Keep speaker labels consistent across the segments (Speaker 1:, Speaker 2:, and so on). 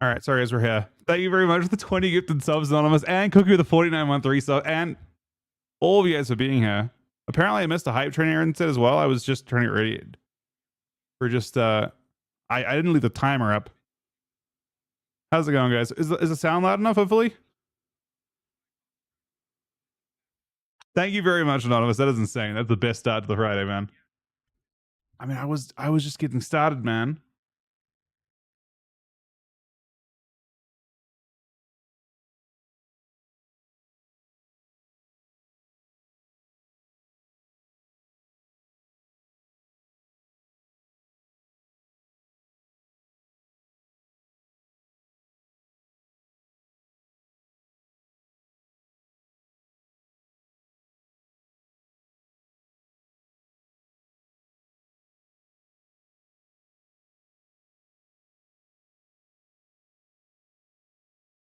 Speaker 1: All right, sorry guys, we're here. Thank you very much for the 20 gifted subs, Anonymous, and Cookie with the 49-month resub, and all of you guys for being here. Apparently, I missed a hype train instead as well. I was just turning it ready for just I didn't leave the timer up. How's it going, guys? Is the sound loud enough? Hopefully. Thank you very much, Anonymous. That is insane. That's the best start to the Friday, man. I mean, I was just getting started, man.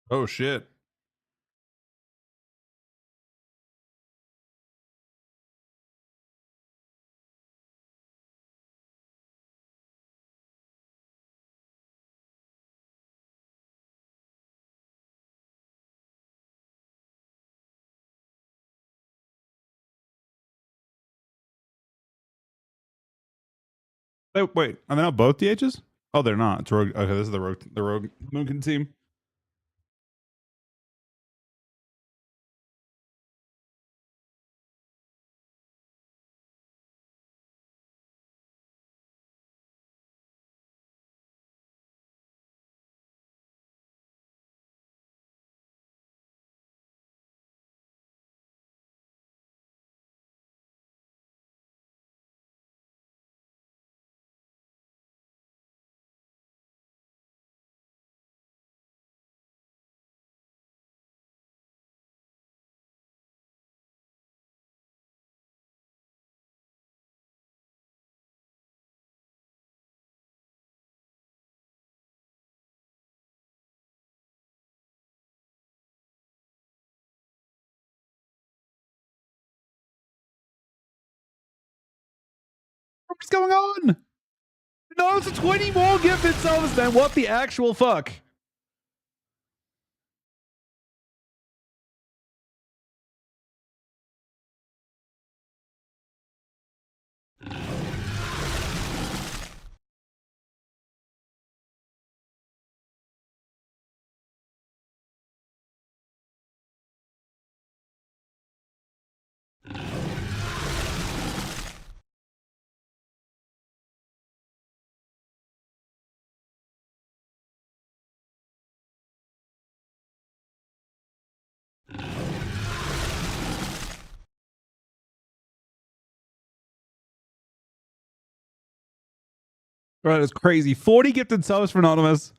Speaker 1: Oh shit. Wait, are they not both DHs? Oh, they're not. It's Rogue. Okay, this is the Rogue Moonkin team. What's going on? No, it's a 20 more gifted subs, man. What the actual fuck? Right, it's crazy. 40 gifted subs for Anonymous.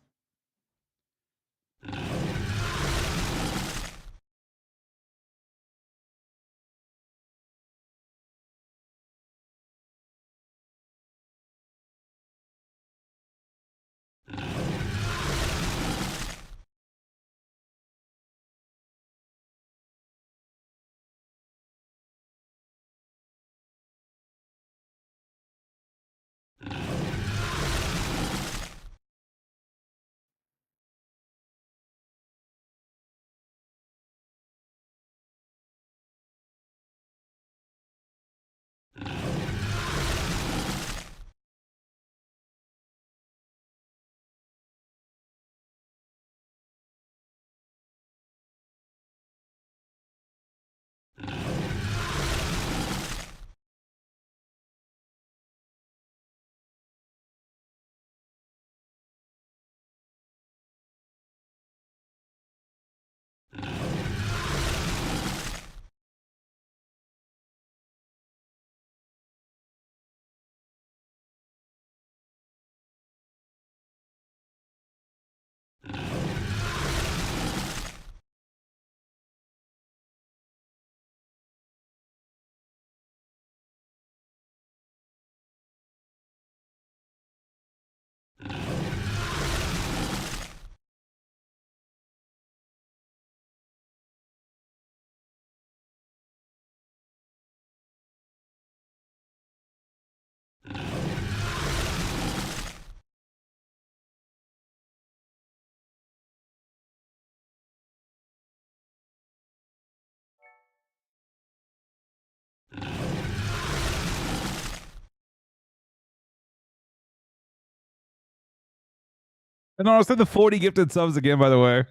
Speaker 1: And I said the 40 gifted subs again, by the way.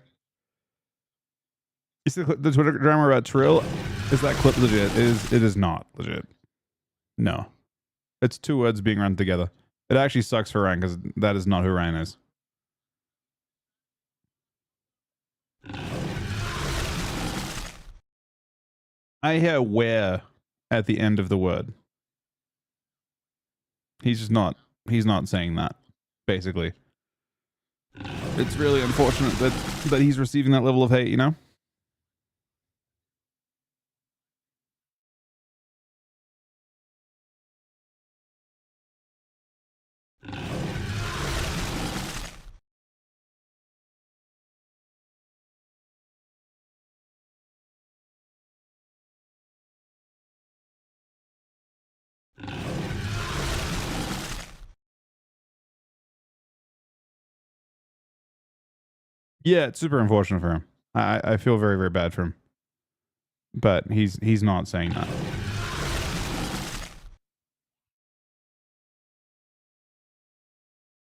Speaker 1: You see the Twitter drama about Trill? Is that clip legit? It is not legit. No. It's two words being run together. It actually sucks for Ryan because that is not who Ryan is. I hear where at the end of the word. He's not saying that, basically. It's really unfortunate that he's receiving that level of hate, you know? Yeah, it's super unfortunate for him. I feel very, very bad for him. But he's not saying that.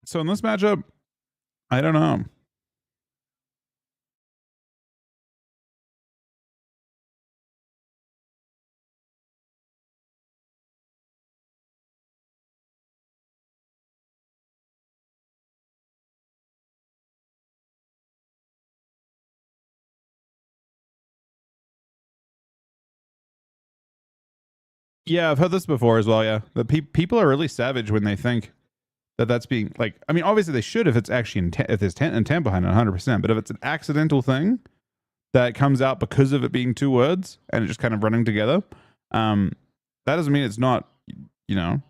Speaker 1: So in this matchup, I don't know. Yeah, I've heard this before as well. Yeah, the people are really savage when they think that that's being like. I mean, obviously they should if it's actually if there's intent behind it, 100%. But if it's an accidental thing that comes out because of it being two words and it just kind of running together, that doesn't mean it's not. You know,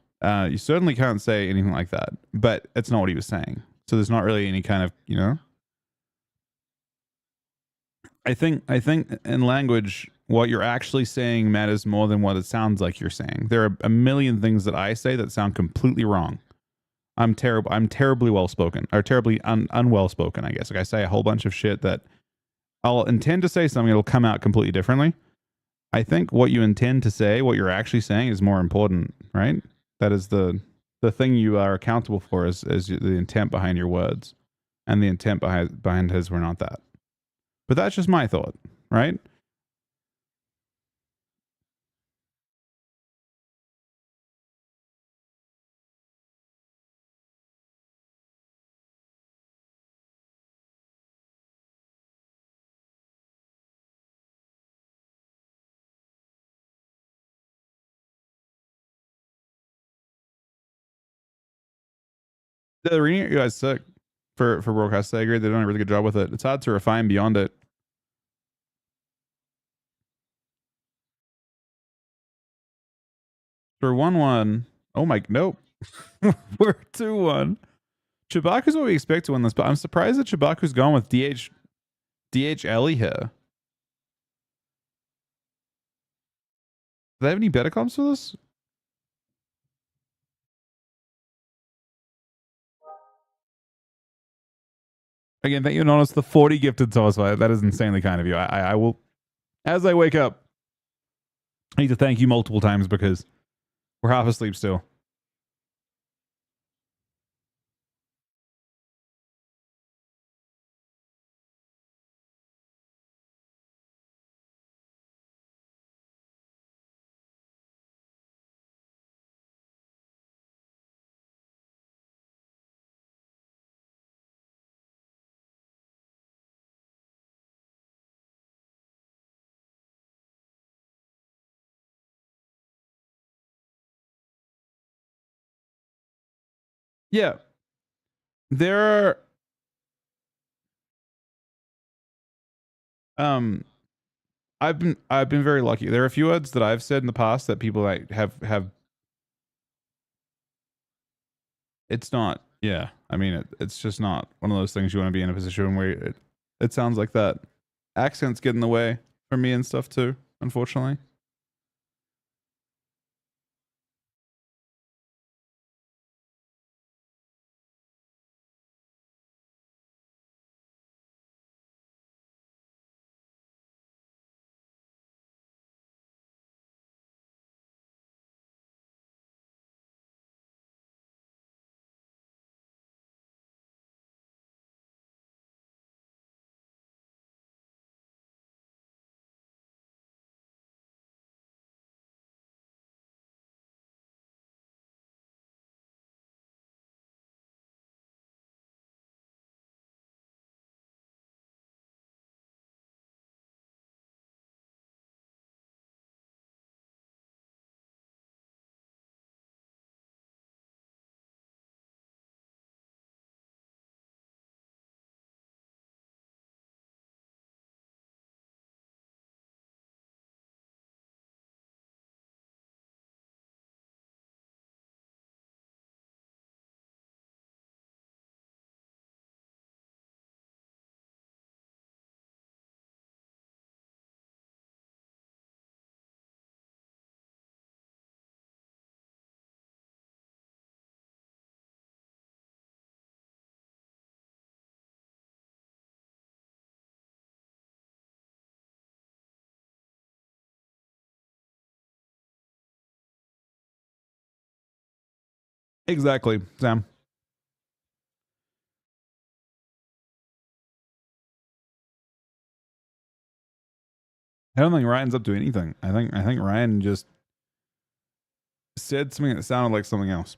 Speaker 1: you certainly can't say anything like that. But it's not what he was saying. So there's not really any kind of I think in language, what you're actually saying matters more than what it sounds like you're saying. There are a million things that I say that sound completely wrong. I'm terrible. I'm terribly well spoken, or terribly unwell spoken. I guess. Like I say a whole bunch of shit that I'll intend to say something. It'll come out completely differently. I think what you intend to say, what you're actually saying, is more important, right? That is the thing you are accountable for is the intent behind your words, and the intent behind his were not that. But that's just my thought, right? The arena you guys suck for broadcast. I agree. They're doing a really good job with it. It's hard to refine beyond it. For 1-1. Oh my, nope. We're 2-1. Chibaku's what we expect to win this, but I'm surprised that Chibaku's gone with DH Ellie here. Do they have any better comps for this? Again, thank you, Anonymous. The 40 gifted sauce. That is insanely kind of you. I will, as I wake up, I need to thank you multiple times because we're half asleep still. Yeah. There are I've been very lucky. There are a few words that I've said in the past that people like have it's not. Yeah, I mean it's just not one of those things you want to be in a position where it sounds like that. Accents get in the way for me and stuff too, unfortunately. Exactly, Sam. I don't think Ryan's up to anything. I think Ryan just said something that sounded like something else.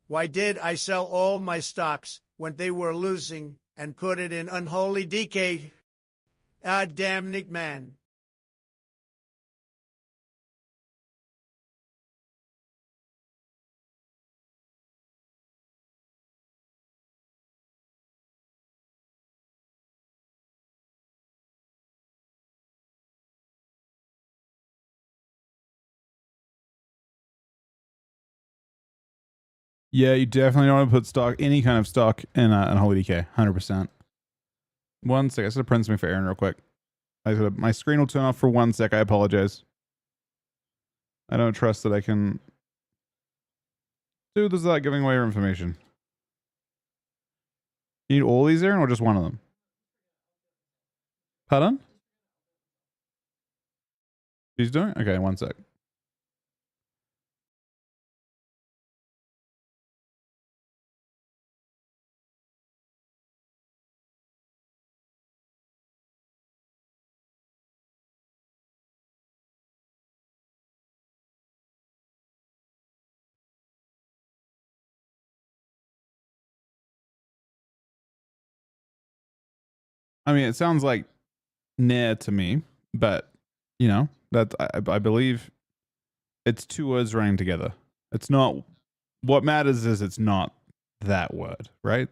Speaker 2: Why did I sell all my stocks when they were losing and put it in unholy decay? Ah, damn Nick man.
Speaker 1: Yeah, you definitely don't want to put stock, any kind of stock, in Unholy DK. 100%. One sec. I just gotta print something for Aaron real quick. My screen will turn off for 1 sec. I apologize. I don't trust that I can do this without giving away your information. You need all these, Aaron, or just one of them? Pardon? She's doing? Okay, 1 sec. I mean, it sounds like near to me, but you know that I believe it's two words running together. It's not. What matters is it's not that word, right?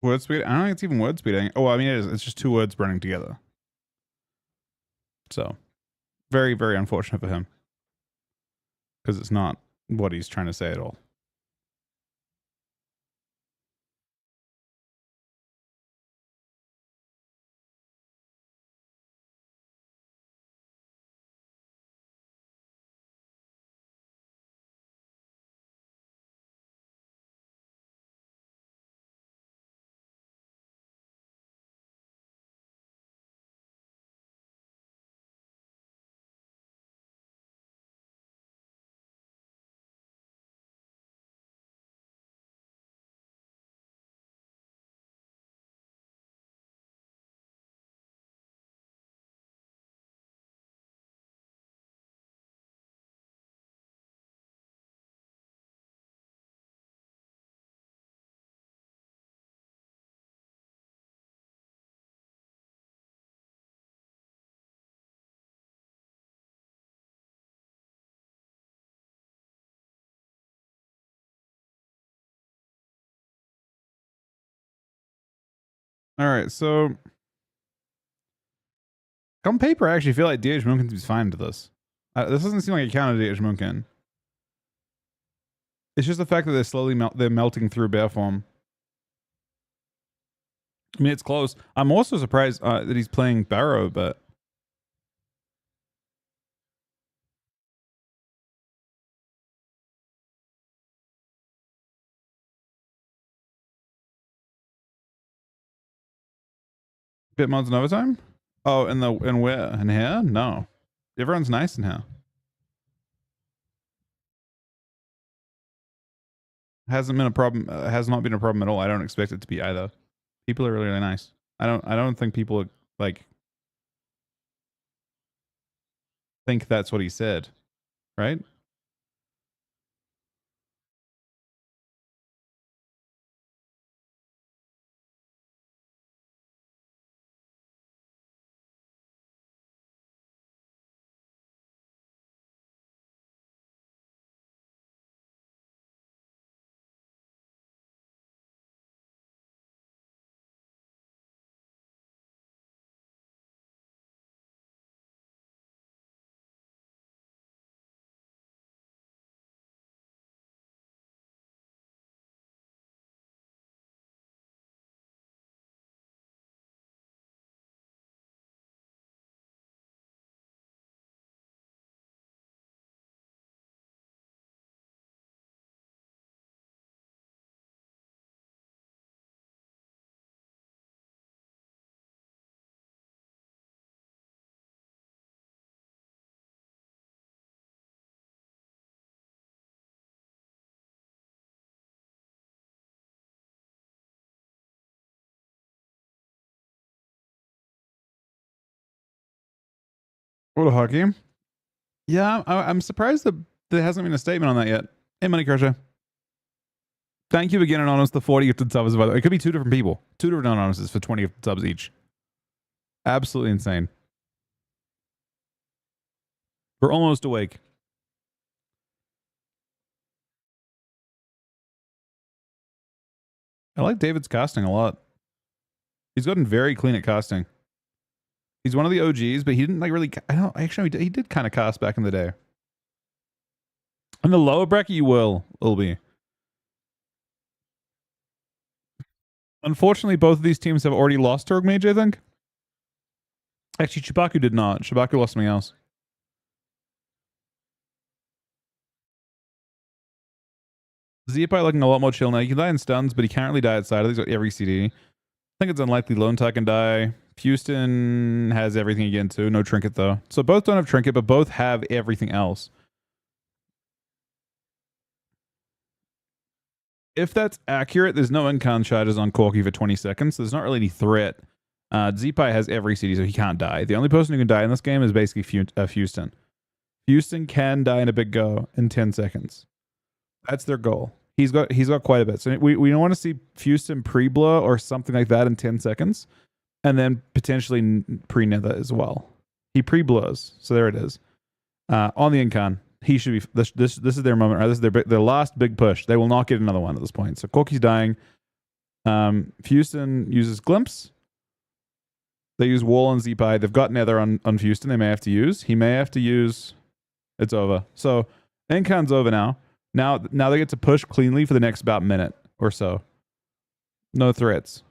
Speaker 1: Word speed. I don't think it's even word speed. Oh, I mean, it is. It's just two words running together. So, very, very unfortunate for him because it's not what he's trying to say at all. All right, so on paper, I actually feel like DH Munkin seems fine to this. This doesn't seem like a counter DH Munkin. It's just the fact that they're slowly they're melting through bear form. I mean, it's close. I'm also surprised that he's playing Barrow, but bit mods in overtime. Oh, in where? In here? No, everyone's nice in here. Hasn't been a problem. Has not been a problem at all. I don't expect it to be either. People are really, really nice. I don't think people are, like. think that's what he said, right? What a hockey. Yeah, I'm surprised that there hasn't been a statement on that yet. Hey, Money Crusher. Thank you for getting anonymous the 40 gifted subs, by the way. It could be two different people. Two different anonymouses for 20 gifted subs each. Absolutely insane. We're almost awake. I like David's casting a lot. He's gotten very clean at casting. He's one of the OGs, but he didn't like really. I don't actually. He did kind of cast back in the day. In the lower bracket, you will be. Unfortunately, both of these teams have already lost to Rogue Mage, I think. Actually, Chibaku did not. Chibaku lost something else. Zeepai looking a lot more chill now. He can die in stuns, but he can't really die outside. He's got every CD. I think it's unlikely Lone Tie can die. Houston has everything again too. No trinket though. So both don't have trinket, but both have everything else. If that's accurate, there's no incon charges on Corky for 20 seconds. So there's not really any threat. Zeepai has every CD, so he can't die. The only person who can die in this game is basically Houston. Houston can die in a big go in 10 seconds. That's their goal. He's got quite a bit. So we don't want to see Houston pre-blow or something like that in 10 seconds. And then potentially pre-nether as well. He pre-blows. So there it is. On the incon. He should be. This is their moment. Right? This is their last big push. They will not get another one at this point. So Corky's dying. Houston uses Glimpse. They use Wall and Zeepai. They've got Nether on Houston. They may have to use. He may have to use. It's over. So Incon's over now. Now they get to push cleanly for the next about minute or so. No threats.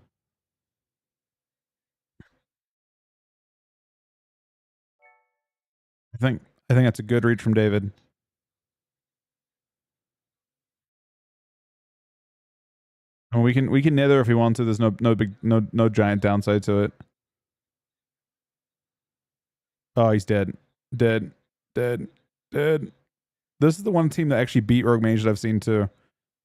Speaker 1: I think that's a good read from David. And we can nether if we want to. There's no giant downside to it. Oh, he's dead. Dead. This is the one team that actually beat Rogue Mage that I've seen too.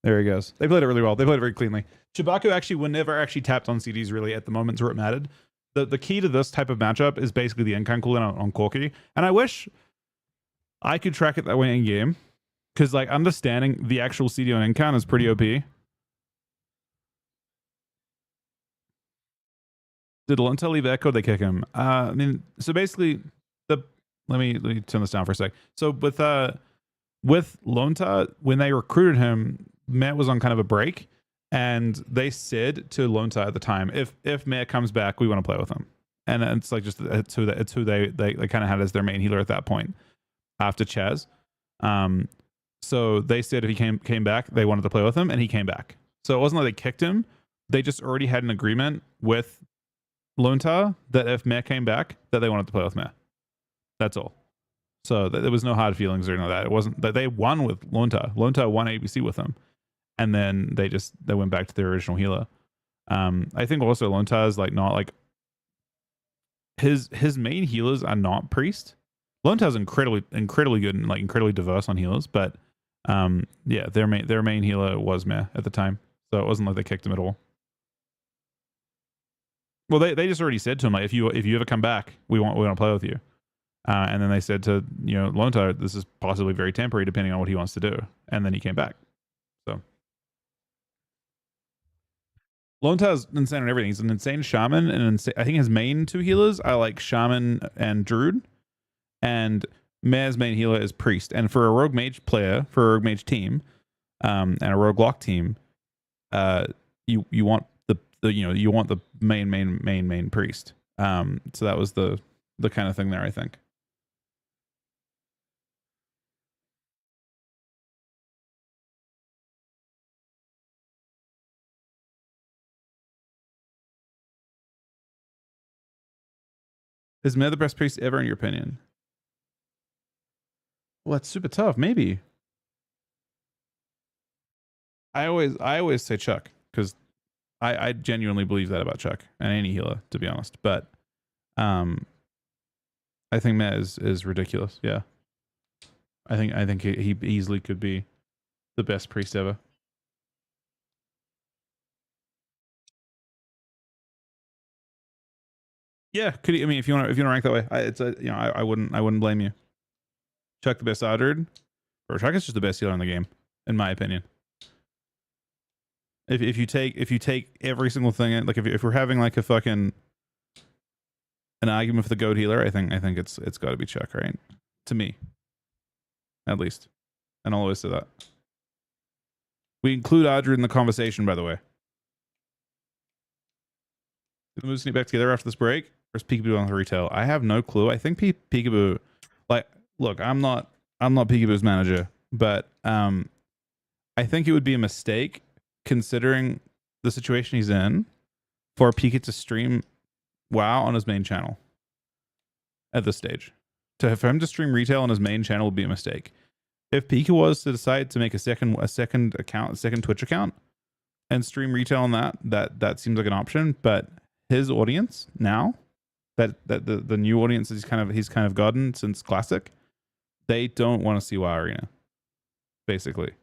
Speaker 1: There he goes. They played it really well. They played it very cleanly. Chibaku actually were never actually tapped on CDs really at the moments where it mattered. The key to this type of matchup is basically the incon cooldown on Corky. And I wish I could track it that way in game. Because like understanding the actual CD on incon is pretty OP. Did Lonta leave Echo? They kick him. I mean, so basically, let me turn this down for a sec. So with Lonta, when they recruited him, Matt was on kind of a break, and they said to Lonta at the time, if Matt comes back, we want to play with him. And it's like just it's who they kind of had as their main healer at that point after Chaz. So they said if he came back, they wanted to play with him, and he came back. So it wasn't like they kicked him. They just already had an agreement with Lonta that if Matt came back, that they wanted to play with Matt. That's all. So there was no hard feelings or anything like that. It wasn't that they won with Lonta. Lonta won ABC with them, and then they went back to their original healer. I think also Lonta is like not like his main healers are not priest. Lonta is incredibly good and like incredibly diverse on healers, but yeah, their main healer was Meh at the time, so it wasn't like they kicked him at all. Well, they just already said to him like if you ever come back, we want to play with you. And then they said to Lonta, this is possibly very temporary depending on what he wants to do. And then he came back. So Lonta's insane on everything. He's an insane shaman, and I think his main two healers are like shaman and druid, and Mayor's main healer is priest. And for a rogue mage player, for a rogue mage team, and a rogue lock team, you want the you want the main priest. So that was the kind of thing there, I think. Is Mayor the best priest ever, in your opinion? Well, that's super tough. Maybe. I always say Chuck because I genuinely believe that about Chuck and any healer, to be honest. But I think Matt is ridiculous. Yeah, I think he easily could be the best priest ever. Yeah, could he, I mean if you want to rank that way, I wouldn't blame you. Chuck the best Aldred, or Chuck is just the best healer in the game, in my opinion. If you take every single thing, like if we're having like a fucking an argument for the goat healer, I think it's got to be Chuck, right? To me, at least, and I'll always say that. We include Audrey in the conversation, by the way. Did the moves sneak back together after this break, or is Peekaboo on the retail? I have no clue. I think Peekaboo, like, look, I'm not Peekaboo's manager, but I think it would be a mistake considering the situation he's in for Pika to stream WoW on his main channel at this stage. For him to stream retail on his main channel would be a mistake. If Pika was to decide to make a second account, a second Twitch account, and stream retail on that seems like an option. But his audience now, that the new audience he's kind of gotten since Classic, they don't want to see WoW Arena, basically.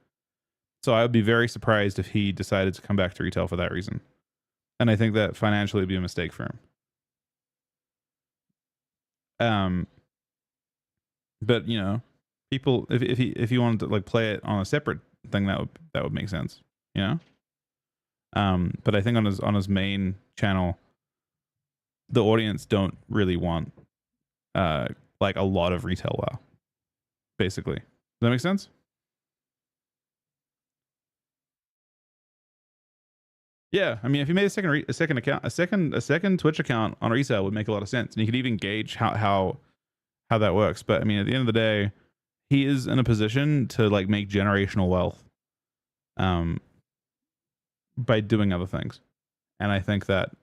Speaker 1: So I would be very surprised if he decided to come back to retail for that reason. And I think that financially would be a mistake for him. But people, if he wanted to like play it on a separate thing, that would make sense, But I think on his main channel, the audience don't really want like a lot of retail WoW, basically. Does that make sense? Yeah, I mean, if you made a second Twitch account on resale would make a lot of sense, and you could even gauge how that works. But I mean, at the end of the day, he is in a position to like make generational wealth, by doing other things, and I think that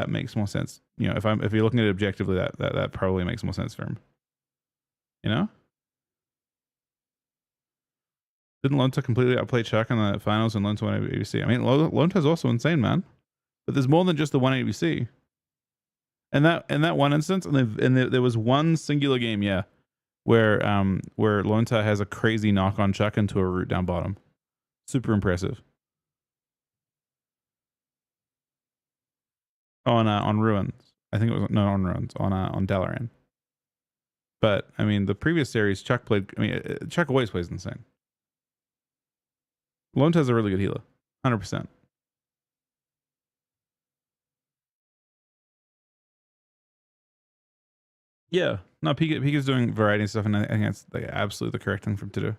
Speaker 1: makes more sense. If you're looking at it objectively, that probably makes more sense for him. Didn't Lonta completely outplay Chuck in the finals and Lonta won AWC? I mean, Lonta's also insane, man. But there's more than just the one AWC. And that one instance, there was one singular game, yeah, where Lonta has a crazy knock on Chuck into a root down bottom. Super impressive. On Ruins, I think it was not on Ruins, on Dalaran. But I mean, the previous series, Chuck played. I mean, Chuck always plays insane. Lonta's a really good healer, 100%. Yeah, no, Pika's doing variety and stuff, and I think that's like absolutely the correct thing for him to do.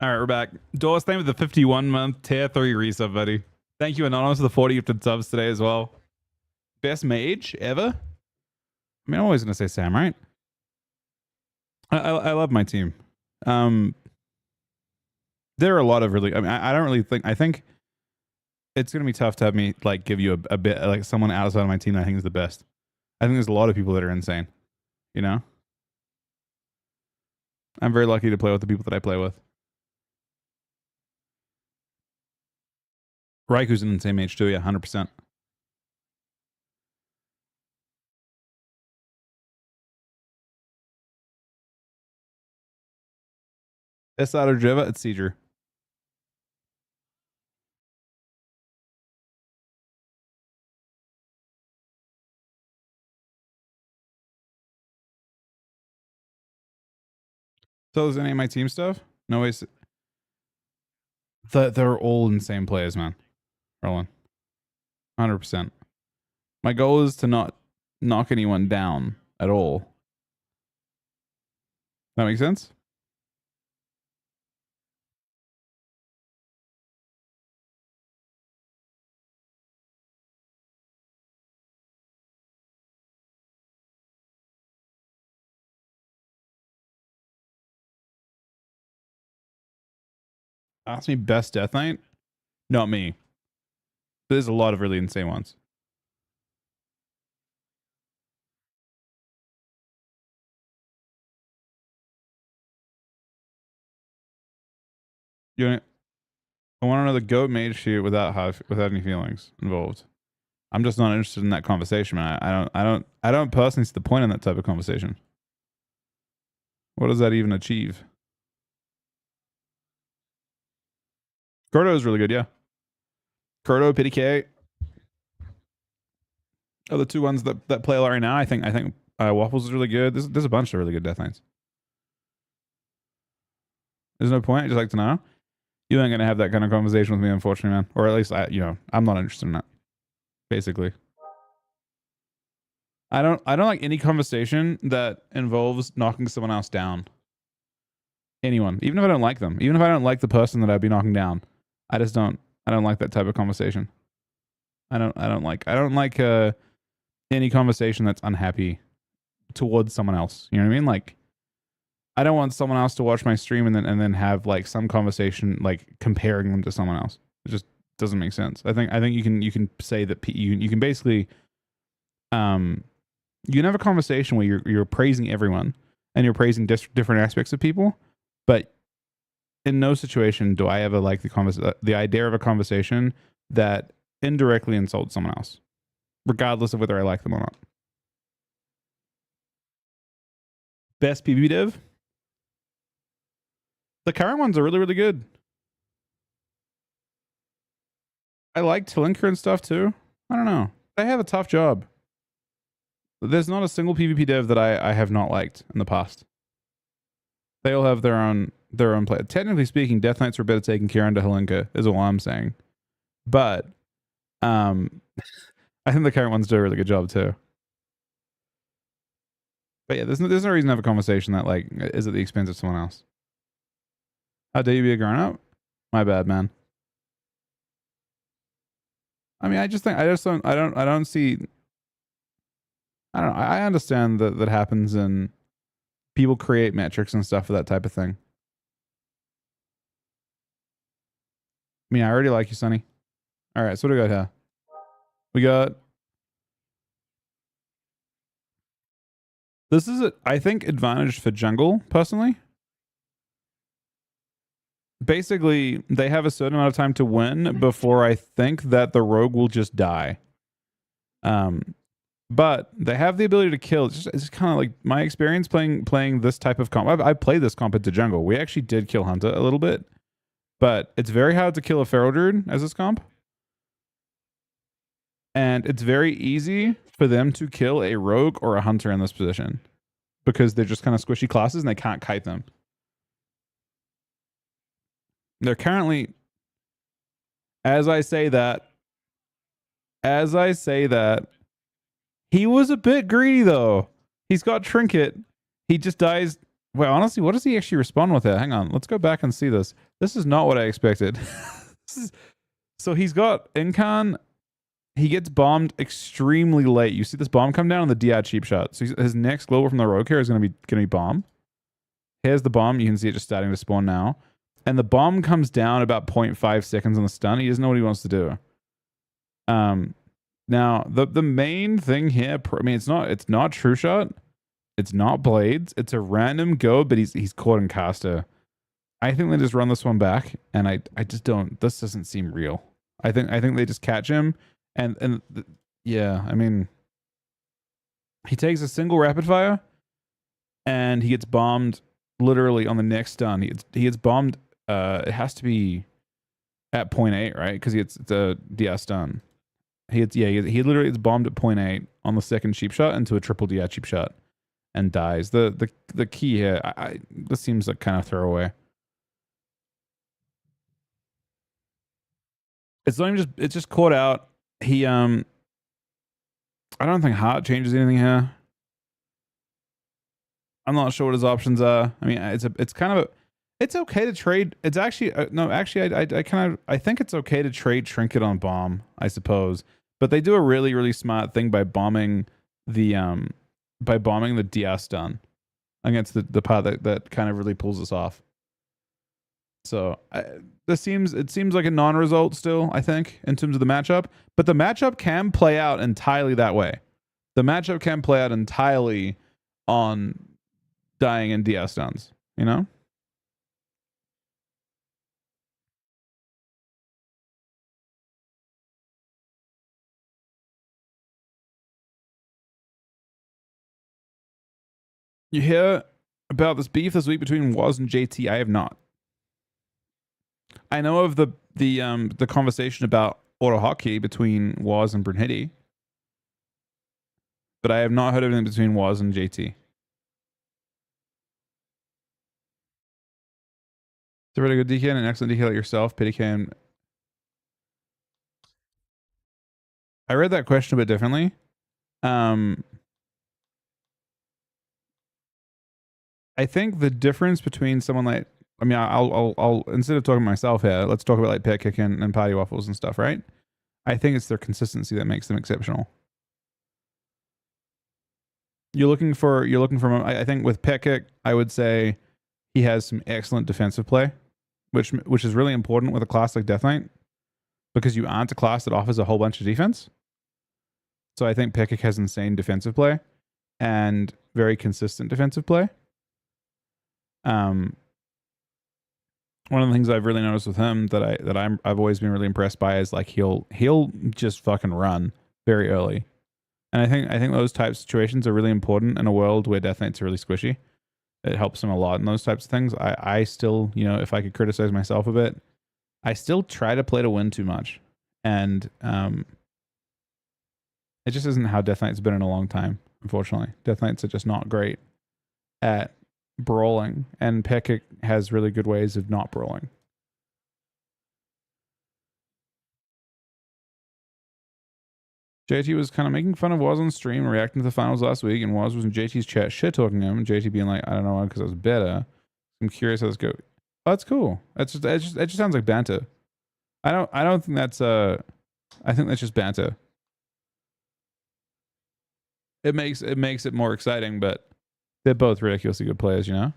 Speaker 1: All right, we're back. Doris, thank you for the 51-month tier 3 resub, buddy. Thank you, Anonymous, for the 40 gifted subs today as well. Best mage ever? I mean, I'm always going to say Sam, right? I love my team. There are a lot of really, I mean, I don't really think, I think it's going to be tough to have me like give you a bit, like someone outside of my team that I think is the best. I think there's a lot of people that are insane, you know? I'm very lucky to play with the people that I play with. Raiku's an insane mage too, yeah, 100%. It's out of Java, it's Seizure. So is any of my team stuff? No way. They're all insane players, man. Roland. 100%. My goal is to not knock anyone down at all. That makes sense? Ask me best Death Knight? Not me. There's a lot of really insane ones. I want to know the goat mage shoot without any feelings involved. I'm just not interested in that conversation, man. I don't personally see the point in that type of conversation. What does that even achieve? Cordo is really good, yeah. Cordo, PDK. Oh, the two ones that play a lot right now. I think Waffles is really good. There's a bunch of really good Death Knights. There's no point. I just like to know. You ain't gonna have that kind of conversation with me, unfortunately, man. Or at least I'm not interested in that. Basically, I don't like any conversation that involves knocking someone else down. Anyone, even if I don't like them, even if I don't like the person that I'd be knocking down, I don't like that type of conversation. I don't like any conversation that's unhappy towards someone else. You know what I mean? Like, I don't want someone else to watch my stream and then have like some conversation like comparing them to someone else. It just doesn't make sense. I think you can say that you can basically you can have a conversation where you're praising everyone and you're praising different aspects of people, but in no situation do I ever like the idea of a conversation that indirectly insults someone else, regardless of whether I like them or not. Best PvP dev? The current ones are really, really good. I like Tilinker and stuff too. I don't know. They have a tough job. There's not a single PvP dev that I have not liked in the past. They all have their own play. Technically speaking, Death Knights were better taken care under Helinka, is all I'm saying. But I think the current ones do a really good job too. But yeah, there's no reason to have a conversation that like is at the expense of someone else. How dare you be a grown up? My bad, man. I mean, I don't see. I don't know. I understand that happens and people create metrics and stuff for that type of thing. I mean, I already like you, Sonny. All right, so what do we got here? We got. This is, I think, advantage for jungle, personally. Basically, they have a certain amount of time to win before I think that the rogue will just die. But they have the ability to kill. It's kind of like my experience playing this type of comp. I played this comp into jungle. We actually did kill Hunter a little bit, but it's very hard to kill a feral druid as this comp. And it's very easy for them to kill a rogue or a hunter in this position because they're just kind of squishy classes and they can't kite them. They're currently, as I say that, he was a bit greedy though. He's got Trinket. He just dies. Wait, honestly, what does he actually respond with it? Hang on, let's go back and see this. This is not what I expected. So he's got Incan. He gets bombed extremely late. You see this bomb come down on the DI cheap shot. So his next global from the rogue here is gonna be bomb. Here's the bomb. You can see it just starting to spawn now. And the bomb comes down about 0.5 seconds on the stun. He doesn't know what he wants to do. Now the main thing here, I mean, it's not true shot. It's not blades. It's a random go, but he's caught in caster. I think they just run this one back, and I just don't. This doesn't seem real. I think they just catch him, and yeah. I mean, he takes a single rapid fire, and he gets bombed literally on the next stun. He gets bombed. It has to be at 0.8, right? Because he gets the DS stun. He literally gets bombed at 0.8 on the second cheap shot into a triple DI cheap shot, and dies. The key here, this seems like kind of throwaway. It's not even it's just caught out. He I don't think heart changes anything here. I'm not sure what his options are. I mean, it's kind of it's okay to trade. It's actually no, actually I think it's okay to trade trinket on bomb, I suppose. But they do a really smart thing by bombing the DS stun against the part that kind of really pulls us off. So it seems like a non-result still, I think, in terms of the matchup. But the matchup can play out entirely that way. The matchup can play out entirely on dying in DS stuns, you know? You hear about this beef this week between Waz and JT? I have not. I know of the conversation about auto hotkey between Waz and Brunhilde, but I have not heard of anything between Waz and JT. It's a really good DK and an excellent DK like yourself. Pity can. I read that question a bit differently. I think the difference between someone like, I mean, I'll instead of talking to myself here, let's talk about like Pet Kick and Party Waffles and stuff, right? I think it's their consistency that makes them exceptional. You're looking for. I think with Pet Kick, I would say he has some excellent defensive play, which is really important with a class like Death Knight, because you aren't a class that offers a whole bunch of defense. So I think Pet Kick has insane defensive play and very consistent defensive play. One of the things I've really noticed with him I've always been really impressed by is like he'll just fucking run very early. And I think those types of situations are really important in a world where Death Knights are really squishy. It helps him a lot in those types of things. I still, you know, if I could criticize myself a bit, I still try to play to win too much. And it just isn't how Death Knight's been in a long time, unfortunately. Death Knights are just not great at brawling, and Pekik has really good ways of not brawling. JT was kind of making fun of Waz on stream, reacting to the finals last week, and Waz was in JT's chat shit talking him, and JT being like, I don't know, because I was better. I'm curious how this goes. Oh, that's cool. It just sounds like banter. I don't think that's I think that's just banter. It makes it more exciting, but they're both ridiculously good players, you know?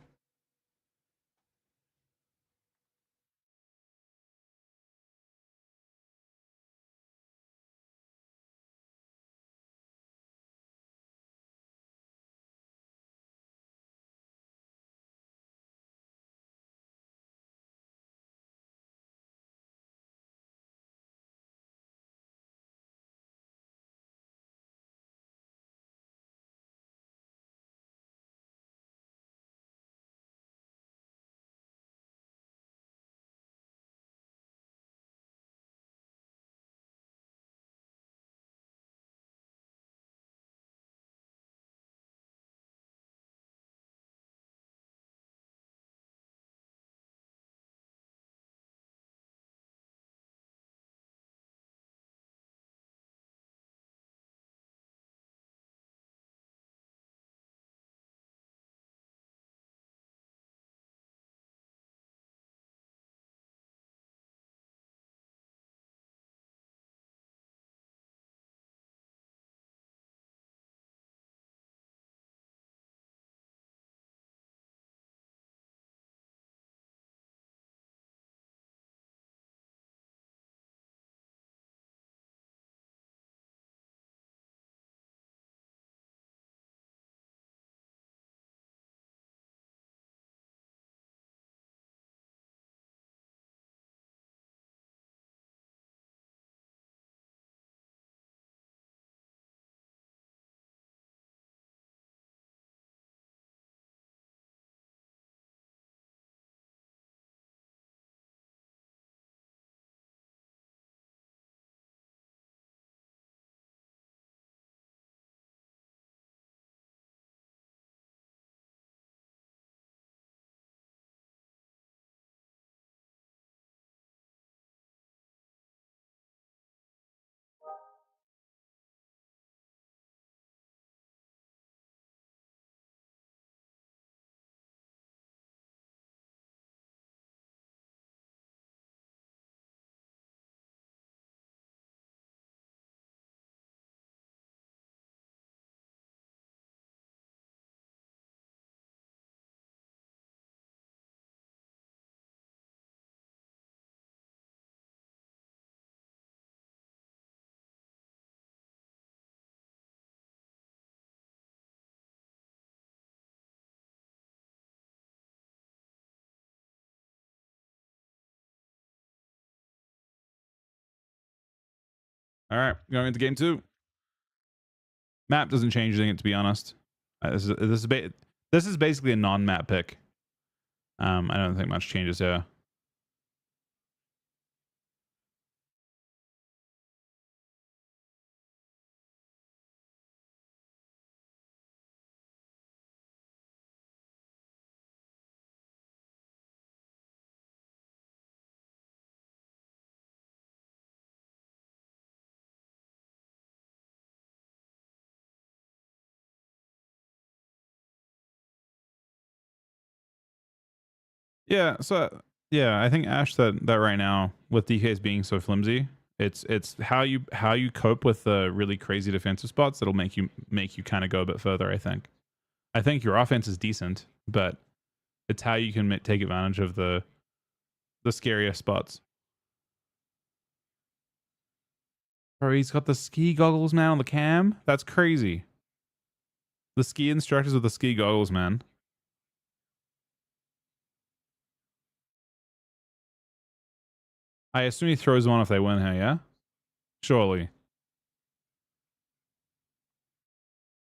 Speaker 1: All right, going into game 2. Map doesn't change anything, to be honest. This is basically a non-map pick. I don't think much changes here. Yeah, so yeah, I think Ash said that right now with DKs being so flimsy, it's how you cope with the really crazy defensive spots that'll make you kind of go a bit further. I think your offense is decent, but it's how you can take advantage of the scariest spots. Bro, he's got the ski goggles, man, on the cam. That's crazy. The ski instructors with the ski goggles, man. I assume he throws them on if they win here, yeah? Surely.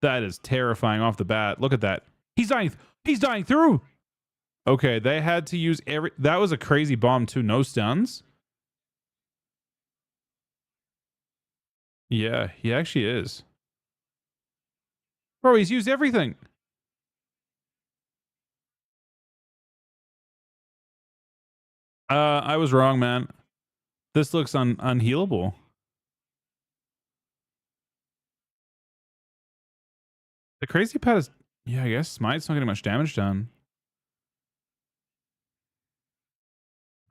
Speaker 1: That is terrifying off the bat. Look at that. He's dying. He's dying through. Okay, they had to use every... That was a crazy bomb, too. No stuns. Yeah, he actually is. Bro, he's used everything. I was wrong, man. This looks unhealable. The crazy part is... Yeah, I guess Smite's not getting much damage done.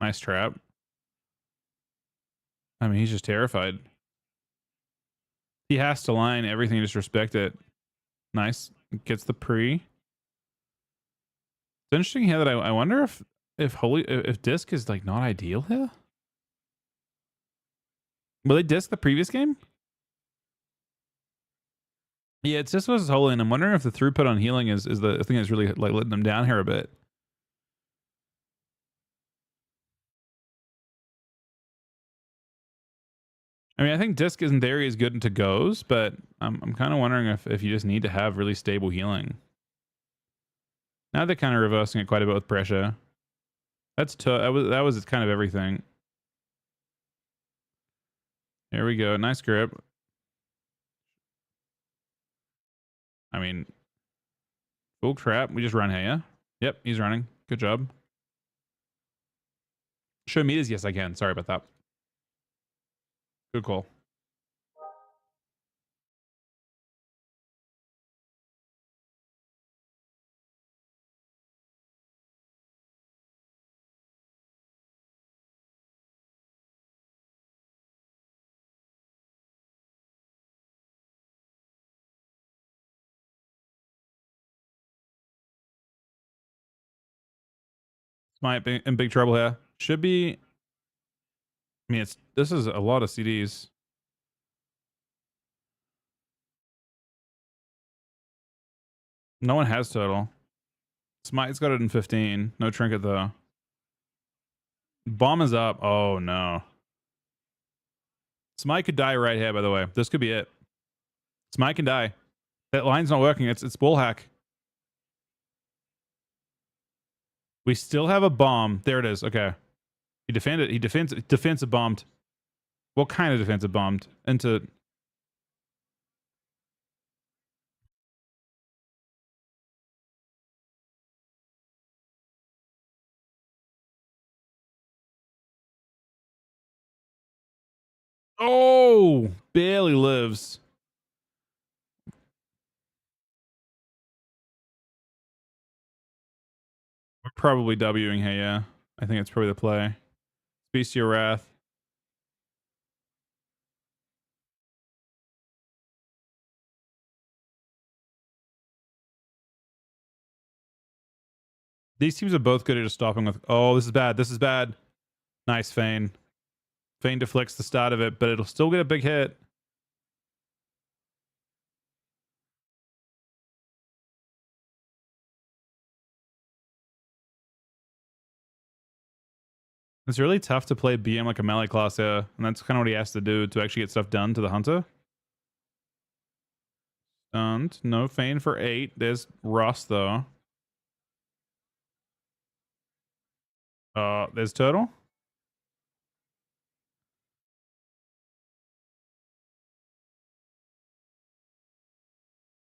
Speaker 1: Nice trap. I mean, he's just terrified. He has to line everything, just respect it. Nice. Gets the pre. It's interesting here that I wonder if disc is like not ideal here. Will they disc the previous game? Yeah, it's just was holy, and I'm wondering if the throughput on healing is the thing that's really like letting them down here a bit. I mean, I think disc in theory is good into goes, but I'm kind of wondering if you just need to have really stable healing. Now they're kind of reversing it quite a bit with pressure. That was kind of everything. Here we go. Nice grip. I mean, full trap. We just run here, yeah? Yep, he's running. Good job. Show meters? Yes, I can. Sorry about that. Good call. Might be in big trouble here. Should be. I mean, this is a lot of CDs. No one has total. Smite's got it in 15. No trinket though. Bomb is up. Oh no. Smite could die right here, by the way. This could be it. Smite can die. That line's not working. It's bull hack. We still have a bomb. There it is. Okay. He defended. He defensive bombed. What kind of defensive bombed? Into... Oh! Barely lives. We're probably Wing here, yeah. I think it's probably the play. Beast of Your Wrath. These teams are both good at just stopping with... Oh, this is bad. This is bad. Nice feign. Feign deflects the start of it, but it'll still get a big hit. It's really tough to play BM like a melee class here, and that's kind of what he has to do to actually get stuff done to the hunter. Stunned. No feign for 8. There's Ross though. There's Turtle.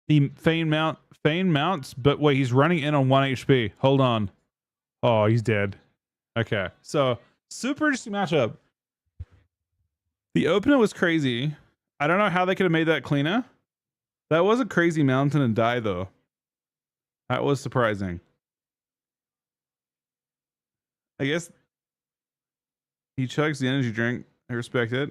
Speaker 1: The feign mounts, but wait, he's running in on 1 HP. Hold on. Oh, he's dead. Okay, so super interesting matchup. The opener was crazy. I don't know how they could have made that cleaner. That was a crazy mountain and die though. That was surprising. I guess he chugs the energy drink. I respect it.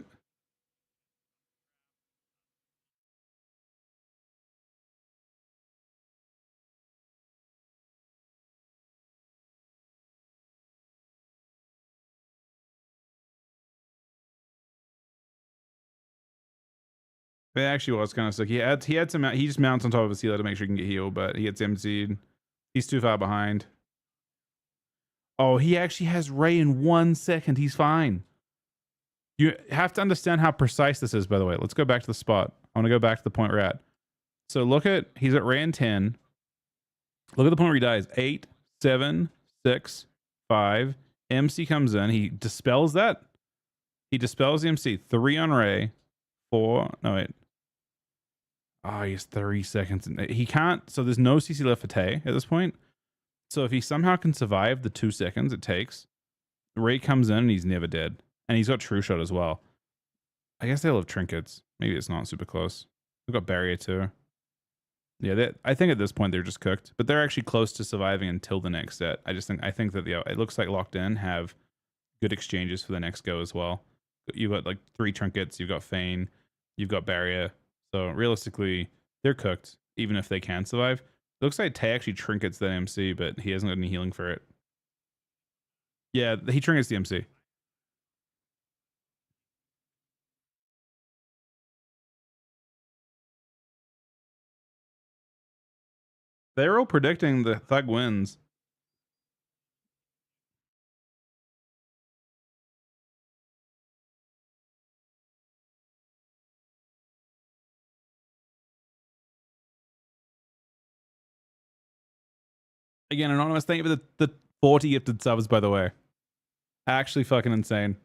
Speaker 1: It actually was kind of sick. He had some. He just mounts on top of his healer to make sure he can get healed, but he gets MC'd. He's too far behind. Oh, he actually has Ray in 1 second. He's fine. You have to understand how precise this is, by the way. Let's go back to the spot. I want to go back to the point we're at. So look at, he's at Ray in 10. Look at the point where he dies. 8, 7, 6, 5. MC comes in. He dispels that. He dispels the MC. 3 on Ray. 4. No, wait. Oh, he has 3 seconds. He can't. So there's no CC left for Tay at this point. So if he somehow can survive the 2 seconds it takes, Ray comes in and he's never dead. And he's got True Shot as well. I guess they'll have trinkets. Maybe it's not super close. We've got Barrier too. Yeah, I think at this point they're just cooked, but they're actually close to surviving until the next set. I think that it looks like Locked In have good exchanges for the next go as well. You've got like 3 trinkets, you've got Feign, you've got Barrier. So realistically, they're cooked, even if they can survive. It looks like Tay actually trinkets that MC, but he hasn't got any healing for it. Yeah, he trinkets the MC. They're all predicting the Thug wins. Again, Anonymous, thank you for the 40 gifted subs, by the way. Actually fucking insane.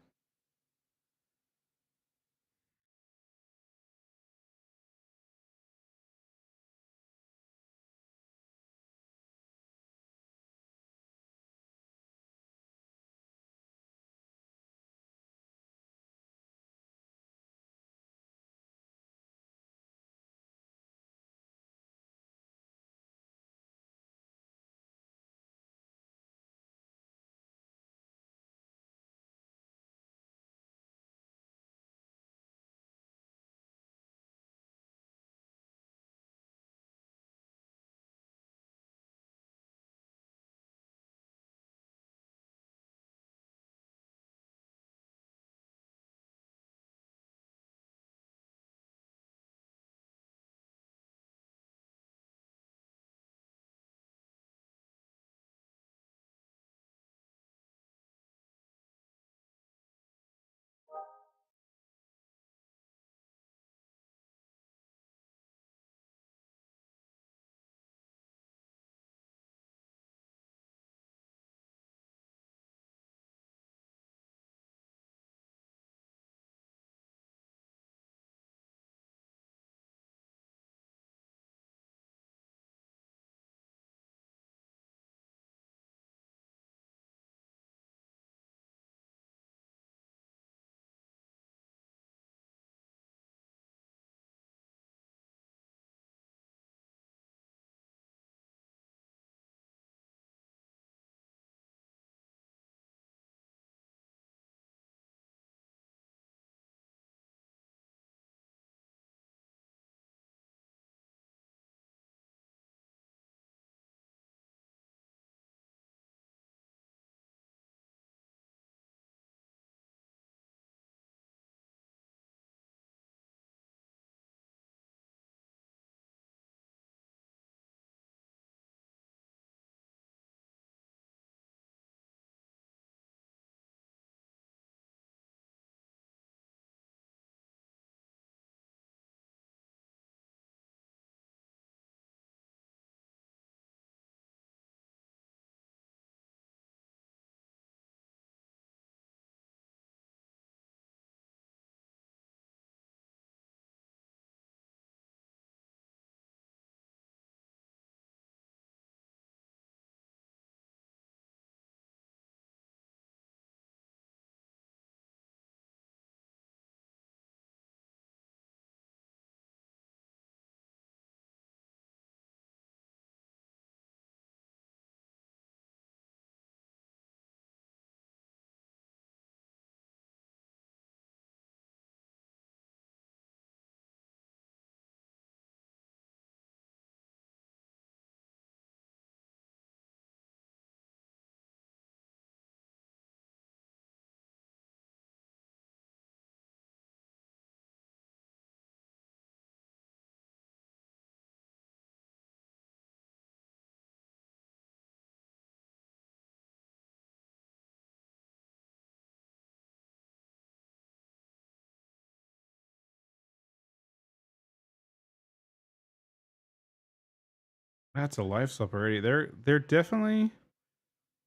Speaker 1: That's a life swap already. They're definitely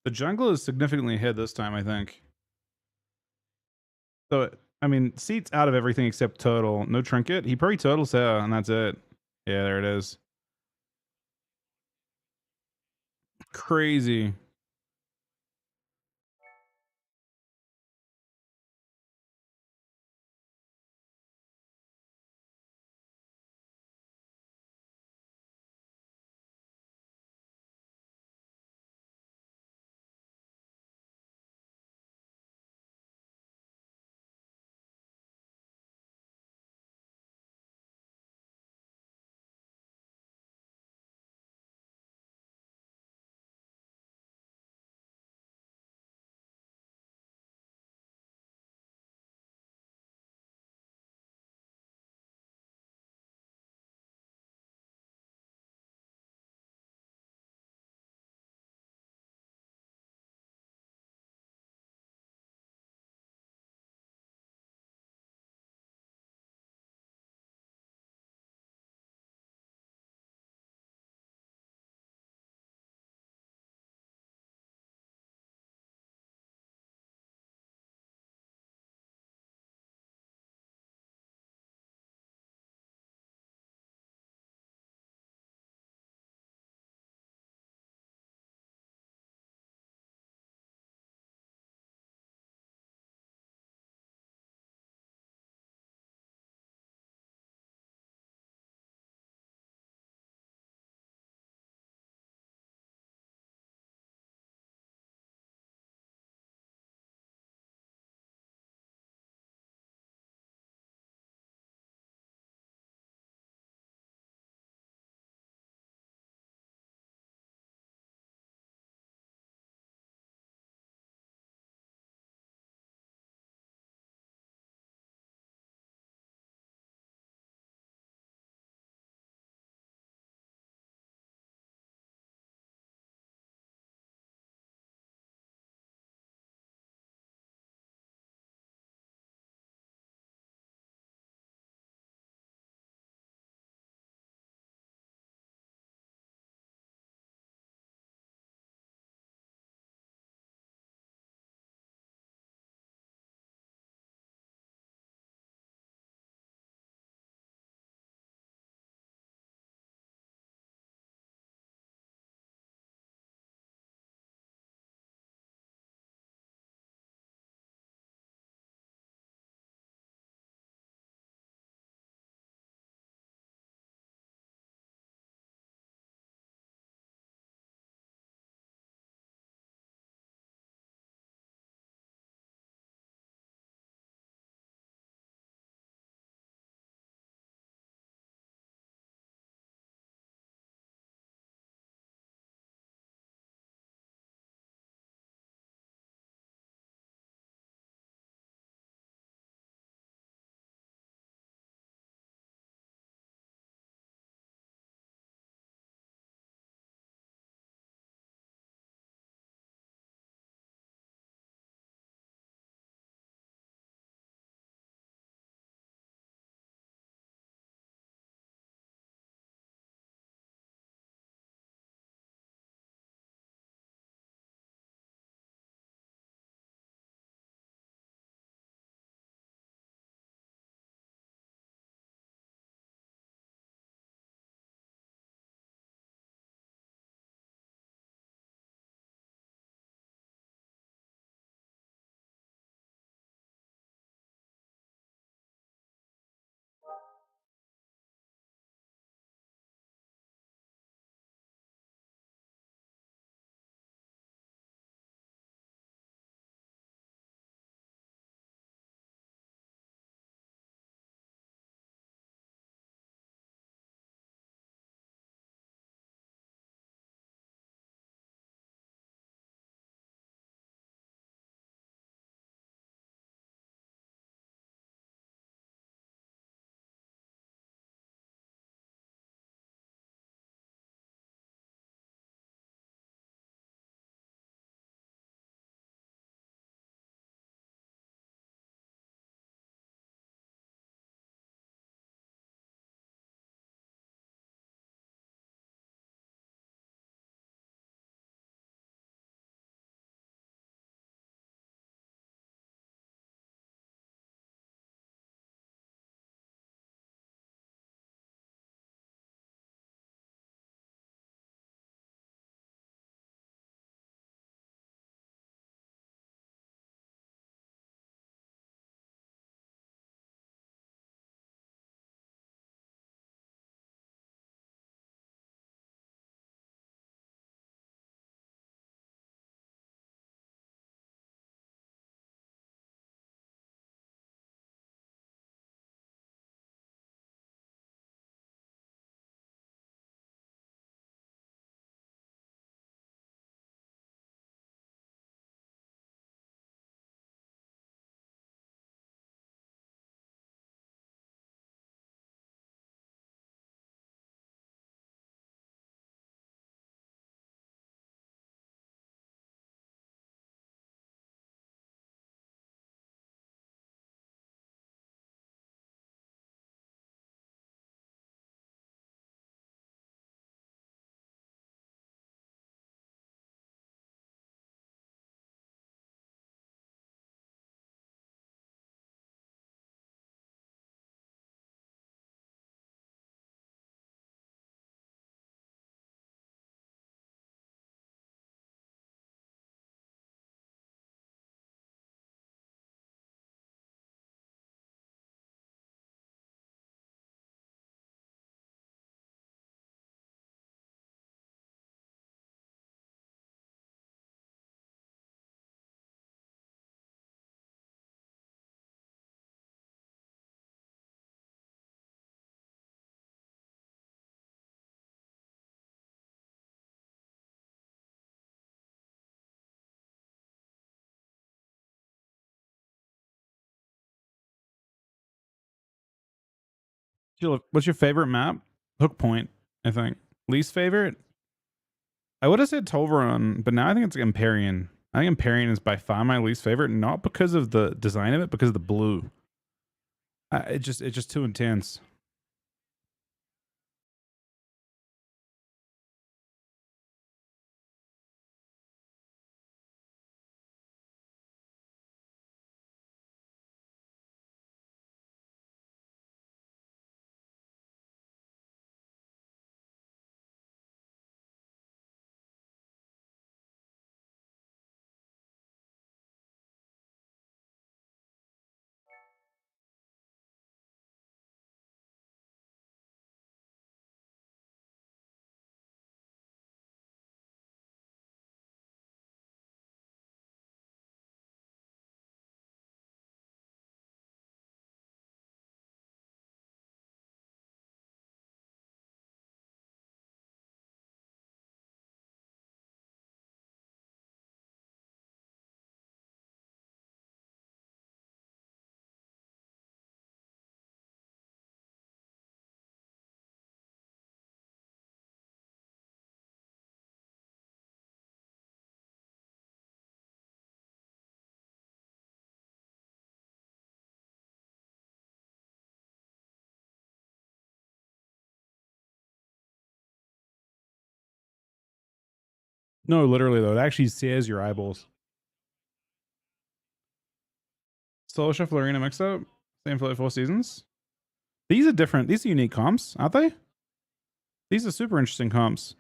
Speaker 1: the jungle is significantly ahead this time, I think. So I mean, seats out of everything except total. No trinket. He probably totals here, and that's it. Yeah, there it is. Crazy. What's your favorite map? Hook Point, I think. Least favorite? I would have said Tolvaron, but now I think it's Empyrean. I think Empyrean is by far my least favorite, not because of the design of it, because of the blue. It's just too intense. No, literally though, it actually sears your eyeballs. Solo Shuffle Arena mix up, same for like 4 seasons. These are different. These are unique comps, aren't they? These are super interesting comps.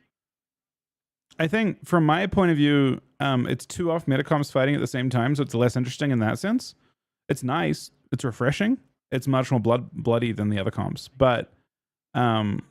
Speaker 1: I think from my point of view, it's two off meta comps fighting at the same time, so it's less interesting in that sense. It's nice. It's refreshing. It's much more bloody than the other comps, but um,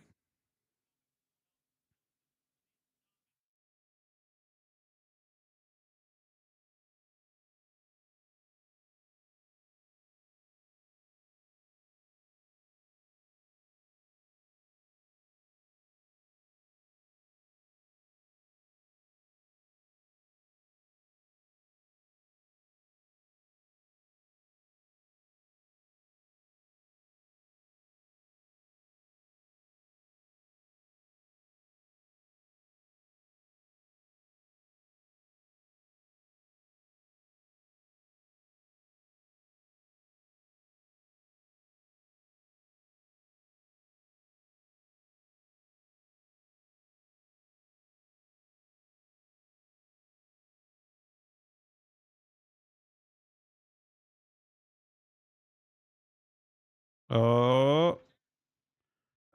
Speaker 1: oh,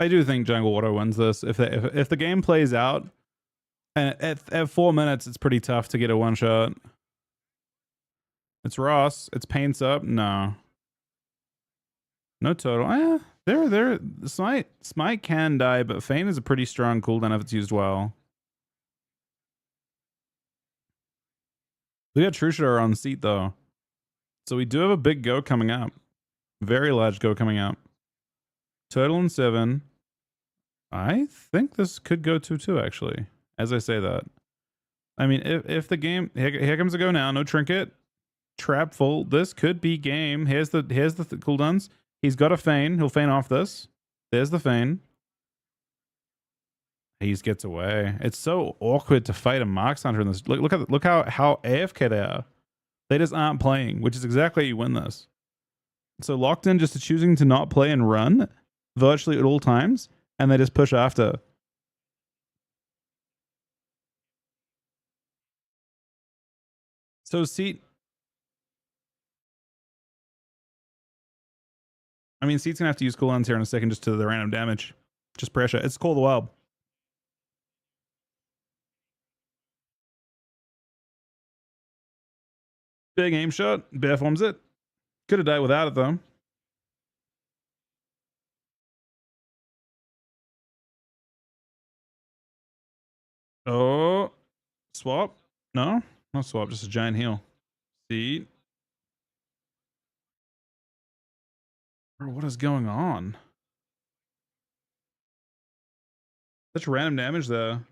Speaker 1: I do think Jungle Water wins this. If the game plays out, and at 4 minutes, it's pretty tough to get a one shot. It's Ross. It's Paints up. No, no total. There. Smite can die, but Feign is a pretty strong cooldown if it's used well. We got True Shooter on seat though, so we do have a big go coming up. Very large go coming up. Total in 7. I think this could go 2-2 actually. As I say that, I mean if the game here comes the go now. No trinket. Trap full. This could be game. Here's the cooldowns. He's got a feign. He'll feign off this. There's the feign. He gets away. It's so awkward to fight a Marks Hunter in this. Look how AFK they are. They just aren't playing, which is exactly how you win this. So locked in just to choosing to not play and run virtually at all times, and they just push after. So seat. I mean, seat's gonna have to use cooldowns here in a second just to the random damage. Just pressure. It's Call the Wild. Big aim shot. Bear forms it. Could have died without it though. Oh, swap? No, not swap. Just a giant heal. See, bro, what is going on? Such random damage there.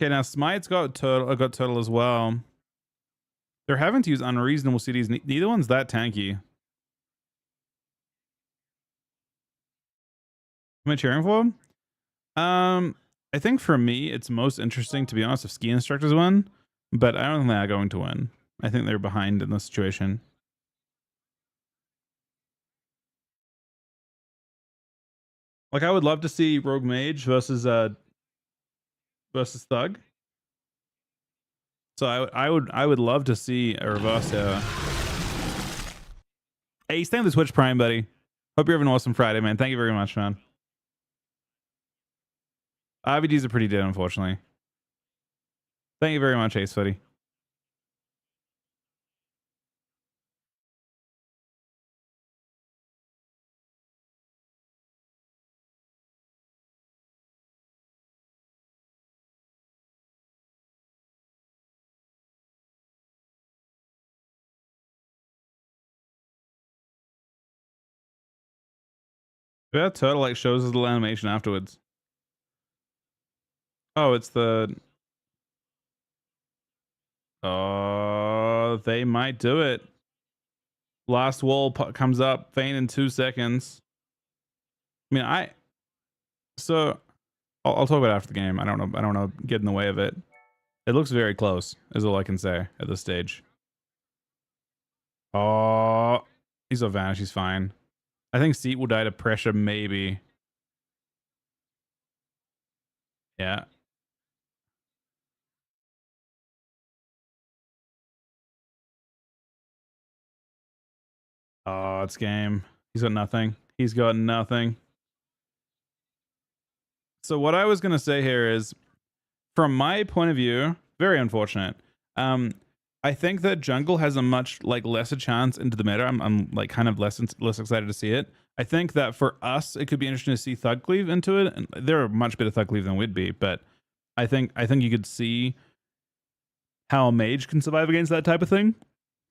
Speaker 1: Okay, now Smite's got turtle. I got turtle as well. They're having to use unreasonable cities. Neither one's that tanky. Am I cheering for them? I think for me, it's most interesting, to be honest, if ski instructors win, but I don't think they're going to win. I think they're behind in this situation. Like, I would love to see Rogue Mage versus Thug. So I would love to see a reverse here. Hey, stay on the Twitch Prime, buddy. Hope you're having an awesome Friday, man. Thank you very much, man. IVDs are pretty dead, unfortunately. Thank you very much, Ace Footy. Yeah, Turtle like shows us the animation afterwards. Oh, it's the. Oh, they might do it. Last wall comes up, feint in 2 seconds. I mean, so I'll talk about it after the game. I don't know. I don't know. Get in the way of it. It looks very close. Is all I can say at this stage. Oh, he's a vanish. He's fine. I think Seat will die to pressure, maybe. Yeah. Oh, it's game. He's got nothing. He's got nothing. So what I was gonna say here is, from my point of view, very unfortunate. I think that jungle has a much like lesser chance into the meta. I'm like kind of less excited to see it. I think that for us, it could be interesting to see Thug Cleave into it, and they're a much better Thug Cleave than we'd be. But I think you could see how a mage can survive against that type of thing.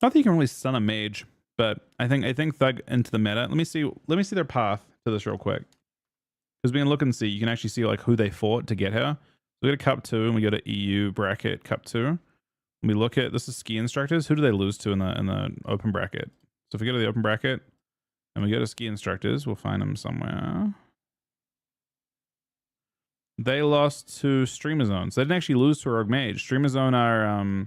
Speaker 1: Not that you can really stun a mage, but I think Thug into the meta. Let me see their path to this real quick, because we can look and see. You can actually see like who they fought to get here. So we go to Cup 2 and we go to EU bracket Cup 2. We look at, this is ski instructors. Who do they lose to in the open bracket? So if we go to the open bracket and we go to ski instructors, we'll find them somewhere. They lost to Streamer Zone. So they didn't actually lose to a Rogue Mage. Streamer Zone are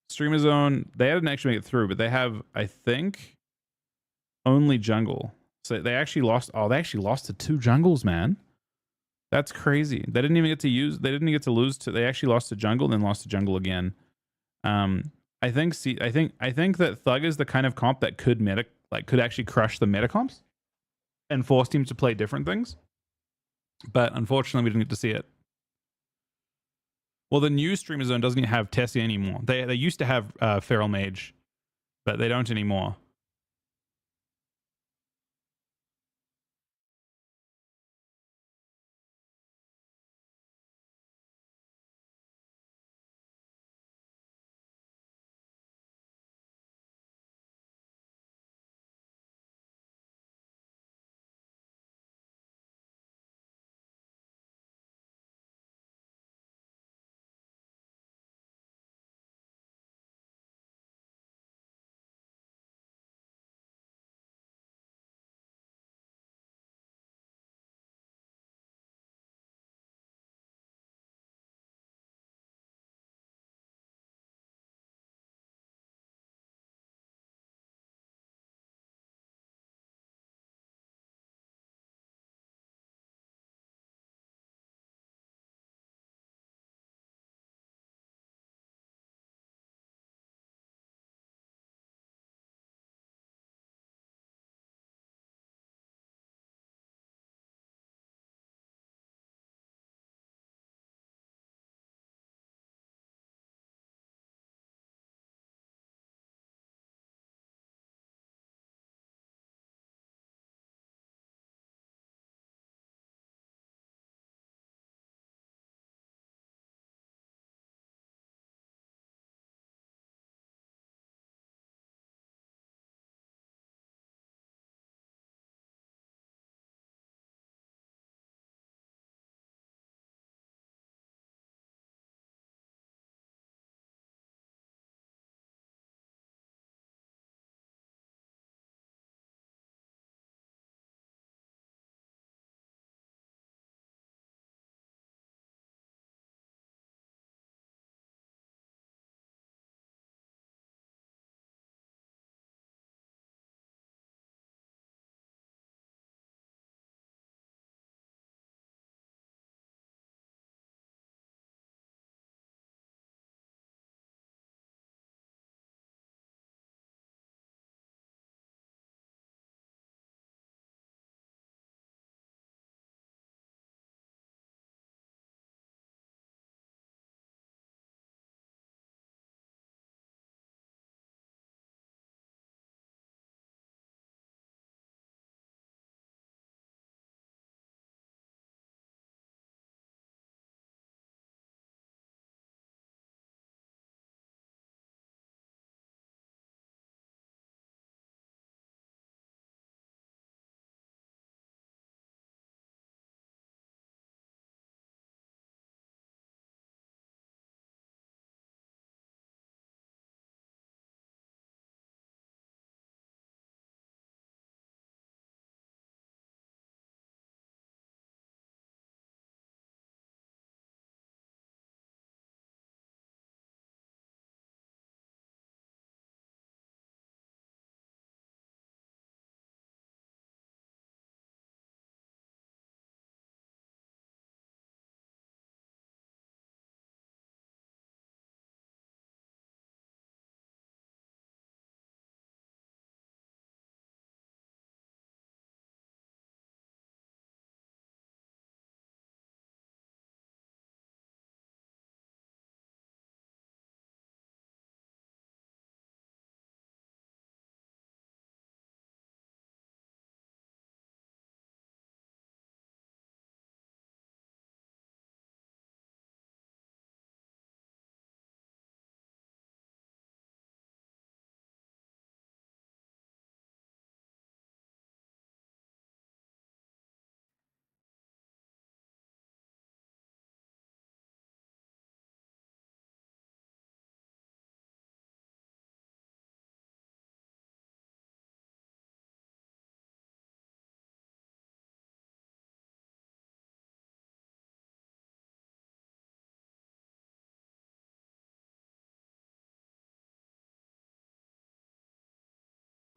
Speaker 1: Streamer Zone, they didn't actually make it through, but they have, I think, only jungle. So they actually lost. Oh, they actually lost to 2 jungles, man. That's crazy. They didn't even get to use. They didn't get to lose to. They actually lost to jungle, then lost to jungle again. I think. See, I think that Thug is the kind of comp that could could actually crush the meta comps and force teams to play different things. But unfortunately, we didn't get to see it. Well, the new Streamer Zone doesn't have Tessie anymore. They used to have Feral Mage, but they don't anymore.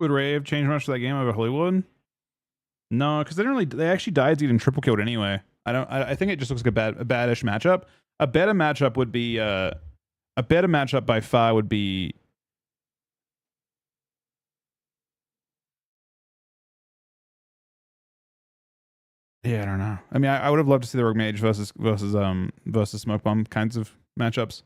Speaker 1: Would Rave change much to that game over Hollywood? No, because they actually died getting triple killed anyway. I think it just looks like a badish matchup. A better matchup would be a better matchup by far would be I don't know. I mean, I would have loved to see the Rogue Mage versus Smoke Bomb kinds of matchups.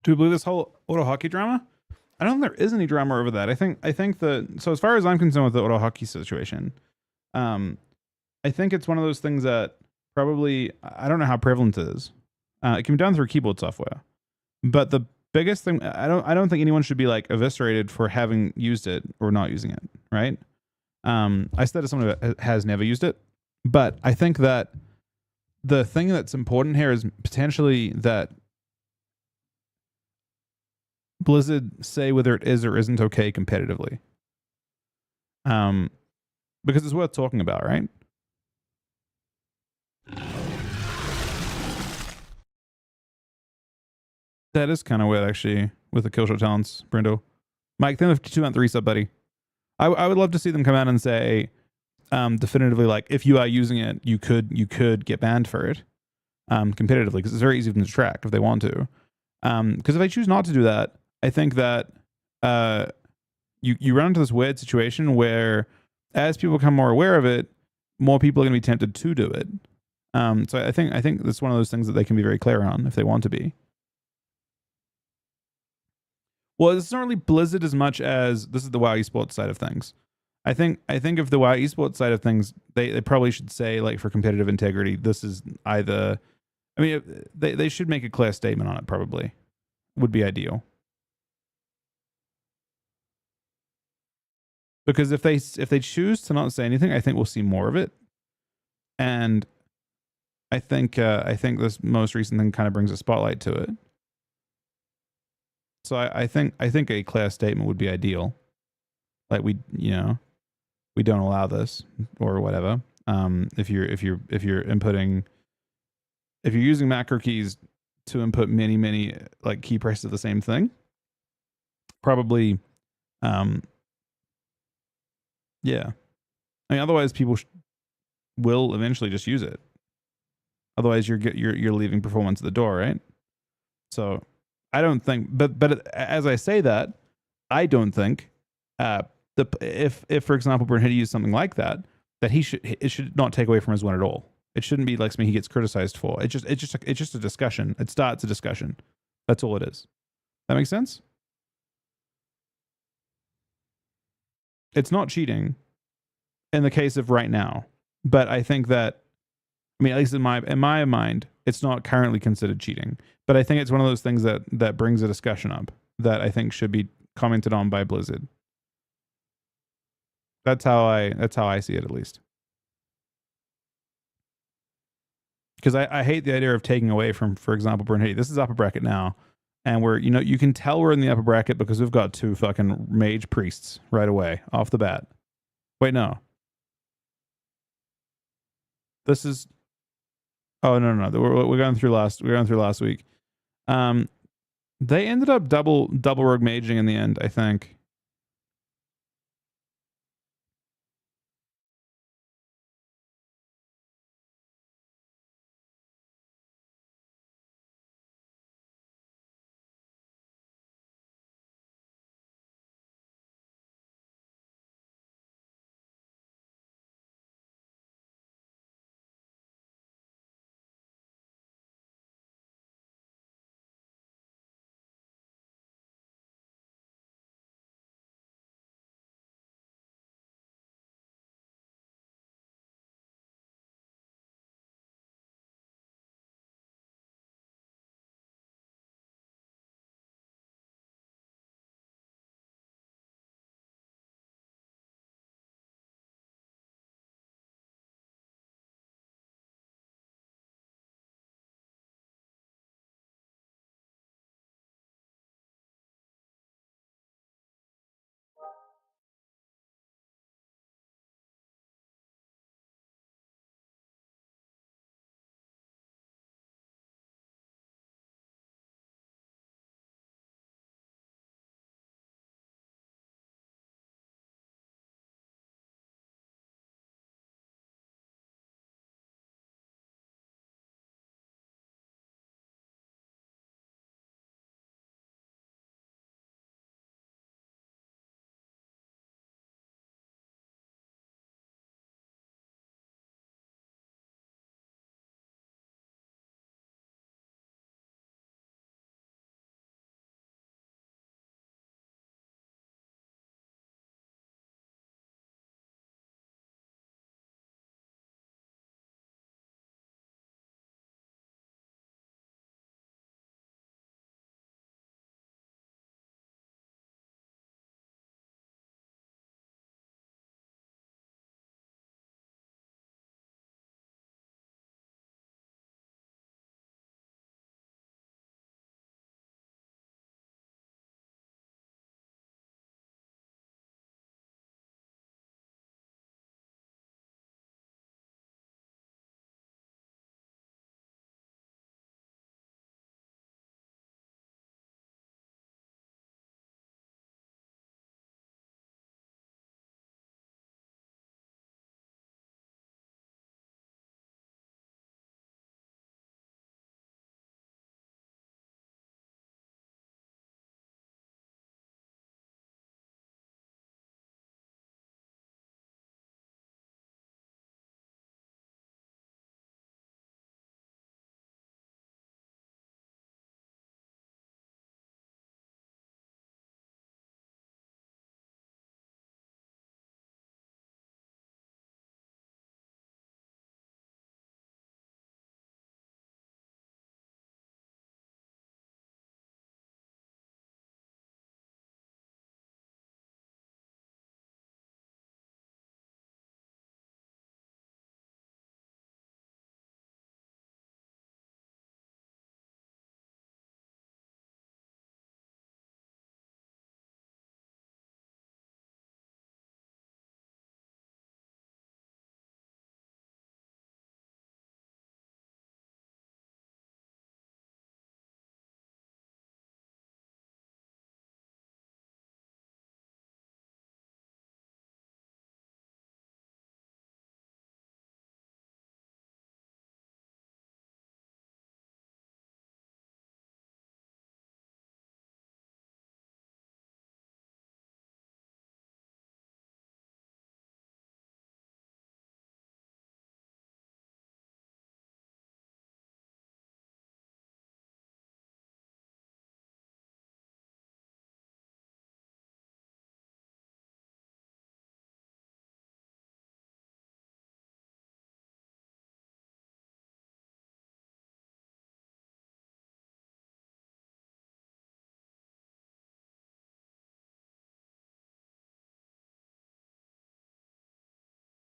Speaker 1: Do we believe this whole auto hockey drama? I don't think there is any drama over that. I think so as far as I'm concerned with the auto hockey situation, I think it's one of those things that probably I don't know how prevalent it is. It can be done through keyboard software, but the biggest thing I don't think anyone should be like eviscerated for having used it or not using it, right? I said as someone who has never used it, but I think that the thing that's important here is potentially that Blizzard say whether it is or isn't okay competitively. Because it's worth talking about, right? That is kind of weird, actually, with the Killshot talents, Brendo. Mike, thank you for 2-month resub, buddy. I would love to see them come out and say definitively, like, if you are using it, you could get banned for it competitively, because it's very easy for them to track if they want to. Because if they choose not to do that, I think that you run into this weird situation where as people become more aware of it, more people are going to be tempted to do it. So I think that's one of those things that they can be very clear on if they want to be. Well, it's not really Blizzard as much as this is the WoW esports side of things. I think if the WoW esports side of things, they probably should say, like, for competitive integrity, this is either. I mean, they should make a clear statement on it. Probably would be ideal. Because if they choose to not say anything, I think we'll see more of it. And I think this most recent thing kind of brings a spotlight to it. So I think a clear statement would be ideal. Like, we don't allow this or whatever. If you're inputting, if you're using macro keys to input many like key presses of the same thing. Probably, yeah. I mean, otherwise people will eventually just use it. Otherwise, you're leaving performance at the door, right? So I don't think, but as I say that, I don't think if for example Bernhidi used something like that, that it should not take away from his win at all. It shouldn't be like something he gets criticized for. It's just a discussion. It starts a discussion. That's all it is. That makes sense? It's not cheating in the case of right now, but I think that, I mean, at least in my mind, it's not currently considered cheating. But I think it's one of those things that brings a discussion up that I think should be commented on by Blizzard. That's how I see it, at least. Because I hate the idea of taking away from, for example, Bernhidi. This is upper bracket now, and you can tell we're in the upper bracket because we've got 2 fucking mage priests right away off the bat. Wait, no. This is. Oh no. We're going through last week. They ended up double rogue maging in the end, I think.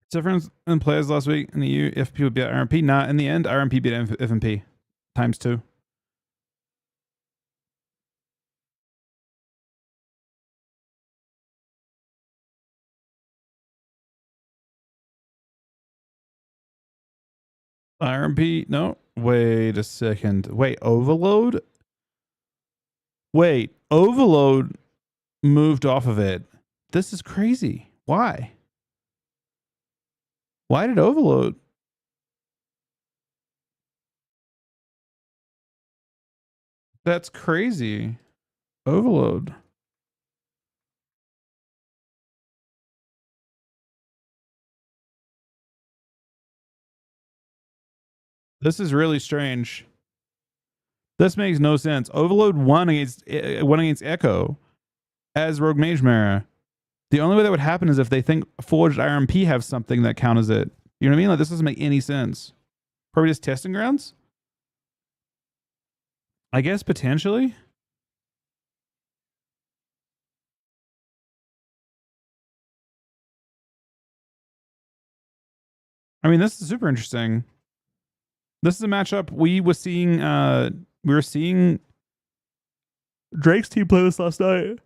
Speaker 1: Difference in players last week in the EU. FP would beat RMP. Nah, in the end, RMP beat FMP times 2. RMP, no. Wait a second. Wait, Overload? Wait, Overload moved off of it. This is crazy. Why? Why did Overload? That's crazy. Overload. This is really strange. This makes no sense. Overload won against Echo as Rogue Mage Mara. The only way that would happen is if they think Forged RMP have something that counters it. You know what I mean? Like, this doesn't make any sense. Probably just testing grounds? I guess potentially. I mean, this is super interesting. This is a matchup we were seeing. We were seeing Drake's team play this last night.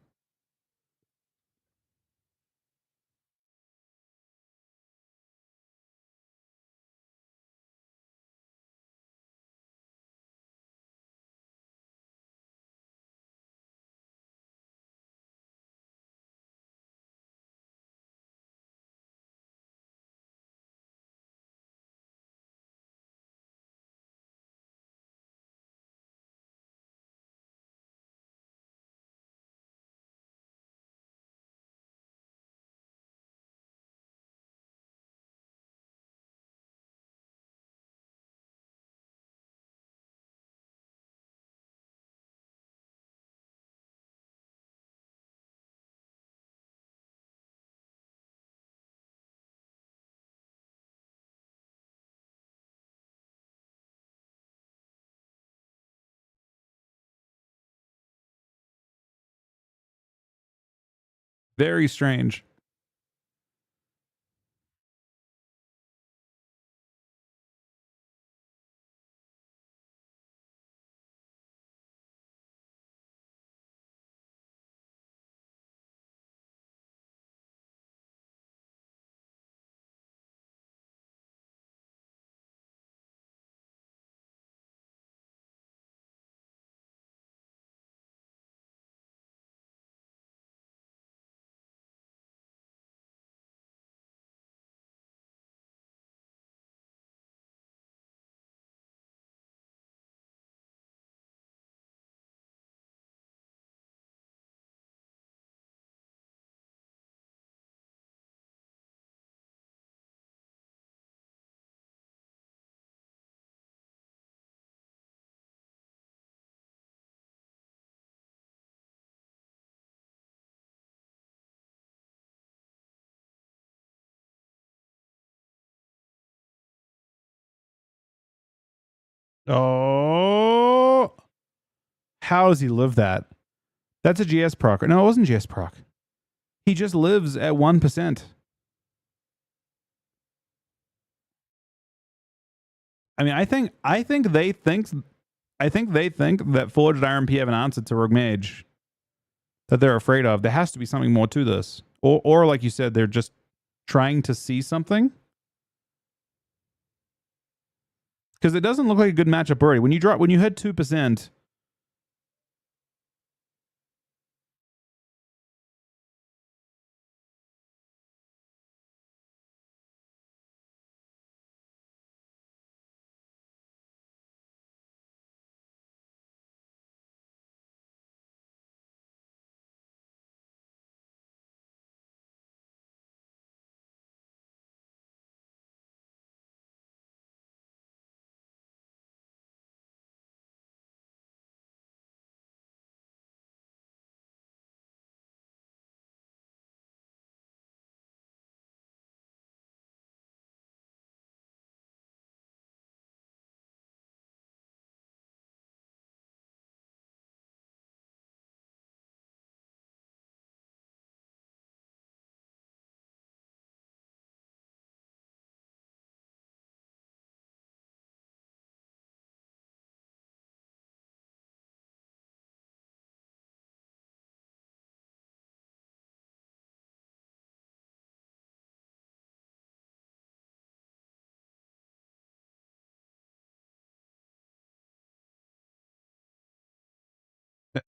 Speaker 1: Very strange. Oh, how does he live that? That's a GS proc. No, it wasn't GS proc. He just lives at 1%. I mean, I think they think that Forged RMP have an answer to Rogue Mage that they're afraid of. There has to be something more to this, or like you said, they're just trying to see something. Because it doesn't look like a good matchup already. When you hit 2%,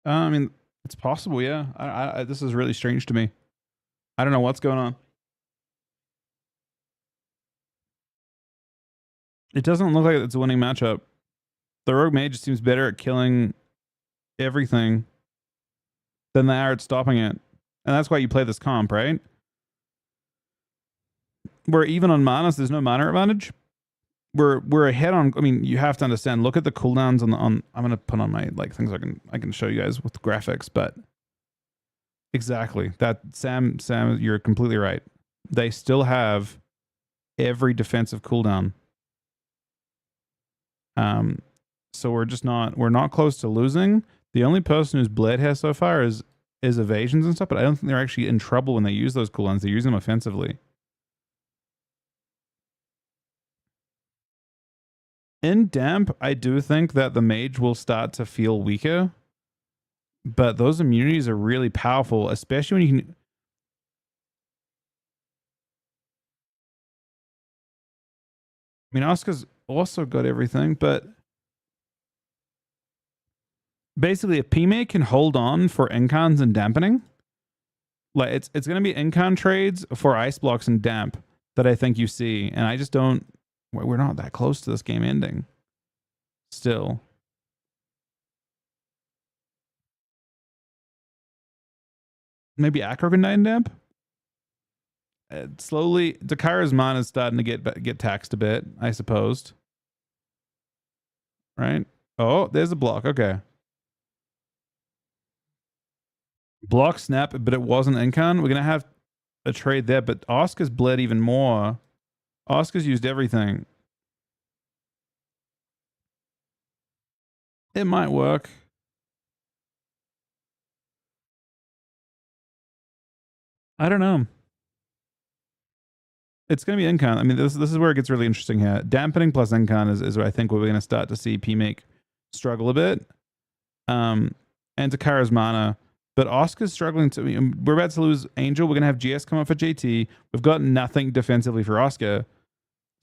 Speaker 1: I mean, it's possible, yeah. This is really strange to me. I don't know what's going on. It doesn't look like it's a winning matchup. The Rogue Mage seems better at killing everything than they are at stopping it. And that's why you play this comp, right? Where even on manas, there's no mana advantage. We're ahead on. I mean, you have to understand. Look at the cooldowns on. I'm gonna put on my like things I can show you guys with graphics, but exactly that Sam, you're completely right. They still have every defensive cooldown. So we're not close to losing. The only person who's bled here so far is evasions and stuff, but I don't think they're actually in trouble when they use those cooldowns. They use them offensively. In damp, I do think that the mage will start to feel weaker, but those immunities are really powerful, especially when you can. I mean, Oscar's also got everything, but basically, if PMA can hold on for incons and dampening, like it's going to be incon trades for ice blocks and damp that I think you see, and I just don't. We're not that close to this game ending. Still, maybe Acro can die in damp. Slowly, Dakara's mana is starting to get taxed a bit, I suppose. Right? Oh, there's a block. Okay. Block snap, but it wasn't incon. We're gonna have a trade there, but Oscar's bled even more. Oscar's used everything. It might work. I don't know. It's gonna be incon. I mean, this is where it gets really interesting here. Dampening plus incon is I think where we're gonna start to see PMake struggle a bit. And Takara's mana. But Oscar's struggling to. I mean, we're about to lose Angel. We're gonna have GS come up for JT. We've got nothing defensively for Oscar.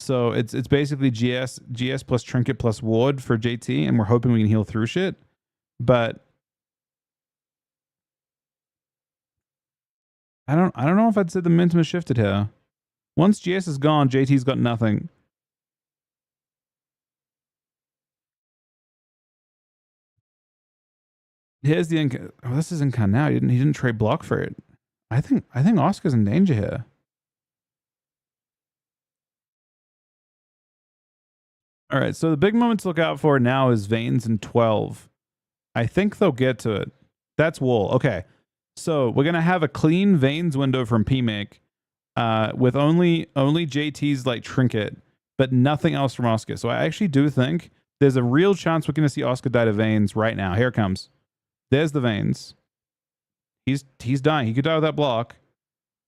Speaker 1: So it's basically GS plus Trinket plus Ward for JT, and we're hoping we can heal through shit. But I don't know if I'd say the momentum has shifted here. Once GS is gone, JT's got nothing. Here's the Inca. Oh, this is Inca now. He didn't trade block for it. I think Oscar's in danger here. All right, so the big moment to look out for now is Veins and 12. I think they'll get to it. That's Wool. Okay. So we're gonna have a clean Veins window from PMake, with only JT's like Trinket, but nothing else from Oscar. So I actually do think there's a real chance we're gonna see Oscar die to Veins right now. Here it comes. There's the Veins. He's dying. He could die with that block,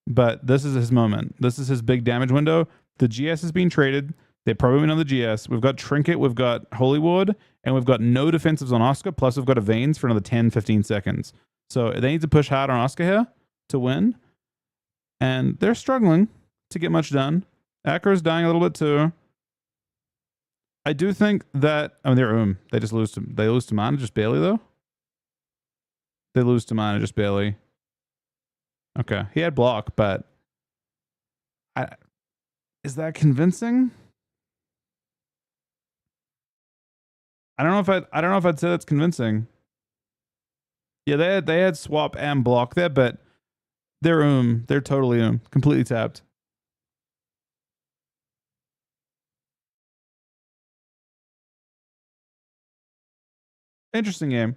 Speaker 1: but this is his moment. This is his big damage window. The GS is being traded. They probably win on the GS. We've got Trinket, we've got Holy Ward, and we've got no defensives on Oscar, plus we've got a Veins for another 10, 15 seconds. So they need to push hard on Oscar here to win. And they're struggling to get much done. Acro's dying a little bit too. I do think that they just lose to mana just barely though. They lose to mana just barely. Okay. He had block, but is that convincing? I don't know if I'd say that's convincing. Yeah, they had swap and block there, but they're totally completely tapped. Interesting game.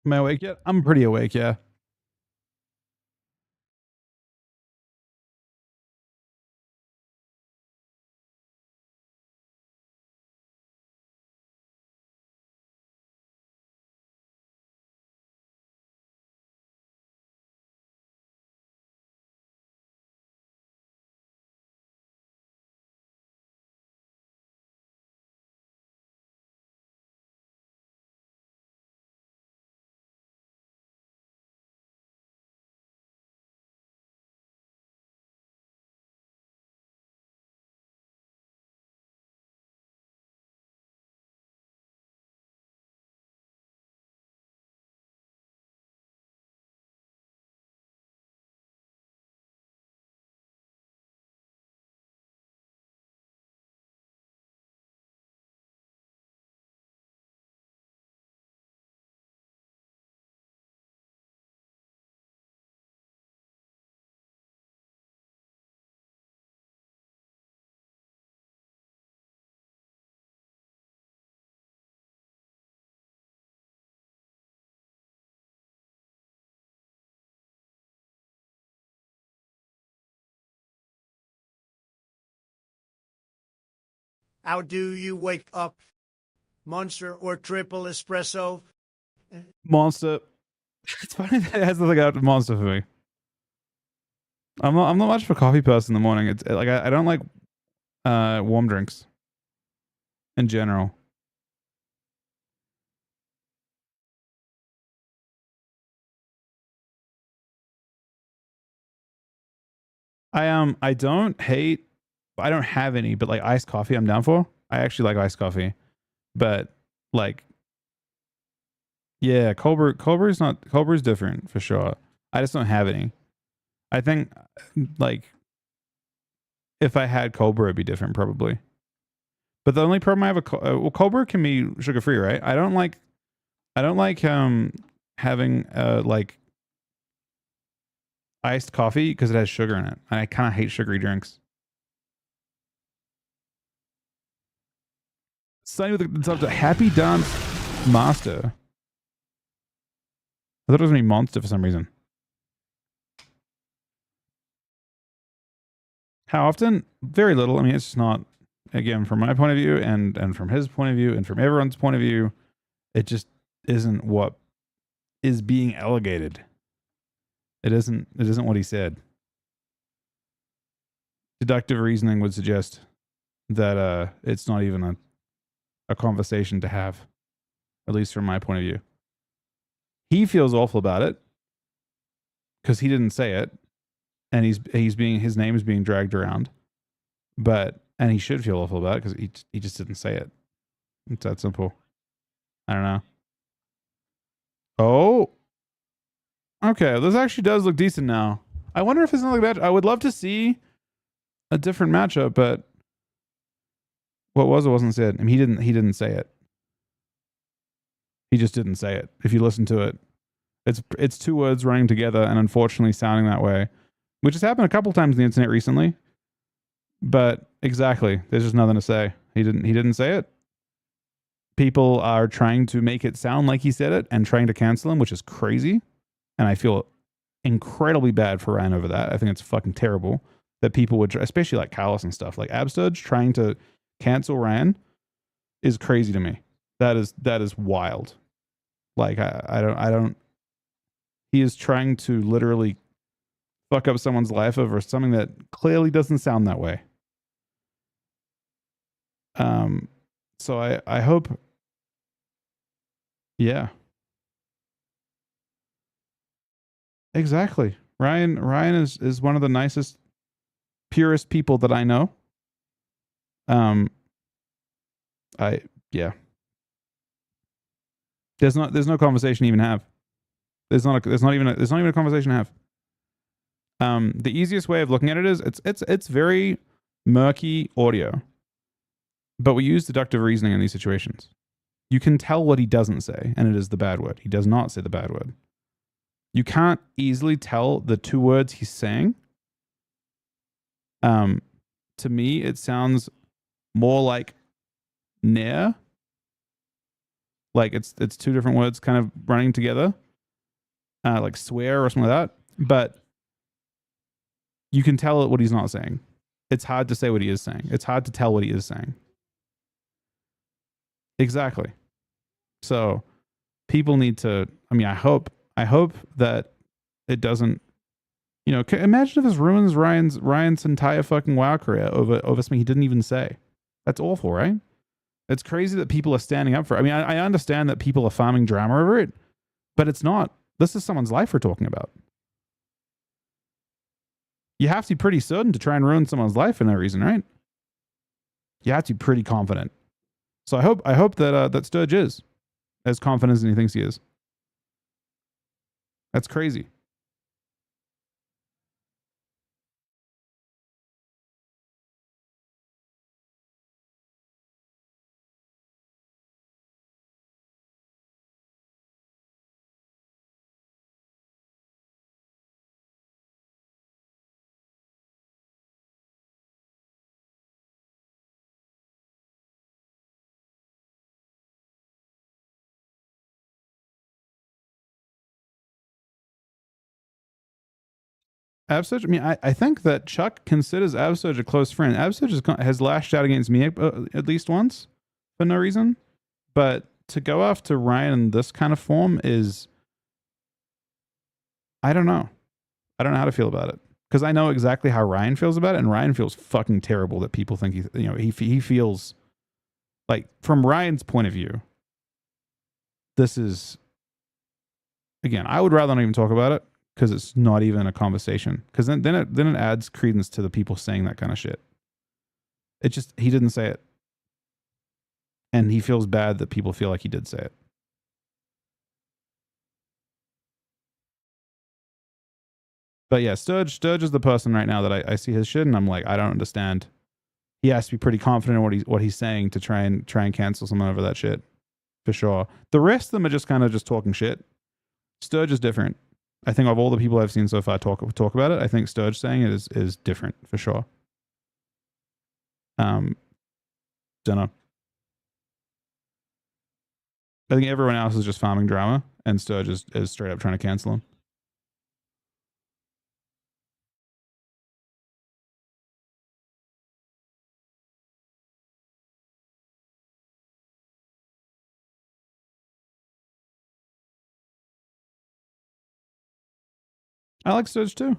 Speaker 1: Am I awake yet? I'm pretty awake, yeah.
Speaker 2: How do you wake up? Monster or triple espresso?
Speaker 1: Monster. It's funny that it has nothing out of Monster for me. I'm not much of a coffee person in the morning. It's like I don't like warm drinks in general. I don't hate, I don't have any, but like iced coffee I'm down for. I actually like iced coffee. But like yeah, cold brew's different for sure. I just don't have any. I think like if I had cold brew it'd be different probably. But the only problem I have well, cold brew can be sugar free, right? I don't like having like iced coffee because it has sugar in it. And I kind of hate sugary drinks. Sunny with the subject, Happy Dance Master. I thought it was gonna be Monster for some reason. How often? Very little. I mean, it's just not. Again, from my point of view, and from his point of view, and from everyone's point of view, it just isn't what is being allegated. It isn't. It isn't what he said. Deductive reasoning would suggest that it's not even a conversation to have, at least from my point of view. He feels awful about it because he didn't say it, and he's being, his name is being dragged around, and he should feel awful about it because he just didn't say it. It's that simple. I don't know. Oh, okay. This actually does look decent now. I wonder if it's another match. I would love to see a different matchup, but what was it wasn't said. I mean, he didn't say it. He just didn't say it. If you listen to it, it's two words running together and unfortunately sounding that way, which has happened a couple times in the internet recently. But exactly, there's just nothing to say. He didn't say it. People are trying to make it sound like he said it and trying to cancel him, which is crazy. And I feel incredibly bad for Ryan over that. I think it's fucking terrible that people would, especially like Carlos and stuff, like Absturge trying to cancel Ryan is crazy to me. That is wild. Like I don't. He is trying to literally fuck up someone's life over something that clearly doesn't sound that way. So I hope. Yeah. Exactly. Ryan is one of the nicest, purest people that I know. I yeah. There's no conversation to even have. There's not even a conversation to have. The easiest way of looking at it is it's very murky audio, but we use deductive reasoning in these situations. You can tell what he doesn't say, and it is the bad word. He does not say the bad word. You can't easily tell the two words he's saying. To me, it sounds more like near, Like it's two different words kind of running together, like swear or something like that. But you can tell what he's not saying. It's hard to say what he is saying. It's hard to tell what he is saying. Exactly. So people need to. I mean, I hope that it doesn't. You know, imagine if this ruins Ryan's entire fucking WoW career over something he didn't even say. That's awful, right? It's crazy that people are standing up for it. I mean, I understand that people are farming drama over it, but it's not. This is someone's life we're talking about. You have to be pretty certain to try and ruin someone's life for no reason, right? You have to be pretty confident. So I hope that that Sturge is as confident as he thinks he is. That's crazy. Absurge. I mean, I think that Chuck considers Absurge a close friend. Absurge has lashed out against me at least once for no reason, but to go after Ryan in this kind of form is, I don't know. I don't know how to feel about it because I know exactly how Ryan feels about it, and Ryan feels fucking terrible that people think he feels like, from Ryan's point of view, this is, again, I would rather not even talk about it because it's not even a conversation. Because then it adds credence to the people saying that kind of shit. It just, he didn't say it, and he feels bad that people feel like he did say it. But yeah, Sturge is the person right now that I see his shit, and I'm like, I don't understand. He has to be pretty confident in what he's saying to try and cancel someone over that shit, for sure. The rest of them are just kind of just talking shit. Sturge is different. I think of all the people I've seen so far talk about it, I think Sturge saying it is different for sure. Don't know. I think everyone else is just farming drama, and Sturge is straight up trying to cancel him. I like Sturge too.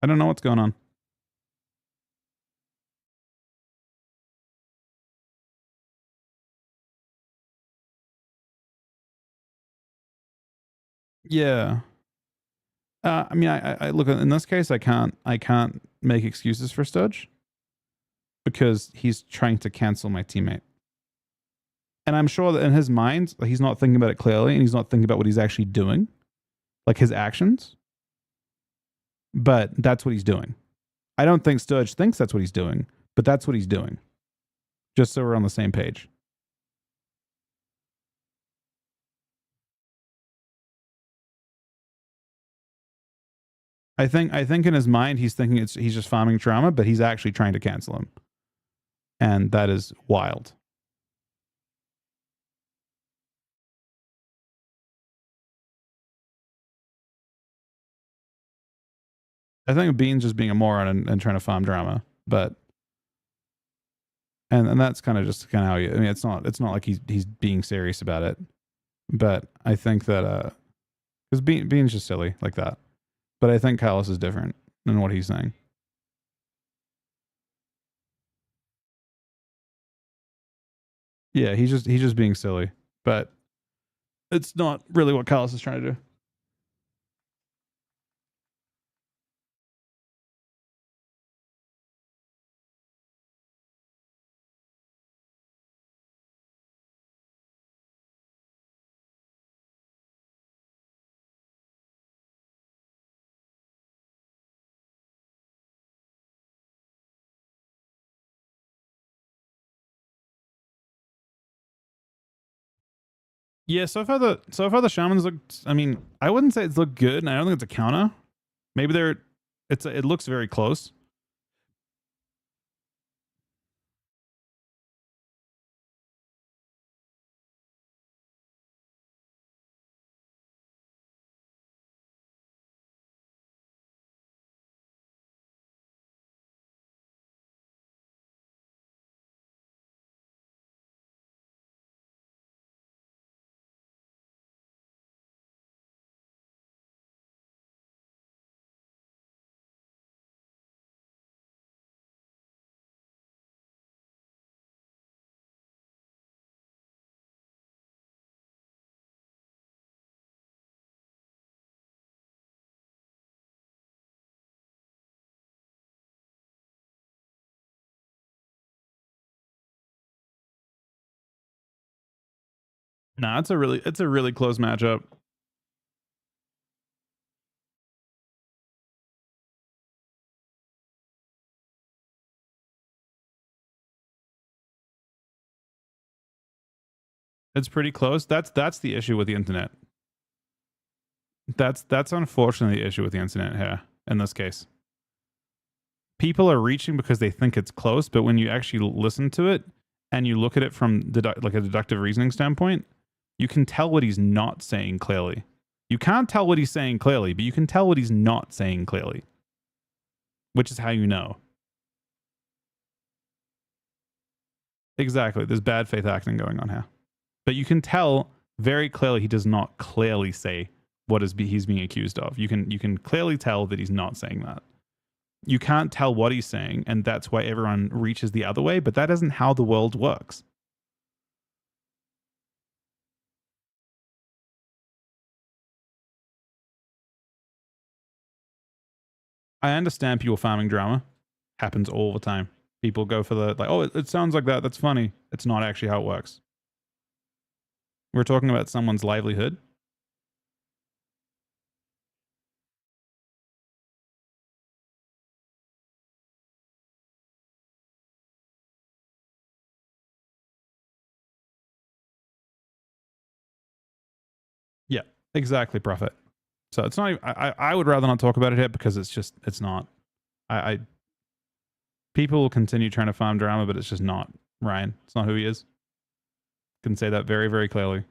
Speaker 1: I don't know what's going on. Yeah. I mean, I look, in this case, I can't make excuses for Sturge because he's trying to cancel my teammate. And I'm sure that in his mind, he's not thinking about it clearly, and he's not thinking about what he's actually doing, like his actions. But that's what he's doing. I don't think Sturge thinks that's what he's doing, but that's what he's doing. Just so we're on the same page. I think in his mind he's thinking he's just farming trauma, but he's actually trying to cancel him. And that is wild. I think Bean's just being a moron and trying to farm drama, but and that's kind of just kind of how you. I mean, it's not like he's being serious about it, but I think that because Bean's just silly like that, but I think Callus is different than what he's saying. Yeah, he's just being silly, but it's not really what Callus is trying to do. Yeah, so far the shamans look. I mean, I wouldn't say it's looked good, and I don't think it's a counter. Maybe it looks very close. Nah, it's a really close matchup. It's pretty close. That's the issue with the internet. That's unfortunately the issue with the internet here in this case. People are reaching because they think it's close, but when you actually listen to it and you look at it from like a deductive reasoning standpoint, you can tell what he's not saying clearly. You can't tell what he's saying clearly, but you can tell what he's not saying clearly, which is how you know. Exactly. There's bad faith acting going on here. But you can tell very clearly he does not clearly say what he's being accused of. You can clearly tell that he's not saying that. You can't tell what he's saying, and that's why everyone reaches the other way, but that isn't how the world works. I understand people farming drama. Happens all the time. People go for the, like, oh, it sounds like that. That's funny. It's not actually how it works. We're talking about someone's livelihood. Yeah, exactly, Prophet. So it's not even, I would rather not talk about it here because it's not. I people will continue trying to farm drama, but it's just not Ryan. It's not who he is. Can say that very, very clearly.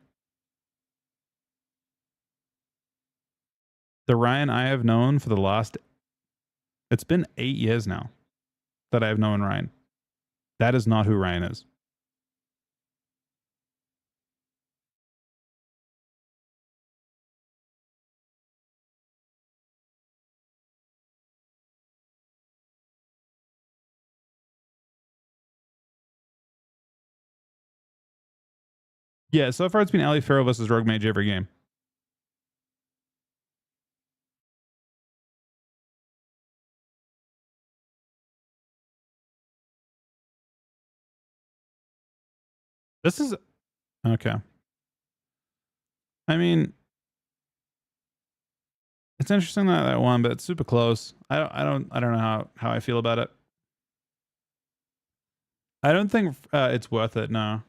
Speaker 1: The Ryan I have known for the last, it's been 8 years now that I have known Ryan. That is not who Ryan is. Yeah, so far it's been Ali Farrell versus Rogue Mage every game. This is okay. I mean, it's interesting that one, but it's super close. I don't know how I feel about it. I don't think it's worth it. No.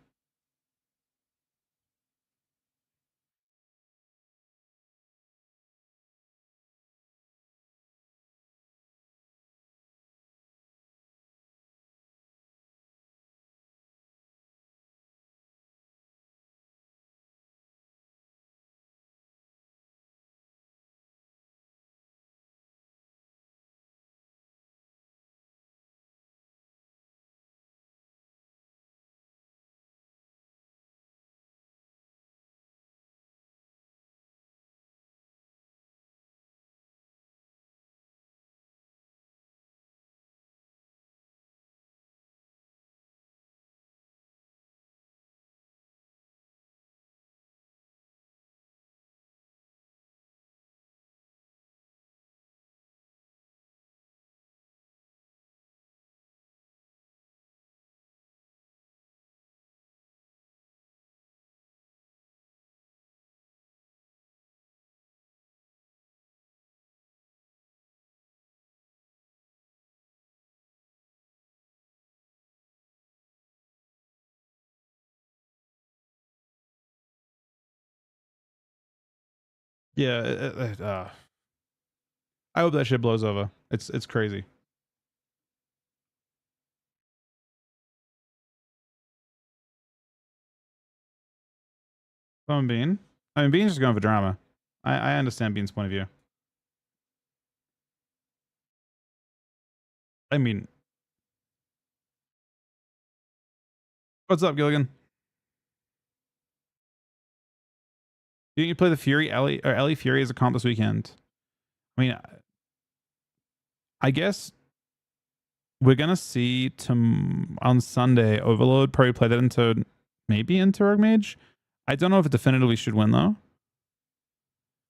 Speaker 1: Yeah. I hope that shit blows over. It's crazy. If I'm Bean. I mean, Bean's just going for drama. I understand Bean's point of view. I mean, what's up, Gilligan? Didn't you play the Fury Ellie Fury as a comp this weekend? I mean, I guess we're gonna see on Sunday Overload probably play that into maybe into Rogue Mage. I don't know if it definitively should win though.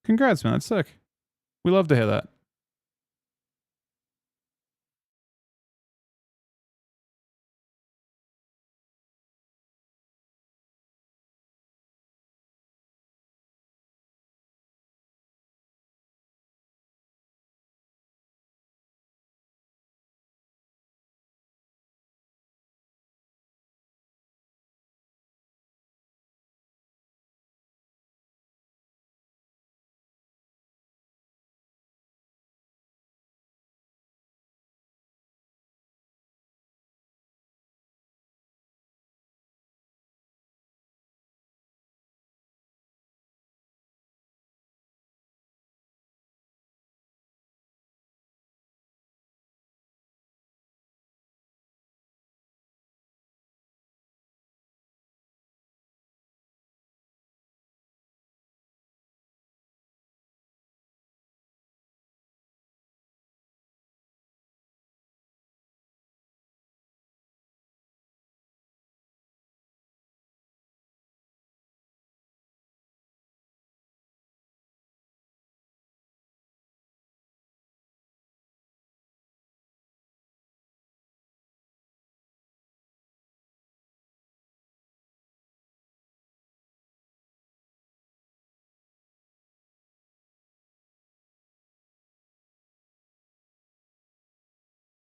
Speaker 1: Congrats, man. That's sick. We love to hear that.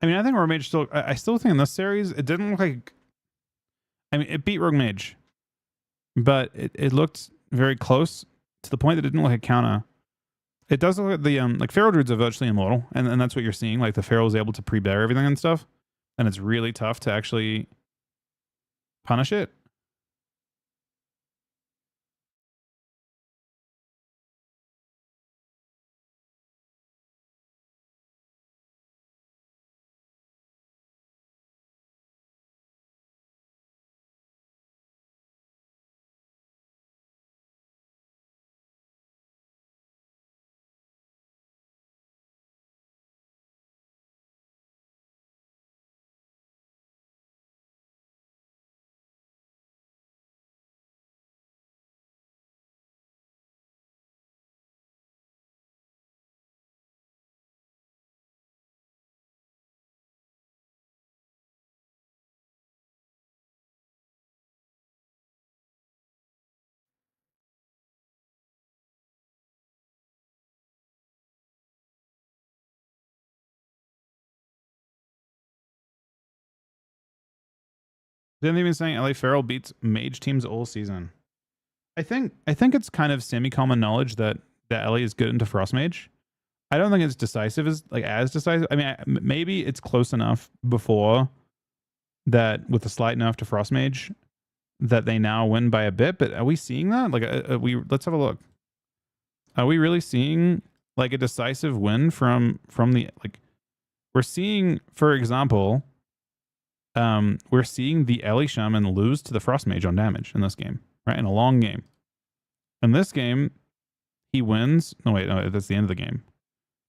Speaker 1: I mean, I think Rogue Mage still. I still think in this series it didn't look like. I mean, it beat Rogue Mage, but it looked very close to the point that it didn't look like a counter. It does look like the like Feral Druids are virtually immortal, and that's what you're seeing. Like the Feral is able to pre-bear everything and stuff, and it's really tough to actually punish it. Didn't even saying LA Feral beats Mage teams all season. I think it's kind of semi-common knowledge that LA is good into Frost Mage. I don't think it's decisive as decisive. I mean, maybe it's close enough before that with a slight nerf to Frost Mage that they now win by a bit. But are we seeing that? Like, let's have a look. Are we really seeing like a decisive win from the like? We're seeing, for example, we're seeing the Ellie Shaman lose to the Frost Mage on damage in this game, right? In a long game. In this game, he wins. No, wait, no, that's the end of the game.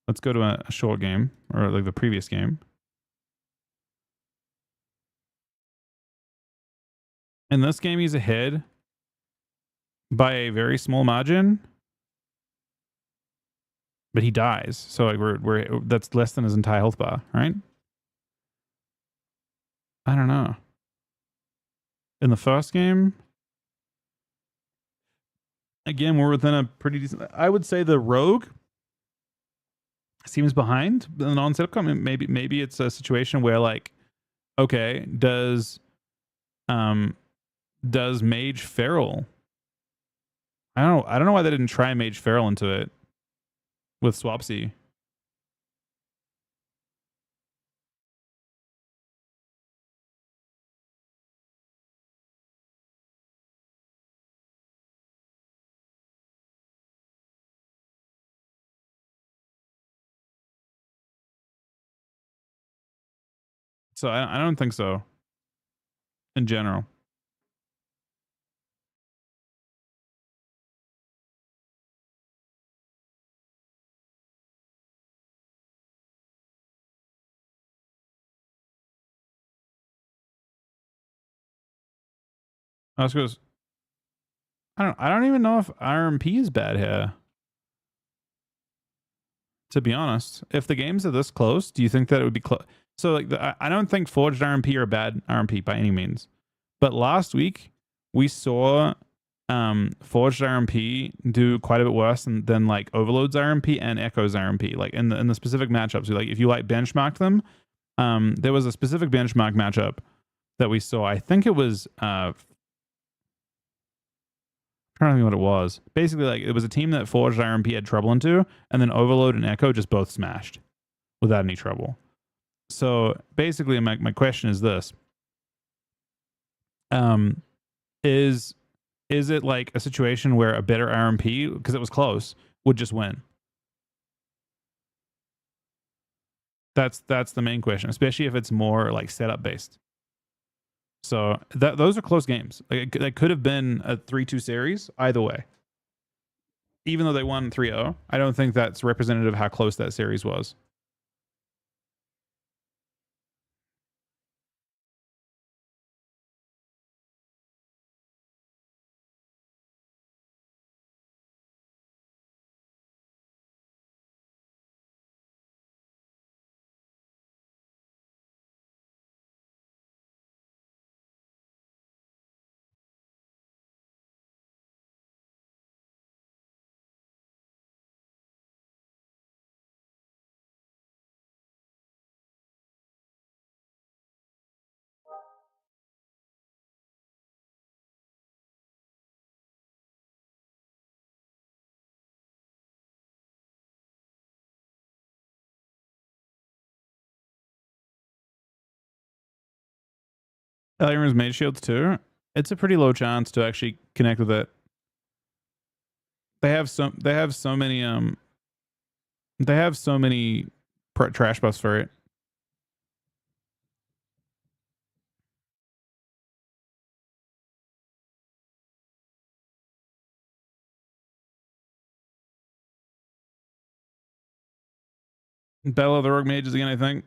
Speaker 1: Let's go to a short game, or like the previous game. In this game, he's ahead by a very small margin, but he dies. So like we're that's less than his entire health bar, right? I don't know. In the first game, again, we're within a pretty decent. I would say the Rogue seems behind the non-setup coming. Maybe it's a situation where like, okay, does Mage Feral? I don't know why they didn't try Mage Feral into it with Swapsy. So I don't think so in general. Goes. I don't even know if RMP is bad here. To be honest, if the games are this close, do you think that it would be close? So like, I don't think Forged RMP are bad RMP by any means, but last week we saw Forged RMP do quite a bit worse than like Overload's RMP and Echo's RMP. Like in the specific matchups, like if you like benchmarked them, there was a specific benchmark matchup that we saw. I think it was I'm trying to think what it was. Basically, like it was a team that Forged RMP had trouble into, and then Overload and Echo just both smashed without any trouble. So basically, my question is this: um, is it like a situation where a better RMP, because it was close, would just win? That's the main question, especially if it's more like setup based. So those are close games. Like that could have been a 3-2 series either way. Even though they won 3-0, I don't think that's representative of how close that series was. Elrum's Mage Shields too. It's a pretty low chance to actually connect with it. They have so many trash buffs for it. Battle of the Rogue Mages again, I think.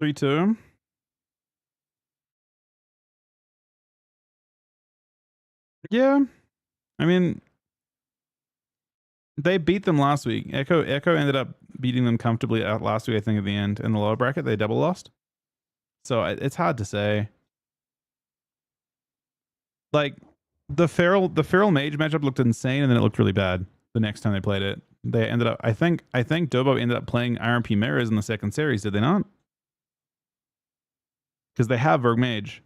Speaker 1: Three two. Yeah, I mean, they beat them last week. Echo ended up beating them comfortably out last week, I think, at the end. In the lower bracket, they double lost. So it's hard to say. Like, the feral mage matchup looked insane, and then it looked really bad the next time they played it. They ended up, I think Dobo ended up playing RMP Mirrors in the second series, did they not? Because they have Rogue Mage.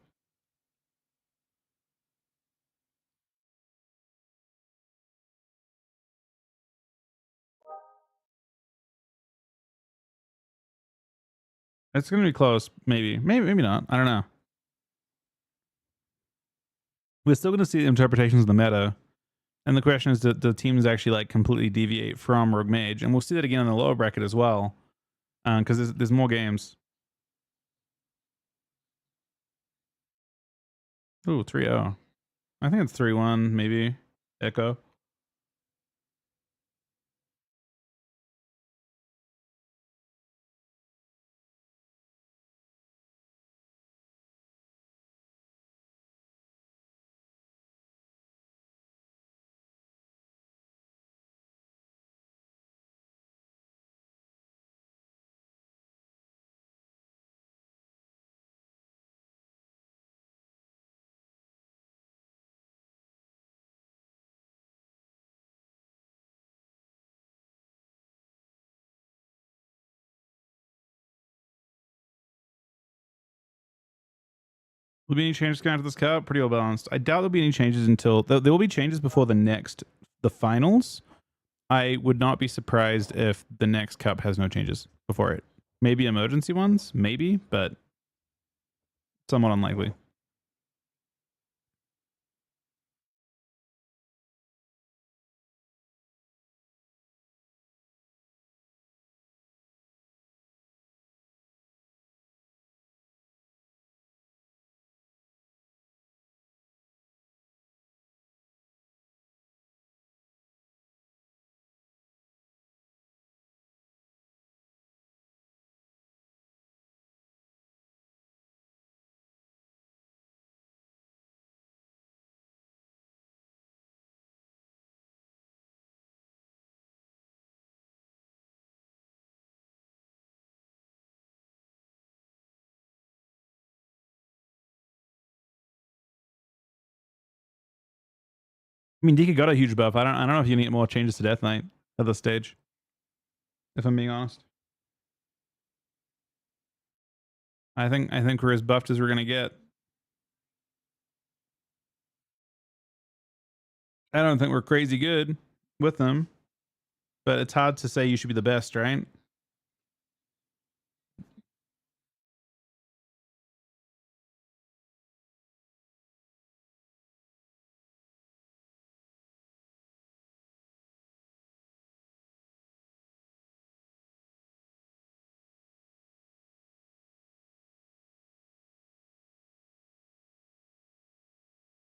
Speaker 1: It's gonna be close, maybe not. I don't know. We're still gonna see interpretations of the meta. And the question is, do teams actually like completely deviate from Rogue Mage? And we'll see that again in the lower bracket as well, because there's more games. Ooh, 3-0. I think it's 3-1, maybe. Echo. Will be any changes going to this cup? Pretty well balanced. I doubt there'll be any changes until there will be changes before the finals. I would not be surprised if the next cup has no changes before it. Maybe emergency ones, maybe, but somewhat unlikely. I mean, DK got a huge buff. I don't know if you need more changes to Death Knight at this stage, if I'm being honest. I think we're as buffed as we're gonna get. I don't think we're crazy good with them, but it's hard to say you should be the best, right?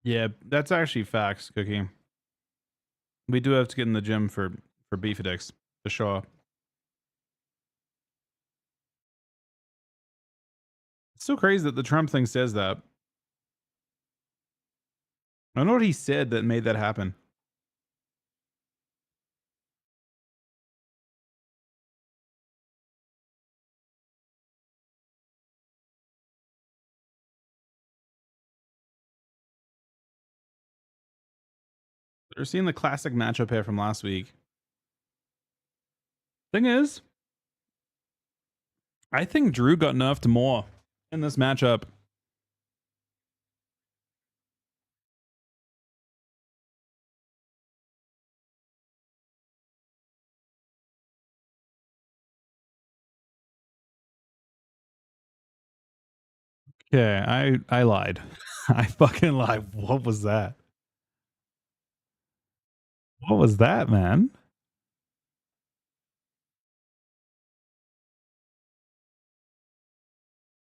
Speaker 1: Yeah, that's actually facts, Cookie. We do have to get in the gym for beef addicts, for sure. It's so crazy that the Trump thing says that. I don't know what he said that made that happen. They're seeing the classic matchup here from last week. Thing is, I think Drew got nerfed more in this matchup. Okay, I lied. I fucking lied. What was that? What was that, man?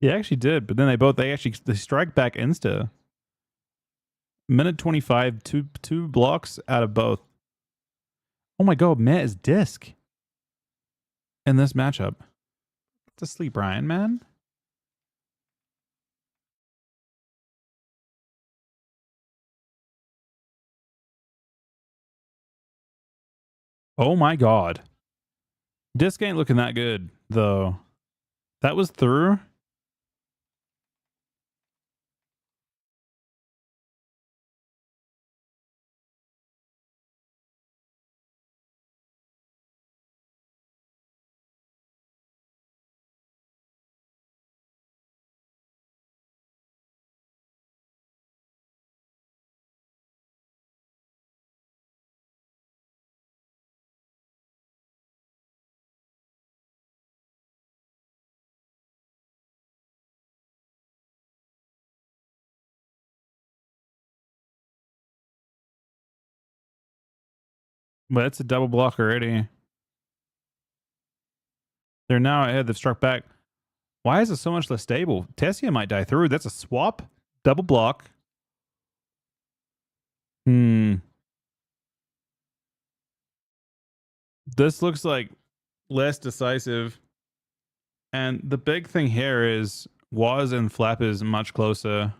Speaker 1: He actually did, but then they strike back insta. Minute 25, two blocks out of both. Oh my god, Matt is disc in this matchup. To sleep, Ryan, man. Oh my god. Disc ain't looking that good, though. That was through. But it's a double block already. They're now ahead. They've struck back. Why is it so much less stable? Tessia might die through. That's a swap. Double block. This looks like less decisive. And the big thing here is Waz and Flap is much closer.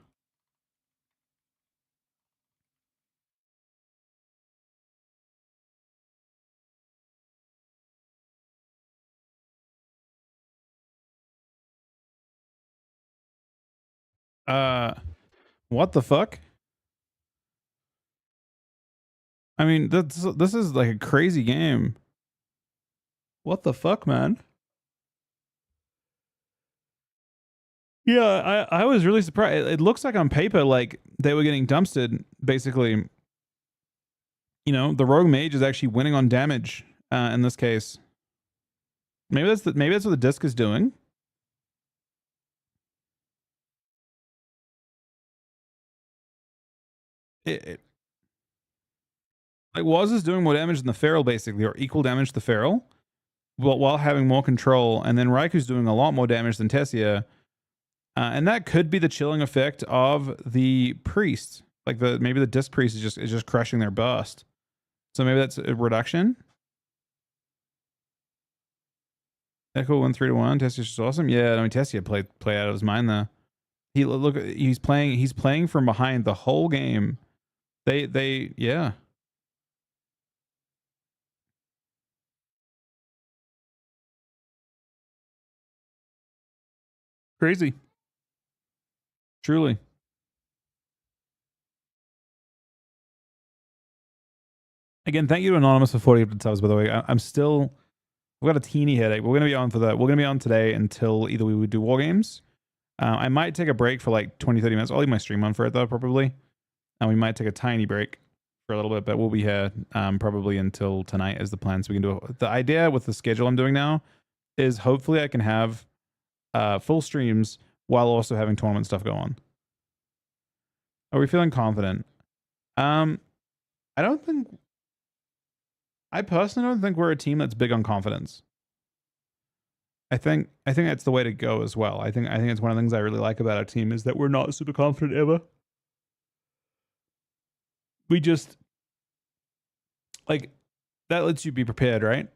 Speaker 1: What the fuck? I mean, this is like a crazy game. What the fuck, man? Yeah, I was really surprised. It looks like on paper like they were getting dumpstered. Basically, you know, the rogue mage is actually winning on damage in this case. Maybe that's what the disc is doing. Like Waz is doing more damage than the feral, basically, or equal damage to the feral, while having more control. And then Raiku's doing a lot more damage than Tessia. And that could be the chilling effect of the priest. Like maybe the disc priest is just crushing their bust. So maybe that's a reduction. Echo 1-3-1. Tessia's just awesome. Yeah, I mean Tessia play out of his mind though. He's playing from behind the whole game. They yeah. Crazy. Truly. Again, thank you to Anonymous for 40 subs, by the way. I'm still We've got a teeny headache. We're gonna be on for that. We're gonna be on today until either we would do war games. I might take a break for like 20, 30 minutes. I'll leave my stream on for it though, probably. And we might take a tiny break for a little bit, but we'll be here probably until tonight is the plan. So we can do the idea with the schedule I'm doing now is hopefully I can have full streams while also having tournament stuff go on. Are we feeling confident? I don't think I personally don't think we're a team that's big on confidence. I think that's the way to go as well. I think it's one of the things I really like about our team is that we're not super confident ever. we just like that lets you be prepared, right?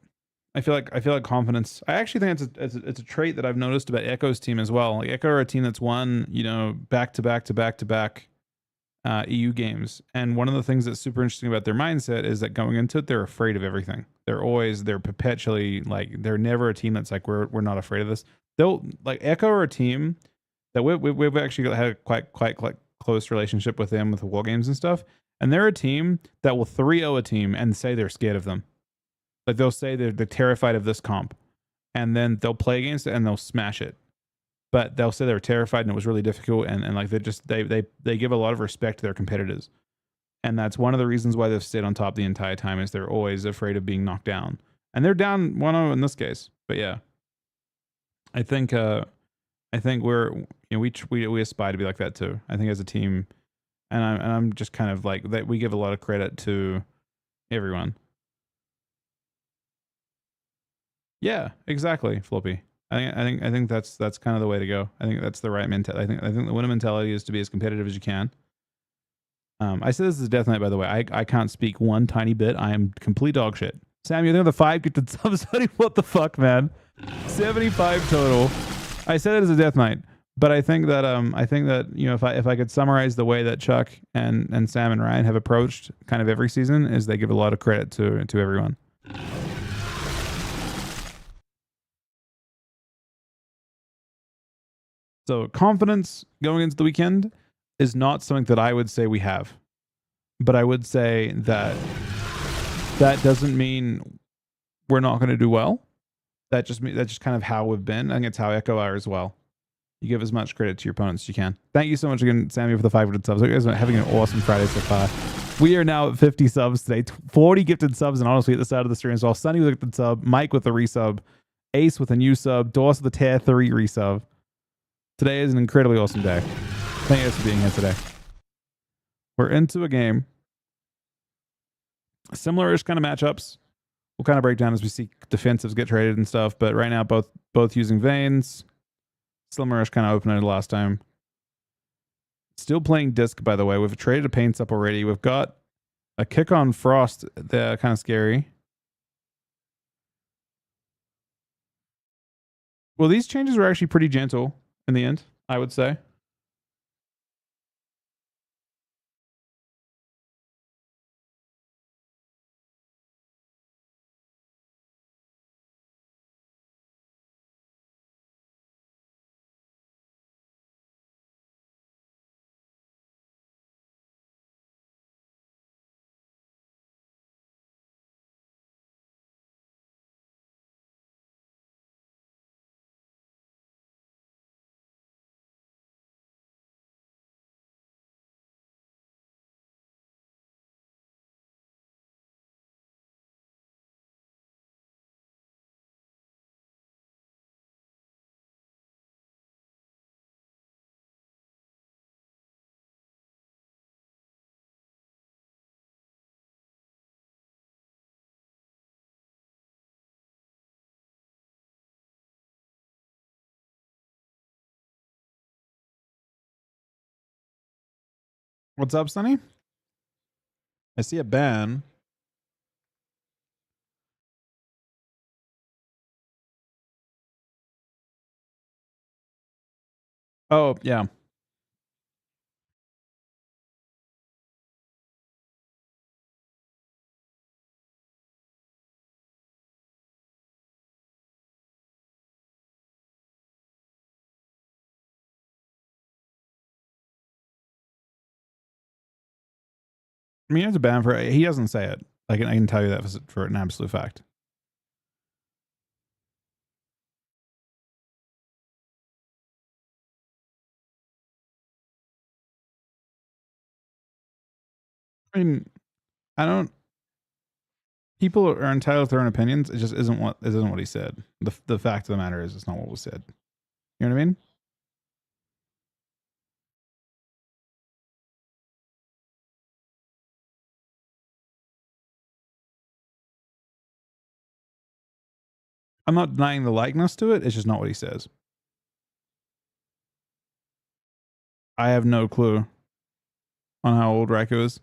Speaker 1: I feel like confidence. I actually think it's a trait that I've noticed about Echo's team as well. Like Echo are a team that's won, back to back EU games, and one of the things that's super interesting about their mindset is that going into it, they're afraid of everything. They're perpetually like they're never a team that's like we're not afraid of this. They'll like Echo are a team that we've actually had a quite close relationship with them with the war games and stuff, and they're a team that will 3-0 a team and say they're scared of them. Like they'll say they're terrified of this comp, and then they'll play against it and they'll smash it. But they'll say they're terrified and it was really difficult, and like they give a lot of respect to their competitors, and that's one of the reasons why they've stayed on top the entire time is they're always afraid of being knocked down, and they're down 1-0 in this case. But yeah, I think we're we aspire to be like that too. I think as a team, and I'm just kind of like that. We give a lot of credit to everyone. Yeah, exactly, Floppy. I think that's kind of the way to go. I think that's the right mentality. I think the winner mentality is to be as competitive as you can. I said this is a death night, by the way. I can't speak one tiny bit. I am complete dog shit. Sam, you're the 5 gifted subs. What the fuck, man? 75 total. I said it as a death night, but I think that if I could summarize the way that Chuck and Sam and Ryan have approached kind of every season is they give a lot of credit to everyone. So confidence going into the weekend is not something that I would say we have, but I would say that doesn't mean we're not going to do well. That's just kind of how we've been. I think it's how Echo are as well. You give as much credit to your opponents as you can. Thank you so much again, Sammy, for the 500 subs. You guys are having an awesome Friday so far. We are now at 50 subs today, 40 gifted subs, and honestly at the start of the stream as well. Sunny with a gifted sub, Mike with a resub, Ace with a new sub, Doris with a tier 3 resub. Today is an incredibly awesome day. Thank you guys for being here today. We're into a game. Similar-ish kind of matchups. We'll kind of break down as we see defensives get traded and stuff, but right now both using Veins. Similar-ish kind of open-ended last time. Still playing Disc, by the way. We've traded a Paints up already. We've got a kick on Frost. They're kind of scary. Well, these changes were actually pretty gentle in the end, I would say. What's up, Sonny? I see a ban. Oh, yeah. I mean, he has a ban for it. He doesn't say it. I can tell you that for an absolute fact. I mean, I don't. People are entitled to their own opinions. It just isn't what he said. The fact of the matter is, it's not what was said. You know what I mean? I'm not denying the likeness to it. It's just not what he says. I have no clue on how old Raikou is.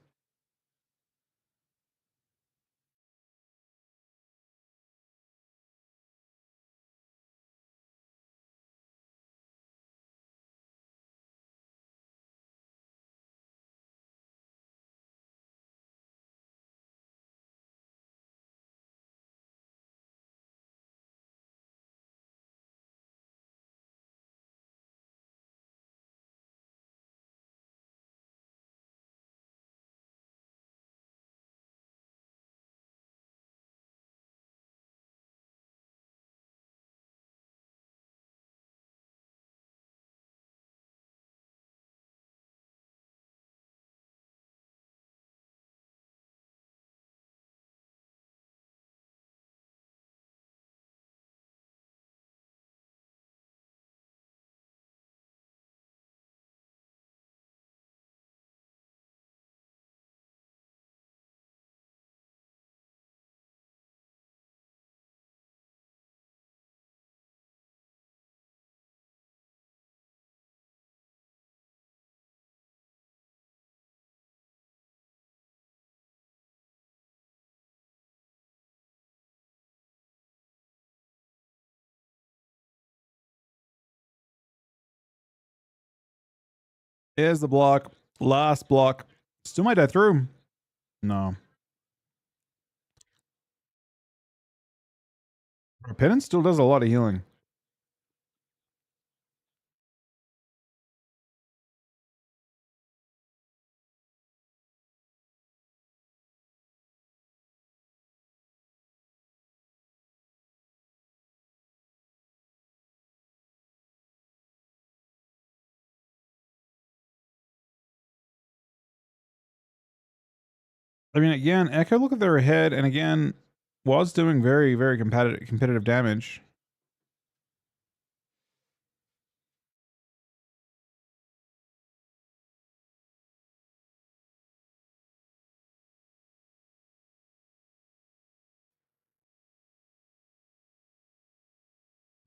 Speaker 1: Here's the block. Last block. Still might die through. No. Penance still does a lot of healing. I mean, again, Echo, look at their head, and again, was doing very, very competitive damage.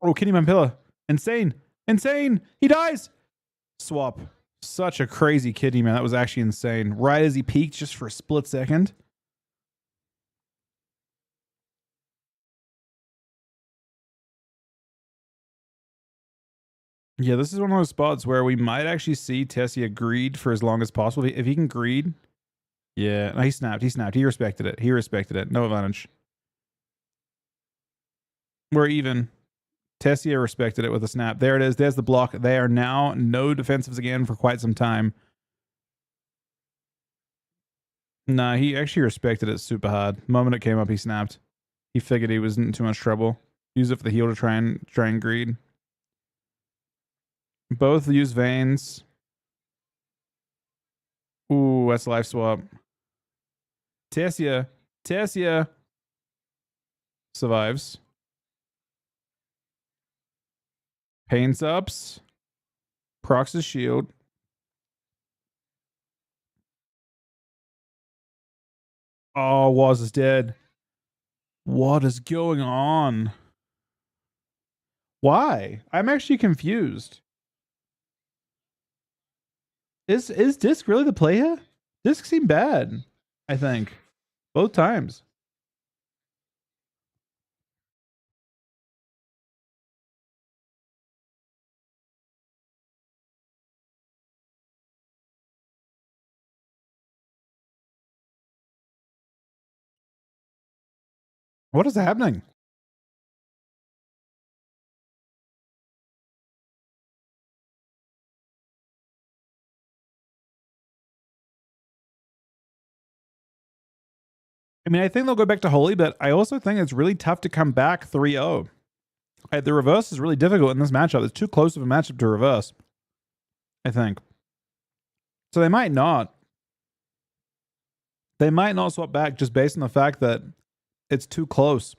Speaker 1: Oh, Kitty Mampilla. Insane. Insane. He dies. Swap. Such a crazy kitty, man. That was actually insane. Right as he peaked, just for a split second. Yeah, this is one of those spots where we might actually see Tessia greed for as long as possible. If he can greed. Yeah, no, he snapped. He snapped. He respected it. He respected it. No advantage. We're even. Tessia respected it with a snap. There it is. There's the block. They are now no defensives again for quite some time. Nah, he actually respected it super hard. The moment it came up, he snapped. He figured he was in too much trouble. Use it for the heal to try and greed. Both use veins. Ooh, that's life swap. Tessia survives. Pain subs. Procs his shield. Oh, Waz is dead. What is going on? Why? I'm actually confused. Is Disc really the play here? Disc seemed bad, I think. Both times. What is happening? I mean, I think they'll go back to Holy, but I also think it's really tough to come back 3-0. The reverse is really difficult in this matchup. It's too close of a matchup to reverse, I think. So they might not. They might not swap back just based on the fact that it's too close.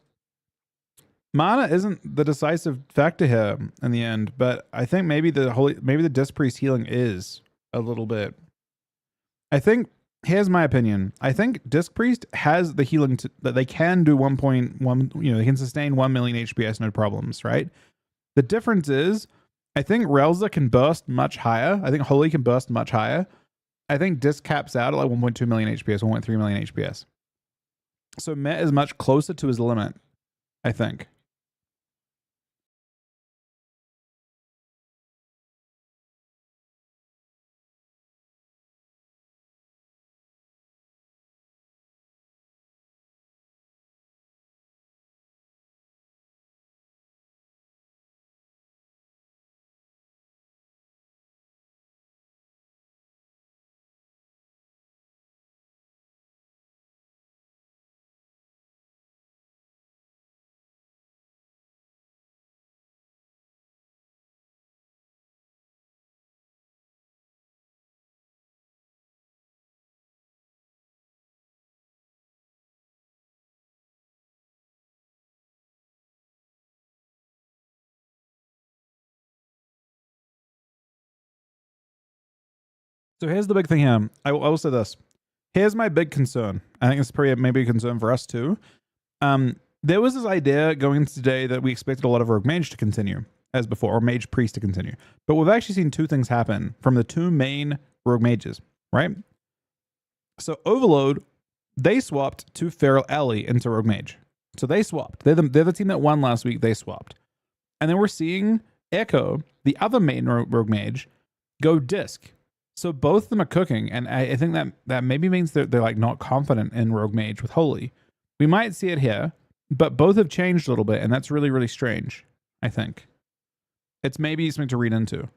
Speaker 1: Mana isn't the decisive factor here in the end, but I think maybe the Disc Priest healing is a little bit. I think here's my opinion. I think Disc Priest has the healing that they can do 1.1. They can sustain 1 million HPS no problems, right? The difference is, I think Relza can burst much higher. I think Holy can burst much higher. I think Disc caps out at like 1.2 million HPS, 1.3 million HPS. So Met is much closer to his limit, I think. So here's the big thing here. I will say this. Here's my big concern. I think it's probably maybe a concern for us too. There was this idea going into today that we expected a lot of Rogue Mage to continue as before, or Mage Priest to continue. But we've actually seen two things happen from the two main Rogue Mages, right? So Overload, they swapped to Feral Alley into Rogue Mage. So they swapped. They're the team that won last week. They swapped. And then we're seeing Echo, the other main Rogue Mage, go Disc. So both of them are cooking, and I think that maybe means that they're like not confident in Rogue Mage with Holy. We might see it here, but both have changed a little bit, and that's really, really strange, I think. It's maybe something to read into.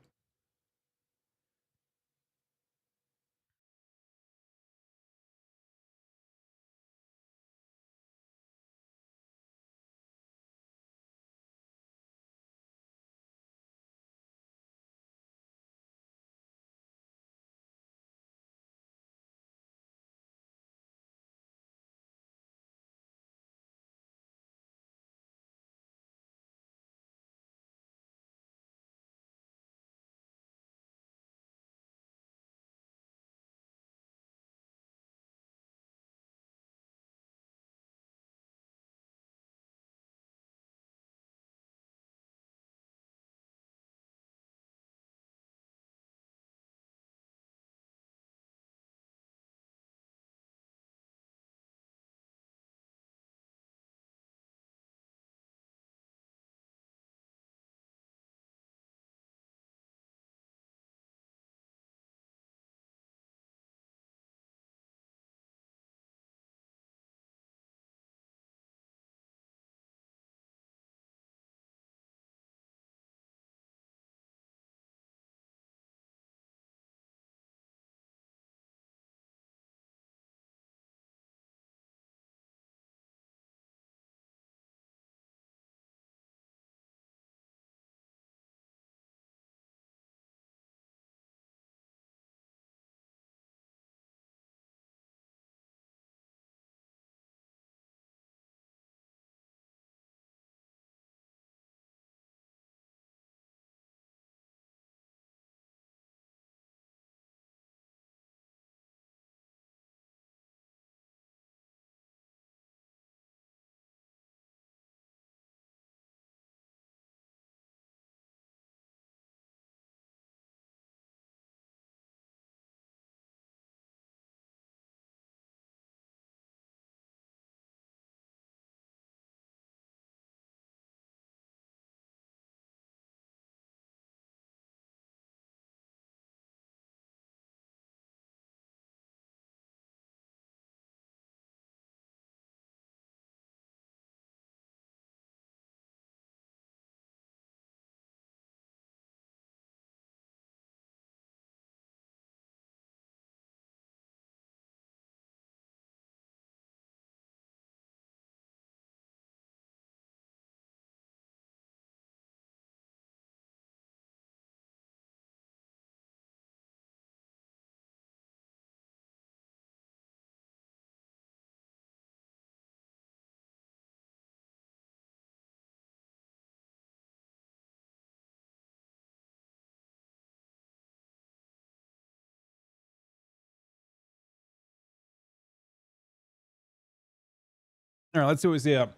Speaker 1: All right, let's see what we see up.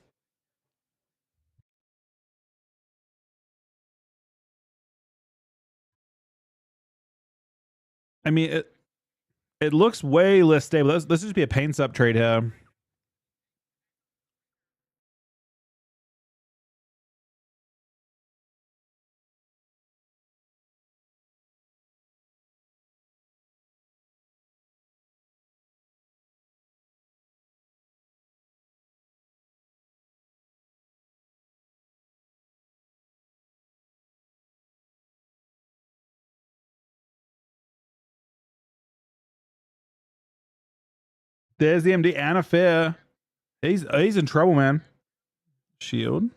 Speaker 1: I mean, it looks way less stable. Let's just be a paints up trade here. There's the MD and a fair. He's in trouble, man. Shield.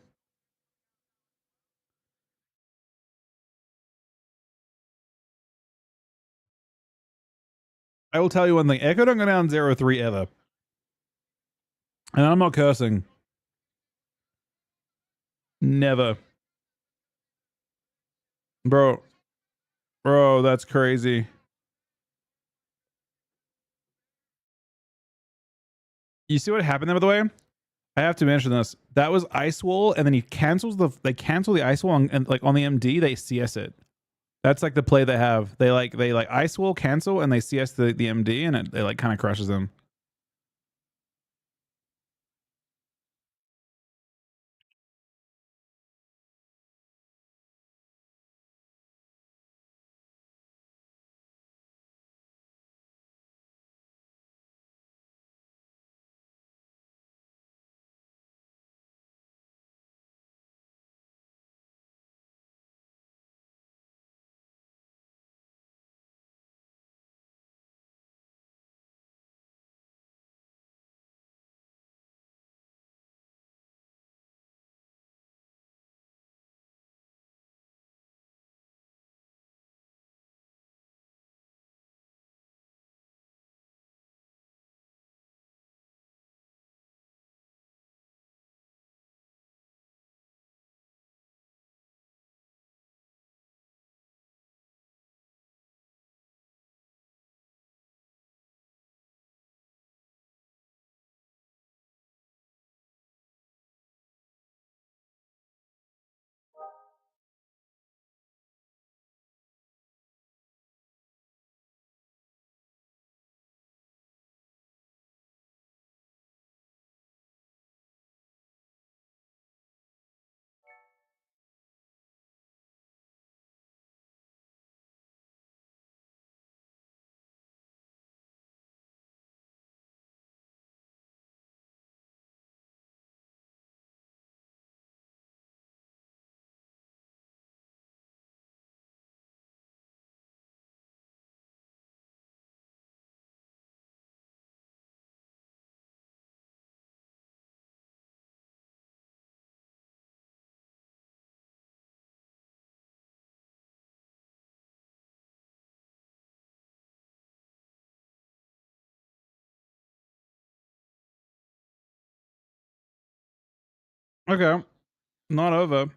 Speaker 1: I will tell you one thing. Echo don't go down 0-3 ever. And I'm not cursing. Never. Bro. Bro, that's crazy. You see what happened there, by the way? I have to mention this. That was Ice Wall, and then they cancel the Ice Wall and like on the MD, they CS it. That's like the play they have. They like Ice Wall cancel and they CS the MD and it like kind of crushes them. Okay. Not over.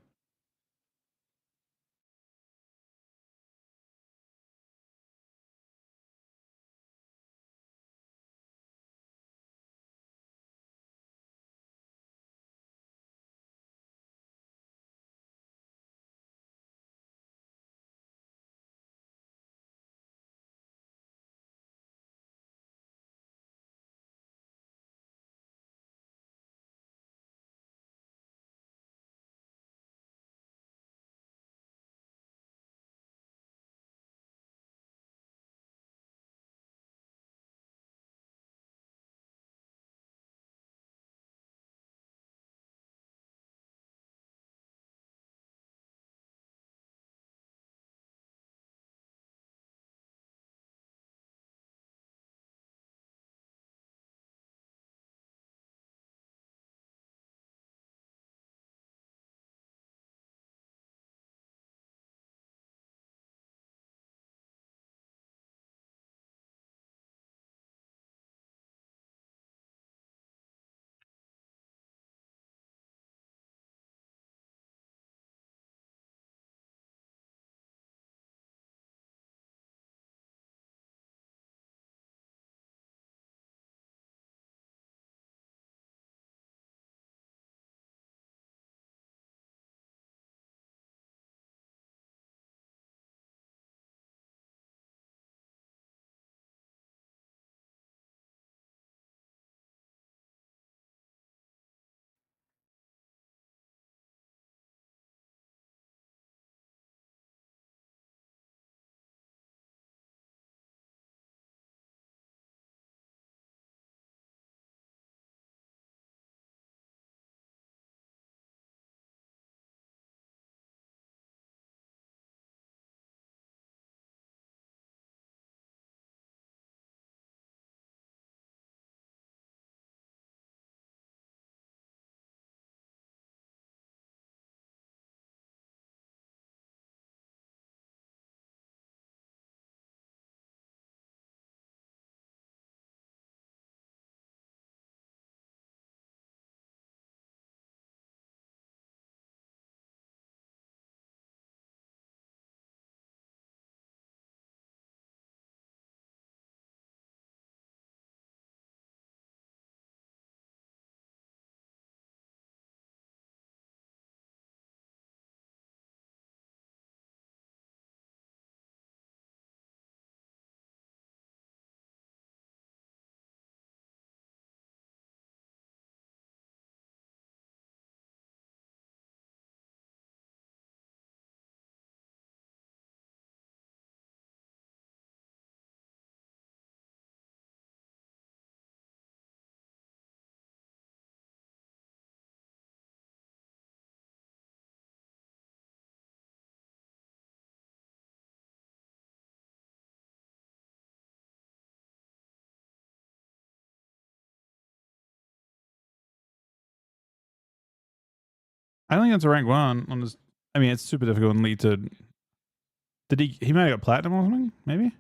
Speaker 1: I think it's a rank one on his. I mean, it's super difficult and lead to. Did he might have got platinum or something? Maybe.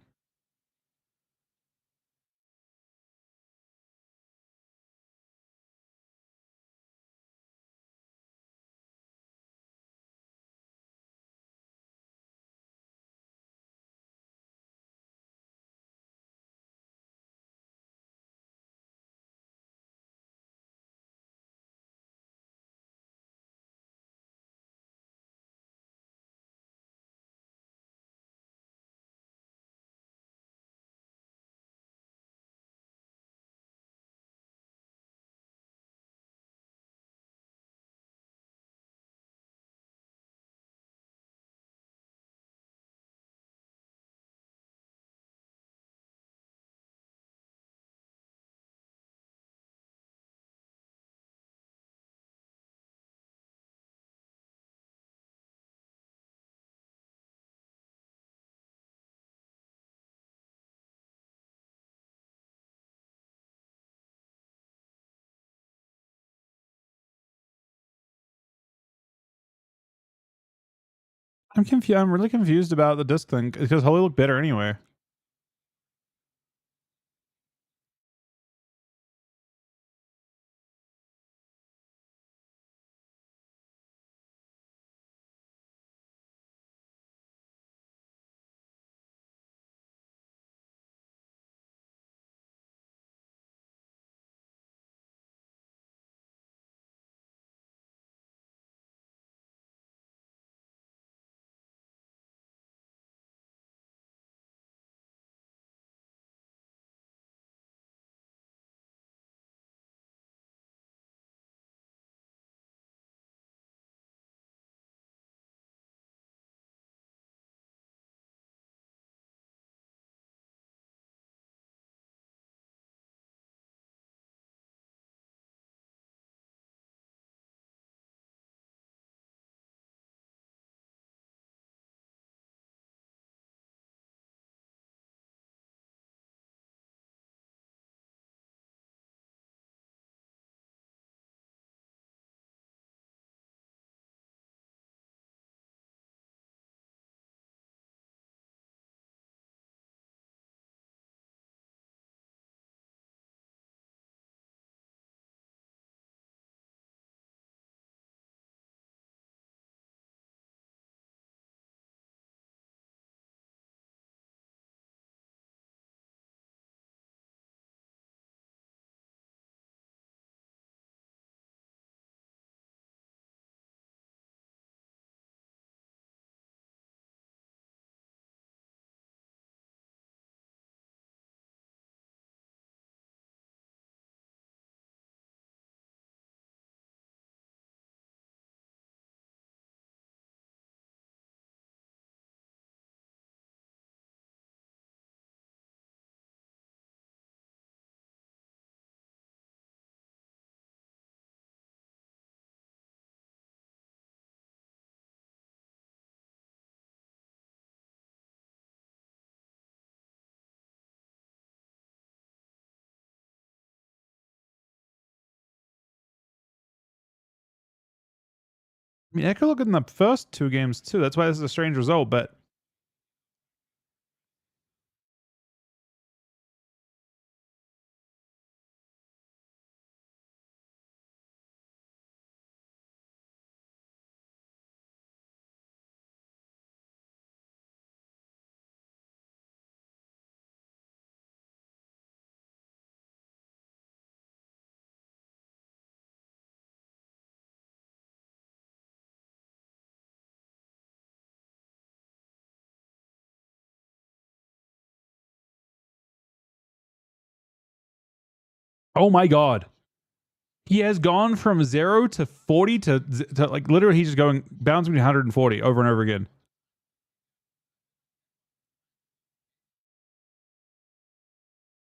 Speaker 1: I'm confused. I'm really confused about the disc thing because Holy looked better anyway. I mean, I could look in the first 2 games too. That's why this is a strange result, but oh my god. He has gone from 0 to 40 to like literally he's just going bouncing between 140 over and over again.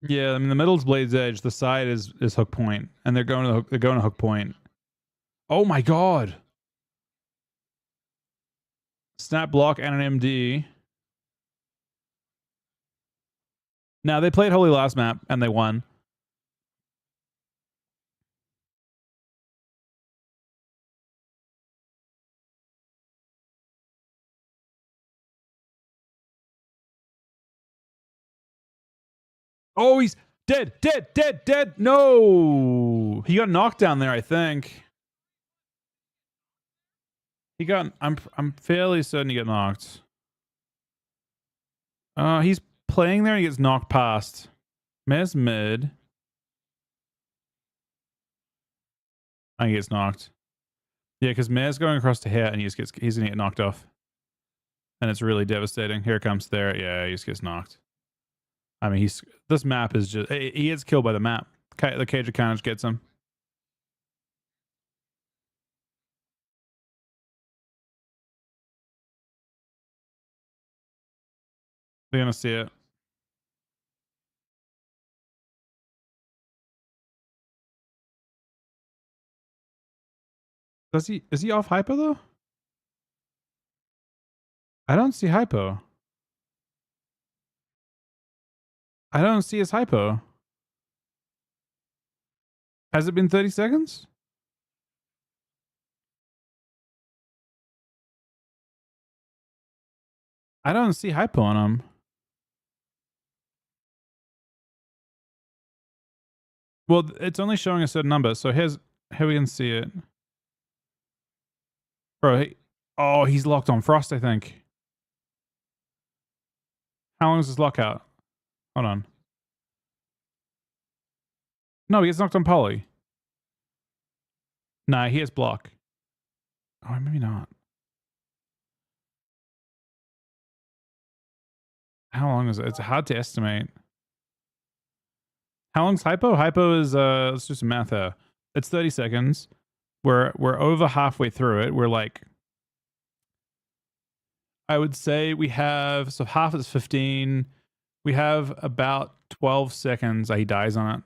Speaker 1: Yeah, I mean the middle's Blade's Edge, the side is hook point, and they're going to hook point. Oh my god. Snap block and an MD. Now they played Holy last map and they won. Oh, he's dead. No, he got knocked down there. I think he got. I'm fairly certain he got knocked. He's playing there and he gets knocked past. Mez mid. And he gets knocked. Yeah, because Mez going across to here and he's gonna get knocked off. And it's really devastating. Here comes there. Yeah, he just gets knocked. I mean, this map is just he gets killed by the map. The Cage of Carnage gets him. They're gonna see it. Is he off hypo though? I don't see hypo. I don't see his hypo. Has it been 30 seconds? I don't see hypo on him. Well, it's only showing a certain number, so here we can see it. Bro, oh, he's locked on Frost, I think. How long is this lockout? Hold on. No, he gets knocked on Poly. Nah, he has block. Oh, maybe not. How long is it? It's hard to estimate. How long's hypo? Hypo is let's do some math here. It's 30 seconds. We're over halfway through it. We're like, I would say we have, so half is 15. We have about 12 seconds. He dies on it.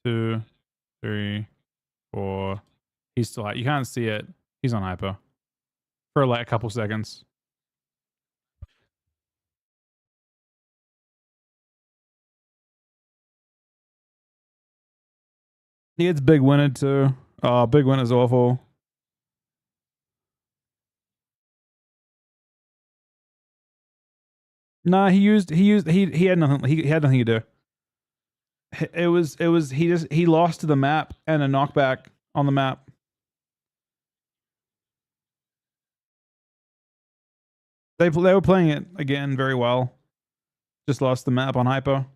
Speaker 1: 2, 3, 4. He's still, you can't see it. He's on hypo for like a couple seconds. He gets big winded too. Oh, big win is awful. Nah, he had nothing. He had nothing to do. It was he lost to the map and a knockback on the map. They were playing it again very well. Just lost the map on hypo.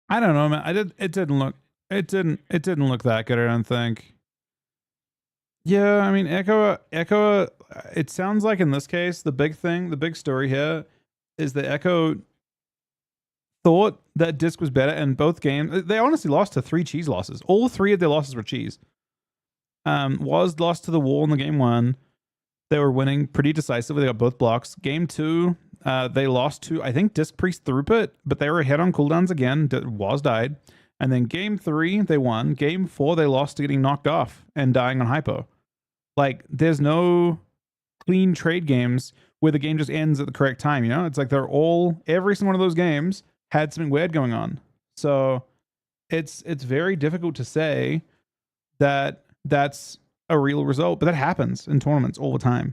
Speaker 1: I don't know, man. It didn't look that good, I don't think. Yeah, I mean, Echo. It sounds like in this case, the big thing, the big story here, is that Echo thought that Disc was better in both games. They honestly lost to 3 cheese losses. All 3 of their losses were cheese. Was lost to the wall in the game 1. They were winning pretty decisively. They got both blocks. Game 2, they lost to, I think, Disc Priest Throughput, but they were ahead on cooldowns again. Was died. And then game 3, they won. Game 4, they lost to getting knocked off and dying on hypo. Like, there's no clean trade games where the game just ends at the correct time, you know? It's like every single one of those games had something weird going on. So it's very difficult to say that that's a real result, but that happens in tournaments all the time.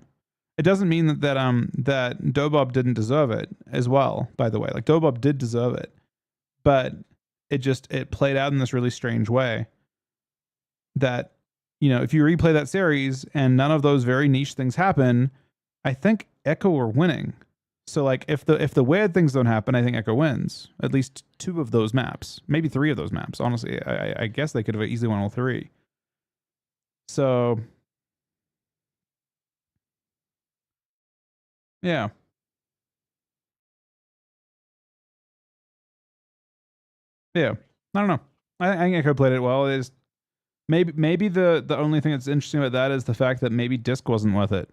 Speaker 1: It doesn't mean that Dobob didn't deserve it as well, by the way. Like, Dobob did deserve it, but it played out in this really strange way that, you know, if you replay that series and none of those very niche things happen, I think Echo are winning. So like if the weird things don't happen, I think Echo wins. At least 2 of those maps, maybe 3 of those maps. Honestly, I guess they could have easily won all 3. So yeah, yeah. I don't know. I think Echo played it well. It is maybe the only thing that's interesting about that is the fact that maybe Disc wasn't with it.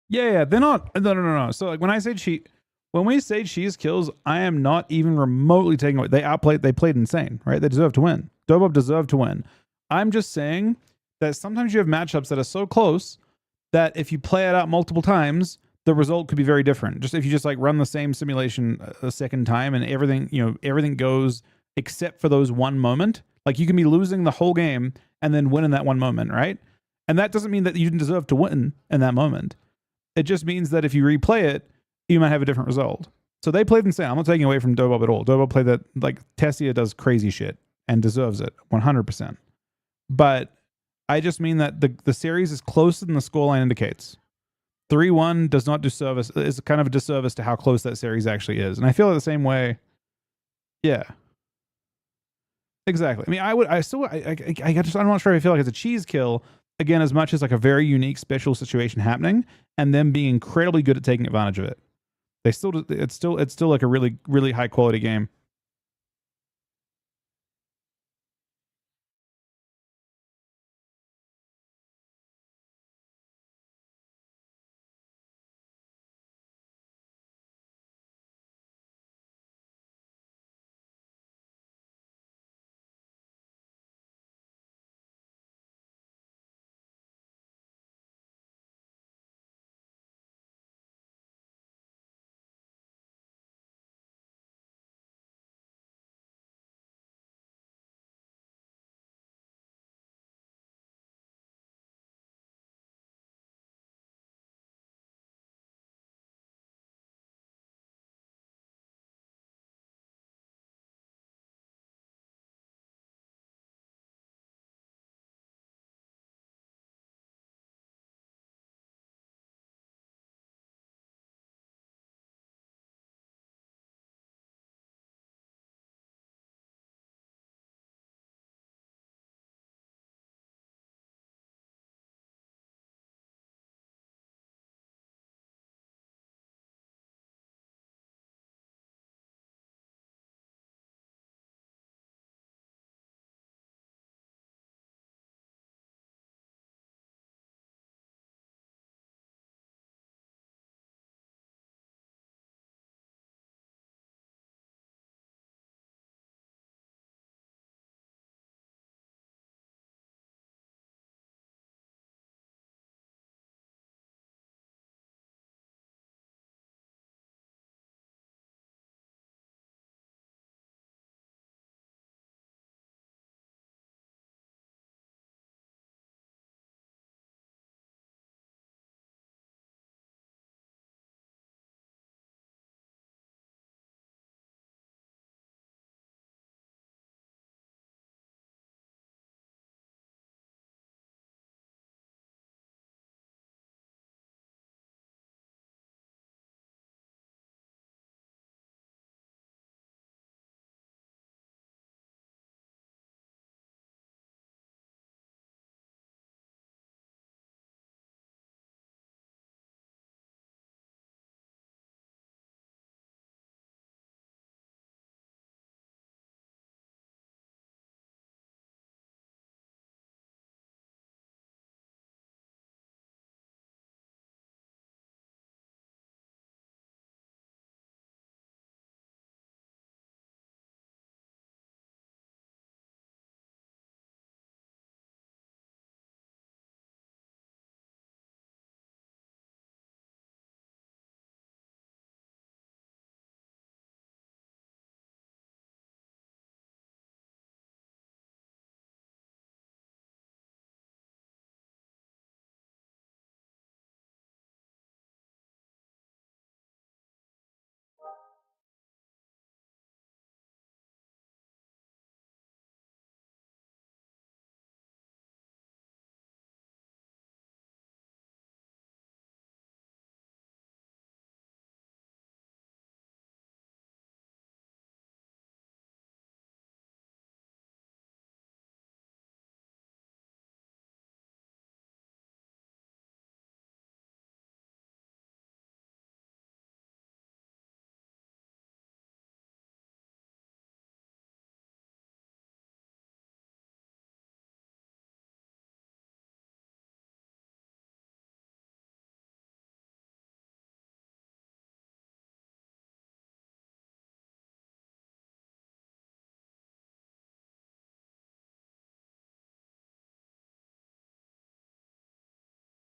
Speaker 1: Yeah, they're not. No. So like when we say cheese kills, I am not even remotely taking away. They played insane, right? They deserve to win. Dobov deserved to win. I'm just saying that sometimes you have matchups that are so close that if you play it out multiple times, the result could be very different. Just if you just like run the same simulation a second time and everything goes except for those one moment. Like, you can be losing the whole game and then win in that one moment, right? And that doesn't mean that you didn't deserve to win in that moment. It just means that if you replay it, you might have a different result. So they played insane. I'm not taking away from Dobob at all. Dobob played that, like, Tessia does crazy shit and deserves it 100%. But I just mean that the series is closer than the scoreline indicates. 3-1 does not do service, is kind of a disservice to how close that series actually is. And I feel the same way. Yeah, exactly. I mean, I'm not sure if I feel like it's a cheese kill, again, as much as like a very unique special situation happening and them being incredibly good at taking advantage of it. It's still like a really, really high quality game.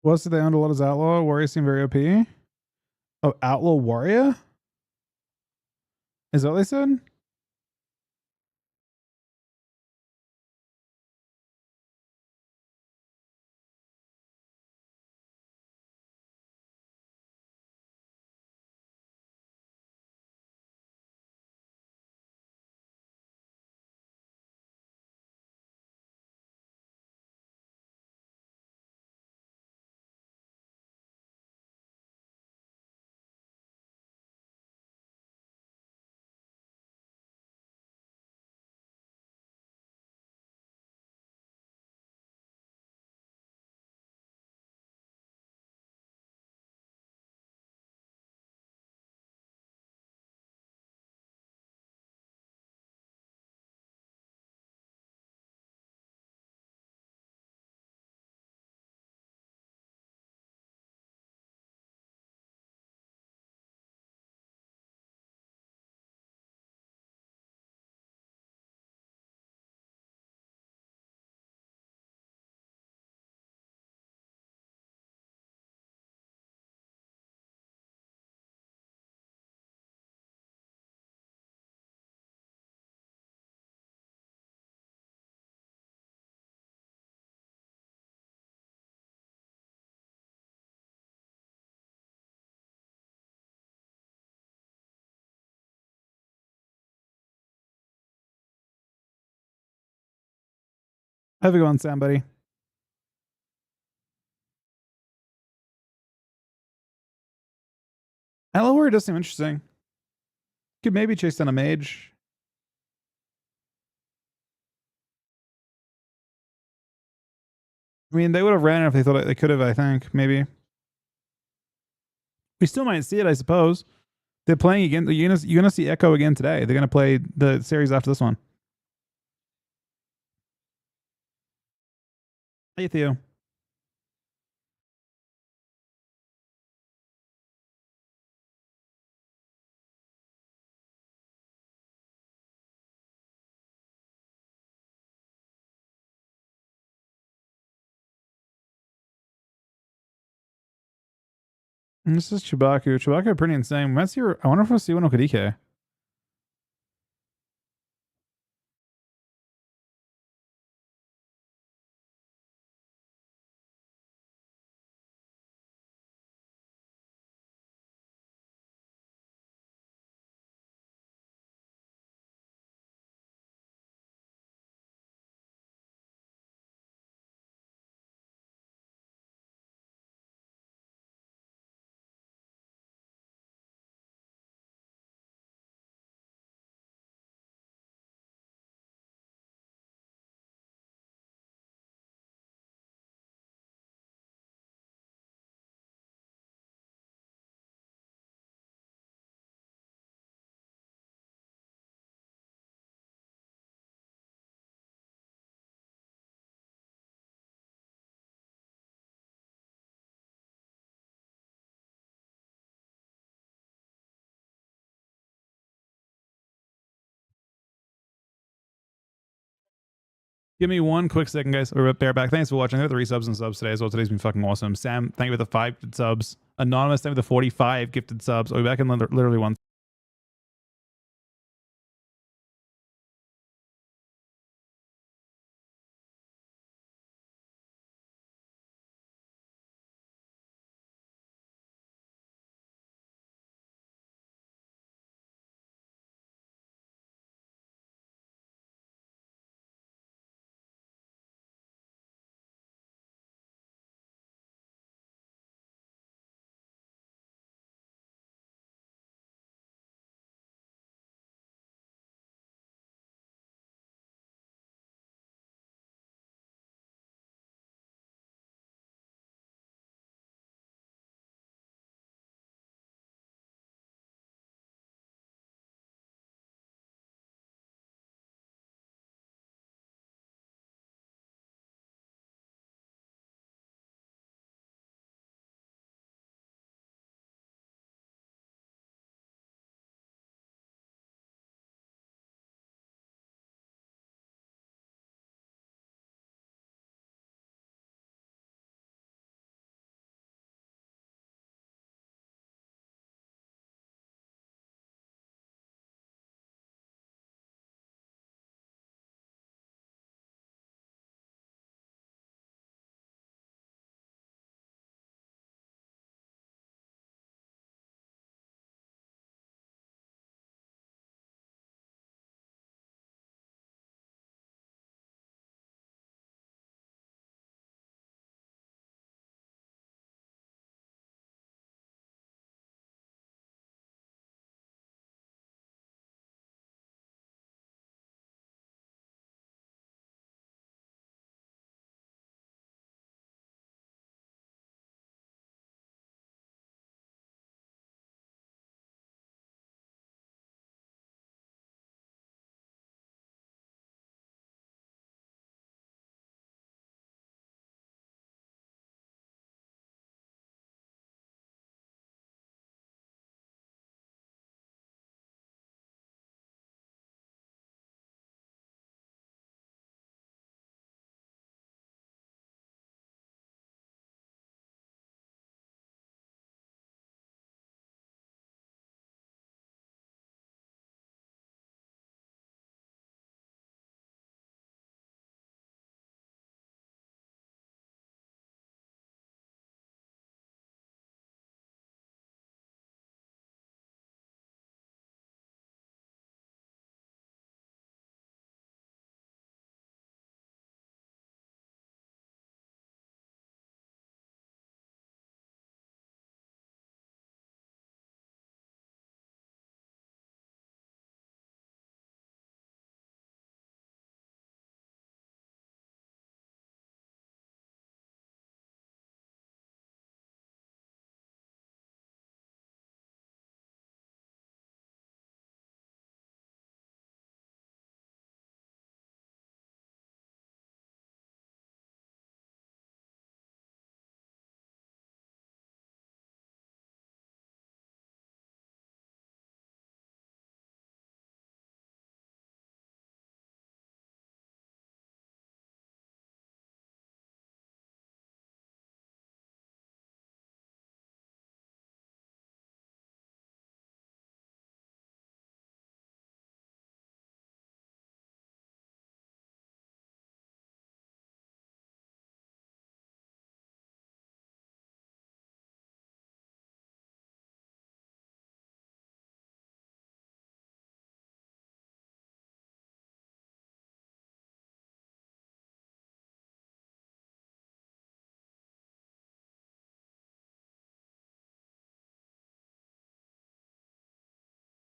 Speaker 1: What's the they owned a lot as Outlaw? Warrior seem very OP. Oh, Outlaw Warrior? Is that what they said? Have a good one, Sam, buddy. Outlaw Warrior does seem interesting. Could maybe chase down a mage. I mean, they would have ran it if they thought they could have, I think. Maybe. We still might see it, I suppose. They're playing again. You're gonna see Echo again today. They're gonna play the series after this one. Hey, Theo. And this is Chewbacca. Chewbacca pretty insane. I wonder if we'll see one Okadike. Give me one quick second, guys. We're back. Thanks for watching. I got the resubs and subs today as well. Today's been fucking awesome. Sam, thank you for the 5 gifted subs. Anonymous, thank you for the 45 gifted subs. I'll be back in literally one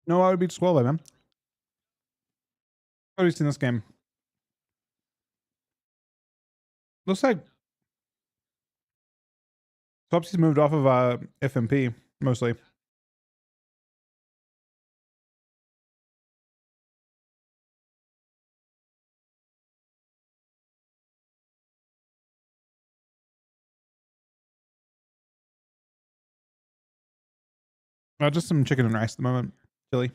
Speaker 1: No, I would be disqualified, man. I've already seen this game. Looks like Swapsy's moved off of FMP mostly. Just some chicken and rice at the moment. Chili.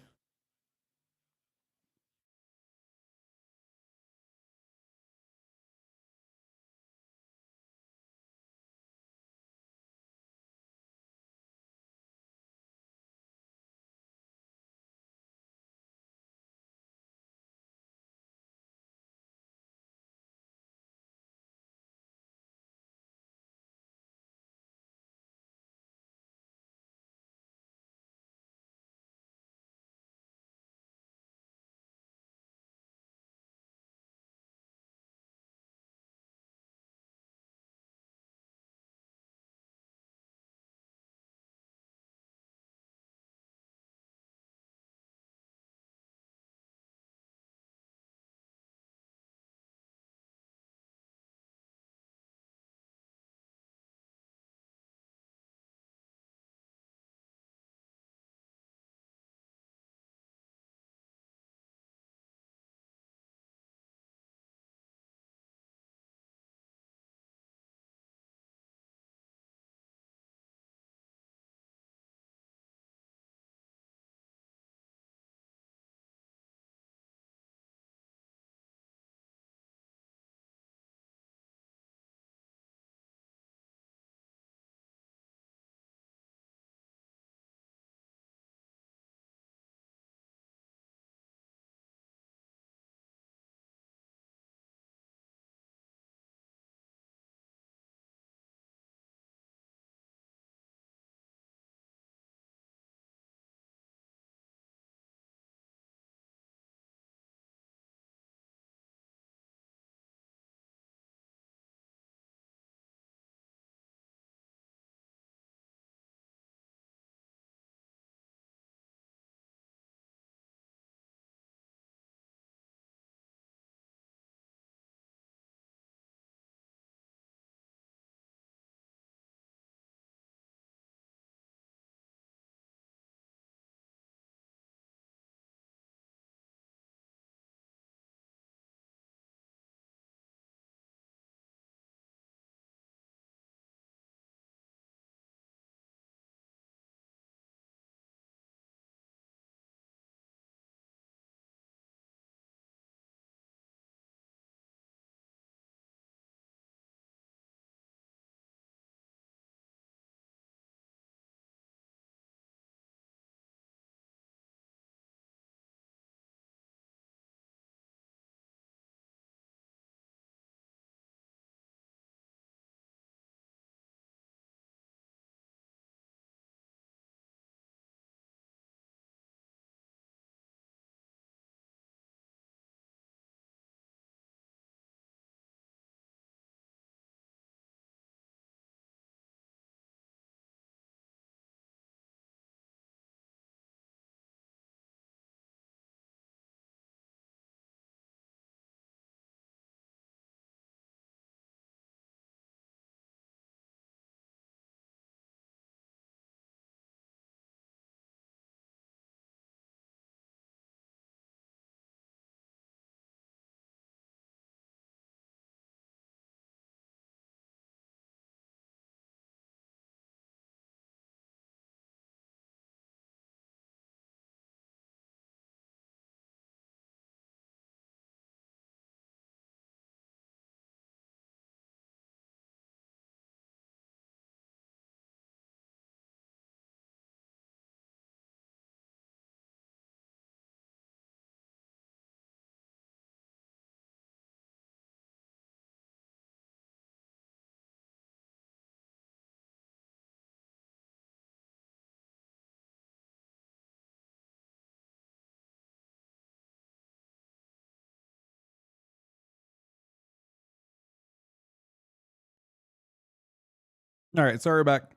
Speaker 1: All right, sorry, back.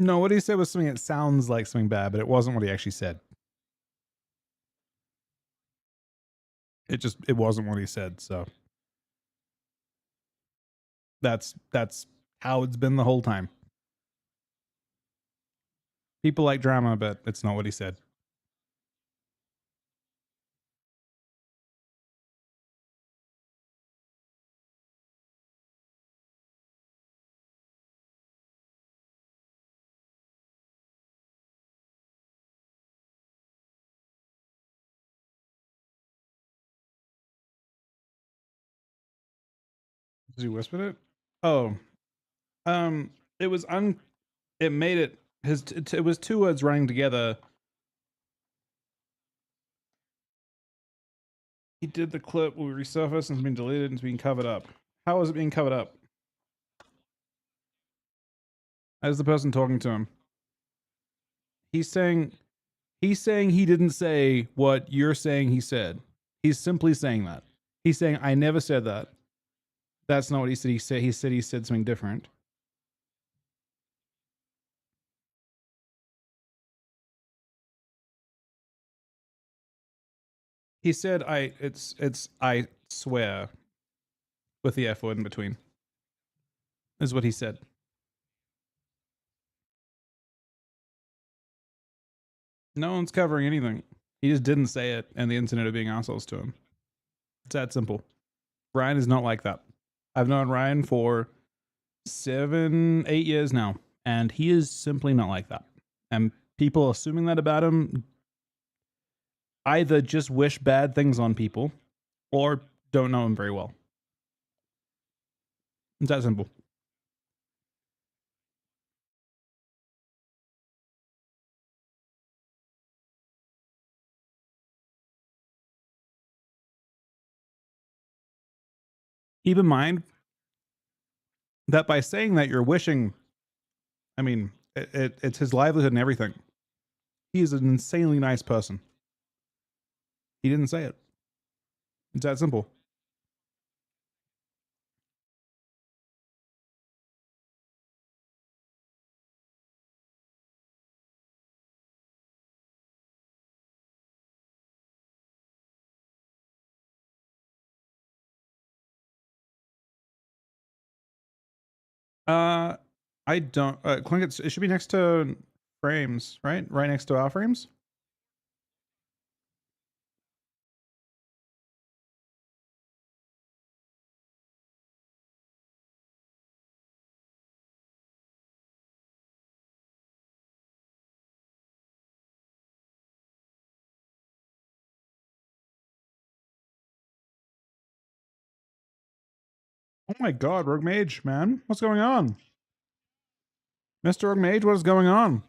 Speaker 1: No, what he said was something that sounds like something bad, but it wasn't what he actually said. It wasn't what he said. So that's how it's been the whole time. People like drama, but it's not what he said. Did you whisper it? Oh, it was it made it it was two words running together. He did the clip will resurface and it's been deleted and it's being covered up. How is it being covered up? As the person talking to him. He's saying he didn't say what you're saying he said. He's simply saying that. He's saying I never said that. That's not what he said. He said something different. He said I swear with the F word in between. Is what he said. No one's covering anything. He just didn't say it, and the internet are being assholes to him. It's that simple. Ryan is not like that. I've known Ryan for 7, 8 years now, and he is simply not like that. And people assuming that about him either just wish bad things on people or don't know him very well. It's that simple. Keep in mind that by saying that you're wishing, I mean, it's his livelihood and everything. He is an insanely nice person. He didn't say it. It's that simple. Uh, I don't. Clink, it should be next to frames, right? Right next to our frames. Oh my god, Rogue Mage, man. What's going on? Mr. Rogue Mage, what is going on?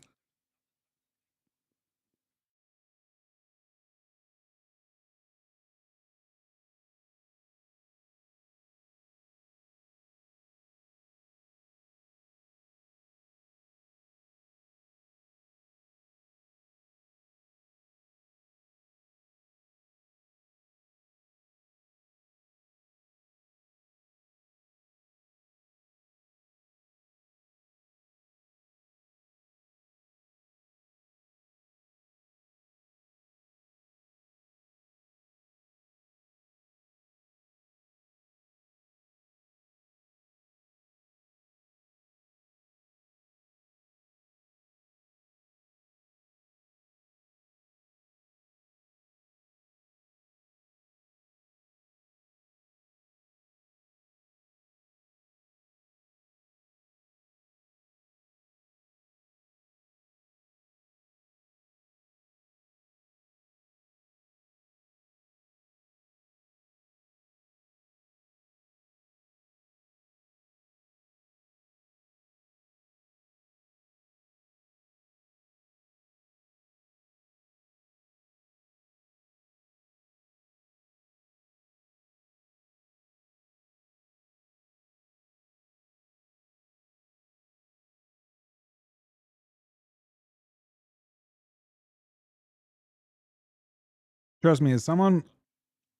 Speaker 1: Trust me, as someone,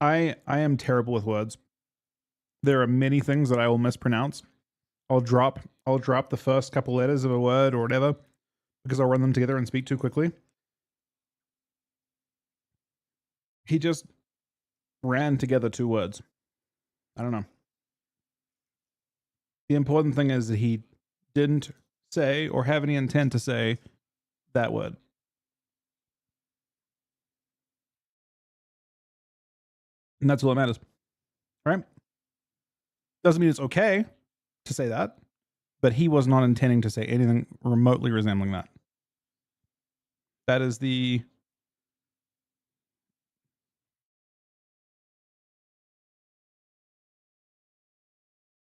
Speaker 1: I am terrible with words. There are many things that I will mispronounce. I'll drop the first couple letters of a word or whatever, because I'll run them together and speak too quickly. He just ran together two words. I don't know. The important thing is that he didn't say or have any intent to say that word. And that's all that matters. Right? Doesn't mean it's okay to say that, but he was not intending to say anything remotely resembling that. That is the...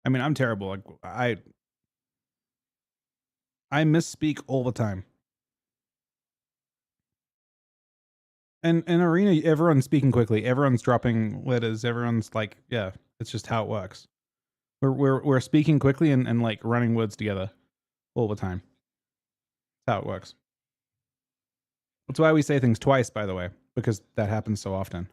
Speaker 1: I mean, I'm terrible. Like I misspeak all the time. And in Arena, everyone's speaking quickly. Everyone's dropping letters. Everyone's like, yeah, it's just how it works. We're speaking quickly and like running words together all the time. That's how it works. That's why we say things twice, by the way, because that happens so often.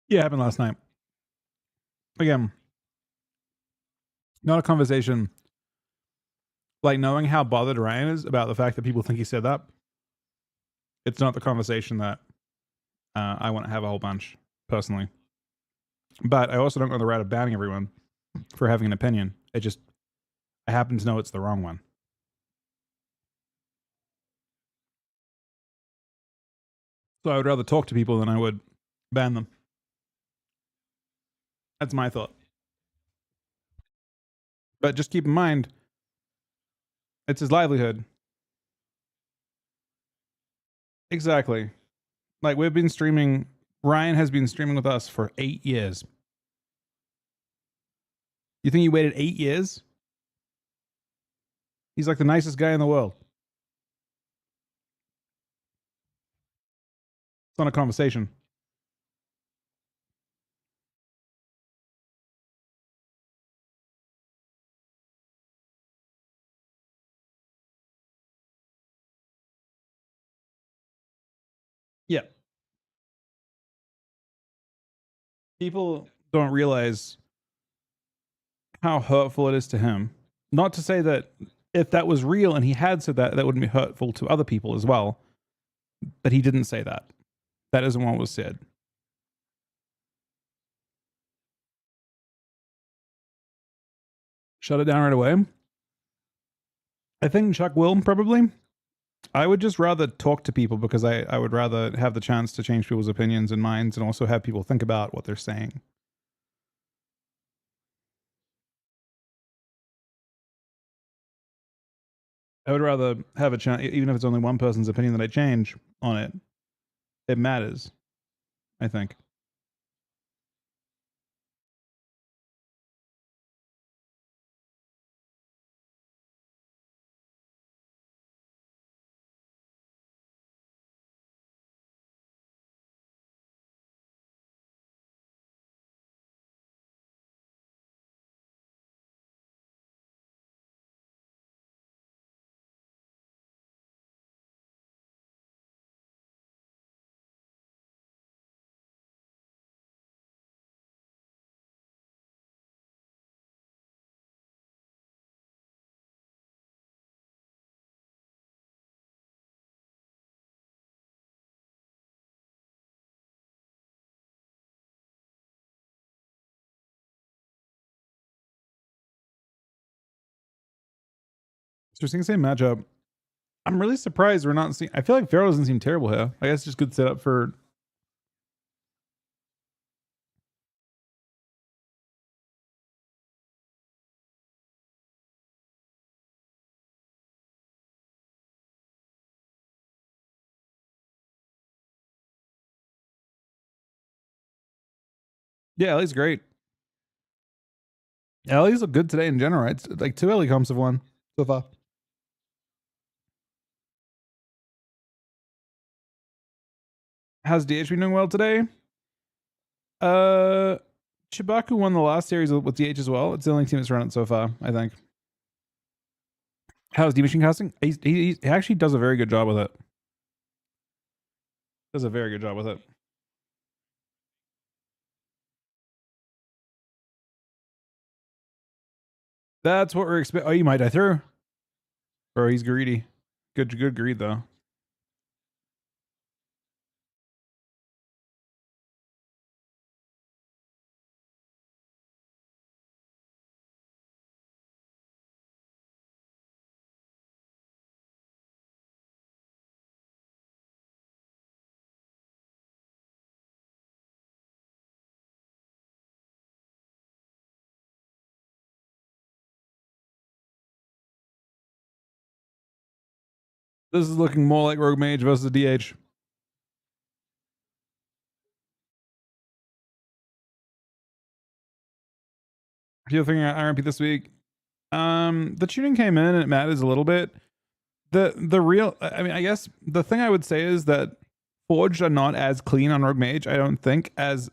Speaker 1: Yeah, it happened last night. Again, not a conversation. Like knowing how bothered Ryan is about the fact that people think he said that. It's not the conversation that I want to have a whole bunch, personally. But I also don't go the route of banning everyone for having an opinion. I happen to know it's the wrong one. So I would rather talk to people than I would ban them. That's my thought. But just keep in mind, it's his livelihood. Exactly. Like we've been streaming, Ryan has been streaming with us for 8 years. You think he waited 8 years? He's like the nicest guy in the world. It's not a conversation. Yeah. People don't realize how hurtful it is to him. Not to say that if that was real and he had said that, that wouldn't be hurtful to other people as well. But he didn't say that. That isn't what was said. Shut it down right away. I think Chuck will probably. I would just rather talk to people because I would rather have the chance to change people's opinions and minds and also have people think about what they're saying. I would rather have a chance, even if it's only one person's opinion that I change on it. It matters, I think. So we're seeing the same matchup. I'm really surprised we're not seeing. I feel like Pharaoh doesn't seem terrible here. I guess just good setup for. Yeah, Ellie's great. Ellie's look good today in general. It's like 2 Ellie comps have won so far. How's DH been doing well today? Uh, Chibaku won the last series with DH as well. It's the only team that's run it so far, I think. How's D Machine casting? He actually does a very good job with it. Does a very good job with it. That's what we're expecting. Oh, you might die through. Bro, he's greedy. Good greed though. This is looking more like Rogue Mage versus DH. You're thinking RMP this week. The tuning came in and it matters a little bit. The real, I mean, I guess the thing I would say is that Forged are not as clean on Rogue Mage, I don't think, as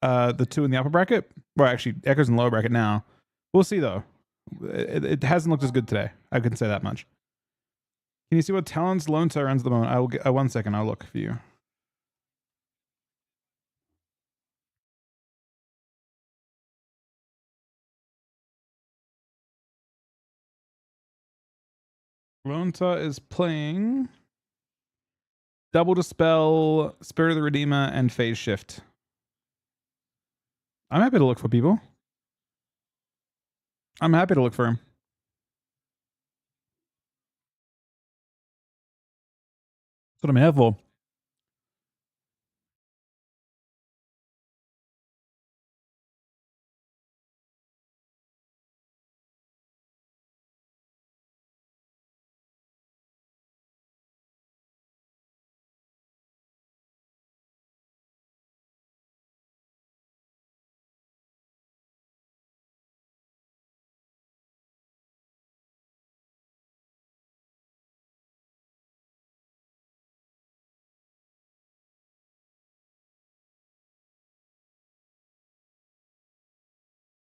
Speaker 1: the two in the upper bracket. Well, actually, Echo's in the lower bracket now. We'll see though. It hasn't looked as good today. I can say that much. Can you see what talents Lone Star runs at the moment? I will get 1 second. I'll look for you. Lone Star is playing Double Dispel, Spirit of the Redeemer, and Phase Shift. I'm happy to look for people. I'm happy to look for him. That's what I'm here for.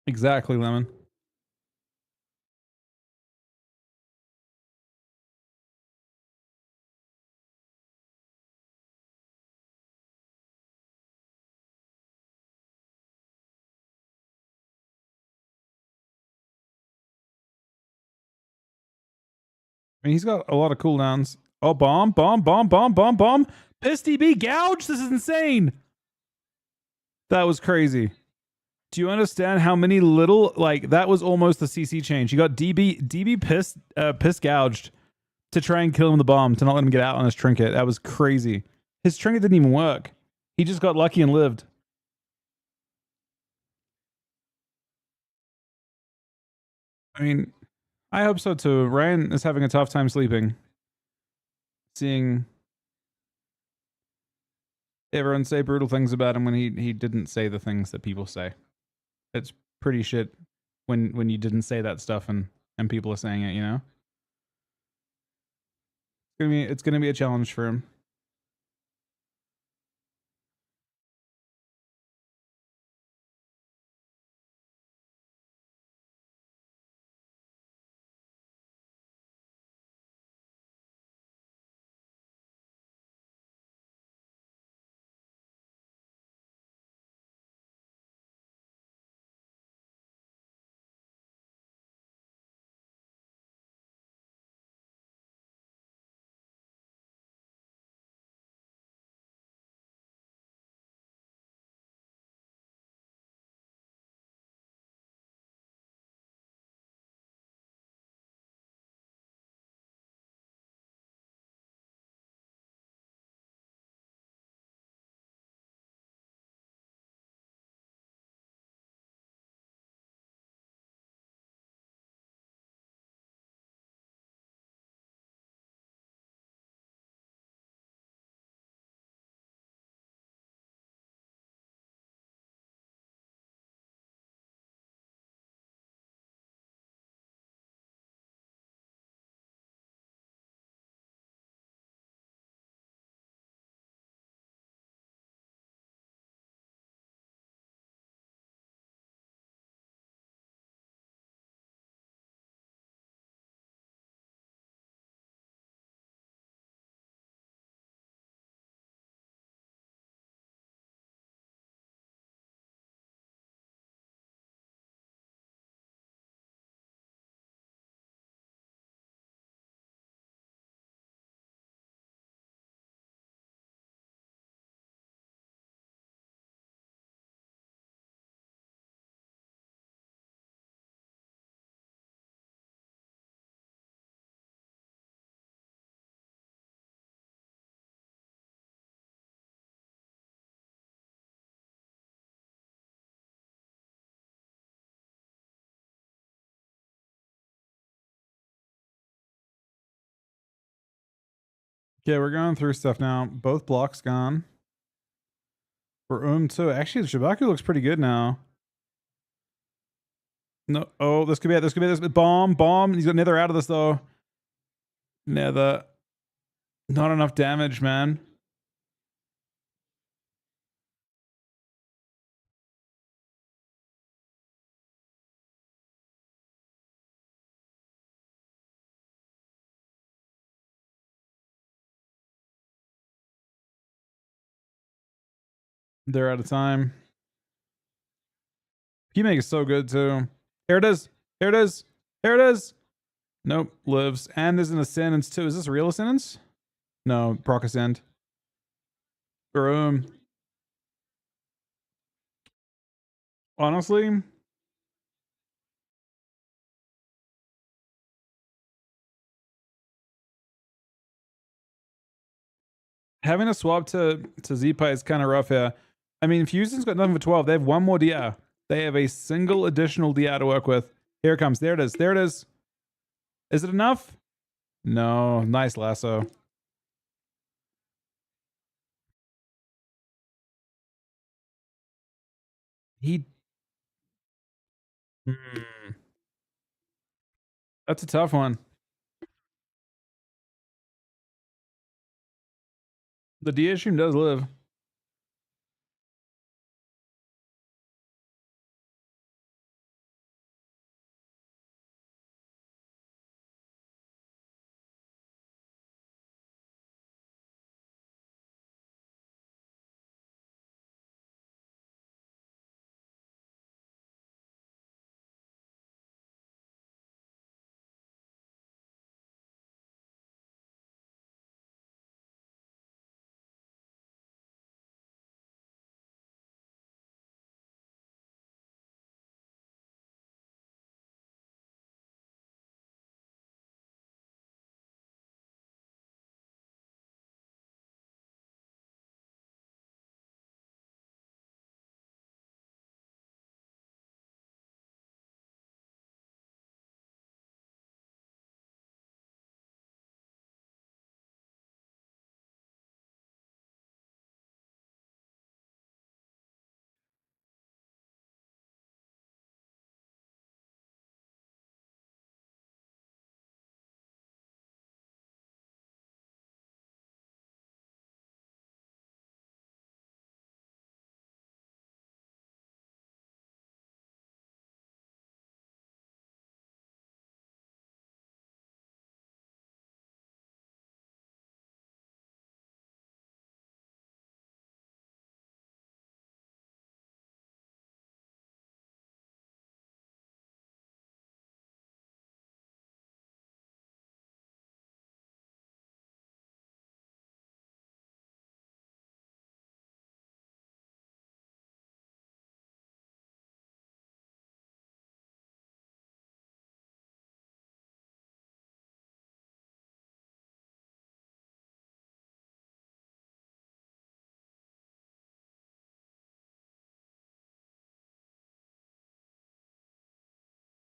Speaker 1: Exactly, Lemon. I mean, he's got a lot of cooldowns. Oh, bomb. Piss DB gouge. This is insane. That was crazy. Do you understand how many little, like, that was almost the CC change? You got DB piss gouged to try and kill him with the bomb, to not let him get out on his trinket. That was crazy. His trinket didn't even work. He just got lucky and lived. I mean, I hope so too. Ryan is having a tough time sleeping. Seeing everyone say brutal things about him when he didn't say the things that people say. It's pretty shit when you didn't say that stuff and people are saying it, you know? It's gonna be a challenge for him. Okay, we're going through stuff now. Both blocks gone. For too. Actually, the Shibaku looks pretty good now. No. Oh, this could be it. This could be this. Bomb, bomb. He's got Nether out of this, though. Nether. Not enough damage, man. They're out of time. P-Make is so good, too. Here it is. Here it is. Here it is. Nope. Lives. And there's an Ascendance, too. Is this real Ascendance? No. Proc Ascend. Boom. Honestly, having a swap to Z-Pi is kind of rough here. I mean, Fusion's got nothing for 12. They have one more DR. They have a single additional DR to work with. Here it comes. There it is. There it is. Is it enough? No. Nice lasso. He... Hmm. That's a tough one. The DR stream does live.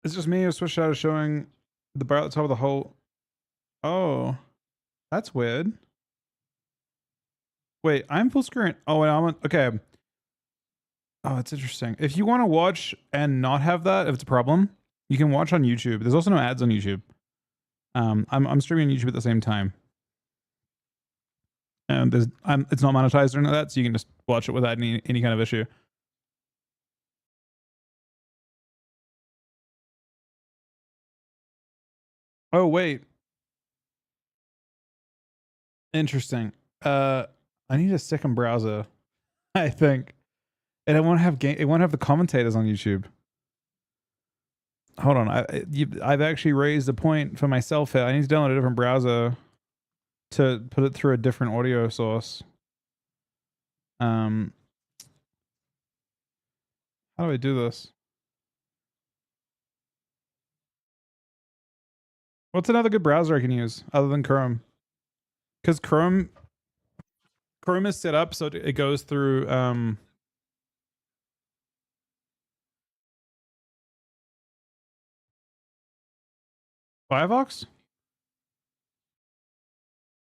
Speaker 1: It's just me who switched out of showing the bar at the top of the hole. Oh, that's weird. Wait, I'm full screen. Oh, wait, I'm on. Okay. Oh, it's interesting. If you want to watch and not have that, if it's a problem, you can watch on YouTube. There's also no ads on YouTube. I'm streaming on YouTube at the same time, and it's not monetized or anything like that, so you can just watch it without any kind of issue. Oh wait, interesting. I need a second browser, I think, and it won't have It won't have the commentators on YouTube. Hold on, I've actually raised a point for myself here. I need to download a different browser to put it through a different audio source. How do I do this? What's another good browser I can use other than Chrome? Because Chrome is set up so it goes through Firefox.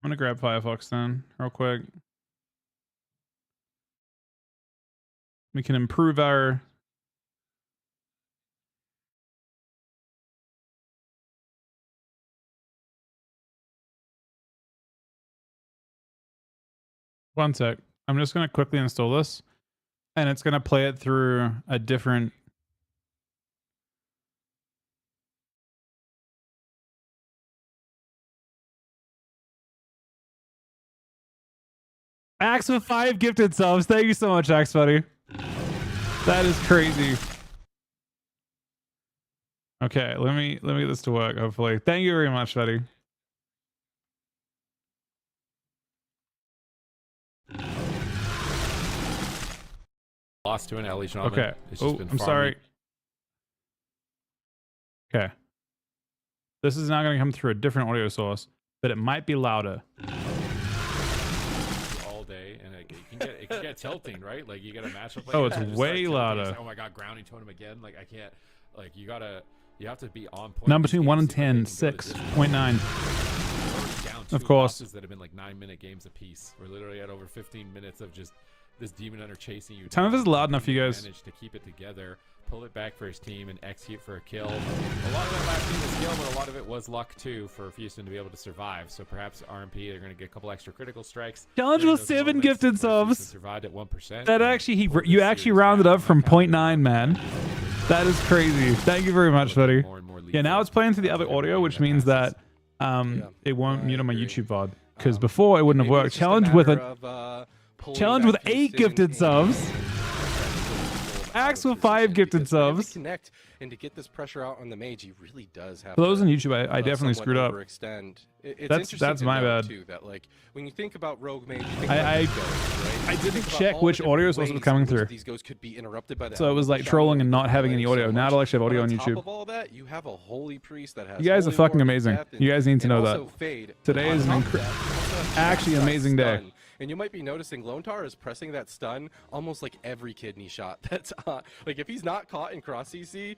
Speaker 1: I'm gonna grab Firefox then, real quick. We can improve our... One sec. I'm just gonna quickly install this, and it's gonna play it through a different... Axe with 5 gifted subs. Thank you so much, Axe buddy. That is crazy. Okay, let me get this to work, hopefully. Thank you very much, buddy.
Speaker 3: Lost to an Ellie Shaman.
Speaker 1: Okay.
Speaker 3: It's
Speaker 1: Oh,
Speaker 3: just been
Speaker 1: I'm sorry. Okay. This is now going to come through a different audio source, but it might be louder.
Speaker 3: all day, and it can get tilting, right? Like you got a matchup. Like
Speaker 1: Oh,
Speaker 3: that,
Speaker 1: it's
Speaker 3: just
Speaker 1: way
Speaker 3: start tilting.
Speaker 1: louder.
Speaker 3: It's like, oh my god, grounding totem again. Like I can't. Like you have to be on point.
Speaker 1: Number
Speaker 3: These
Speaker 1: between 1 and
Speaker 3: games
Speaker 1: 10,
Speaker 3: seem like they can go the
Speaker 1: 6.9.
Speaker 3: distance. We're already down
Speaker 1: Of
Speaker 3: two
Speaker 1: course.
Speaker 3: losses that have been like 9-minute games apiece. We're literally at over 15 minutes of just this demon hunter chasing you.
Speaker 1: Tell me if this is loud enough for you guys.
Speaker 3: Managed to keep it together, pull it back for his team, and execute for a kill. A lot of that last team was skill, but a lot of it was luck too for Houston to be able to survive. So perhaps RMP they're going to get a couple extra critical strikes.
Speaker 1: Challenge
Speaker 3: During
Speaker 1: with
Speaker 3: those
Speaker 1: 7
Speaker 3: moments
Speaker 1: gifted
Speaker 3: where
Speaker 1: subs.
Speaker 3: Houston survived at 1%.
Speaker 1: That
Speaker 3: and
Speaker 1: actually,
Speaker 3: pulled
Speaker 1: you
Speaker 3: this
Speaker 1: actually
Speaker 3: series
Speaker 1: rounded
Speaker 3: back
Speaker 1: up from
Speaker 3: on top of
Speaker 1: 0.9, man. That is crazy. Thank you very much, buddy. Yeah, now it's playing through the other audio, which means that it won't mute on my YouTube VOD. Because before it wouldn't have worked. Challenge with 8 gifted subs. Axe with 5 gifted subs.
Speaker 4: Connect and to get this pressure out on the mage, he really does have.
Speaker 1: For those
Speaker 4: to,
Speaker 1: on YouTube, I definitely
Speaker 4: somewhat
Speaker 1: screwed up.
Speaker 4: overextend. It's
Speaker 1: That's
Speaker 4: interesting to
Speaker 1: my
Speaker 4: know,
Speaker 1: bad.
Speaker 4: Too, that like when you think about rogue mage, you think
Speaker 1: I
Speaker 4: about ghosts, right?
Speaker 1: I
Speaker 4: You
Speaker 1: didn't
Speaker 4: think about
Speaker 1: check
Speaker 4: all the
Speaker 1: which
Speaker 4: different
Speaker 1: audio source was
Speaker 4: ways
Speaker 1: coming
Speaker 4: in which
Speaker 1: through.
Speaker 4: These ghosts could be interrupted by the
Speaker 1: So it was like
Speaker 4: elemental
Speaker 1: trolling
Speaker 4: shaman
Speaker 1: and not having any
Speaker 4: so
Speaker 1: audio. Now
Speaker 4: much.
Speaker 1: it'll actually have audio
Speaker 4: But
Speaker 1: on
Speaker 4: top
Speaker 1: YouTube.
Speaker 4: of all that, you have a holy priest that has.
Speaker 1: You guys are
Speaker 4: holy
Speaker 1: fucking
Speaker 4: war,
Speaker 1: amazing.
Speaker 4: death, and-
Speaker 1: You guys need to
Speaker 4: and
Speaker 1: know
Speaker 4: also
Speaker 1: that.
Speaker 4: Fade.
Speaker 1: Today
Speaker 4: On
Speaker 1: is an
Speaker 4: top of that, also have
Speaker 1: actually
Speaker 4: Chastised
Speaker 1: amazing day.
Speaker 4: Stun. And you might be noticing Lontar is pressing that stun almost like every kidney shot that's on. Like if he's not caught in cross CC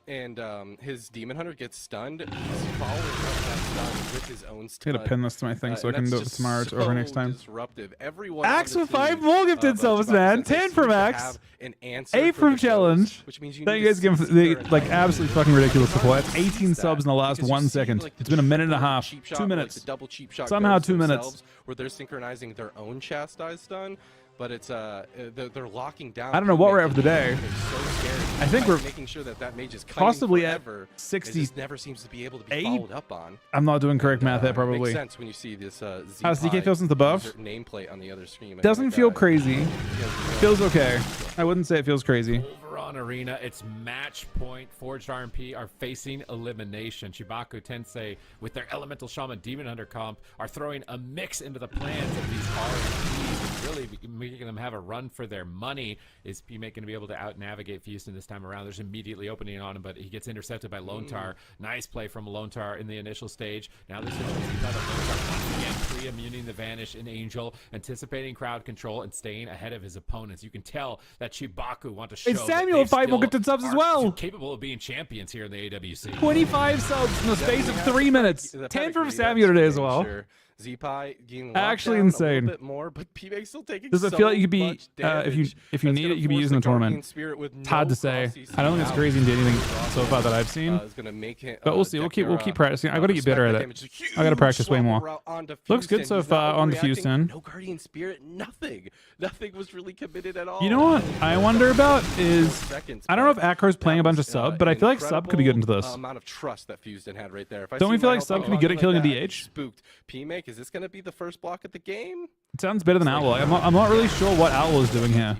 Speaker 4: and his demon hunter gets stunned, he's following up that stun with his own
Speaker 1: I
Speaker 4: stun.
Speaker 1: gotta pin this to my thing so I
Speaker 4: And
Speaker 1: can
Speaker 4: that's
Speaker 1: do it
Speaker 4: just
Speaker 1: tomorrow or next
Speaker 4: so
Speaker 1: time.
Speaker 4: Disruptive. Everyone
Speaker 1: Axe
Speaker 4: on the
Speaker 1: with 5
Speaker 4: team
Speaker 1: more gifted
Speaker 4: of
Speaker 1: subs,
Speaker 4: Chewbacca
Speaker 1: man.
Speaker 4: Sensei
Speaker 1: 10
Speaker 4: seems
Speaker 1: from
Speaker 4: to
Speaker 1: Axe.
Speaker 4: have an answer
Speaker 1: 8
Speaker 4: for
Speaker 1: from
Speaker 4: the
Speaker 1: Challenge.
Speaker 4: ghosts, which means you
Speaker 1: Thank
Speaker 4: need
Speaker 1: you guys
Speaker 4: to
Speaker 1: again for
Speaker 4: secure
Speaker 1: the
Speaker 4: and
Speaker 1: like
Speaker 4: fight.
Speaker 1: absolutely fucking ridiculous
Speaker 4: It's
Speaker 1: support.
Speaker 4: hard
Speaker 1: That's
Speaker 4: to
Speaker 1: 18
Speaker 4: seize
Speaker 1: subs in the
Speaker 4: that
Speaker 1: last
Speaker 4: because you
Speaker 1: 1
Speaker 4: see,
Speaker 1: second.
Speaker 4: like, the
Speaker 1: It's been a minute and a
Speaker 4: triple
Speaker 1: half.
Speaker 4: cheap shot,
Speaker 1: 2
Speaker 4: like
Speaker 1: minutes.
Speaker 4: the double cheap shot
Speaker 1: Somehow
Speaker 4: ghosts
Speaker 1: 2 minutes.
Speaker 4: themselves, where they're synchronizing their own chastised stun, but it's they're locking down.
Speaker 1: I don't know what we're at for the day.
Speaker 4: It's so scary.
Speaker 1: I think
Speaker 4: By
Speaker 1: we're
Speaker 4: making sure that that mage is
Speaker 1: possibly at
Speaker 4: forever. It
Speaker 1: 60.
Speaker 4: just never seems to be able to be
Speaker 1: 8?
Speaker 4: followed up on.
Speaker 1: I'm not doing correct math there,
Speaker 4: It
Speaker 1: probably.
Speaker 4: makes sense when you see this
Speaker 1: How's DK
Speaker 4: Z-Pi
Speaker 1: feel since the buff?
Speaker 4: user nameplate on the other stream.
Speaker 1: Doesn't feel crazy.
Speaker 4: Feels
Speaker 1: Feels okay. I wouldn't say it feels crazy.
Speaker 3: Over on Arena, it's match point. Forged RMP are facing elimination. Chibaku Tensei, with their Elemental Shaman Demon Hunter comp, are throwing a mix into the plans of these RMPs, and really making them have a run for their money. Is P-Mate going to be able to out-navigate Houston this time around? There's immediately opening on him, but he gets intercepted by Lontar. Nice play from Lontar in the initial stage. Now this is Lontar once again pre-immuning the Vanish in Angel, anticipating crowd control and staying ahead of his opponents. You can tell that Chibaku want to show
Speaker 1: And
Speaker 3: that
Speaker 1: Samuel
Speaker 3: they
Speaker 1: 5 more
Speaker 3: still
Speaker 1: gifted subs as
Speaker 3: are
Speaker 1: well.
Speaker 3: capable of being champions here in the AWC.
Speaker 1: 25 subs in the space of
Speaker 4: Definitely
Speaker 1: 3
Speaker 4: has
Speaker 1: minutes.
Speaker 4: the
Speaker 1: 10 from
Speaker 4: pedigree,
Speaker 1: Samuel
Speaker 4: that's
Speaker 1: today as
Speaker 4: for
Speaker 1: well.
Speaker 4: sure. Z-Pi getting
Speaker 1: Actually
Speaker 4: locked down
Speaker 1: insane.
Speaker 4: a little bit more, but P-Make's still taking
Speaker 1: Does it
Speaker 4: so
Speaker 1: feel like you could be
Speaker 4: much
Speaker 1: if you
Speaker 4: damage.
Speaker 1: need it, you could be
Speaker 4: That's
Speaker 1: using the
Speaker 4: gonna force
Speaker 1: tournament?
Speaker 4: Guardian Spirit with
Speaker 1: It's hard
Speaker 4: no
Speaker 1: to say.
Speaker 4: cross CC
Speaker 1: I don't think it's
Speaker 4: out.
Speaker 1: crazy to do anything
Speaker 4: Cross
Speaker 1: so far that I've
Speaker 4: damage,
Speaker 1: seen.
Speaker 4: is gonna make it,
Speaker 1: But we'll see. We'll keep
Speaker 4: Declara,
Speaker 1: practicing. I got to get better at
Speaker 4: respect
Speaker 1: it.
Speaker 4: that damage.
Speaker 1: I gotta practice way
Speaker 4: Huge
Speaker 1: more.
Speaker 4: swap route onto
Speaker 1: Looks good
Speaker 4: Houston.
Speaker 1: so
Speaker 4: He's not
Speaker 1: far on
Speaker 4: overreacting.
Speaker 1: Houston.
Speaker 4: No Guardian Spirit, nothing. Nothing was really committed at all.
Speaker 1: You know what I wonder about is
Speaker 4: Seconds,
Speaker 1: I don't know if
Speaker 4: but
Speaker 1: Acro's playing a
Speaker 4: that
Speaker 1: bunch of
Speaker 4: was,
Speaker 1: sub, but I feel like sub could be good into this.
Speaker 4: Amount of trust that Houston had right there. If I
Speaker 1: Don't we
Speaker 4: see
Speaker 1: feel
Speaker 4: my
Speaker 1: like sub
Speaker 4: health
Speaker 1: could be good at
Speaker 4: like
Speaker 1: killing a
Speaker 4: that, I'd be
Speaker 1: DH?
Speaker 4: Spooked. P-Make, is this going to be the first block of the game?
Speaker 1: It sounds better than Owl. I'm not really sure what Owl is doing here.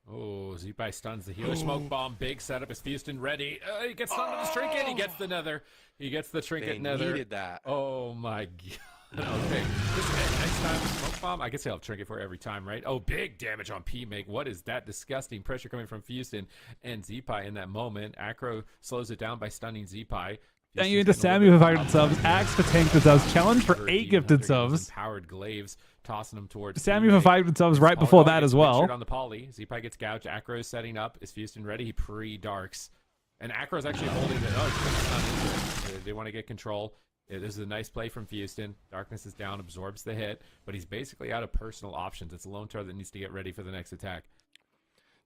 Speaker 3: Oh, Z-Pi stuns the healer. Smoke bomb. Big setup. Is Houston ready? He gets stunned with the trinket. He gets the nether. He gets the trinket
Speaker 4: They
Speaker 3: nether.
Speaker 4: needed that.
Speaker 3: Oh my god. Okay. Next time, smoke bomb. I guess I'll trinket for every time, right? Oh, big damage on P-Make. What is that disgusting pressure coming from Houston and Z-Pi in that moment? Acro slows it down by stunning Z-Pi.
Speaker 1: Thank you to Samuel for 5 subs. Axe for 10 gifted subs. Challenge for 8 gifted subs.
Speaker 3: Powered glaives, tossing them towards
Speaker 1: Samuel for 5 gifted subs right before that as well.
Speaker 3: On the poly, Z-Pi gets gouged. Acro is setting up. Is Houston ready? He pre-darks. And Acro's actually holding it. Oh, he's going to stun into it. They want to get control. This is a nice play from Houston. Darkness is down, absorbs the hit, but he's basically out of personal options. It's a lone tar that needs to get ready for the next attack.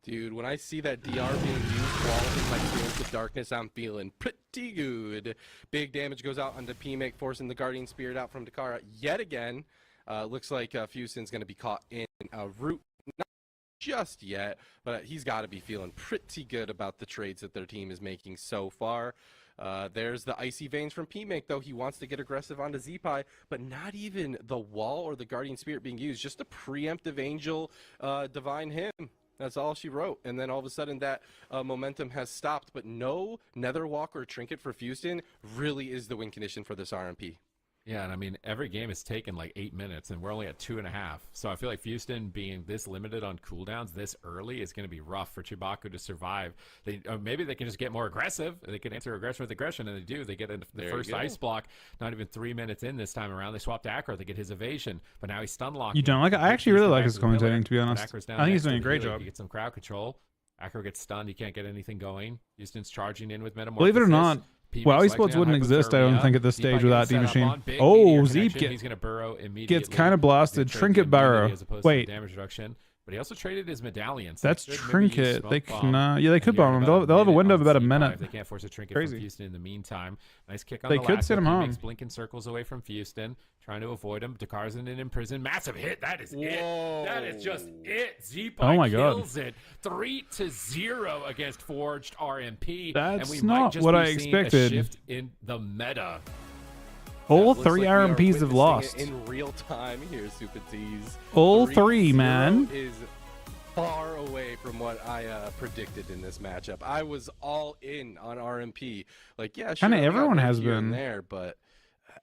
Speaker 4: Dude, when I see that DR being used while in my experience with Darkness, I'm feeling pretty good. Big damage goes out onto PMake, forcing the Guardian Spirit out from Takara yet again. Looks like Houston's going to be caught in a root. Not just yet, but he's got to be feeling pretty good about the trades that their team is making so far. There's the Icy Veins from PMake, though. He wants to get aggressive onto Zeepai, but not even the wall or the Guardian Spirit being used. Just a preemptive Angel Divine Hymn. That's all she wrote. And then all of a sudden that momentum has stopped. But no Netherwalk or Trinket for Houston really is the win condition for this RMP.
Speaker 3: Yeah, and I mean, every game is taken like 8 minutes, and we're only at 2.5. So I feel like Houston being this limited on cooldowns this early is going to be rough for Chewbacca to survive. Maybe they can just get more aggressive. They can answer aggression with aggression, and they do. They get the first ice block, not even 3 minutes in this time around. They swap to Acro. They get his evasion, but now he's stun locked.
Speaker 1: You don't like it? I actually really like his commentating, to be honest. I think he's doing a great job.
Speaker 3: He gets some crowd control. Acro gets stunned. He can't get anything going. Houston's charging in with Metamorphosis.
Speaker 1: Believe it or not, well, esports wouldn't exist, I don't think, at this stage without D-Machine. Oh, Zeep gets kind of blasted. Trinket Barrow. Wait.
Speaker 3: Damage reduction. But he also traded his medallions.
Speaker 1: That's Trinket. They can, yeah, they could bomb him. They'll have a window of about a minute.
Speaker 3: They can't force a Trinket
Speaker 1: Crazy.
Speaker 3: from Houston in the meantime. Nice kick on
Speaker 1: they
Speaker 3: the
Speaker 1: could
Speaker 3: last.
Speaker 1: send him home.
Speaker 3: Makes blinking circles away from Houston, trying to avoid him. Dakar's in prison. Massive hit. That is it. That is just it. Zeepai kills it. 3-0 against Forged RMP.
Speaker 1: That's
Speaker 3: and we
Speaker 1: not
Speaker 3: might just
Speaker 1: what
Speaker 3: be
Speaker 1: I
Speaker 3: seeing
Speaker 1: expected.
Speaker 3: A shift in the meta.
Speaker 1: All
Speaker 4: Looks
Speaker 1: three
Speaker 4: like we are
Speaker 1: RMPs have
Speaker 4: witnessing
Speaker 1: lost.
Speaker 4: it in real time here, Super T's.
Speaker 1: All three,
Speaker 4: 3-0
Speaker 1: man.
Speaker 4: Is far away from what I predicted in this matchup. I was all in on RMP. Like, yeah, sure.
Speaker 1: Kinda everyone has been
Speaker 4: there, but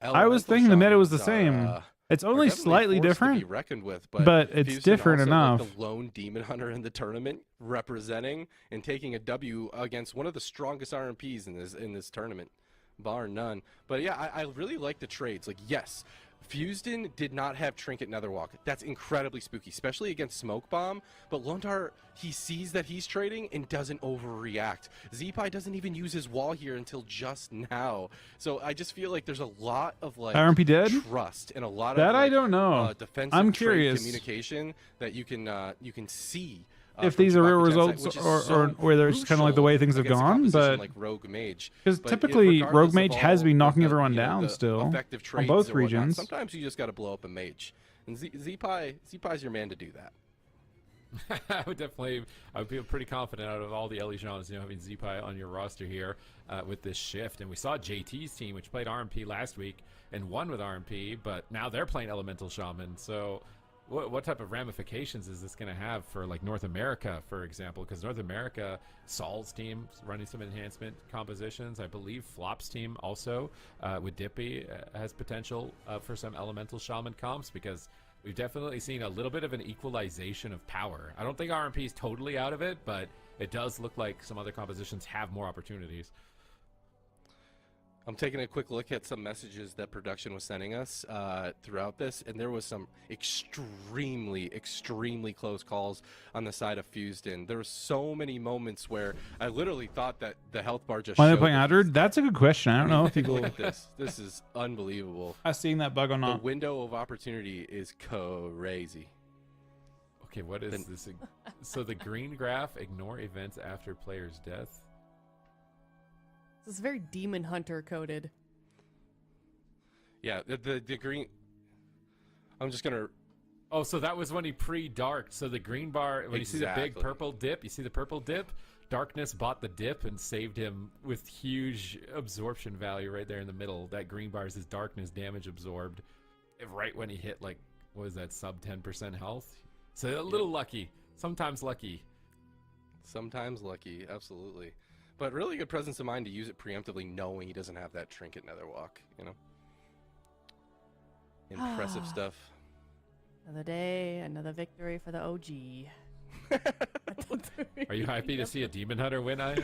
Speaker 1: I was thinking the meta was the same. It's only slightly different,
Speaker 4: to be reckoned with,
Speaker 1: but it's
Speaker 4: Houston
Speaker 1: different
Speaker 4: also,
Speaker 1: enough.
Speaker 4: Like the lone demon hunter in the tournament, representing and taking a W against one of the strongest RMPs in this tournament, bar none. But yeah, I really like the trades. Like, yes, Houston did not have Trinket Netherwalk. That's incredibly spooky, especially against Smoke Bomb. But Lontar, he sees that he's trading and doesn't overreact. Zeepai doesn't even use his wall here until just now. So I just feel like there's a lot of like
Speaker 1: RMP dead?
Speaker 4: trust and a lot
Speaker 1: That
Speaker 4: of like,
Speaker 1: I don't know.
Speaker 4: defensive
Speaker 1: I'm
Speaker 4: trade
Speaker 1: curious
Speaker 4: communication that you can see.
Speaker 1: If
Speaker 4: From
Speaker 1: these are real
Speaker 4: Chewbacca
Speaker 1: results,
Speaker 4: Jensen,
Speaker 1: or whether it's kind of like the way things have
Speaker 4: against a
Speaker 1: gone,
Speaker 4: composition
Speaker 1: but
Speaker 4: like Rogue Mage.
Speaker 1: because
Speaker 4: But
Speaker 1: typically
Speaker 4: regardless
Speaker 1: Rogue
Speaker 4: of
Speaker 1: Mage has
Speaker 4: all
Speaker 1: been knocking
Speaker 4: the,
Speaker 1: everyone
Speaker 4: you know,
Speaker 1: down
Speaker 4: the
Speaker 1: still
Speaker 4: effective
Speaker 1: on
Speaker 4: trades
Speaker 1: both
Speaker 4: or whatnot,
Speaker 1: regions.
Speaker 4: Sometimes you just got to blow up a mage, and Zeepai's your man to do that.
Speaker 3: I would feel pretty confident out of all the Elysians, having Zeepai on your roster here with this shift. And we saw JT's team, which played RMP last week and won with RMP, but now they're playing Elemental Shaman. So what type of ramifications is this going to have for like North America, for example? Because North America, Saul's team running some enhancement compositions. I believe Flop's team also with Dippy has potential for some Elemental Shaman comps, because we've definitely seen a little bit of an equalization of power. I don't think RMP is totally out of it, but it does look like some other compositions have more opportunities.
Speaker 4: I'm taking a quick look at some messages that production was sending us throughout this, and there was some extremely close calls on the side of Houston. There were so many moments where I literally thought that the health bar just
Speaker 1: Why are they
Speaker 4: showed
Speaker 1: playing
Speaker 4: that
Speaker 1: Adder? That's a good question. I don't know if
Speaker 4: take a
Speaker 1: people.
Speaker 4: look at this. This is unbelievable.
Speaker 1: I've seen that bug or
Speaker 4: The
Speaker 1: not.
Speaker 4: window of opportunity is crazy.
Speaker 3: Okay, what is this? So the green graph, ignore events after player's death.
Speaker 5: This is very Demon Hunter coded.
Speaker 4: Yeah, the green. I'm just gonna.
Speaker 3: Oh, so that was when he pre-darked. So the green bar, when you see the big
Speaker 4: Exactly.
Speaker 3: purple dip, you see the purple dip? Darkness bought the dip and saved him with huge absorption value right there in the middle. That green bar is his darkness damage absorbed right when he hit, like, what was that, sub 10% health? So a little lucky. Sometimes lucky.
Speaker 4: Sometimes lucky, absolutely. But really good presence of mind to use it preemptively, knowing he doesn't have that Trinket Netherwalk, Impressive stuff.
Speaker 5: Another day, another victory for the OG.
Speaker 3: Are you happy to see a Demon Hunter win, Aya?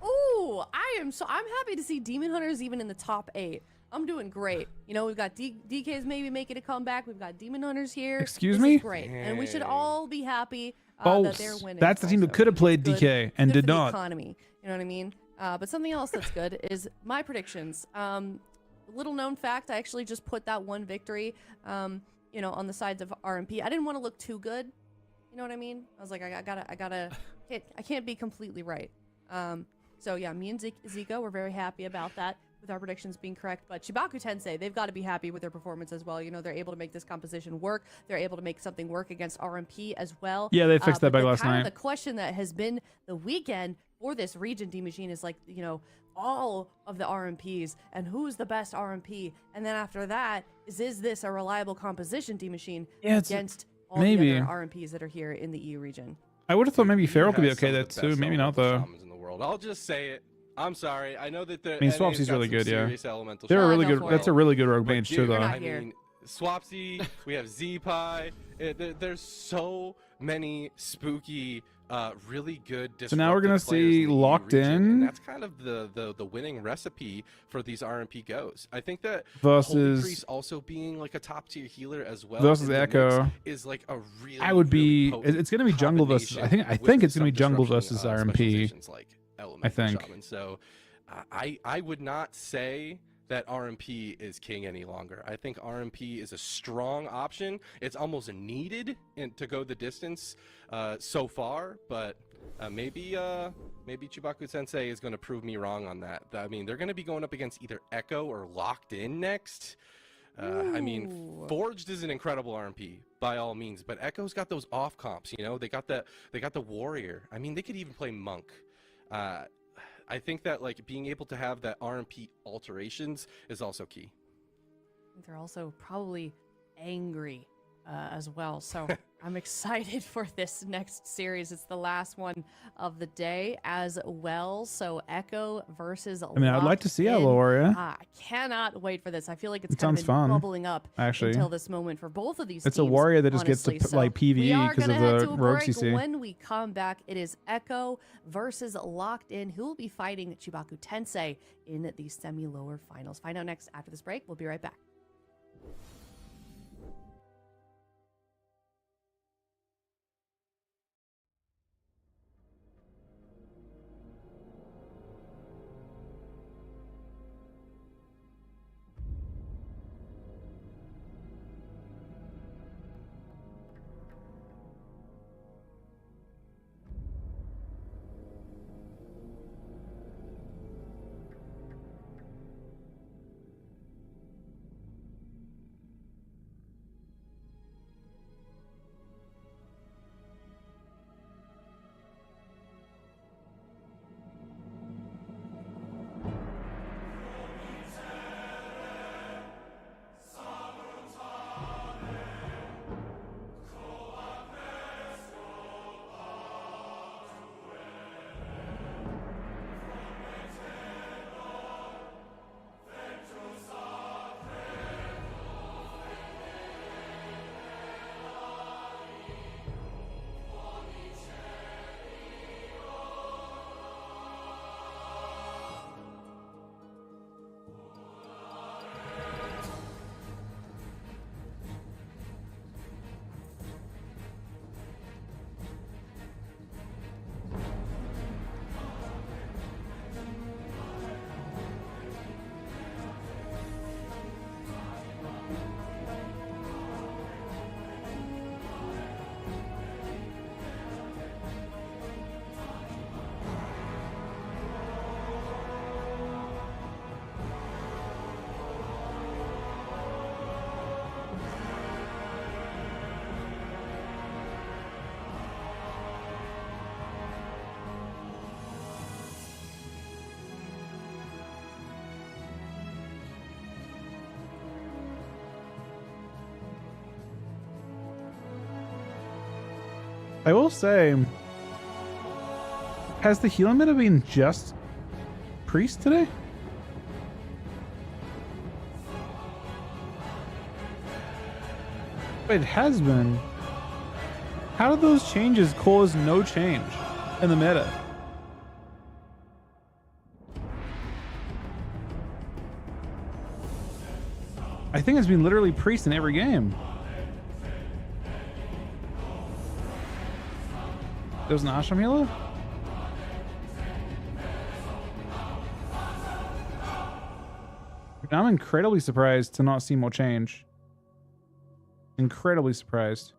Speaker 5: Ooh, I'm happy to see Demon Hunters even in the top 8. I'm doing great. We've got DKs maybe making a comeback. We've got Demon Hunters here.
Speaker 1: Excuse
Speaker 5: This
Speaker 1: me?
Speaker 5: is great, and we should all be happy that
Speaker 1: False.
Speaker 5: they're winning.
Speaker 1: That's the team that
Speaker 5: also.
Speaker 1: could have played
Speaker 5: Good-
Speaker 1: DK and
Speaker 5: good
Speaker 1: did
Speaker 5: for the
Speaker 1: not.
Speaker 5: economy. You know what I mean? But something else that's good is my predictions. little known fact, I actually just put that one victory, you know, on the sides of RMP. I didn't want to look too good. You know what I mean? I was like, I can't be completely right. So yeah, me and Zika, we're very happy about that, with our predictions being correct. But Chibaku Tensei, they've got to be happy with their performance as well. You know, they're able to make this composition work. They're able to make something work against RMP as well.
Speaker 1: Yeah, they fixed that
Speaker 5: but
Speaker 1: bug last
Speaker 5: kind
Speaker 1: night.
Speaker 5: of the question that has been the weekend for this region, D-Machine, is like, you know, all of the RMPs and who's the best RMP. And then after that, is this a reliable composition, D-Machine, against all the other RMPs that are here in the EU region?
Speaker 1: I would have thought maybe Feral could be
Speaker 4: has
Speaker 1: okay
Speaker 4: some
Speaker 1: there
Speaker 4: of the
Speaker 1: too.
Speaker 4: best
Speaker 1: Maybe not
Speaker 4: elemental
Speaker 1: though.
Speaker 4: shamans in the world. I'll just say it. I'm sorry. I know that the
Speaker 1: I mean,
Speaker 4: NA's
Speaker 1: Swapsy's
Speaker 4: got
Speaker 1: really
Speaker 4: some
Speaker 1: good, yeah.
Speaker 4: serious elemental
Speaker 1: They're a
Speaker 5: Oh,
Speaker 1: really
Speaker 5: go
Speaker 1: good.
Speaker 5: for
Speaker 1: That's
Speaker 5: it.
Speaker 1: a really good rogue
Speaker 4: But
Speaker 1: mage
Speaker 4: dude,
Speaker 1: too,
Speaker 5: you're
Speaker 1: though.
Speaker 5: not
Speaker 4: I
Speaker 5: here.
Speaker 4: mean, Swapsy, we have Z-Pie. There's so many spooky, really good.
Speaker 1: So now we're gonna
Speaker 4: disruptive players
Speaker 1: see
Speaker 4: in the EU
Speaker 1: Locked
Speaker 4: region,
Speaker 1: In.
Speaker 4: and that's kind of the winning recipe for these RMP goes. I think that
Speaker 1: Versus-
Speaker 4: Holy Priest also being like a top tier healer as well
Speaker 1: Versus
Speaker 4: in the mix
Speaker 1: Echo.
Speaker 4: is like a really.
Speaker 1: I would be.
Speaker 4: really potent
Speaker 1: It's gonna be jungle versus. I think
Speaker 4: combination
Speaker 1: it's gonna be
Speaker 4: with
Speaker 1: jungle
Speaker 4: some
Speaker 1: versus
Speaker 4: disruption,
Speaker 1: RMP.
Speaker 4: specializations like elemental
Speaker 1: think.
Speaker 4: shaman. So I would not say that RMP is king any longer. I think RMP is a strong option. It's almost needed to go the distance so far, but maybe Chibaku Sensei is going to prove me wrong on that. I mean, they're going to be going up against either Echo or Locked In next. I mean,
Speaker 5: Ooh.
Speaker 4: Forged is an incredible RMP by all means, but Echo's got those off comps. You know, they got the Warrior. I mean, they could even play Monk. I think that like being able to have that RMP alterations is also key.
Speaker 5: I think they're also probably angry as well. So I'm excited for this next series. It's the last one of the day as well. So Echo versus
Speaker 1: I mean, I'd like to see a Warrior.
Speaker 5: I cannot wait for this. I feel like it's
Speaker 1: It
Speaker 5: kind of
Speaker 1: sounds
Speaker 5: been
Speaker 1: fun,
Speaker 5: bubbling up
Speaker 1: actually.
Speaker 5: until this moment for both of these
Speaker 1: It's a
Speaker 5: teams,
Speaker 1: Warrior that just
Speaker 5: honestly.
Speaker 1: gets to
Speaker 5: So
Speaker 1: like
Speaker 5: we
Speaker 1: PvE
Speaker 5: are
Speaker 1: because
Speaker 5: gonna
Speaker 1: of
Speaker 5: head
Speaker 1: the
Speaker 5: to a
Speaker 1: rogue
Speaker 5: break.
Speaker 1: CC.
Speaker 5: When we come back, it is Echo versus Locked In, who will be fighting Chibaku Tensei in the semi-lower finals. Find out next after this break. We'll be right back.
Speaker 1: I will say, has the healing meta been just Priest today? It has been. How did those changes cause no change in the meta? I think it's been literally Priest in every game. There's an Ashram healer? I'm incredibly surprised to not see more change. Incredibly surprised.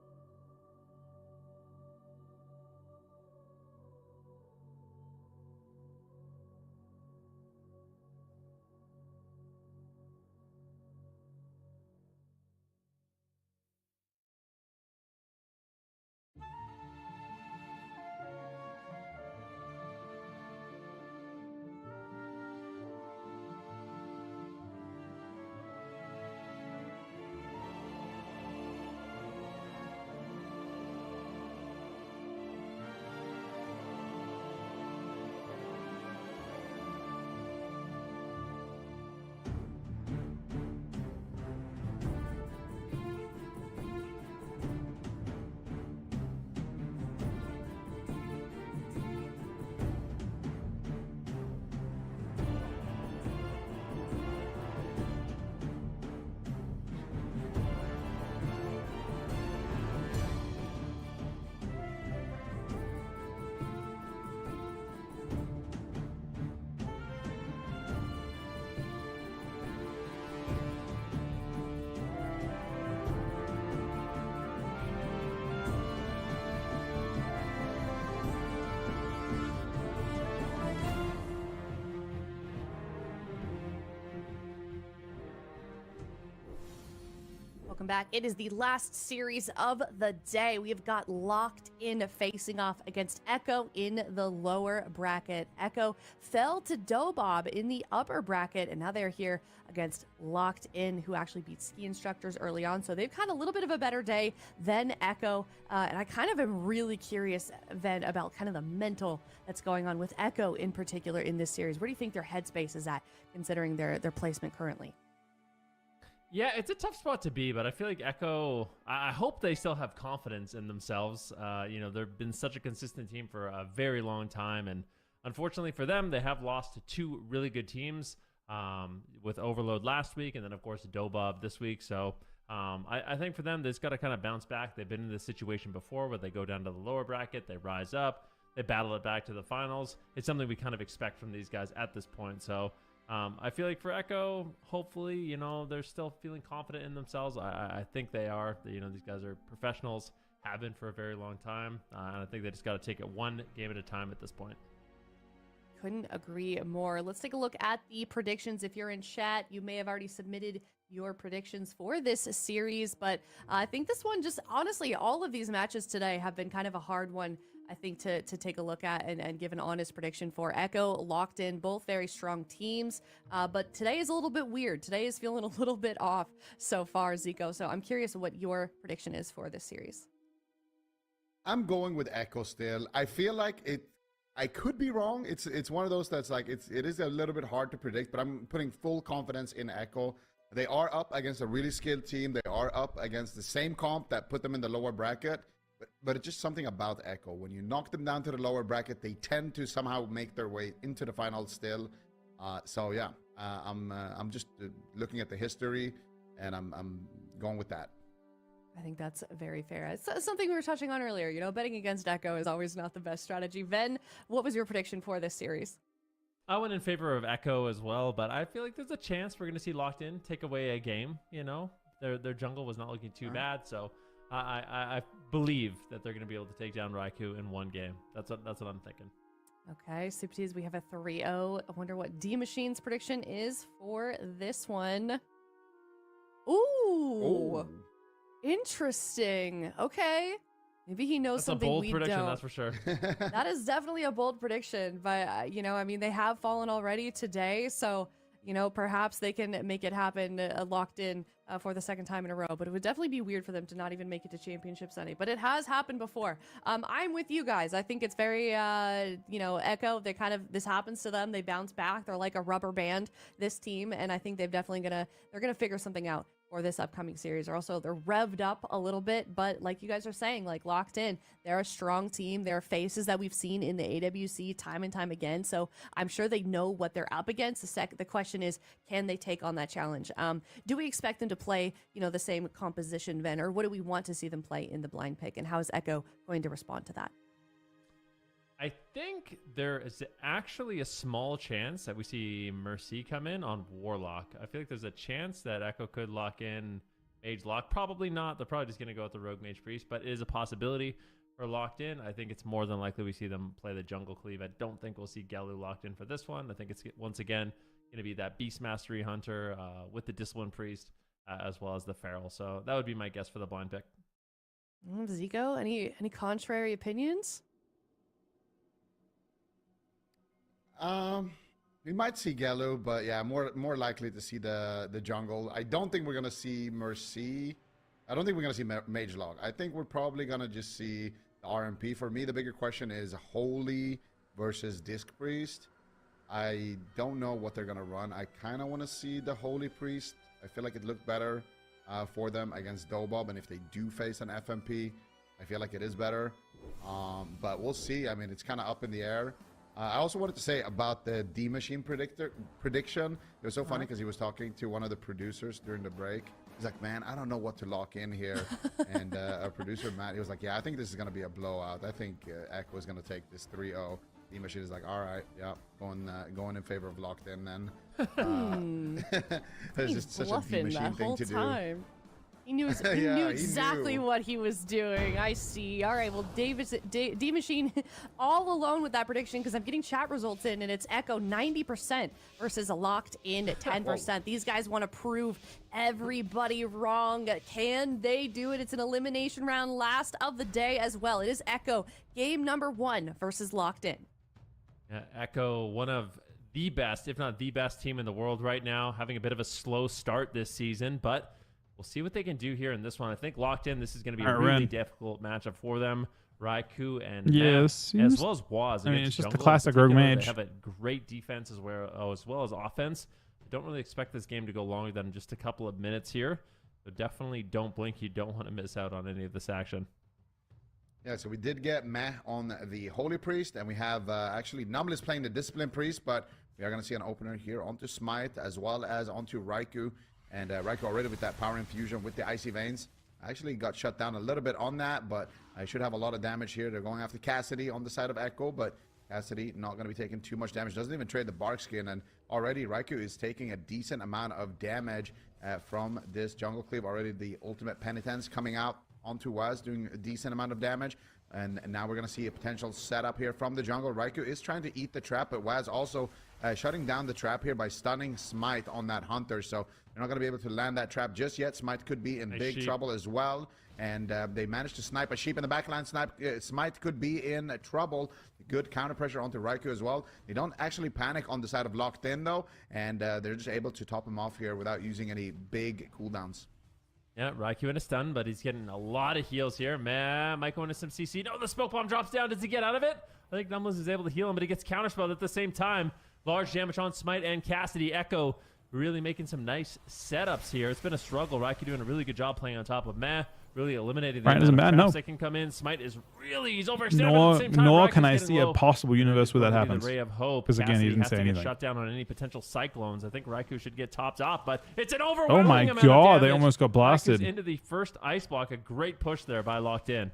Speaker 5: Welcome back. It is the last series of the day. We have got Locked In facing off against Echo in the lower bracket. Echo fell to Dobob in the upper bracket, and now they're here against Locked In, who actually beat Ski Instructors early on. So they've had a little bit of a better day than Echo. And I kind of am really curious, Ven, about kind of the mental that's going on with Echo in particular in this series. Where do you think their headspace is at, considering their placement currently?
Speaker 6: Yeah, it's a tough spot to be, but I feel like Echo, I hope they still have confidence in themselves. They've been such a consistent team for a very long time, and unfortunately for them, they have lost to two really good teams with Overload last week, and then, of course, Dobob this week. So I think for them, they've got to kind of bounce back. They've been in this situation before where they go down to the lower bracket, they rise up, they battle it back to the finals. It's something we kind of expect from these guys at this point, so... I feel like for Echo, hopefully, they're still feeling confident in themselves. I think they are. These guys are professionals, have been for a very long time. And I think they just got to take it one game at a time at this point.
Speaker 5: Couldn't agree more. Let's take a look at the predictions. If you're in chat, you may have already submitted your predictions for this series, but I think this one just, honestly, all of these matches today have been kind of a hard one, I think, to take a look at and give an honest prediction for. Echo, Locked In, both very strong teams, but today is a little bit weird. Today is feeling a little bit off so far, Zico, so I'm curious what your prediction is for this series.
Speaker 7: I'm going with Echo still. I feel like I could be wrong. It's one of those that's like, it is a little bit hard to predict, but I'm putting full confidence in Echo. They are up against a really skilled team. They are up against the same comp that put them in the lower bracket. But it's just something about Echo. When you knock them down to the lower bracket, they tend to somehow make their way into the finals still. I'm just looking at the history, and I'm going with that.
Speaker 5: I think that's very fair. It's something we were touching on earlier. Betting against Echo is always not the best strategy. Ven, what was your prediction for this series?
Speaker 6: I went in favor of Echo as well, but I feel like there's a chance we're going to see Locked In take away a game. Their jungle was not looking too bad, so I believe that they're going to be able to take down Raikou in one game. That's what I'm thinking.
Speaker 5: Okay, Supties, we have a 3-0. I wonder what D Machine's prediction is for this one. Ooh. Interesting. Okay. Maybe he knows
Speaker 6: that's
Speaker 5: something
Speaker 6: a bold
Speaker 5: we
Speaker 6: prediction,
Speaker 5: don't.
Speaker 6: that's for sure.
Speaker 5: That is definitely a bold prediction, but they have fallen already today, so perhaps they can make it happen Locked In for the second time in a row. But it would definitely be weird for them to not even make it to Championship Sunday. But it has happened before. I'm with you guys. I think it's very Echo. This happens to them. They bounce back. They're like a rubber band, this team, and I think they're gonna figure something out for this upcoming series. Or also, they're revved up a little bit, but like you guys are saying, like Locked In, they're a strong team. They're faces that we've seen in the AWC time and time again. So I'm sure they know what they're up against. The question is, can they take on that challenge? Do we expect them to play, the same composition, Ven, or what do we want to see them play in the blind pick? And how is Echo going to respond to that?
Speaker 6: I think there is actually a small chance that we see Mercy come in on Warlock. I feel like there's a chance that Echo could lock in Mage Lock. Probably not. They're probably just going to go with the Rogue Mage Priest, but it is a possibility for locked in. I think it's more than likely we see them play the Jungle Cleave. I don't think we'll see Gelu locked in for this one. I think it's once again going to be that Beast Mastery Hunter with the Discipline Priest as well as the Feral. So that would be my guess for the blind pick.
Speaker 5: Zico, any contrary opinions?
Speaker 7: We might see Gelu, but yeah, more likely to see the jungle. I don't think we're gonna see Mercy. I don't think we're gonna see Mage Log. I think we're probably gonna just see the RMP. For me, the bigger question is Holy versus Disc Priest. I don't know what they're gonna run. I kind of want to see the Holy Priest. I feel like it looked better for them against Dobob, and if they do face an FMP, I feel like it is better. But we'll see. I mean, it's kind of up in the air. I also wanted to say about the D Machine prediction. It was so funny because he was talking to one of the producers during the break. He's like, man, I don't know what to lock in here. And our producer, Matt, he was like, yeah, I think this is going to be a blowout. I think Echo is going to take this 3-0. D Machine is like, all right, yeah, going in favor of locked in then. It's just such a D Machine thing to do.
Speaker 5: He knew, he knew exactly what he was doing. I see. All right, well, D Machine all alone with that prediction because I'm getting chat results in, and it's Echo 90% versus a locked in at 10%. These guys want to prove everybody wrong. Can they do it? It's an elimination round, last of the day as well. It is Echo game number 1 versus locked in.
Speaker 6: Yeah, Echo, one of the best, if not the best team in the world right now, having a bit of a slow start this season, but we'll see what they can do here in this one. I think locked in, this is going to be a really difficult matchup for them. Raikou and Matt, as well as Waz.
Speaker 1: I mean, it's just the classic Rogue Mage.
Speaker 6: They have a great defense as well as offense. I don't really expect this game to go longer than just a couple of minutes here. So definitely don't blink. You don't want to miss out on any of this action.
Speaker 7: Yeah, so we did get Meh on the Holy Priest, and we have actually Numbless playing the Discipline Priest, but we are going to see an opener here onto Smite as well as onto Raikou. And Raikou already with that power infusion with the Icy Veins. I actually got shut down a little bit on that, but I should have a lot of damage here. They're going after Cassidy on the side of Echo, but Cassidy not going to be taking too much damage. Doesn't even trade the Bark Skin, and already Raikou is taking a decent amount of damage from this Jungle Cleave. Already the Ultimate Penitence coming out onto Waz, doing a decent amount of damage. And now we're going to see a potential setup here from the jungle. Raikou is trying to eat the trap, but Waz also shutting down the trap here by stunning Smite on that Hunter. So they're not going to be able to land that trap just yet. Smite could be in big trouble as well. And they managed to snipe a sheep in the backline. Smite could be in trouble. Good counter pressure onto Raikou as well. They don't actually panic on the side of locked in, though. And they're just able to top him off here without using any big cooldowns.
Speaker 6: Yeah, Raikou in a stun, but he's getting a lot of heals here. Man, Michael into some CC. No, the smoke bomb drops down. Does he get out of it? I think Numbless is able to heal him, but he gets counterspelled at the same time. Large damage on Smite and Cassidy. Echo really making some nice setups here. It's been a struggle. Raikou doing a really good job playing on top of Meh. Really eliminating the traps that can come in. Smite is really, he's overextended at the same time.
Speaker 1: Nor can I see a possible universe where that happens.
Speaker 6: Ray of hope.
Speaker 1: Because again, he didn't say anything.
Speaker 6: Shut down on any potential cyclones. I think Raikou should get topped off, but it's an overwhelming amount of damage.
Speaker 1: Oh my god, they almost got blasted.
Speaker 6: Raikou's into the first ice block. A great push there by Locked In.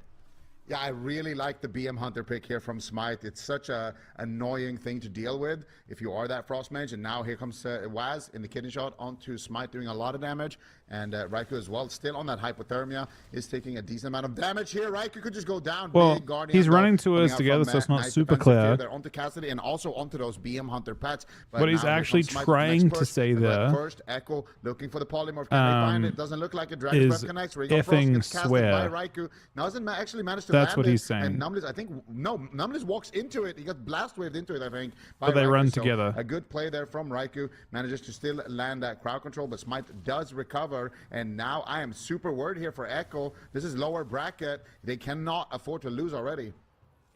Speaker 7: Yeah, I really like the BM Hunter pick here from Smite. It's such a annoying thing to deal with if you are that Frost Mage. And now here comes Waz in the kidney shot onto Smite, doing a lot of damage. And Raikou as well, still on that hypothermia, is taking a decent amount of damage here. Raikou could just go down.
Speaker 1: Well,
Speaker 7: big Guardian
Speaker 1: he's running to us together, so it's not super clear.
Speaker 7: They're onto Cassidy and also onto those BM Hunter pets.
Speaker 1: But he's actually trying to say there.
Speaker 7: First, Echo looking for the polymorph. Can they find it? Doesn't look like a Dragon Breath connects. Effing
Speaker 1: swear.
Speaker 7: By Raikou. Doesn't actually manage to
Speaker 1: That's what he's saying.
Speaker 7: And Numbless, I think, Numbless walks into it. He got blast waved into it, I think.
Speaker 1: But they run together.
Speaker 7: A good play there from Raikou. Manages to still land that crowd control, but Smite does recover. And now I am super worried here for Echo. This is lower bracket. They cannot afford to lose already.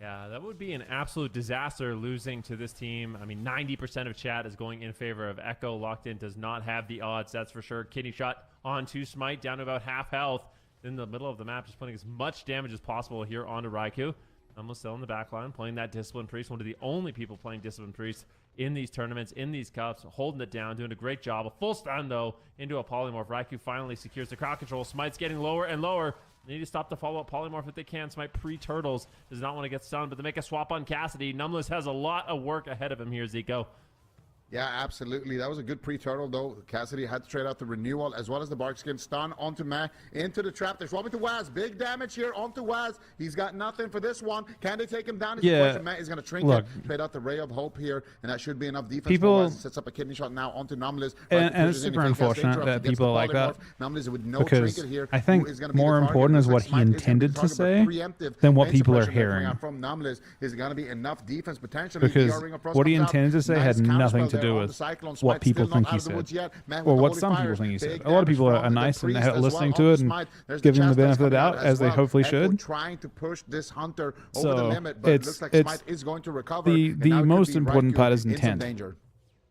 Speaker 6: Yeah, that would be an absolute disaster losing to this team. I mean, 90% of chat is going in favor of Echo. Locked In does not have the odds, that's for sure. Kidney shot onto Smite, down to about half health. In the middle of the map, just putting as much damage as possible here onto Raikou. Almost still in the back line, playing that Discipline Priest. One of the only people playing Discipline Priest in these tournaments, in these cups, holding it down, doing a great job. A full stun, though, into a polymorph. Raikou finally secures the crowd control. Smite's getting lower and lower. They need to stop the follow-up polymorph if they can. Smite pre-turtles. Does not want to get stunned, but they make a swap on Cassidy. Numbless has a lot of work ahead of him here, Zico.
Speaker 7: Yeah, absolutely. That was a good pre-turtle, though. Cassidy had to trade out the renewal as well as the bark skin. Stun onto Meh, into the trap. They're swapping to Waz. Big damage here onto Waz. He's got nothing for this one. Can they take him down? Is the question. Meh is going to trinket. Trade out the Ray of Hope here, and that should be enough defense.
Speaker 1: People
Speaker 7: sets up a kidney shot now onto Numbless.
Speaker 1: And it's super unfortunate that people are like that.
Speaker 7: Numbless with no
Speaker 1: because
Speaker 7: trinket here.
Speaker 1: I think more important is what he intended to say than what people are hearing.
Speaker 7: From Numbless is going to be enough defense potentially.
Speaker 1: Because what he intended to say had nothing to do with what people think he said, or what some people think he said. A lot of people are nice and they're listening to it and giving him the benefit of the doubt, as they hopefully should.
Speaker 7: Trying to push this hunter
Speaker 1: so
Speaker 7: over the limit, but it looks like Smite is going to recover.
Speaker 1: The most important part is intent.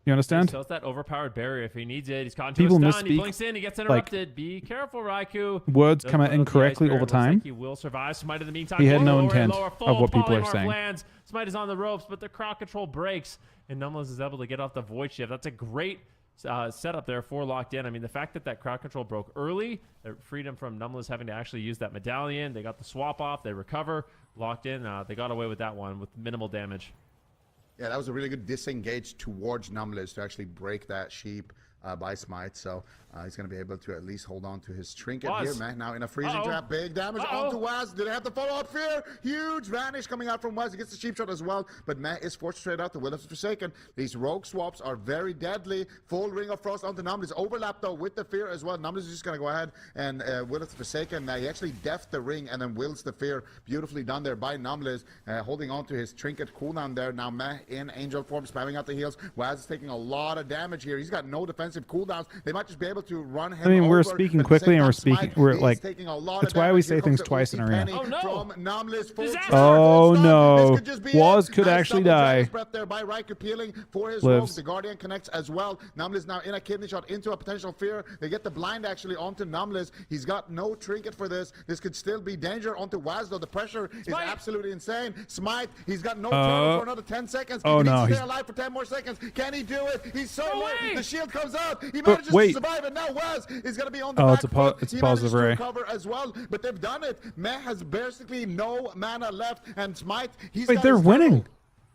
Speaker 1: You understand?
Speaker 6: So it's that overpowered barrier. If he needs it, he's caught into
Speaker 1: people
Speaker 6: a stun. He
Speaker 1: misspeak,
Speaker 6: blinks in, he gets interrupted. Be careful, Raikou.
Speaker 1: Words come out incorrectly all the time.
Speaker 6: Like he will survive. Smite in the meantime.
Speaker 1: He had no
Speaker 6: lower
Speaker 1: intent
Speaker 6: lower,
Speaker 1: of what people are saying.
Speaker 6: Lands. Smite is on the ropes, but the crowd control breaks, and Numbless is able to get off the void shift. That's a great setup there for Locked In. I mean, the fact that that crowd control broke early, it freed him from Numbless having to actually use that medallion. They got the swap off. They recover. Locked In. They got away with that one with minimal damage.
Speaker 7: Yeah, that was a really good disengage towards Numbless to actually break that sheep by Smite. So he's going to be able to at least hold on to his trinket here, man. Now in a freezing trap, big damage onto Waz. Did they have the follow-up fear? Huge vanish coming out from Waz. He gets the sheep shot as well, but Matt is forced to trade out the Will of the Forsaken. These rogue swaps are very deadly. Full Ring of Frost onto Numbless. Overlap though with the fear as well. Numbless is just going to go ahead and Will of the Forsaken. He actually deft the ring and then wills the fear. Beautifully done there by Numbless, holding on to his trinket cooldown there. Now Matt in angel form, spamming out the heals. Waz is taking a lot of damage here. He's got no defensive cooldowns. They might just be able to run him.
Speaker 1: I mean, we're
Speaker 7: over,
Speaker 1: speaking quickly and we're like, that's why we say things twice in arena.
Speaker 6: Oh no!
Speaker 1: Oh no! Waz could actually die.
Speaker 7: There by Raikou peeling for his rogue. The Guardian connects as well. Numbless now in a kidney shot into a potential fear. They get the blind actually onto Numbless. He's got no trinket for this. This could still be danger onto Waz though. The pressure is absolutely insane. Smite, he's got no turtle for another 10 seconds.
Speaker 1: Oh
Speaker 7: he
Speaker 1: no!
Speaker 7: needs to stay alive for 10 more seconds. Can he do it? He's so low. The shield comes out. He manages to survive, and now Waz is going to be on the back foot.
Speaker 1: It's a positive ray.
Speaker 7: Recover as well, but they've done it. Meh has basically no mana left, and Smite, he's
Speaker 1: Wait, they're winning.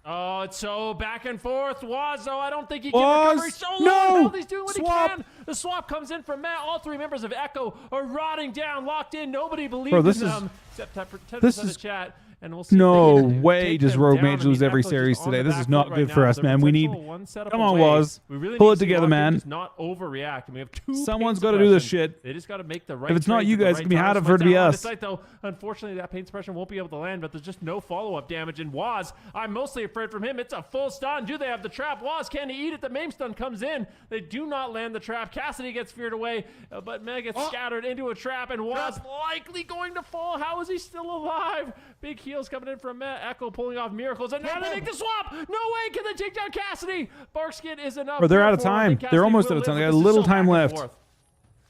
Speaker 6: Oh, it's so back and forth. Waz, though, I don't think he can recover. He's so low. No! He's doing what he can. The swap comes in from Matt. All three members of Echo are rotting down, locked in. Nobody believes in them, except 10% of the chat. And we'll see
Speaker 1: no way does Rogue Mage lose every series today. This is not good for us, man. We need... Come on, Waz. Pull it together, man.
Speaker 6: Not overreact. We have two.
Speaker 1: Someone's got to do this shit.
Speaker 6: They just got to make the right.
Speaker 1: If it's not you guys, it's going to be harder for it to be us.
Speaker 6: Though, unfortunately, that pain suppression won't be able to land, but there's just no follow-up damage. And Waz, I'm mostly afraid from him. It's a full stun. Do they have the trap? Waz, can he eat it? The main stun comes in. They do not land the trap. Cassidy gets feared away, but Meg gets scattered into a trap, and Waz likely going to fall. How is he still alive? Big heals coming in from Echo pulling off miracles, and now they make the swap. No way can they take down Cassidy. Barkskin is enough.
Speaker 1: Bro, they're out of time. They're almost out of time. They got a little time left.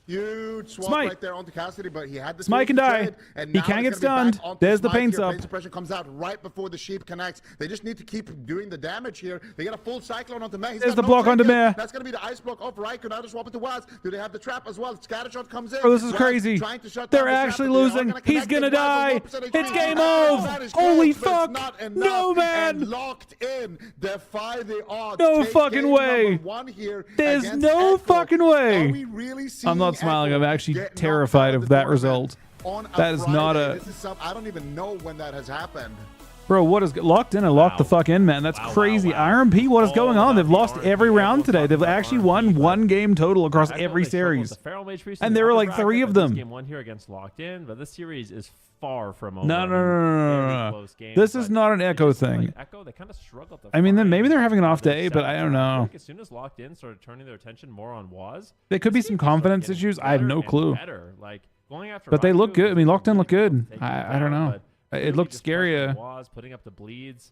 Speaker 7: Huge swap right there onto Cassidy, but he had the
Speaker 1: Smite can die. He can't get stunned. There's the pain sub.
Speaker 7: Pain suppression comes out right before the sheep connects. They just need to keep doing the damage here. They get a full cyclone onto Meh.
Speaker 1: There's the block onto Meh.
Speaker 7: That's going to be the ice block off Raikou. Now to swap it to Waz. Do they have the trap as well? Scattershot comes in.
Speaker 1: Bro, this is crazy. They're actually losing. He's going to die. It's game over. Holy fuck. No, man.
Speaker 7: Locked in. Defy the odds.
Speaker 1: No fucking way. There's no fucking way.
Speaker 7: Are we really seeing
Speaker 1: I'm not smiling. I'm actually terrified of that result. That is not a...
Speaker 7: I don't even know when that has happened.
Speaker 1: Bro, what is... Locked in and locked the fuck in, man. That's crazy. RMP, what is going on? They've lost every round today. They've actually won one game total across every series. And there were like 3 of them.
Speaker 6: Game 1 here against Locked In, but this series is far from over.
Speaker 1: No. This is not an Echo thing.
Speaker 6: Echo, they kind of struggled.
Speaker 1: I mean, then maybe they're having an off day, but I don't know.
Speaker 6: As soon as Locked In started turning their attention more on Waz,
Speaker 1: there could be some confidence issues. I have no clue.
Speaker 6: Like going after
Speaker 1: but they look good. I mean, Locked In look good. I don't know. It looked scarier.
Speaker 6: Waz putting up the bleeds.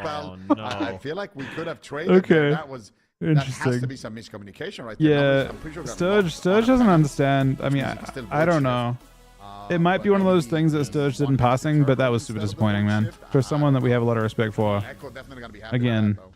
Speaker 7: spell.
Speaker 6: Oh, no.
Speaker 7: I feel like we could have traded. there.
Speaker 1: Okay.
Speaker 7: That was That has to
Speaker 1: Interesting.
Speaker 7: be some miscommunication right there.
Speaker 1: Yeah,
Speaker 7: I'm pretty sure that
Speaker 1: Sturge
Speaker 7: lost
Speaker 1: Sturge
Speaker 7: on
Speaker 1: doesn't
Speaker 7: it.
Speaker 1: understand. I mean,
Speaker 7: Means he can still
Speaker 1: I don't
Speaker 7: blitz
Speaker 1: know.
Speaker 7: shift.
Speaker 1: It might
Speaker 7: But
Speaker 1: be one of those
Speaker 7: maybe
Speaker 1: things that
Speaker 7: just
Speaker 1: Sturge did in
Speaker 7: one
Speaker 1: passing, but that was
Speaker 7: instead
Speaker 1: super
Speaker 7: of the
Speaker 1: disappointing,
Speaker 7: blitz
Speaker 1: man.
Speaker 7: shift.
Speaker 1: For
Speaker 7: I
Speaker 1: someone that
Speaker 7: don't
Speaker 1: we have a
Speaker 7: know.
Speaker 1: lot of respect for.
Speaker 7: Echo definitely gonna be happy
Speaker 1: Again,
Speaker 7: with that, though.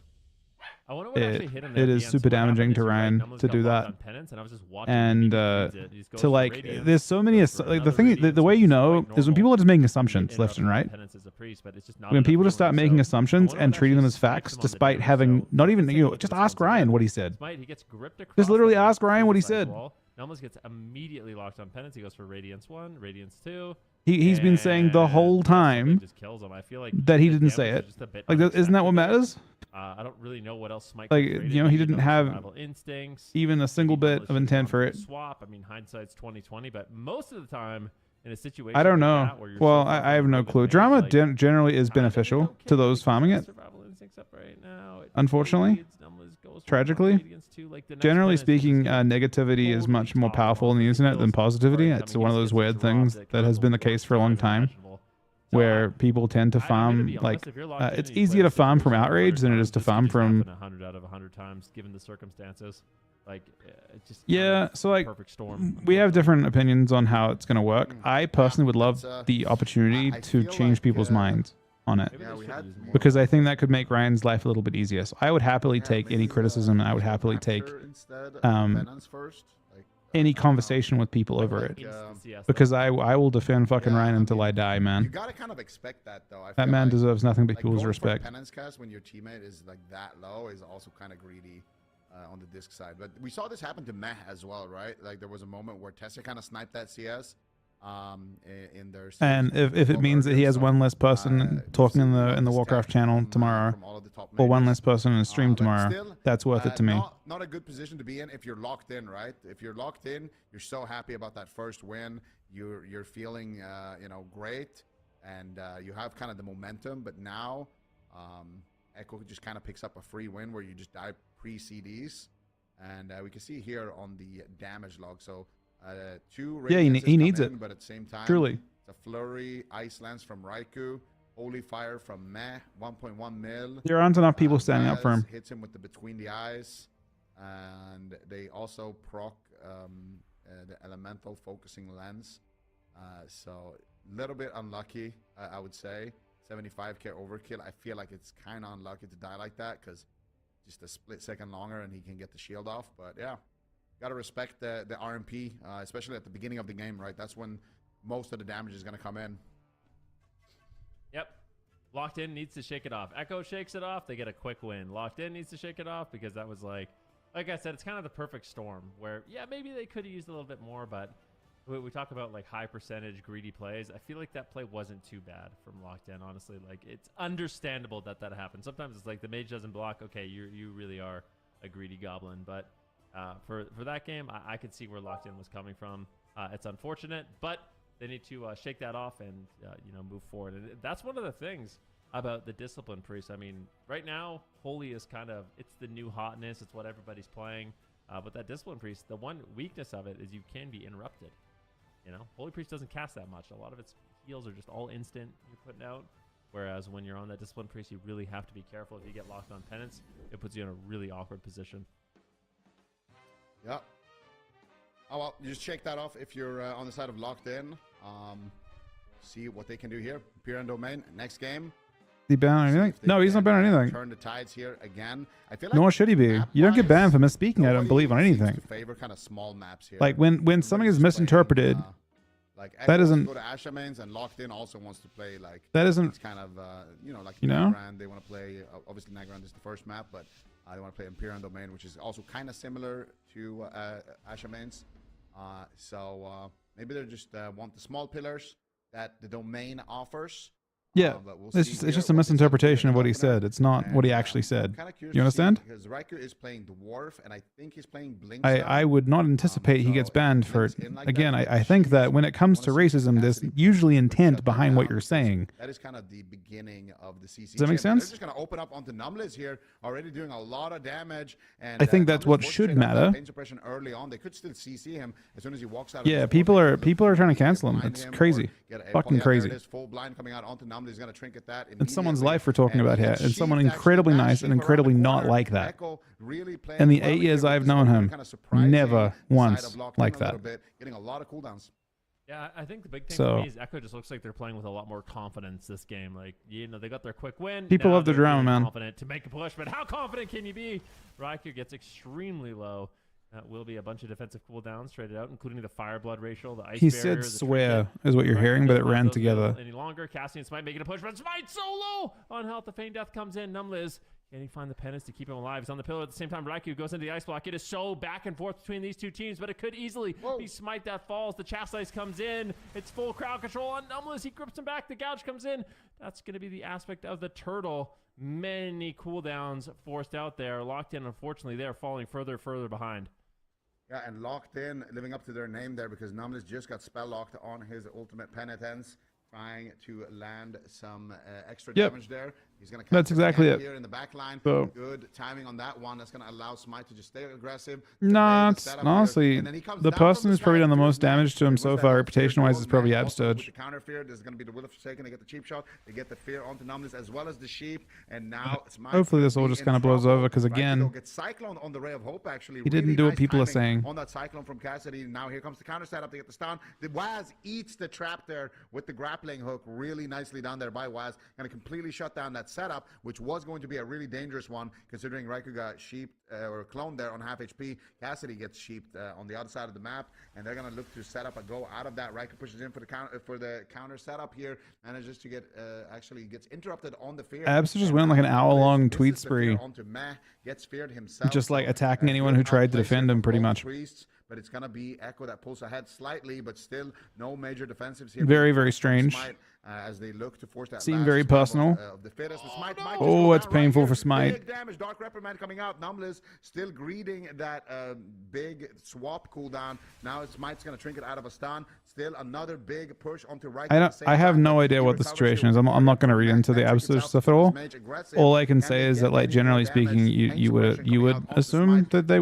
Speaker 6: I wonder what actually hit him
Speaker 1: it
Speaker 6: there.
Speaker 1: is
Speaker 6: DN.
Speaker 1: super
Speaker 6: So what happened
Speaker 1: damaging
Speaker 6: is
Speaker 1: to
Speaker 6: you're right,
Speaker 1: Ryan
Speaker 6: Numbers
Speaker 1: to
Speaker 6: got
Speaker 1: do
Speaker 6: locked
Speaker 1: that.
Speaker 6: on penance, and I was just watching
Speaker 1: And
Speaker 6: him. He just goes
Speaker 1: to
Speaker 6: for
Speaker 1: like,
Speaker 6: Radiance,
Speaker 1: there's so many,
Speaker 6: goes for
Speaker 1: like the
Speaker 6: another
Speaker 1: thing,
Speaker 6: Radiance,
Speaker 1: the way
Speaker 6: which
Speaker 1: you
Speaker 6: is
Speaker 1: know
Speaker 6: quite
Speaker 1: is when
Speaker 6: normal.
Speaker 1: people are just making
Speaker 6: You
Speaker 1: assumptions
Speaker 6: get
Speaker 1: left and
Speaker 6: interrupted on
Speaker 1: right.
Speaker 6: penance as a priest, but it's just not
Speaker 1: When
Speaker 6: enough
Speaker 1: people just start
Speaker 6: room.
Speaker 1: making
Speaker 6: So
Speaker 1: assumptions
Speaker 6: I
Speaker 1: and
Speaker 6: wonder what
Speaker 1: treating them
Speaker 6: actually
Speaker 1: as
Speaker 6: spikes
Speaker 1: facts,
Speaker 6: him on the
Speaker 1: despite
Speaker 6: damage.
Speaker 1: having
Speaker 6: So
Speaker 1: not
Speaker 6: let's
Speaker 1: even,
Speaker 6: take
Speaker 1: you
Speaker 6: a
Speaker 1: know,
Speaker 6: look at
Speaker 1: just
Speaker 6: this one
Speaker 1: ask Ryan
Speaker 6: again.
Speaker 1: what he said.
Speaker 6: Smite, he gets gripped across.
Speaker 1: Just literally
Speaker 6: the
Speaker 1: ask Ryan what he
Speaker 6: suicide
Speaker 1: said.
Speaker 6: wall. Numbers gets immediately locked on penance. He goes for Radiance 1, Radiance 2.
Speaker 1: He's been saying the whole
Speaker 6: and, yeah, somebody
Speaker 1: time
Speaker 6: just kills him. I feel like
Speaker 1: that he
Speaker 6: the
Speaker 1: didn't say
Speaker 6: damage
Speaker 1: it.
Speaker 6: is just a bit
Speaker 1: Like, isn't that what
Speaker 6: unexpected there.
Speaker 1: matters?
Speaker 6: I don't really know what else Smite
Speaker 1: Like,
Speaker 6: could trade
Speaker 1: you know,
Speaker 6: in.
Speaker 1: he
Speaker 6: Maybe
Speaker 1: didn't
Speaker 6: those
Speaker 1: have
Speaker 6: survival instincts.
Speaker 1: even a single
Speaker 6: Maybe
Speaker 1: bit
Speaker 6: Numbers
Speaker 1: of
Speaker 6: should've
Speaker 1: intent
Speaker 6: gone
Speaker 1: for
Speaker 6: a
Speaker 1: it.
Speaker 6: swap. I mean, hindsight's 20/20, but most of the time in a situation
Speaker 1: I don't
Speaker 6: like
Speaker 1: know.
Speaker 6: that where you're
Speaker 1: Well,
Speaker 6: so far
Speaker 1: I
Speaker 6: from
Speaker 1: have
Speaker 6: the
Speaker 1: no
Speaker 6: ring of
Speaker 1: clue.
Speaker 6: mage,
Speaker 1: Drama
Speaker 6: like,
Speaker 1: generally is
Speaker 6: timing
Speaker 1: beneficial
Speaker 6: okay
Speaker 1: to those
Speaker 6: because
Speaker 1: farming
Speaker 6: the
Speaker 1: it.
Speaker 6: survival instincts up right now. It
Speaker 1: Unfortunately,
Speaker 6: leads, Numbers goes for
Speaker 1: tragically,
Speaker 6: 1 against 2. Like, the next
Speaker 1: generally
Speaker 6: penance is just
Speaker 1: speaking,
Speaker 6: gonna
Speaker 1: negativity is
Speaker 6: totally
Speaker 1: much more
Speaker 6: top him
Speaker 1: powerful
Speaker 6: off
Speaker 1: on the
Speaker 6: with the
Speaker 1: internet than
Speaker 6: kills.
Speaker 1: positivity.
Speaker 6: Already
Speaker 1: It's
Speaker 6: coming
Speaker 1: one of
Speaker 6: against
Speaker 1: those
Speaker 6: gets a
Speaker 1: weird
Speaker 6: drop
Speaker 1: things that has been the case for a long time,
Speaker 6: So
Speaker 1: where people tend to
Speaker 6: I'm gonna
Speaker 1: farm
Speaker 6: be honest,
Speaker 1: like
Speaker 6: if you're locked in
Speaker 1: it's
Speaker 6: and you
Speaker 1: easier
Speaker 6: play
Speaker 1: to
Speaker 6: the
Speaker 1: farm from
Speaker 6: situation
Speaker 1: outrage
Speaker 6: 100
Speaker 1: than it is
Speaker 6: times,
Speaker 1: to
Speaker 6: this could
Speaker 1: farm
Speaker 6: just
Speaker 1: from.
Speaker 6: happen 100 out of 100 times, given the circumstances. Like, it's just kind
Speaker 1: Yeah,
Speaker 6: of
Speaker 1: so
Speaker 6: a
Speaker 1: like
Speaker 6: perfect storm.
Speaker 1: we have different opinions on how it's going to work. I personally would love
Speaker 7: That's,
Speaker 1: the opportunity
Speaker 7: I
Speaker 1: to
Speaker 7: feel
Speaker 1: change
Speaker 7: like,
Speaker 1: people's minds on it,
Speaker 6: Maybe
Speaker 7: Yeah,
Speaker 6: they
Speaker 7: we
Speaker 6: should
Speaker 7: had
Speaker 6: use more
Speaker 1: because
Speaker 6: of
Speaker 1: I
Speaker 6: it.
Speaker 1: think that could make Ryan's life a little bit easier. So I would happily
Speaker 7: Yeah,
Speaker 1: take any
Speaker 7: maybe,
Speaker 1: criticism, and I would
Speaker 7: use
Speaker 1: happily take
Speaker 7: Rapture instead of
Speaker 1: um,
Speaker 7: Penance first. Like,
Speaker 1: any
Speaker 7: I don't know.
Speaker 1: conversation with people
Speaker 7: Like,
Speaker 1: over
Speaker 7: like,
Speaker 1: it,
Speaker 6: Instant CS,
Speaker 1: because
Speaker 6: though.
Speaker 1: I will defend fucking
Speaker 7: Yeah,
Speaker 1: Ryan
Speaker 7: I
Speaker 1: until
Speaker 7: mean,
Speaker 1: I die,
Speaker 7: You
Speaker 1: man.
Speaker 7: gotta kind of expect that, though. I
Speaker 1: That
Speaker 7: feel
Speaker 1: man
Speaker 7: like,
Speaker 1: deserves nothing but
Speaker 7: like
Speaker 1: people's
Speaker 7: going
Speaker 1: respect.
Speaker 7: For a penance cast when your teammate is like that low is also kind of greedy on the disc side. But we saw this happen to Meh as well, right? Like there was a moment where Tessa kind of sniped that CS in their series
Speaker 1: And if it
Speaker 7: well
Speaker 1: means that he
Speaker 7: earlier,
Speaker 1: has
Speaker 7: so,
Speaker 1: one less person
Speaker 7: we've
Speaker 1: talking
Speaker 7: seen a lot
Speaker 1: in the
Speaker 7: of
Speaker 1: Warcraft
Speaker 7: tech
Speaker 1: channel
Speaker 7: from,
Speaker 1: tomorrow,
Speaker 7: from all of the top
Speaker 1: or one
Speaker 7: majors.
Speaker 1: less person in the stream
Speaker 7: But
Speaker 1: tomorrow,
Speaker 7: still,
Speaker 1: that's worth it to me.
Speaker 7: Not a good position to be in if you're locked in, right? If you're locked in, you're so happy about that first win. You're feeling great, and you have kind of the momentum. But now, Echo just kind of picks up a free win where you just die pre-CDs, and we can see here on the damage log. So 2
Speaker 1: Yeah, he
Speaker 7: radiances
Speaker 1: he
Speaker 7: come
Speaker 1: needs
Speaker 7: in,
Speaker 1: it.
Speaker 7: but at the same time,
Speaker 1: Truly.
Speaker 7: it's a flurry, ice lance from Raikou. Holy Fire from Meh, 1.1 mil.
Speaker 1: There aren't enough people standing up for him.
Speaker 7: Hits him with the between the eyes, and they also proc the elemental focusing lens. So a little bit unlucky, I would say. 75k overkill. I feel like it's kind of unlucky to die like that because just a split second longer and he can get the shield off. But yeah, gotta respect the RMP, especially at the beginning of the game, right? That's when most of the damage is gonna come in.
Speaker 6: Yep. Locked in needs to shake it off. Echo shakes it off. They get a quick win. Locked in needs to shake it off because that was like I said, it's kind of the perfect storm where, yeah, maybe they could have used a little bit more, but we talk about like high percentage greedy plays. I feel like that play wasn't too bad from Locked In, honestly. Like, it's understandable that happened. Sometimes it's like the mage doesn't block. Okay, you really are a greedy goblin. But for that game, I could see where Locked In was coming from. It's unfortunate, but they need to shake that off and move forward. And that's one of the things about the Discipline Priest. I mean, right now, Holy is kind of, it's the new hotness. It's what everybody's playing. But that Discipline Priest, the one weakness of it is you can be interrupted. Holy Priest doesn't cast that much. A lot of its heals are just all instant you're putting out. Whereas when you're on that Discipline Priest, you really have to be careful. If you get locked on Penance, it puts you in a really awkward position.
Speaker 7: Yep. Oh, well, you just check that off if you're on the side of Locked In. See what they can do here. Imperial Domain, next game.
Speaker 1: He banned anything? No, he's not banned anything.
Speaker 7: Turn the tides here again. I feel like
Speaker 1: Nor should he be. You don't get banned for misspeaking, I don't believe, on
Speaker 7: nobody seems
Speaker 1: anything.
Speaker 7: to favor kind of small maps here.
Speaker 1: Like, when something is
Speaker 7: Everybody's just playing,
Speaker 1: misinterpreted,
Speaker 7: like
Speaker 1: that
Speaker 7: Echo
Speaker 1: isn't-
Speaker 7: wants to go to Asha mains, and Locked In also wants to play like
Speaker 1: that
Speaker 7: it's
Speaker 1: isn't,
Speaker 7: kind of like
Speaker 1: You know?
Speaker 7: Nagrand. They want to play obviously Nagrand is the first map, but they want to play Imperial Domain, which is also kind of similar to Asha mains. So maybe they just want the small pillars that the domain offers.
Speaker 1: yeah.
Speaker 7: But we'll
Speaker 1: It's
Speaker 7: see
Speaker 1: just,
Speaker 7: here
Speaker 1: it's just a
Speaker 7: what this
Speaker 1: misinterpretation of
Speaker 7: Imperial
Speaker 1: what he
Speaker 7: opener.
Speaker 1: said. It's not what he
Speaker 7: And,
Speaker 1: actually
Speaker 7: I'm
Speaker 1: said.
Speaker 7: kinda curious
Speaker 1: You
Speaker 7: to see,
Speaker 1: understand?
Speaker 7: because Raikou is playing Dwarf, and I think he's playing Blink.
Speaker 1: I would not anticipate he
Speaker 7: so
Speaker 1: gets banned
Speaker 7: if
Speaker 1: for
Speaker 7: it's
Speaker 1: it.
Speaker 7: in like
Speaker 1: Again,
Speaker 7: that,
Speaker 1: I think that when it comes to
Speaker 7: wanna see the
Speaker 1: racism, there's
Speaker 7: capacity
Speaker 1: usually
Speaker 7: to
Speaker 1: intent
Speaker 7: shut that
Speaker 1: behind what
Speaker 7: down,
Speaker 1: you're
Speaker 7: because
Speaker 1: saying.
Speaker 7: That is kind of the beginning of the CC.
Speaker 1: Does that make
Speaker 7: chip, and
Speaker 1: sense?
Speaker 7: They're just going to open up onto Numbless here, already doing a lot of damage. And
Speaker 1: I think that's
Speaker 7: Numbless
Speaker 1: what
Speaker 7: was
Speaker 1: should
Speaker 7: straight up that
Speaker 1: matter.
Speaker 7: pain suppression early on. They could still CC him as soon as he walks out. Of
Speaker 1: Yeah,
Speaker 7: the
Speaker 1: people
Speaker 7: spawn.
Speaker 1: are
Speaker 7: They could
Speaker 1: trying to
Speaker 7: either
Speaker 1: cancel him.
Speaker 7: blind
Speaker 1: It's
Speaker 7: or
Speaker 1: crazy.
Speaker 7: get a-
Speaker 1: Fucking
Speaker 7: yeah,
Speaker 1: crazy.
Speaker 7: There it is, full blind coming out onto Numbless. Numley's going to trinket that
Speaker 1: in someone's
Speaker 7: immediately,
Speaker 1: life we're talking
Speaker 7: and
Speaker 1: about
Speaker 7: he
Speaker 1: here,
Speaker 7: gets
Speaker 1: and someone
Speaker 7: sheathed,
Speaker 1: incredibly
Speaker 7: actually,
Speaker 1: nice and
Speaker 7: dashing around the
Speaker 1: incredibly not
Speaker 7: corner.
Speaker 1: like that.
Speaker 7: Echo really playing
Speaker 1: In the
Speaker 7: well
Speaker 1: 8
Speaker 7: here
Speaker 1: years
Speaker 7: with
Speaker 1: I've
Speaker 7: this
Speaker 1: known
Speaker 7: one,
Speaker 1: him,
Speaker 7: kinda surprising
Speaker 1: never
Speaker 7: the side
Speaker 1: once
Speaker 7: of Locked
Speaker 1: like
Speaker 7: in a little
Speaker 1: that.
Speaker 7: bit, getting a lot of cooldowns.
Speaker 6: Yeah, I think the big thing
Speaker 1: So-
Speaker 6: for me is Echo just looks like they're playing with a lot more confidence this game. Like, you know, they got their quick win.
Speaker 1: People
Speaker 6: now
Speaker 1: love the
Speaker 6: they're
Speaker 1: drama,
Speaker 6: feeling
Speaker 1: man.
Speaker 6: Confident to make a push, but how confident can you be? Raikou gets extremely low. That will be a bunch of defensive cooldowns traded out, including the Fireblood racial, the Ice
Speaker 1: He
Speaker 6: Barrier,
Speaker 1: said
Speaker 6: the
Speaker 1: swear
Speaker 6: Trinket.
Speaker 1: is what you're
Speaker 6: Raikou
Speaker 1: hearing, but
Speaker 6: doesn't
Speaker 1: it
Speaker 6: have
Speaker 1: ran
Speaker 6: those
Speaker 1: together.
Speaker 6: available any longer. Cassie and Smite making a push, but Smite solo on health. The Feign Death comes in. Numliz, can he find the penance to keep him alive? He's on the pillar at the same time. Raikou goes into the ice block. It is so back and forth between these two teams, but it could easily be Smite that falls. The Chastise comes in. It's full crowd control on Numliz. He grips him back. The Gouge comes in. That's going to be the aspect of the turtle. Many cooldowns forced out there. Locked in, unfortunately, they're falling further behind.
Speaker 7: Yeah, and Locked in, living up to their name there, because Numless just got spell locked on his ultimate penitence, trying to land some extra damage there. He's going to
Speaker 1: That's exactly it.
Speaker 7: here in the back line.
Speaker 1: So-
Speaker 7: Good timing on that one. That's going to allow Smite to just stay aggressive.
Speaker 1: Nah,
Speaker 7: delay the
Speaker 1: it's
Speaker 7: setup here,
Speaker 1: honestly,
Speaker 7: and then he comes
Speaker 1: the
Speaker 7: down from
Speaker 1: person who's probably
Speaker 7: side.
Speaker 1: done the
Speaker 7: Fear
Speaker 1: most
Speaker 7: now.
Speaker 1: damage to him
Speaker 7: What's
Speaker 1: so
Speaker 7: that?
Speaker 1: far,
Speaker 7: Fear
Speaker 1: reputation-wise, is
Speaker 7: goes,
Speaker 1: probably
Speaker 7: man. Also
Speaker 1: Absturge.
Speaker 7: with the counter fear, there's going to be the Will of Forsaken. They get the cheap shot. They get the fear onto Numless as well as the sheep. And now Smite
Speaker 1: Hopefully this
Speaker 7: could
Speaker 1: all
Speaker 7: be
Speaker 1: just
Speaker 7: in
Speaker 1: kind of blows
Speaker 7: trouble.
Speaker 1: over, because
Speaker 7: Right,
Speaker 1: again,
Speaker 7: he'll get Cyclone on the Ray of Hope, actually.
Speaker 1: he didn't
Speaker 7: Really
Speaker 1: do what
Speaker 7: nice
Speaker 1: people are
Speaker 7: timing
Speaker 1: saying.
Speaker 7: on that Cyclone from Cassidy. Now here comes the counter setup to get the stun. The Waz eats the trap there with the grappling hook. Really nicely done there by Waz. Going to completely shut down that setup, which was going to be a really dangerous one, considering Raikou got sheeped or cloned there on half HP. Cassidy gets sheeped on the other side of the map, and they're going to look to set up a go out of that. Raikou pushes in for the counter setup here, manages to get actually gets interrupted on the fear.
Speaker 1: Abs just went on like an hour-long
Speaker 7: This
Speaker 1: tweet
Speaker 7: is the fear
Speaker 1: spree,
Speaker 7: onto Meh, gets feared himself,
Speaker 1: just like
Speaker 7: so,
Speaker 1: attacking
Speaker 7: good
Speaker 1: anyone who tried to
Speaker 7: outplay
Speaker 1: defend
Speaker 7: here
Speaker 1: him,
Speaker 7: from
Speaker 1: pretty
Speaker 7: both
Speaker 1: much.
Speaker 7: priests, but it's going to be Echo that pulls ahead slightly, but still no major defensives here.
Speaker 1: Very,
Speaker 7: being
Speaker 1: very
Speaker 7: forced from
Speaker 1: strange.
Speaker 7: Smite, as they look to force that
Speaker 1: Seemed
Speaker 7: last
Speaker 1: very
Speaker 7: survival,
Speaker 1: personal.
Speaker 7: of the fittest. The Smite might just
Speaker 1: Oh,
Speaker 7: go
Speaker 1: it's
Speaker 7: down right
Speaker 1: painful
Speaker 7: here.
Speaker 1: for Smite.
Speaker 7: Big damage. Dark Reprimand coming out. Numless still greeting that big swap cooldown. Now Smite's going to trinket out of a stun. Still another big push onto Raikou.
Speaker 1: I have no idea what the situation is. I'm not going to read into the Absolute stuff at all. All I can say is that, like, generally speaking, you would assume that they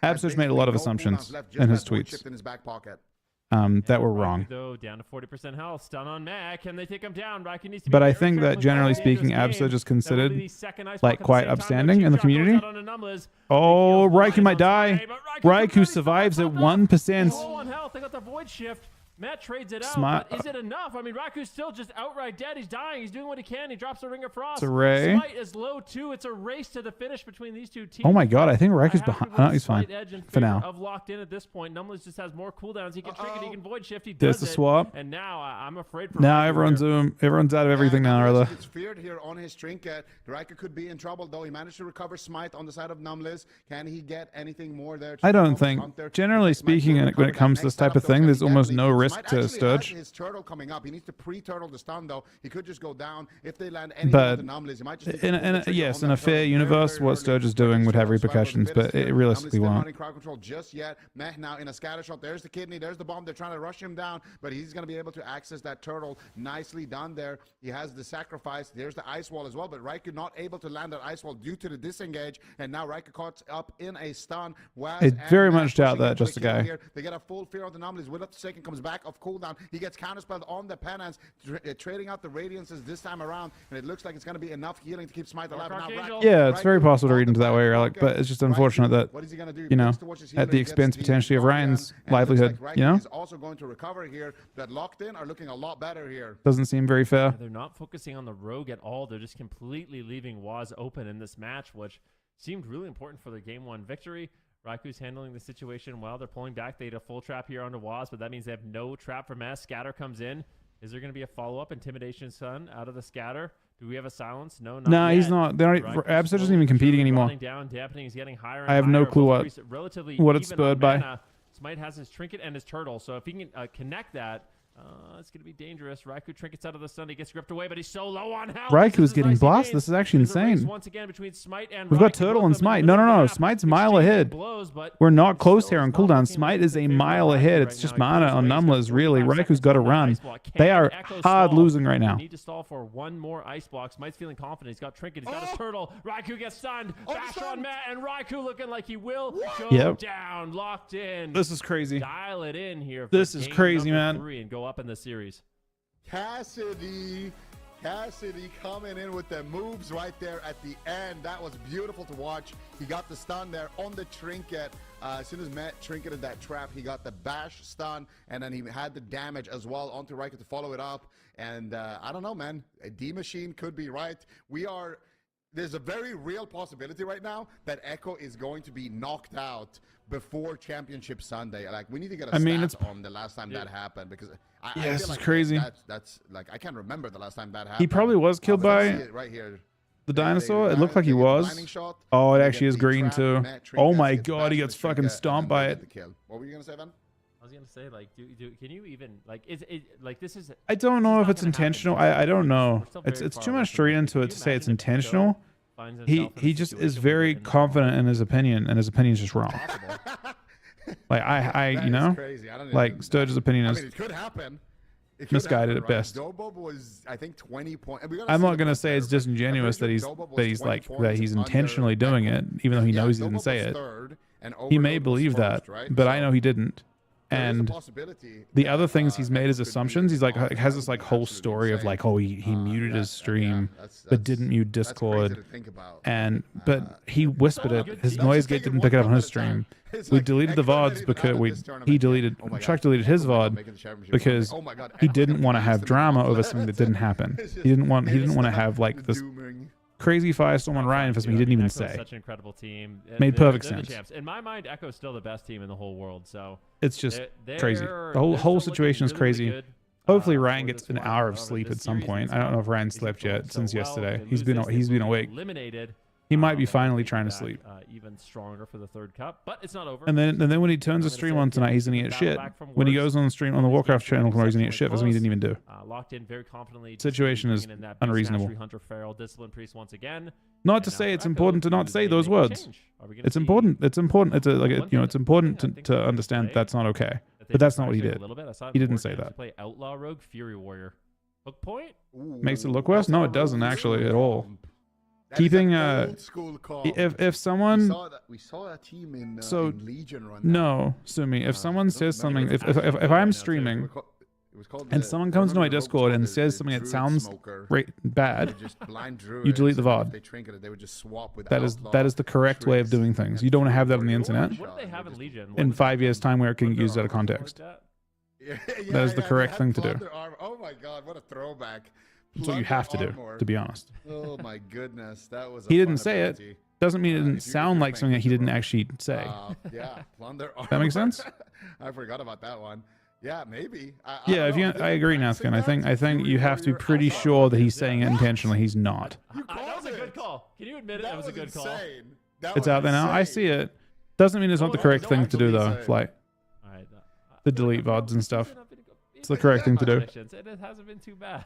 Speaker 1: Absolute made a lot of assumptions in his tweets that were wrong.
Speaker 6: Though down to 40% health, stun on Mac, and they take him down. Raikou needs to be
Speaker 1: But I
Speaker 6: very
Speaker 1: think that
Speaker 6: careful
Speaker 1: generally
Speaker 6: in this
Speaker 1: speaking,
Speaker 6: game.
Speaker 1: Absolute is
Speaker 6: That will be
Speaker 1: considered
Speaker 6: the second ice
Speaker 1: like
Speaker 6: block at the
Speaker 1: quite
Speaker 6: same time.
Speaker 1: upstanding
Speaker 6: Cheap
Speaker 1: in the
Speaker 6: shot goes
Speaker 1: community.
Speaker 6: out onto Numless.
Speaker 1: Oh,
Speaker 6: Big heals
Speaker 1: Raikou
Speaker 6: lies
Speaker 1: might
Speaker 6: on
Speaker 1: die.
Speaker 6: Smite, but Raikou
Speaker 1: Raikou survives at 1%.
Speaker 6: Low on health. They got the void shift. Matt trades it out.
Speaker 1: Smart.
Speaker 6: But is it enough? I mean, Raiku's still just outright dead. He's dying. He's doing what he can. He drops the Ring of Frost.
Speaker 1: It's a Ray.
Speaker 6: Smite is low too. It's a race to the finish between these two teams.
Speaker 1: Oh my god, I think Raiku's
Speaker 6: I have to
Speaker 1: behind.
Speaker 6: go
Speaker 1: No,
Speaker 6: with
Speaker 1: he's fine
Speaker 6: slight edge in
Speaker 1: for
Speaker 6: favor
Speaker 1: now.
Speaker 6: Of Locked in at this point. Numless just has more cooldowns. He can trinket. He can void shift. He
Speaker 1: There's
Speaker 6: does
Speaker 1: the
Speaker 6: it.
Speaker 1: swap.
Speaker 6: And now I'm afraid for
Speaker 1: Now
Speaker 6: Raikou here.
Speaker 1: everyone's out of everything now, Arla.
Speaker 7: It's feared here on his trinket. Raikou could be in trouble, though. He managed to recover Smite on the side of Numless. Can he get anything more there?
Speaker 1: I don't think, generally speaking, when it comes to this type of thing, there's almost no risk to Sturge.
Speaker 7: His turtle coming up. He needs to pre-turtle the stun, though. He could just go down. If they land anything
Speaker 1: But
Speaker 7: on the Numless, he might just
Speaker 1: in a fair universe, what Sturge is doing would have repercussions, but it realistically won't.
Speaker 7: Running crowd control just yet. Meh now in a scatter shot. There's the kidney. There's the bomb. They're trying to rush him down, but he's going to be able to access that turtle. Nicely done there. He has the sacrifice. There's the ice wall as well, but Raikou not able to land that ice wall due to the disengage, and now Raikou caught up in a stun.
Speaker 1: I very much doubt that, just a guy.
Speaker 7: Here. They get a full fear on the Numless. Will up the second, comes back off cooldown. He gets counterspelled on the penance, trading out the radiances this time around, and it looks like it's going to be enough healing to keep Smite alive. Now,
Speaker 1: Yeah, it's very possible to read into that way, Alec, but it's just unfortunate that,
Speaker 7: what is he gonna do?
Speaker 1: you know,
Speaker 7: Needs to watch his
Speaker 1: at the
Speaker 7: healing,
Speaker 1: expense
Speaker 7: gets
Speaker 1: potentially of
Speaker 7: guardian,
Speaker 1: Ryan's
Speaker 7: and it looks
Speaker 1: livelihood,
Speaker 7: like
Speaker 1: you know?
Speaker 7: He's also going to recover here. That Locked in are looking a lot better here.
Speaker 1: Doesn't seem very fair.
Speaker 6: They're not focusing on the rogue at all. They're just completely leaving Waz open in this match, which seemed really important for their game one victory. Raiku's handling the situation well. They're pulling back. They had a full trap here onto Waz, but that means they have no trap from S. Scatter comes in. Is there going to be a follow-up? Intimidation Sun out of the Scatter. Do we have a silence? No, not
Speaker 1: Nah,
Speaker 6: yet.
Speaker 1: he's not. They're not.
Speaker 6: Raiku's
Speaker 1: Absolute isn't
Speaker 6: slowly
Speaker 1: even competing
Speaker 6: surely
Speaker 1: anymore.
Speaker 6: running down, dampening. He's getting higher and
Speaker 1: I have no
Speaker 6: higher.
Speaker 1: clue
Speaker 6: Both
Speaker 1: what-
Speaker 6: priests relatively
Speaker 1: what it's
Speaker 6: even on
Speaker 1: spurred by.
Speaker 6: mana. Smite has his trinket and his turtle, so if he can connect that, it's going to be dangerous. Raikou trinkets out of the stun. He gets gripped away, but he's so low on health.
Speaker 1: Raiku's
Speaker 6: This is
Speaker 1: getting
Speaker 6: nicely
Speaker 1: blasted.
Speaker 6: made.
Speaker 1: This is actually
Speaker 6: There's a race
Speaker 1: insane.
Speaker 6: once again between Smite and
Speaker 1: We've got
Speaker 6: Raikou,
Speaker 1: Turtle
Speaker 6: both
Speaker 1: and
Speaker 6: of them in
Speaker 1: Smite.
Speaker 6: the
Speaker 1: No,
Speaker 6: middle
Speaker 1: no,
Speaker 6: of the
Speaker 1: no.
Speaker 6: map,
Speaker 1: Smite's a mile
Speaker 6: exchanging
Speaker 1: ahead.
Speaker 6: blows, but
Speaker 1: We're not
Speaker 6: it
Speaker 1: close
Speaker 6: still
Speaker 1: here on
Speaker 6: is not
Speaker 1: cooldown.
Speaker 6: looking
Speaker 1: Smite
Speaker 6: like
Speaker 1: is
Speaker 6: in
Speaker 1: a
Speaker 6: favor of
Speaker 1: mile
Speaker 6: Raikou
Speaker 1: ahead.
Speaker 6: right
Speaker 1: It's just
Speaker 6: now. He
Speaker 1: mana
Speaker 6: pulls
Speaker 1: on
Speaker 6: away. He's got
Speaker 1: Numless, really.
Speaker 6: 45
Speaker 1: Raiku's got to
Speaker 6: seconds on that
Speaker 1: run.
Speaker 6: ice block. Can
Speaker 1: They are
Speaker 6: Echo
Speaker 1: hard
Speaker 6: stall?
Speaker 1: losing right now.
Speaker 6: Need to stall for one more ice block. Smite's feeling confident. He's got trinket. He's got his turtle. Raikou gets stunned. Bash on Matt, and Raikou looking like he will go
Speaker 1: Yep.
Speaker 6: down. Locked in.
Speaker 1: This is crazy.
Speaker 6: Dial it in here. For
Speaker 1: This is
Speaker 6: game
Speaker 1: crazy,
Speaker 6: number
Speaker 1: man.
Speaker 6: 3 and go up in the series.
Speaker 7: Cassidy Cassidy coming in with the moves right there at the end. That was beautiful to watch. He got the stun there on the trinket. As soon as Matt trinketed that trap, he got the bash stun, and then he had the damage as well onto Riker to follow it up. And I don't know, man. D-Machine could be right. There's a very real possibility right now that Echo is going to be knocked out before Championship Sunday. Like, we need to get a stat on the last time that happened, because I feel
Speaker 1: this is
Speaker 7: like
Speaker 1: crazy.
Speaker 7: That's like, I can't remember the last time that happened.
Speaker 1: He probably was killed by
Speaker 7: right here.
Speaker 1: the dinosaur. It looked like he was. Oh, it actually is green too. Oh my god, he gets fucking stomped by it.
Speaker 7: What were you gonna say, Ben?
Speaker 6: I was gonna say, like, can you even, like, is it like, this is?
Speaker 1: I don't know if it's intentional. I don't know. It's too much to read into it to say it's intentional. He just is very confident in his opinion, and his opinion is just wrong. Like you know, like Sturge's opinion is.
Speaker 7: It could happen.
Speaker 1: Misguided at best.
Speaker 7: Dobo was, I think, 20 points.
Speaker 1: I'm not gonna say it's disingenuous that he's intentionally doing it, even though he knows he didn't say it. He may believe that, but I know he didn't. And the other things he's made as assumptions, he's like has this like whole story of like, oh, he muted his stream but didn't mute Discord, and but he whispered it. His noise gate didn't pick it up on his stream. We deleted the VODs because Chuck deleted his VOD because he didn't want to have drama over something that didn't happen. He didn't want to have like this crazy firestorm on Ryan for something he didn't even say.
Speaker 6: Such an incredible team.
Speaker 1: Made perfect sense.
Speaker 6: In my mind, Echo's still the best team in the whole world. So
Speaker 1: it's just crazy. The whole situation is crazy. Hopefully Ryan gets an hour of sleep at some point. I don't know if Ryan slept yet since yesterday. He's been awake. He might be finally trying to sleep.
Speaker 6: Even stronger for the third cup, but it's not over.
Speaker 1: And then when he turns the stream on tonight, he's gonna get shit. When he goes on the stream on the Warcraft channel tomorrow, he's gonna get shit for something he didn't even do.
Speaker 6: Locked in very confidently.
Speaker 1: Situation is unreasonable.
Speaker 6: Hunter Feral, Discipline Priest once again.
Speaker 1: Not to say it's important to not say those words. It's important. It's important. It's important to understand that's not okay. But that's not what he did. He didn't say that.
Speaker 6: Play Outlaw Rogue, Fury Warrior. Hook point?
Speaker 1: Makes it look worse? No, it doesn't actually at all. Keeping if someone
Speaker 7: we saw a team in Legion run.
Speaker 1: No, Sumi, if someone says something, if I'm streaming and someone comes into my Discord and says something that sounds bad, you delete the VOD. That is the correct way of doing things. You don't want to have that on the internet.
Speaker 6: What do they have in Legion?
Speaker 1: In 5 years' time, where it can be used out of context. That is the correct thing to do.
Speaker 7: Oh my god, what a throwback!
Speaker 1: That's what you have to do, to be honest.
Speaker 7: Oh my goodness, that was.
Speaker 1: He didn't say it. Doesn't mean it didn't sound like something that he didn't actually say.
Speaker 7: Yeah, plunder armor.
Speaker 1: That makes sense.
Speaker 7: I forgot about that one. Yeah, maybe. I
Speaker 1: agree, Naskin. I think you have to be pretty sure that he's saying it intentionally. He's not.
Speaker 6: That was a good call. Can you admit it? That was a good call.
Speaker 1: It's out there now. I see it. Doesn't mean it's not the correct thing to do though. Flight.
Speaker 6: All right.
Speaker 1: The delete VODs and stuff. It's the correct thing to do.
Speaker 6: It hasn't been too bad.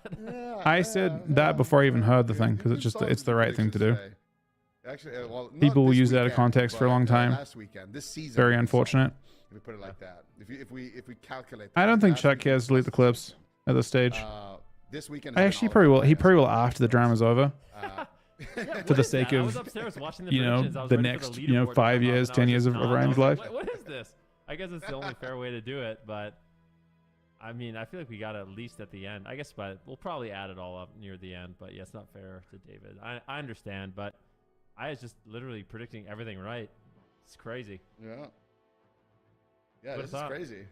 Speaker 1: I said that before I even heard the thing because it's the right thing to do.
Speaker 7: Actually,
Speaker 1: people will use it out of context for a long time.
Speaker 7: This season,
Speaker 1: very unfortunate.
Speaker 7: If we put it like that, if we calculate.
Speaker 1: I don't think Chuck cares to delete the clips at this stage.
Speaker 7: This weekend.
Speaker 1: Actually, he probably will after the drama's over. For the sake of the next 5 years, 10 years of Ryan's life.
Speaker 6: What is this? I guess it's the only fair way to do it, but I mean, I feel like we got it at least at the end. I guess, but we'll probably add it all up near the end. But yeah, it's not fair to David. I understand, but I was just literally predicting everything right. It's crazy.
Speaker 7: Yeah. Yeah, this is crazy.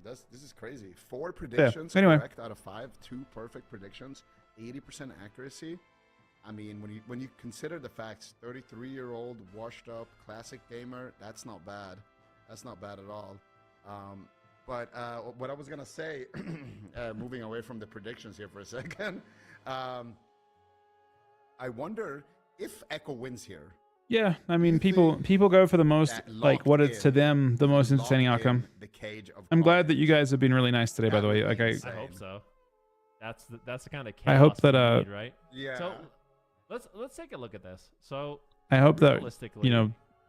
Speaker 7: This is crazy. 4 predictions correct out of 5. 2 perfect predictions. 80% accuracy. I mean, when you consider the facts, 33-year-old, washed up, classic gamer, that's not bad. That's not bad at all. But what I was gonna say, moving away from the predictions here for a second, I wonder if Echo wins here.
Speaker 1: Yeah, I mean, people go for the most, like, what is to them the most entertaining outcome. I'm glad that you guys have been really nice today, by the way. Like, I
Speaker 6: hope so. That's the kind of chaos
Speaker 1: I hope that
Speaker 6: we need, right?
Speaker 7: Yeah.
Speaker 6: So let's take a look at this. So
Speaker 1: I hope that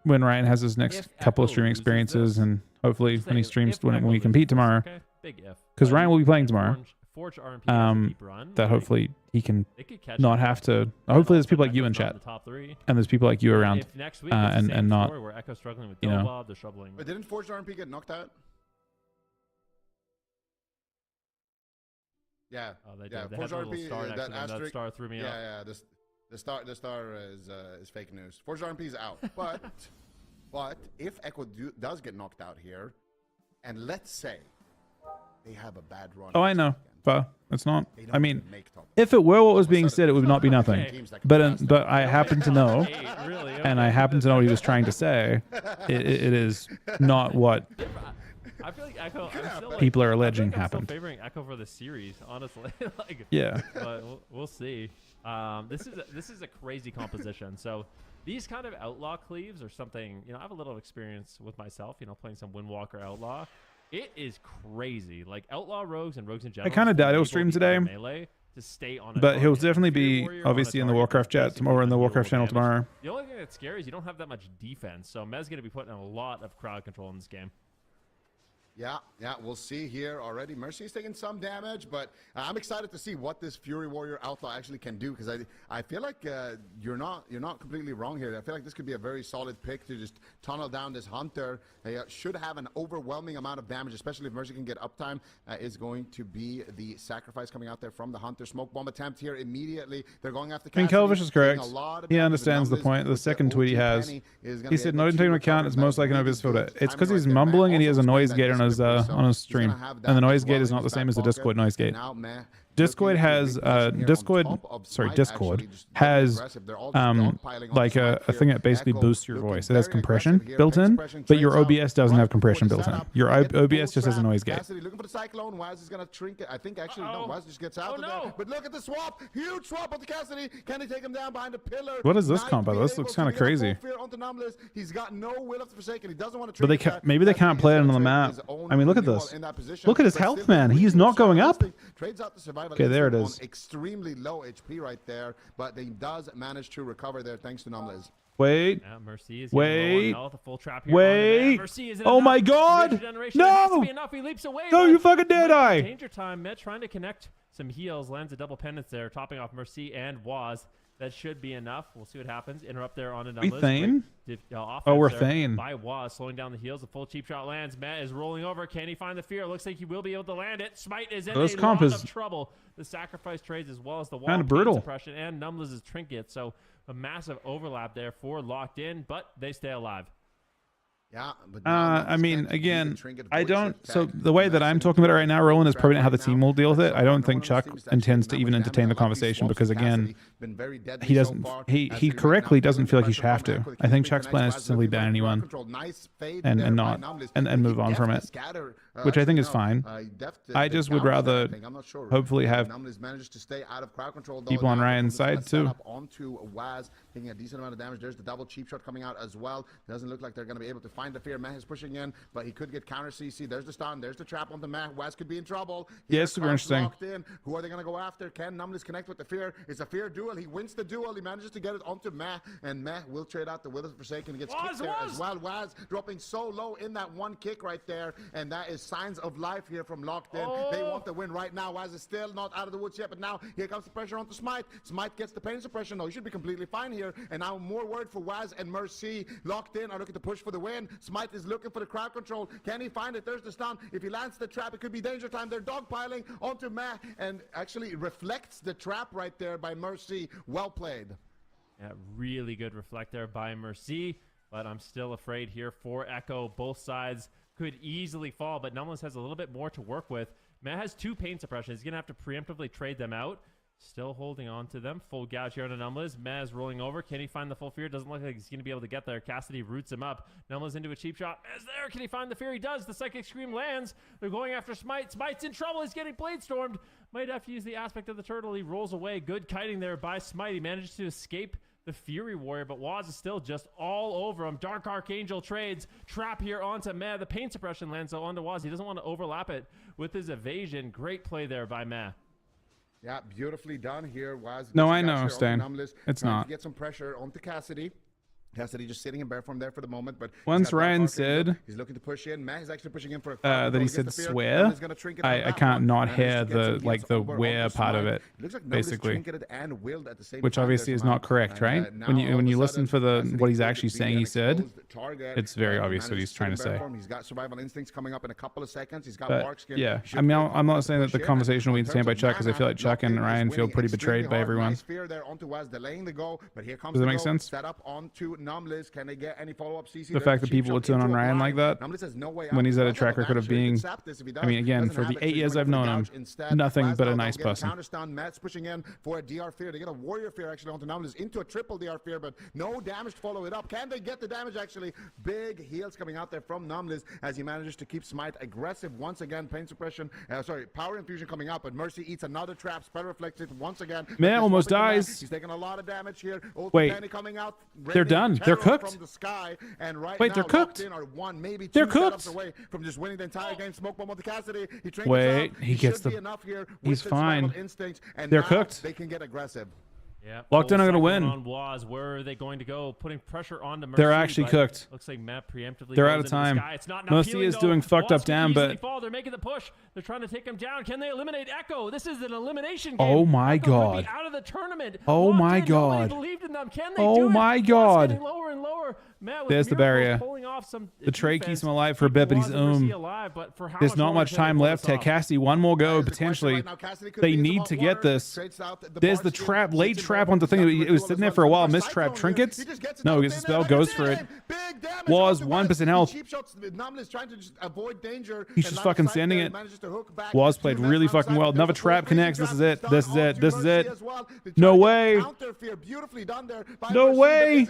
Speaker 1: when Ryan has his next couple of streaming experiences, and hopefully when he streams when we compete tomorrow, because Ryan will be playing tomorrow. That hopefully he can not have to. Hopefully there's people like you in chat, and there's people like you around, and not,
Speaker 7: But didn't Forged RMP get knocked out? Yeah.
Speaker 6: Oh, they
Speaker 7: yeah.
Speaker 6: did. They
Speaker 7: Forge
Speaker 6: had a little
Speaker 7: RP,
Speaker 6: star next
Speaker 7: that
Speaker 6: to them. That
Speaker 7: asterisk.
Speaker 6: star threw me off.
Speaker 7: Yeah, yeah. The star is fake news. Forge RP is out. But if Echo does get knocked out here, and let's say they have a bad run.
Speaker 1: Oh, I
Speaker 7: next
Speaker 1: know.
Speaker 7: weekend,
Speaker 1: But it's not.
Speaker 7: they don't
Speaker 1: I mean,
Speaker 7: even make top
Speaker 1: if it were what was being
Speaker 7: sudden,
Speaker 1: said, it would not be nothing.
Speaker 6: Okay.
Speaker 7: teams that can pass them.
Speaker 1: But I happen to know,
Speaker 6: Hey, really?
Speaker 1: and I
Speaker 6: Okay.
Speaker 1: happen to know what he was trying to say. It is not what
Speaker 6: I feel like Echo. I'm still, like,
Speaker 1: people are
Speaker 6: I feel
Speaker 1: alleging
Speaker 6: like I'm still
Speaker 1: happened.
Speaker 6: favoring Echo for the series, honestly. Like,
Speaker 1: Yeah.
Speaker 6: but we'll see. This is a crazy composition. So these kind of outlaw cleaves are something, I have a little experience with myself, playing some Windwalker outlaw. It is crazy. Like outlaw rogues and rogues in general.
Speaker 1: kinda doubt he'll
Speaker 6: enable
Speaker 1: stream
Speaker 6: the other
Speaker 1: today,
Speaker 6: melee to stay on a
Speaker 1: But he'll
Speaker 6: target.
Speaker 1: definitely
Speaker 6: Fury
Speaker 1: be
Speaker 6: Warrior on a
Speaker 1: obviously in the
Speaker 6: target
Speaker 1: Warcraft
Speaker 6: is
Speaker 1: chat
Speaker 6: basically
Speaker 1: tomorrow, in the
Speaker 6: undealable
Speaker 1: Warcraft channel
Speaker 6: damage.
Speaker 1: tomorrow.
Speaker 6: The only thing that's scary is you don't have that much defense. So Mez going to be putting a lot of crowd control in this game.
Speaker 7: Yeah, we'll see here already. Mercy is taking some damage, but I'm excited to see what this Fury Warrior Outlaw actually can do, because I feel like you're not completely wrong here. I feel like this could be a very solid pick to just tunnel down this Hunter. They should have an overwhelming amount of damage, especially if Mercy can get uptime. Is going to be the sacrifice coming out there from the Hunter. Smoke bomb attempt here immediately. They're going after
Speaker 1: I mean,
Speaker 7: Cassidy,
Speaker 1: Kelvish is correct.
Speaker 7: taking a lot of
Speaker 1: He
Speaker 7: damage.
Speaker 1: understands the
Speaker 7: Numbers
Speaker 1: point. The
Speaker 7: with
Speaker 1: second tweet he
Speaker 7: OT
Speaker 1: has,
Speaker 7: Penny is gonna
Speaker 1: he
Speaker 7: be
Speaker 1: said,
Speaker 7: able
Speaker 1: not
Speaker 7: to
Speaker 1: taking into account,
Speaker 7: recover
Speaker 1: it's
Speaker 7: that
Speaker 1: most likely an
Speaker 7: really
Speaker 1: obvious filter.
Speaker 7: good
Speaker 1: It's because
Speaker 7: timing
Speaker 1: he's
Speaker 7: right there. Matt
Speaker 1: mumbling and he
Speaker 7: also
Speaker 1: has a noise
Speaker 7: explained
Speaker 1: gate
Speaker 7: that
Speaker 1: on
Speaker 7: this
Speaker 1: his
Speaker 7: could be so
Speaker 1: on his
Speaker 7: he's
Speaker 1: stream,
Speaker 7: gonna have that
Speaker 1: and the
Speaker 7: as
Speaker 1: noise
Speaker 7: well
Speaker 1: gate is
Speaker 7: in
Speaker 1: not the
Speaker 7: his
Speaker 1: same
Speaker 7: back
Speaker 1: as the
Speaker 7: pocket.
Speaker 1: Discord noise gate.
Speaker 7: And now, Meh
Speaker 1: Discord
Speaker 7: looking to
Speaker 1: has
Speaker 7: be positioned here on
Speaker 1: Discord,
Speaker 7: top of
Speaker 1: sorry,
Speaker 7: Smite,
Speaker 1: Discord
Speaker 7: actually just
Speaker 1: has
Speaker 7: very aggressive. They're all just dogpiling on
Speaker 1: like
Speaker 7: Smite
Speaker 1: a
Speaker 7: here.
Speaker 1: thing that basically
Speaker 7: Echo
Speaker 1: boosts your
Speaker 7: looking
Speaker 1: voice. It has
Speaker 7: very
Speaker 1: compression
Speaker 7: aggressive here.
Speaker 1: built
Speaker 7: Paint
Speaker 1: in,
Speaker 7: suppression,
Speaker 1: but your
Speaker 7: trades out,
Speaker 1: OBS doesn't
Speaker 7: runs
Speaker 1: have compression
Speaker 7: towards the
Speaker 1: built in.
Speaker 7: setup,
Speaker 1: Your
Speaker 7: hit the full
Speaker 1: OBS just has a
Speaker 7: trap.
Speaker 1: noise gate.
Speaker 7: Cassidy looking for the Cyclone. Waz is gonna shrink it. I think actually no.
Speaker 6: Uh-oh.
Speaker 7: Waz just gets out
Speaker 6: Oh,
Speaker 7: of
Speaker 6: no.
Speaker 7: there. But look at the swap. Huge swap on the Cassidy. Can he take him down behind the pillar?
Speaker 1: What is this
Speaker 7: Knight
Speaker 1: combo?
Speaker 7: being
Speaker 1: This
Speaker 7: able
Speaker 1: looks
Speaker 7: to
Speaker 1: kinda
Speaker 7: get a full
Speaker 1: crazy.
Speaker 7: fear onto Numbless. He's got no will of the Forsaken. He doesn't want to
Speaker 1: But they
Speaker 7: trigger that.
Speaker 1: maybe they can't
Speaker 7: Cassidy
Speaker 1: play it
Speaker 7: is
Speaker 1: on the
Speaker 7: gonna
Speaker 1: map.
Speaker 7: trade his own
Speaker 1: I mean, look at
Speaker 7: renewal
Speaker 1: this.
Speaker 7: in that position.
Speaker 1: Look at his
Speaker 7: But
Speaker 1: health,
Speaker 7: still
Speaker 1: man.
Speaker 7: really
Speaker 1: He's not going up.
Speaker 7: Trades out the survival.
Speaker 1: Okay, there it
Speaker 7: on
Speaker 1: is.
Speaker 7: Extremely low HP right there, but they does manage to recover there thanks to Numbless.
Speaker 1: Wait.
Speaker 6: Yeah, Mercy is
Speaker 1: Wait.
Speaker 6: the full trap here.
Speaker 1: Wait.
Speaker 6: Mercy isn't
Speaker 1: Oh
Speaker 6: enough.
Speaker 1: my God.
Speaker 6: Regeneration, it has to
Speaker 1: No.
Speaker 6: be enough. He leaps away.
Speaker 1: No,
Speaker 6: but
Speaker 1: you fucking did
Speaker 6: might be
Speaker 1: I.
Speaker 6: Danger time. Met trying to connect some heals. Lands a double penance there, topping off Mercy and Waz. That should be enough. We'll see what happens. Interrupt there on a
Speaker 1: We
Speaker 6: numbers.
Speaker 1: Thane?
Speaker 6: Offense
Speaker 1: Oh, we're
Speaker 6: there
Speaker 1: Thane.
Speaker 6: by Waz, slowing down the heels. A full cheap shot lands. Matt is rolling over. Can he find the fear? Looks like he will be able to land it. Smite is in
Speaker 1: This
Speaker 6: a
Speaker 1: comp
Speaker 6: lot
Speaker 1: is
Speaker 6: of trouble. The sacrifice trades as well as the wall
Speaker 1: kinda
Speaker 6: pain
Speaker 1: brutal.
Speaker 6: suppression and Numbless' trinket. So a massive overlap there for Locked In, but they stay alive.
Speaker 7: Yeah, but
Speaker 1: I mean, again, I don't. So the way that I'm talking about it right now, Roland, is probably not how the team will deal with it. I don't think Chuck intends to even entertain the conversation because, again, he doesn't. He correctly doesn't feel like he should have to. I think Chuck's plan is to simply ban anyone and not and move on from it, which I think is fine. I just would rather hopefully have people on Ryan's side too.
Speaker 7: Onto Waz, taking a decent amount of damage. There's the double cheap shot coming out as well. Doesn't look like they're going to be able to find the fear. Meh is pushing in, but he could get counter CC. There's the stun. There's the trap onto Meh. Waz could be in trouble.
Speaker 1: Yeah, it's super interesting.
Speaker 7: Locked in. Who are they going to go after? Can Numbless connect with the fear? It's a fear duel. He wins the duel. He manages to get it onto Meh, and Meh will trade out the Will of the Forsaken. He gets kicked there as well. Waz dropping so low in that one kick right there, and that is signs of life here from Locked In. They want the win right now. Waz is still not out of the woods yet, but now here comes the pressure onto Smite. Smite gets the pain suppression. No, he should be completely fine here, and now more word for Waz and Mercy. Locked In are looking to push for the win. Smite is looking for the crowd control. Can he find it? There's the stun. If he lands the trap, it could be danger time. They're dogpiling onto Meh, and actually reflects the trap right there by Mercy. Well played.
Speaker 6: Yeah, really good reflect there by Mercy, but I'm still afraid here for Echo. Both sides could easily fall, but Numbless has a little bit more to work with. Matt has 2 pain suppressions. He's going to have to preemptively trade them out. Still holding on to them. Full gouge here on Numbless. Maz rolling over. Can he find the full fear? Doesn't look like he's going to be able to get there. Cassidy roots him up. Numbless into a cheap shot. Maz there. Can he find the fear? He does. The Psychic Scream lands. They're going after Smite. Smite's in trouble. He's getting blade stormed. Might have to use the aspect of the turtle. He rolls away. Good kiting there by Smite. He manages to escape the Fury Warrior, but Waz is still just all over him. Dark Archangel trades. Trap here onto Meh. The pain suppression lands so onto Waz. He doesn't want to overlap it with his evasion. Great play there by Meh.
Speaker 7: Yeah, beautifully done here. Waz
Speaker 1: No,
Speaker 7: gets
Speaker 1: I know,
Speaker 7: pressure on
Speaker 1: Stan.
Speaker 7: Numbless,
Speaker 1: It's
Speaker 7: trying
Speaker 1: not.
Speaker 7: to get some pressure onto Cassidy. Cassidy just sitting in bear form there for the moment, but he's
Speaker 1: Once
Speaker 7: got Black
Speaker 1: Ryan
Speaker 7: Market,
Speaker 1: said
Speaker 7: he's looking to push in. Matt is actually pushing in for a
Speaker 1: that he said swear. I can't not hear the where part of it, basically, which obviously is not correct, right? When you listen for what he's actually saying, he said it's very obvious what he's trying to say.
Speaker 7: He's got survival instincts coming up in a couple of seconds. He's got
Speaker 1: But
Speaker 7: Barkskin.
Speaker 1: yeah, I mean, I'm not saying that the conversation will be entertained by Chuck, because I feel like Chuck and Ryan feel pretty betrayed by everyone. Does that make sense?
Speaker 7: Set up onto Numlis. Can they get any follow-up CC?
Speaker 1: The fact that people would turn on Ryan like that when he's had a track record of being, I mean, again, for the 8 years I've known him, nothing but a nice person.
Speaker 7: Counterstun. Matt's pushing in for a DR Fear. They get a Warrior Fear actually onto Numlis into a triple DR Fear, but no damage to follow it up. Can they get the damage actually? Big heals coming out there from Numlis as he manages to keep Smite aggressive once again. Pain suppression, power infusion coming out, but Mercy eats another trap. Spell reflected once again.
Speaker 1: Man almost dies.
Speaker 7: He's taking a lot of damage here.
Speaker 1: Wait,
Speaker 7: coming out,
Speaker 1: they're done. They're cooked.
Speaker 7: From the sky, and right
Speaker 1: Wait,
Speaker 7: now,
Speaker 1: they're cooked.
Speaker 7: Are one, maybe
Speaker 1: they're
Speaker 7: two
Speaker 1: cooked.
Speaker 7: setups away from just winning the entire game. Smoke bomb on the Cassidy.
Speaker 1: Wait, he gets the. He's fine. They're cooked.
Speaker 7: They can get aggressive.
Speaker 6: Yeah,
Speaker 1: Lockdown are going to win.
Speaker 6: On Waz, where are they going to go? Putting pressure on the Mercy.
Speaker 1: They're actually cooked.
Speaker 6: Looks like Matt preemptively.
Speaker 1: They're out of time.
Speaker 6: It's not
Speaker 1: Mercy is doing fucked up down, but
Speaker 6: they're making the push. They're trying to take him down. Can they eliminate Echo? This is an elimination game.
Speaker 1: Oh my
Speaker 6: Echo
Speaker 1: god!
Speaker 6: could be out of the tournament.
Speaker 1: Oh my god!
Speaker 6: Believed in them. Can they
Speaker 1: oh
Speaker 6: do
Speaker 1: my
Speaker 6: it?
Speaker 1: god!
Speaker 6: Lower and lower. Matt,
Speaker 1: there's the barrier. The trade keeps him alive for a bit, but he's there's not much time left. Cassidy, one more go potentially. They need to get this. There's the trap, late trap on the thing. It was sitting there for a while. Missed trap trinkets. No, gets the spell, goes for it. Was 1% health. He's just fucking sending it. Was played really fucking well. Another trap connects. This is it. This is it. This is it. No way. No way.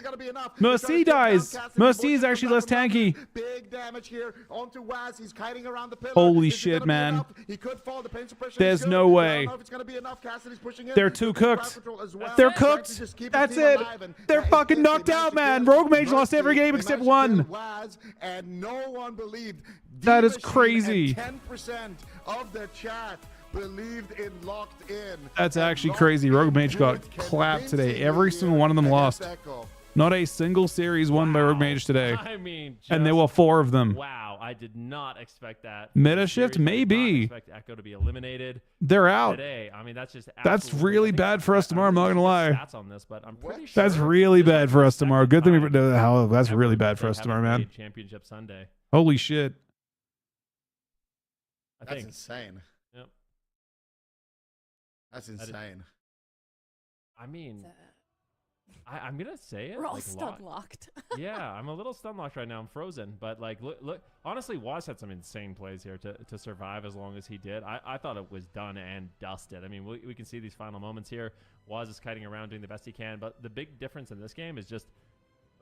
Speaker 1: Mercy dies. Mercy is actually less tanky.
Speaker 7: Big damage here onto Waz. He's kiting around the pillar.
Speaker 1: Holy shit, man.
Speaker 7: He could fall. The pain suppression.
Speaker 1: There's no way. They're too cooked. They're cooked. That's it. They're fucking knocked out, man. Rogue Mage lost every game except one.
Speaker 7: And no one believed.
Speaker 1: That is crazy.
Speaker 7: 10% of the chat believed in Locked In.
Speaker 1: That's actually crazy. Rogue Mage got clapped today. Every single one of them lost. Not a single series won by Rogue Mage today.
Speaker 6: I mean,
Speaker 1: and there were 4 of them.
Speaker 6: Wow, I did not expect that.
Speaker 1: Meta shift, maybe.
Speaker 6: Expect Echo to be eliminated.
Speaker 1: They're out.
Speaker 6: Today. I mean,
Speaker 1: that's really bad for us tomorrow. I'm not gonna lie.
Speaker 6: Stats on this, but I'm pretty sure
Speaker 1: that's really bad for us tomorrow. Good thing that's really bad for us tomorrow, man.
Speaker 6: Championship Sunday.
Speaker 1: Holy shit.
Speaker 7: That's insane.
Speaker 6: Yep.
Speaker 7: That's insane.
Speaker 6: I mean. I'm gonna say it.
Speaker 5: We're all stun locked.
Speaker 6: Yeah, I'm a little stun locked right now. I'm frozen. But like, look. Honestly, Waz had some insane plays here to survive as long as he did. I thought it was done and dusted. I mean, we can see these final moments here. Waz is kiting around, doing the best he can. But the big difference in this game is just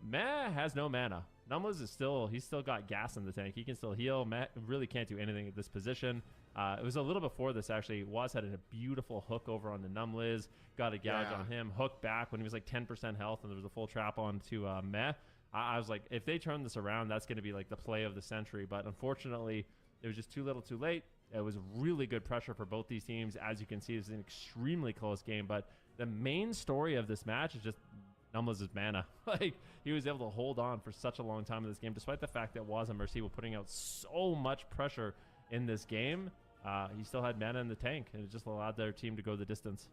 Speaker 6: Meh has no mana. Numlis is he's still got gas in the tank. He can still heal. Meh really can't do anything at this position. It was a little before this, actually. Waz had a beautiful hook over on the Numlis. Got a gouge on him. Hook back when he was like 10% health, and there was a full trap on to Meh. I was like, if they turn this around, that's going to be like the play of the century. But unfortunately, it was just too little too late. It was really good pressure for both these teams. As you can see, it's an extremely close game. But the main story of this match is just Numlis' mana. Like, he was able to hold on for such a long time in this game, despite the fact that Waz and Mercy were putting out so much pressure in this game. He still had mana in the tank, and it just allowed their team to go the distance.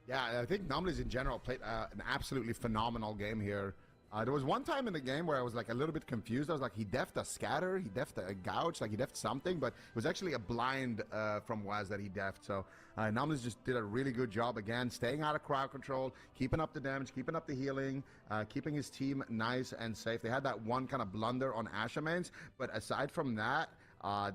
Speaker 7: Yeah, I think Numlis in general played an absolutely phenomenal game here. There was one time in the game where I was like a little bit confused. I was like, he defed a scatter, he defed a gouge, like he defed something, but it was actually a blind from Waz that he defed. So Numlis just did a really good job again, staying out of crowd control, keeping up the damage, keeping up the healing, keeping his team nice and safe. They had that one kind of blunder on Ashermains, but aside from that,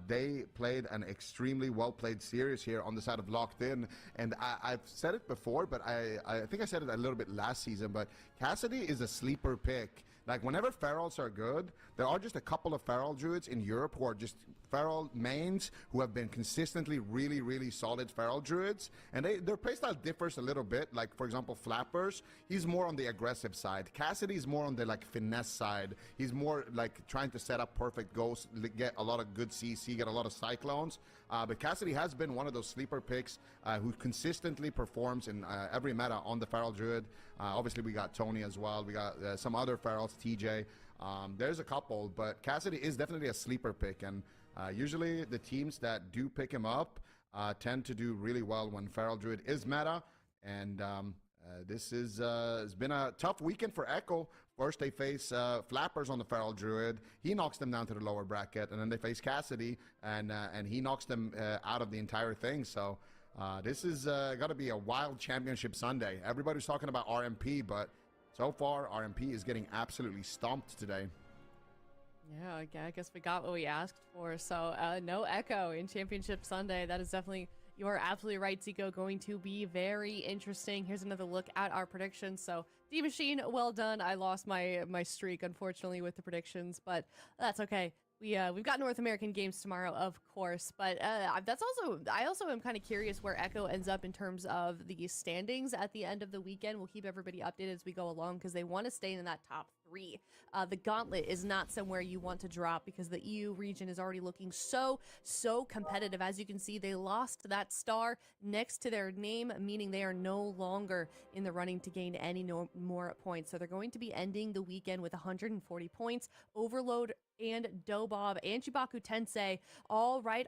Speaker 7: they played an extremely well-played series here on the side of Locked In. And I've said it before, but I think I said it a little bit last season, but Cassidy is a sleeper pick Like, whenever ferals are good, there are just a couple of feral druids in Europe who are just feral mains who have been consistently really, really solid feral druids. And their playstyle differs a little bit. Like, for example, Flappers, he's more on the aggressive side. Cassidy's more on the, like, finesse side. He's more, like, trying to set up perfect ghosts, get a lot of good CC, get a lot of Cyclones. But Cassidy has been one of those sleeper picks who consistently performs in every meta on the feral druid. Obviously, we got Tony as well. We got some other ferals, TJ. There's a couple, but Cassidy is definitely a sleeper pick, and usually the teams that do pick him up tend to do really well when feral druid is meta. And this is has been a tough weekend for Echo. First, they face Flappers on the feral druid. He knocks them down to the lower bracket, and then they face Cassidy, and he knocks them out of the entire thing. So this is got to be a wild championship Sunday. Everybody's talking about RMP, but so far, RMP is getting absolutely stomped today.
Speaker 5: Yeah, I guess we got what we asked for. So no Echo in Championship Sunday. That is definitely, you are absolutely right, Zico. Going to be very interesting. Here's another look at our predictions. So D-Machine, well done. I lost my streak, unfortunately, with the predictions, but that's okay. We've got North American games tomorrow, of course, but I also am kind of curious where Echo ends up in terms of the standings at the end of the weekend. We'll keep everybody updated as we go along because they want to stay in that top 3. The gauntlet is not somewhere you want to drop because the EU region is already looking so competitive. As you can see, they lost that star next to their name, meaning they are no longer in the running to gain any more points. So they're going to be ending the weekend with 140 points. Overload and Dobob and Chibaku Tensei, all right,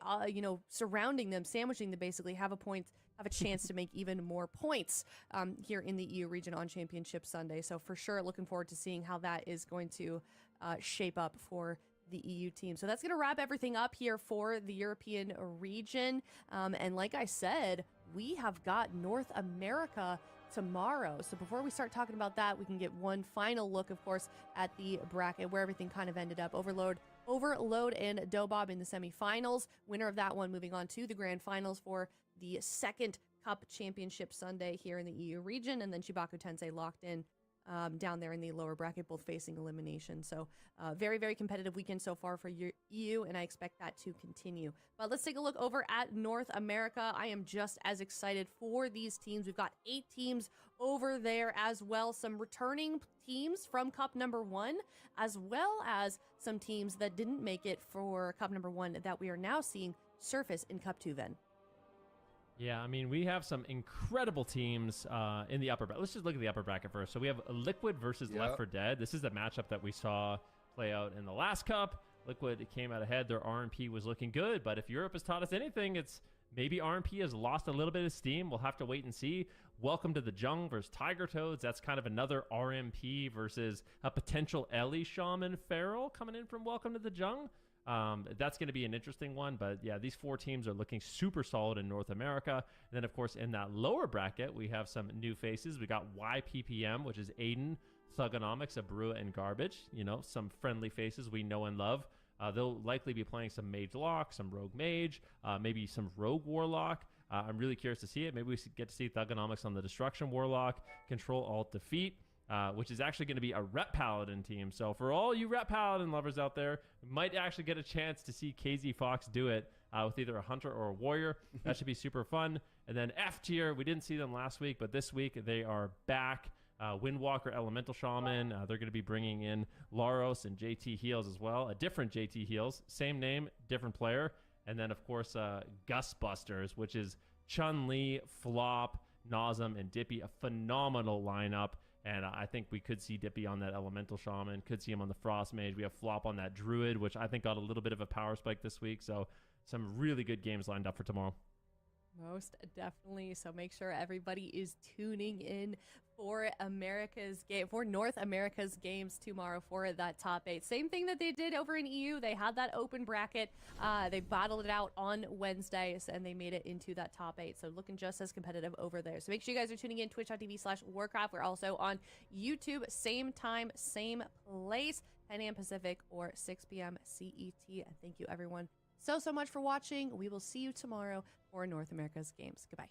Speaker 5: surrounding them, sandwiching them, basically have a chance to make even more points here in the EU region on Championship Sunday. So for sure, looking forward to seeing how that is going to shape up for the EU team. So that's going to wrap everything up here for the European region. And like I said, we have got North America tomorrow. So before we start talking about that, we can get one final look, of course, at the bracket where everything kind of ended up. Overload and Dobob in the semifinals. Winner of that one moving on to the grand finals for the second Cup Championship Sunday here in the EU region. And then Chibaku Tensei locked in down there in the lower bracket, both facing elimination. So very, very competitive weekend so far for EU, and I expect that to continue. But let's take a look over at North America. I am just as excited for these teams. We've got 8 teams over there as well. Some returning teams from Cup number 1, as well as some teams that didn't make it for Cup number 1 that we are now seeing surface in Cup 2, Ven.
Speaker 6: Yeah, I mean, we have some incredible teams in the upper bracket. Let's just look at the upper bracket first. So we have Liquid versus Left 4 Dead. This is the matchup that we saw play out in the last cup. Liquid came out ahead. Their RMP was looking good, but if Europe has taught us anything, it's maybe RMP has lost a little bit of steam. We'll have to wait and see. Welcome to the Jung versus Tiger Toads. That's kind of another RMP versus a potential Ellie Shaman Feral coming in from Welcome to the Jung. That's going to be an interesting one, but yeah, these 4 teams are looking super solid in North America. And then, of course, in that lower bracket, we have some new faces. We got YPPM, which is Aiden, Thugonomics, Abrua, and Garbage. You know, some friendly faces we know and love. They'll likely be playing some Mage Lock, some Rogue Mage, maybe some Rogue Warlock. I'm really curious to see it. Maybe we get to see Thugonomics on the Destruction Warlock, Control Alt Defeat. Which is actually going to be a Rep Paladin team. So for all you Rep Paladin lovers out there, we might actually get a chance to see KZ Fox do it with either a Hunter or a Warrior. That should be super fun. And then F tier, we didn't see them last week, but this week they are back. Windwalker Elemental Shaman. They're going to be bringing in Laros and JT Heals as well. A different JT Heals. Same name, different player. And then, of course, Gustbusters, which is Chun-Li, Flop, Nazem, and Dippy. A phenomenal lineup. And I think we could see Dippy on that Elemental Shaman, could see him on the Frost Mage. We have Flop on that Druid, which I think got a little bit of a power spike this week. So some really good games lined up for tomorrow.
Speaker 5: Most definitely. So make sure everybody is tuning in for North America's games tomorrow for that top 8. Same thing that they did over in EU. They had that open bracket. They battled it out on Wednesdays and they made it into that top 8. So looking just as competitive over there. So make sure you guys are tuning in twitch.tv/Warcraft. We're also on YouTube, same time, same place, 10 a.m. Pacific or 6 p.m. CET. And thank you everyone so much for watching. We will see you tomorrow for North America's games. Goodbye.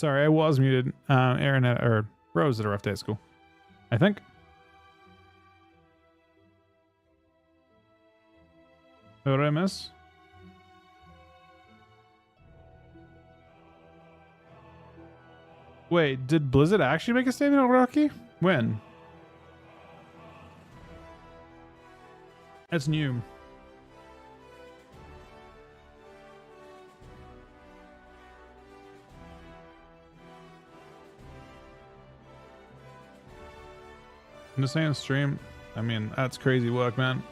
Speaker 1: Sorry, I was muted. Aaron or Rose had a rough day at school, I think. What did I miss? Wait, did Blizzard actually make a statement on Rocky? When? That's new. I'm just saying stream. I mean, that's crazy work, man.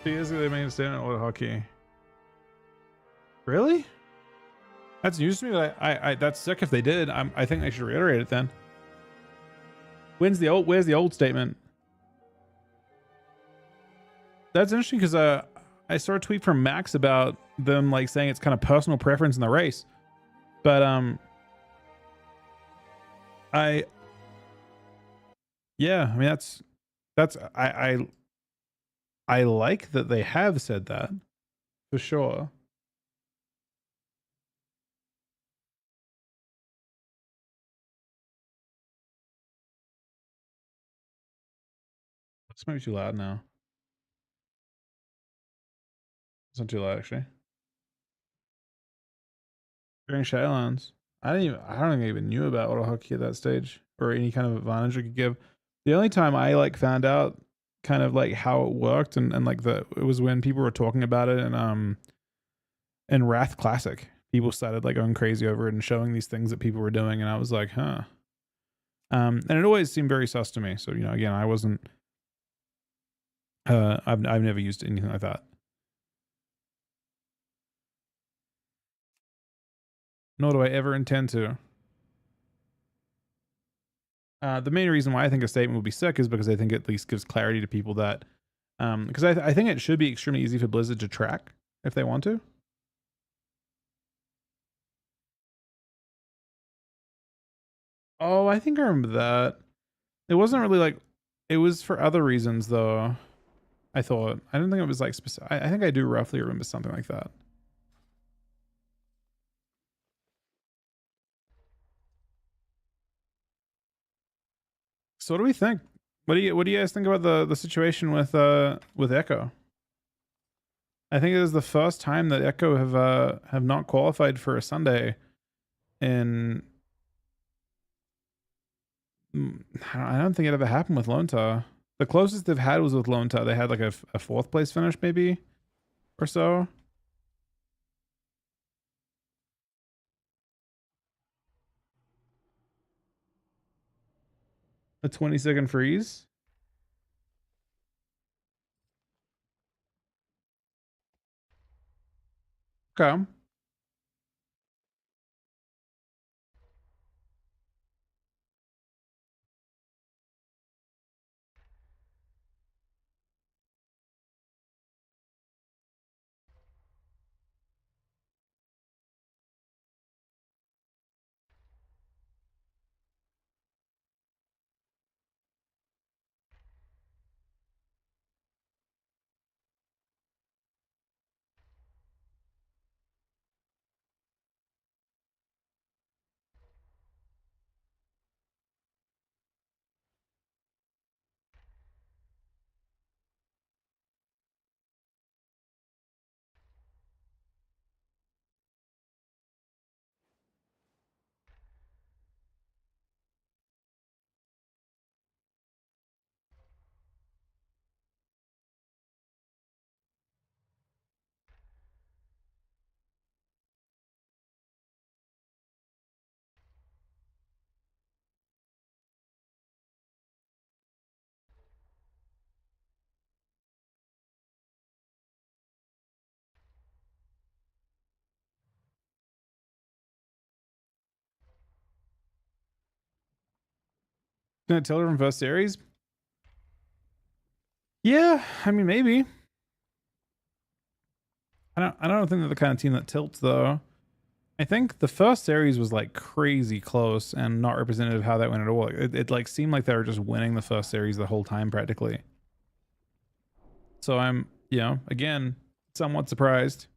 Speaker 1: They made a statement with hockey. Really? That's news to me, but I that's sick if they did. I think they should reiterate it then. Where's the old statement? That's interesting because I saw a tweet from Max about them like saying it's kind of personal preference in the race. But yeah, I mean that's I like that they have said that, for sure. This might be too loud now. It's not too loud actually. During Shadowlands, I don't think I even knew about auto hockey at that stage or any kind of advantage we could give. The only time I like found out kind of like how it worked and like it was when people were talking about it and in Wrath Classic. People started like going crazy over it and showing these things that people were doing, and I was like, huh. And it always seemed very sus to me. So, you know, again, I wasn't I've never used anything like that. Nor do I ever intend to. The main reason why I think a statement would be sick is because I think it at least gives clarity to people that because I think it should be extremely easy for Blizzard to track if they want to. Oh, I think I remember that. It wasn't really like, it was for other reasons though. I thought. I didn't think it was like specific. I think I do roughly remember something like that. So what do we think? What do you guys think about the situation with Echo? I think it is the first time that Echo have not qualified for a Sunday in I don't think it ever happened with Lone Star. The closest they've had was with Lone Star. They had like a fourth place finish maybe or so. A 20-second freeze. Okay. Gonna tilt her from first series? Yeah, I mean maybe. I don't think they're the kind of team that tilts though. I think the first series was like crazy close and not representative of how that went at all. It like seemed like they were just winning the first series the whole time practically. So I'm, you know, again, somewhat surprised.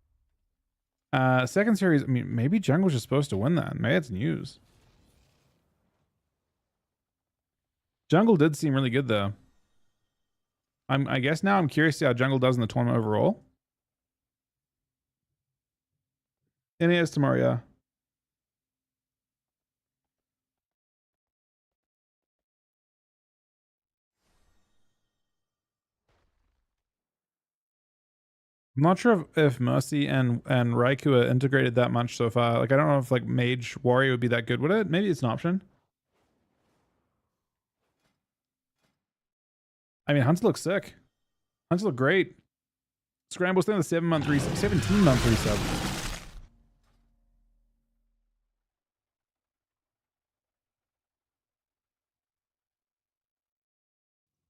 Speaker 1: Second series, I mean, maybe Jungle's just supposed to win that. Maybe it's news. Jungle did seem really good though. I guess now I'm curious to see how Jungle does in the tournament overall. NAS tomorrow, yeah. I'm not sure if Mercy and Raikou are integrated that much so far. Like, I don't know if like Mage Warrior would be that good with it. Maybe it's an option. I mean, Hunter looks sick. Hunter look great. Scramble's still in the 7-month resub, 17-month resub.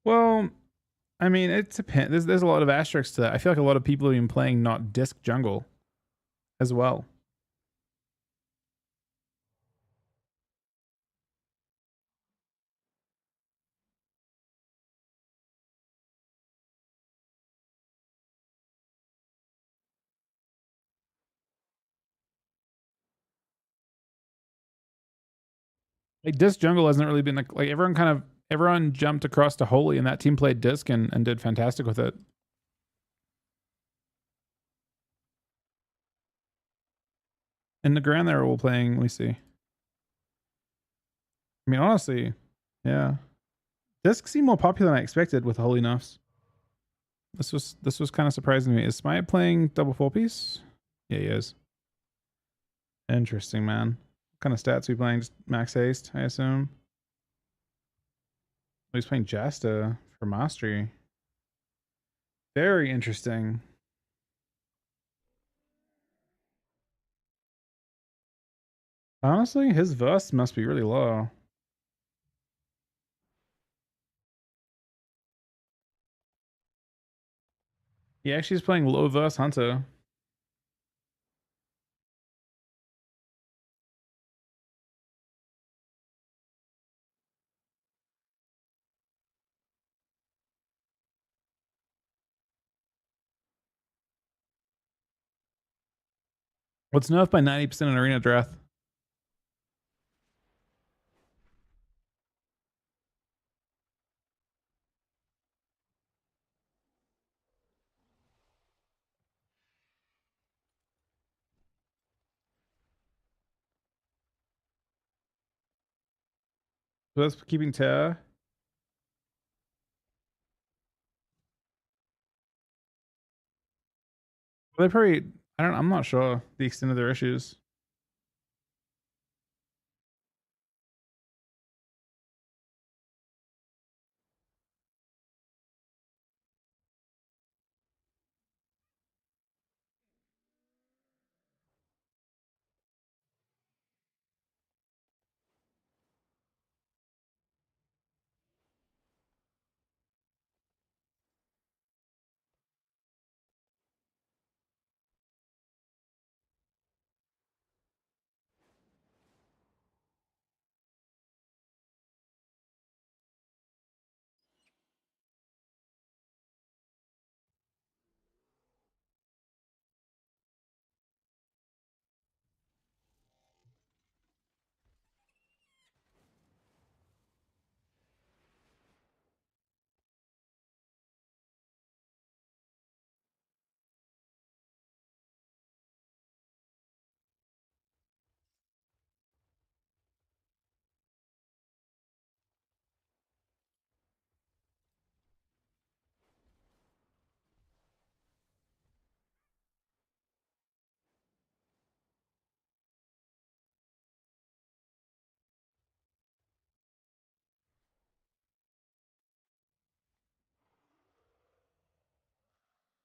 Speaker 1: Well, I mean, it depends. There's a lot of asterisks to that. I feel like a lot of people have been playing not disc jungle as well. Like disc jungle hasn't really been like everyone jumped across to Holy and that team played disc and did fantastic with it. In the grand they were all playing, let me see. I mean, honestly, yeah. Disc seemed more popular than I expected with Holy Nuffs. This was kind of surprising to me. Is Smite playing double 4-piece? Yeah, he is. Interesting, man. What kind of stats are we playing? Just max haste, I assume. Oh, he's playing Jasta for mastery. Very interesting. Honestly, his verse must be really low. He actually is playing low verse Hunter. What's nerfed by 90% in Arena Draft? So that's keeping Terra. They probably, I'm not sure the extent of their issues.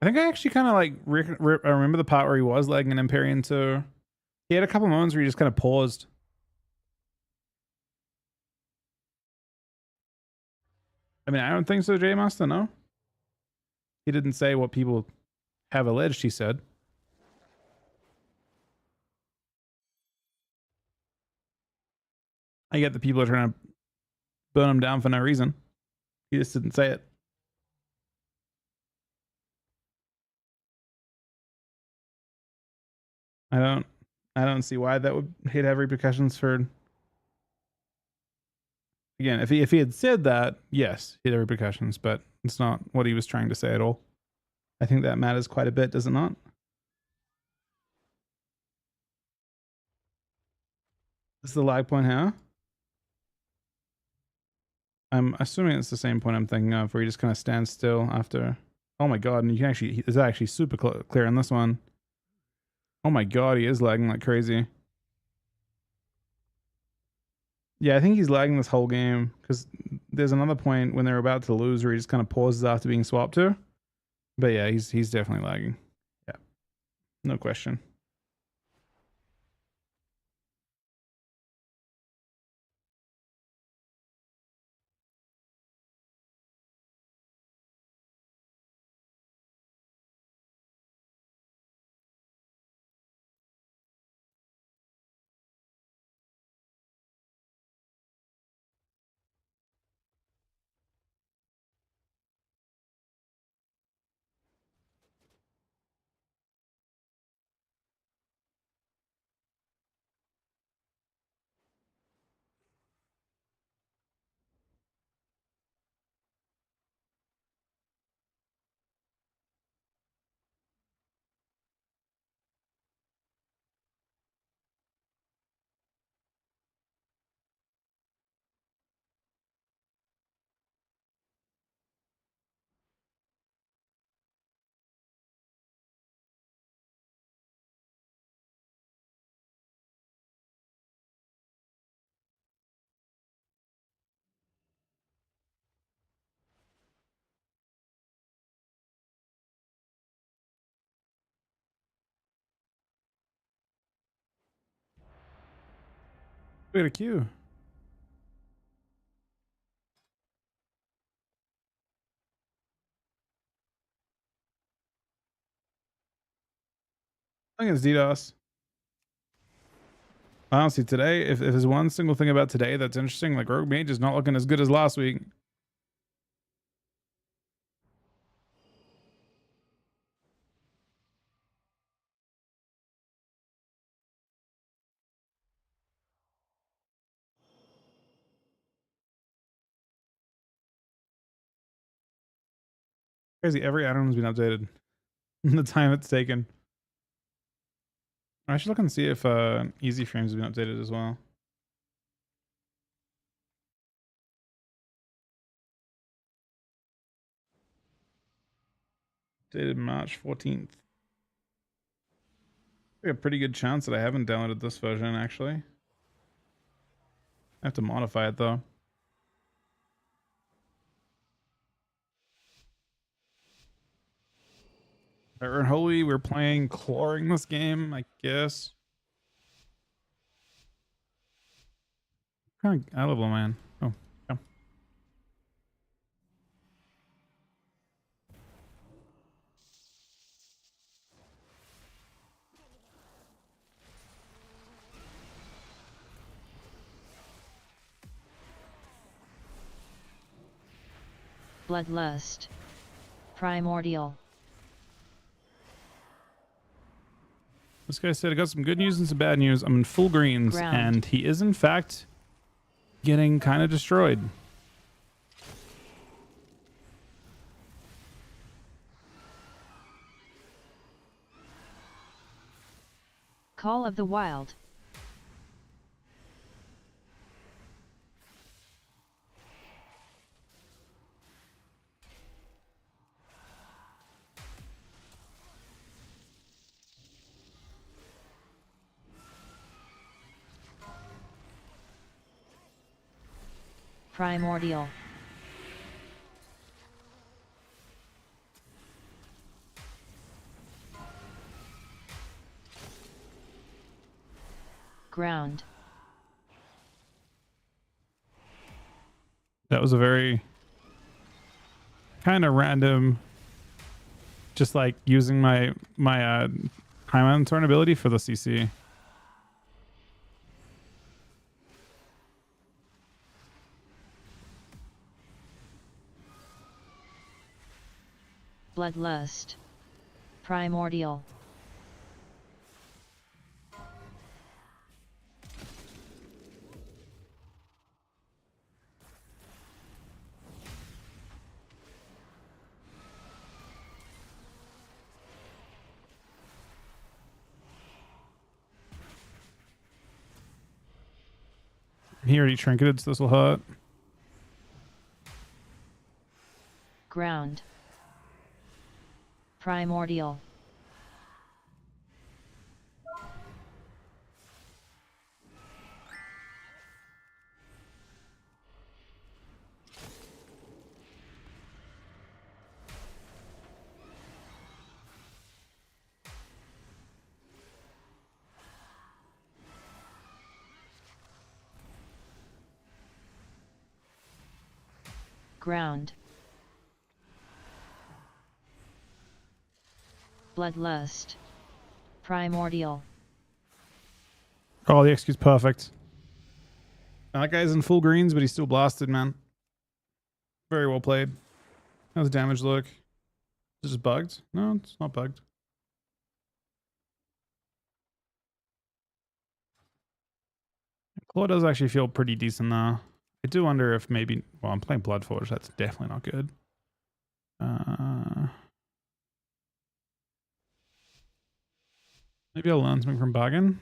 Speaker 1: I think I actually kind of like I remember the part where he was lagging an Empyrean too. He had a couple moments where he just kind of paused. I mean, I don't think so, J Master, no. He didn't say what people have alleged he said. I get that people are trying to burn him down for no reason. He just didn't say it. I don't see why that would have repercussions for. Again, if he had said that, yes, he'd have repercussions, but it's not what he was trying to say at all. I think that matters quite a bit, does it not? This is the lag point here. I'm assuming it's the same point I'm thinking of, where he just kind of stands still after. Oh my god! And you can actually, it's actually super clear in this one. Oh my god, he is lagging like crazy. Yeah, I think he's lagging this whole game because there's another point when they're about to lose where he just kind of pauses after being swapped to. But yeah, he's definitely lagging. Yeah, no question. We got a queue. I think it's DDoS. Honestly, today, if there's one single thing about today that's interesting, like Rogue Mage is not looking as good as last week. Crazy, every item's been updated. The time it's taken. I should look and see if easy frames have been updated as well. Dated March 14th. I have a pretty good chance that I haven't downloaded this version actually. I have to modify it though. Unholy, we're playing clawing this game, I guess. Kind of level, man. Oh, yeah.
Speaker 8: Bloodlust. Primordial.
Speaker 1: This guy said I got some good news and some bad news. I'm in full greens,
Speaker 8: Ground.
Speaker 1: and he is in fact getting kind of destroyed.
Speaker 8: Call of the Wild. Primordial. Ground.
Speaker 1: That was a very kind of random, just like using my time on turn ability for the CC.
Speaker 8: Bloodlust. Primordial.
Speaker 1: He already trinketed, so this will hurt.
Speaker 8: Ground. Primordial. Ground. Bloodlust. Primordial.
Speaker 1: Oh, the XQ's perfect. Now, that guy's in full greens, but he's still blasted, man. Very well played. How's the damage look? Is it just bugged? No, it's not bugged. Claw does actually feel pretty decent though. I do wonder if maybe... Well, I'm playing Bloodforge. That's definitely not good. Maybe I'll learn something from Bargain.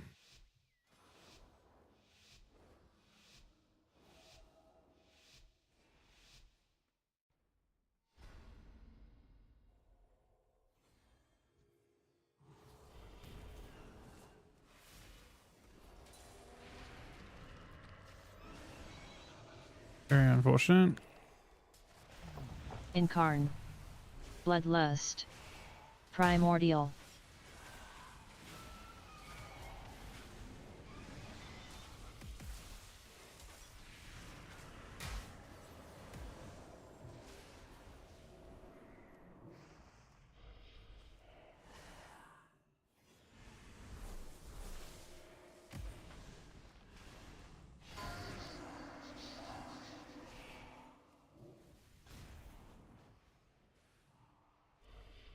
Speaker 1: Very unfortunate.
Speaker 8: Incarn. Bloodlust. Primordial.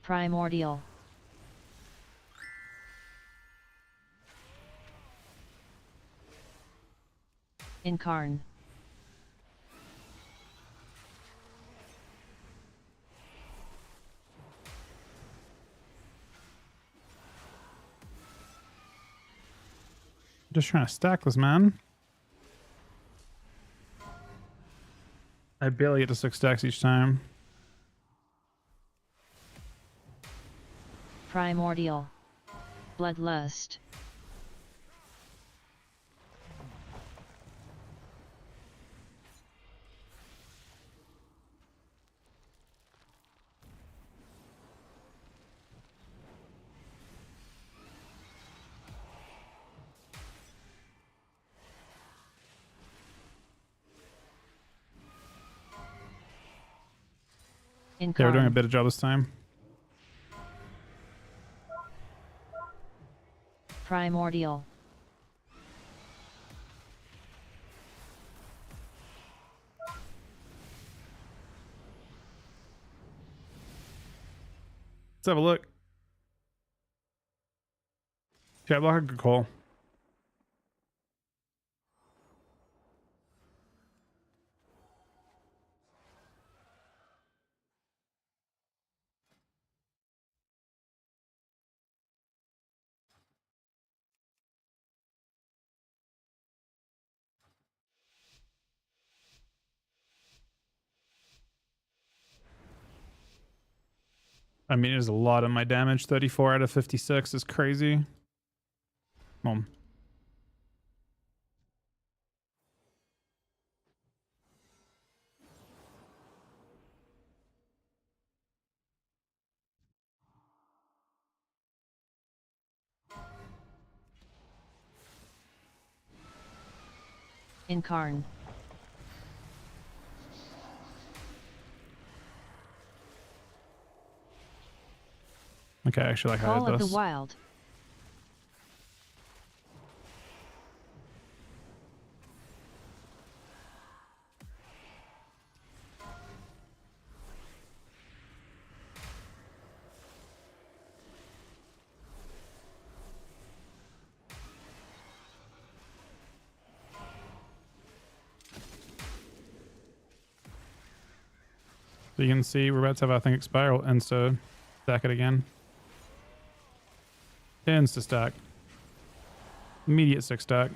Speaker 8: Primordial. Incarn.
Speaker 1: Just trying to stack this, man. I barely get to 6 stacks each time.
Speaker 8: Primordial. Bloodlust.
Speaker 1: They were doing a
Speaker 8: Incarn.
Speaker 1: better job this time.
Speaker 8: Primordial.
Speaker 1: Let's have a look. Chat block, a good call. I mean, there's a lot of my damage. 34 out of 56 is crazy. Come on.
Speaker 8: Incarn.
Speaker 1: Okay, I actually like how I
Speaker 8: Call
Speaker 1: did
Speaker 8: of the
Speaker 1: this.
Speaker 8: Wild.
Speaker 1: So you can see we're about to have, I think, Expire insta stack it again. Insta stack. Immediate 6 stack.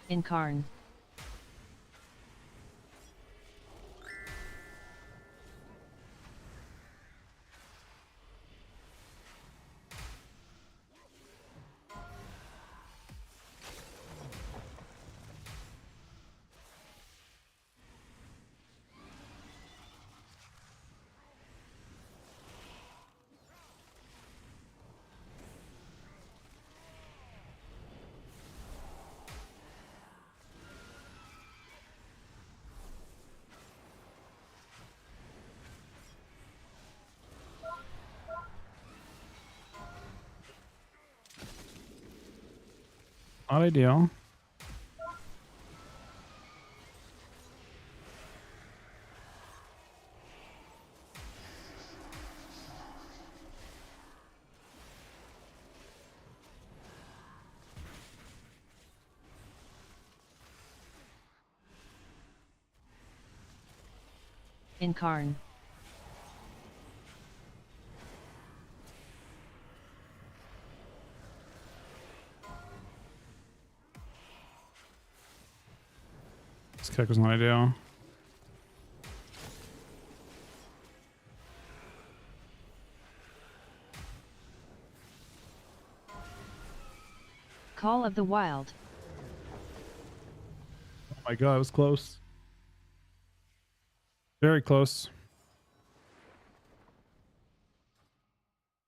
Speaker 8: Incarn.
Speaker 1: Not ideal.
Speaker 8: Incarn.
Speaker 1: This kick was not ideal.
Speaker 8: Call of the Wild.
Speaker 1: Oh my god, it was close. Very close.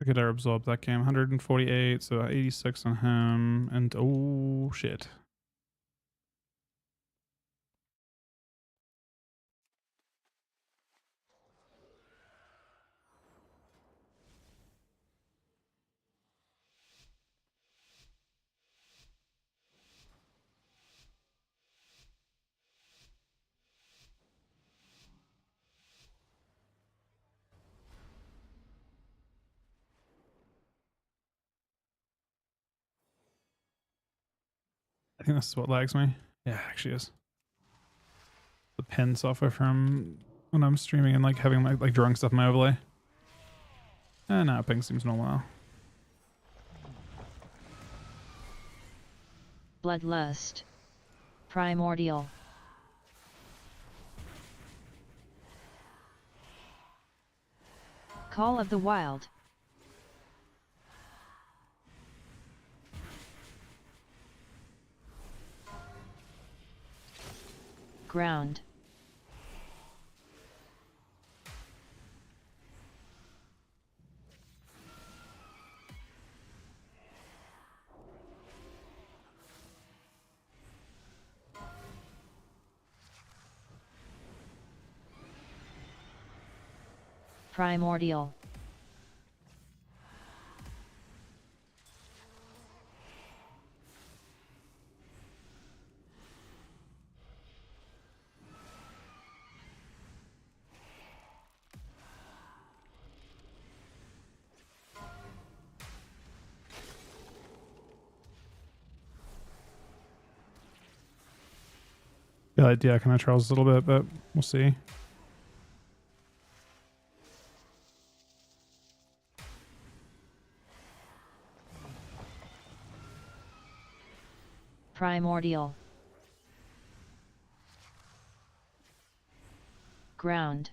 Speaker 1: I could have absorbed that game. 148, so 86 on him. And oh shit. I think this is what lags me. Yeah, it actually is. The pen software from when I'm streaming and like having like drawing stuff in my overlay. And now ping seems normal now.
Speaker 8: Bloodlust. Primordial. Call of the Wild. Ground. Primordial.
Speaker 1: Yeah, like kind of trials a little bit, but we'll see.
Speaker 8: Primordial. Ground.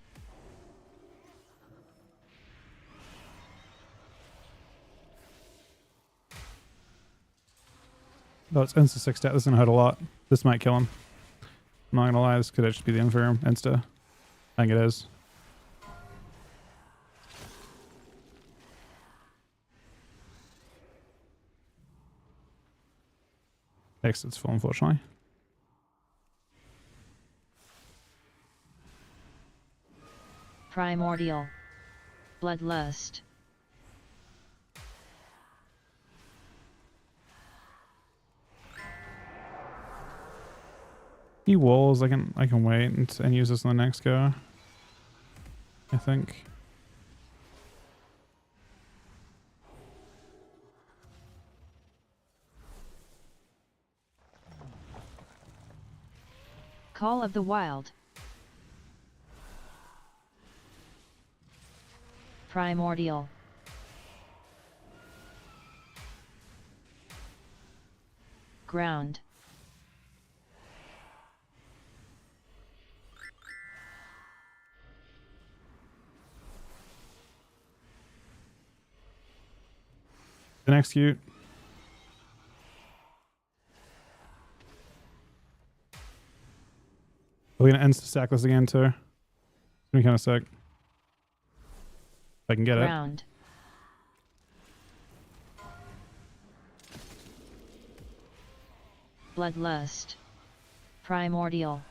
Speaker 1: Oh, it's insta 6 stat. This is gonna hurt a lot. This might kill him. I'm not gonna lie, this could actually be the inferior insta. I think it is. It's full, unfortunately.
Speaker 8: Primordial. Bloodlust.
Speaker 1: He walls. I can wait and use this on the next go. I think.
Speaker 8: Call of the Wild. Primordial. Ground.
Speaker 1: Then execute. We're gonna insta stack this again too. It's gonna be kind of sick. If I can get it.
Speaker 8: Ground. Bloodlust. Primordial.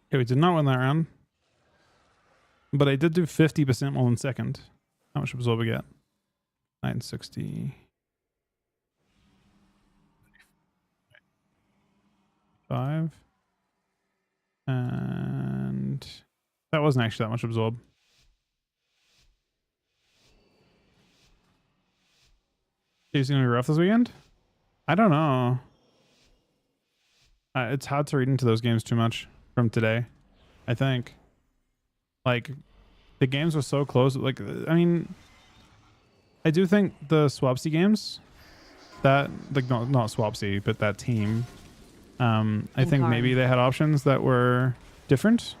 Speaker 1: Okay, we did not win that round. But I did do 50% more than second. How much absorb we get? 960. 5. And that wasn't actually that much absorb. Is it gonna be rough this weekend? I don't know. It's hard to read into those games too much from today. I think. Like, the games were so close. Like, I mean, I do think the Swapsy games, that, like, not Swapsy, but that team, I think maybe they had options that were different.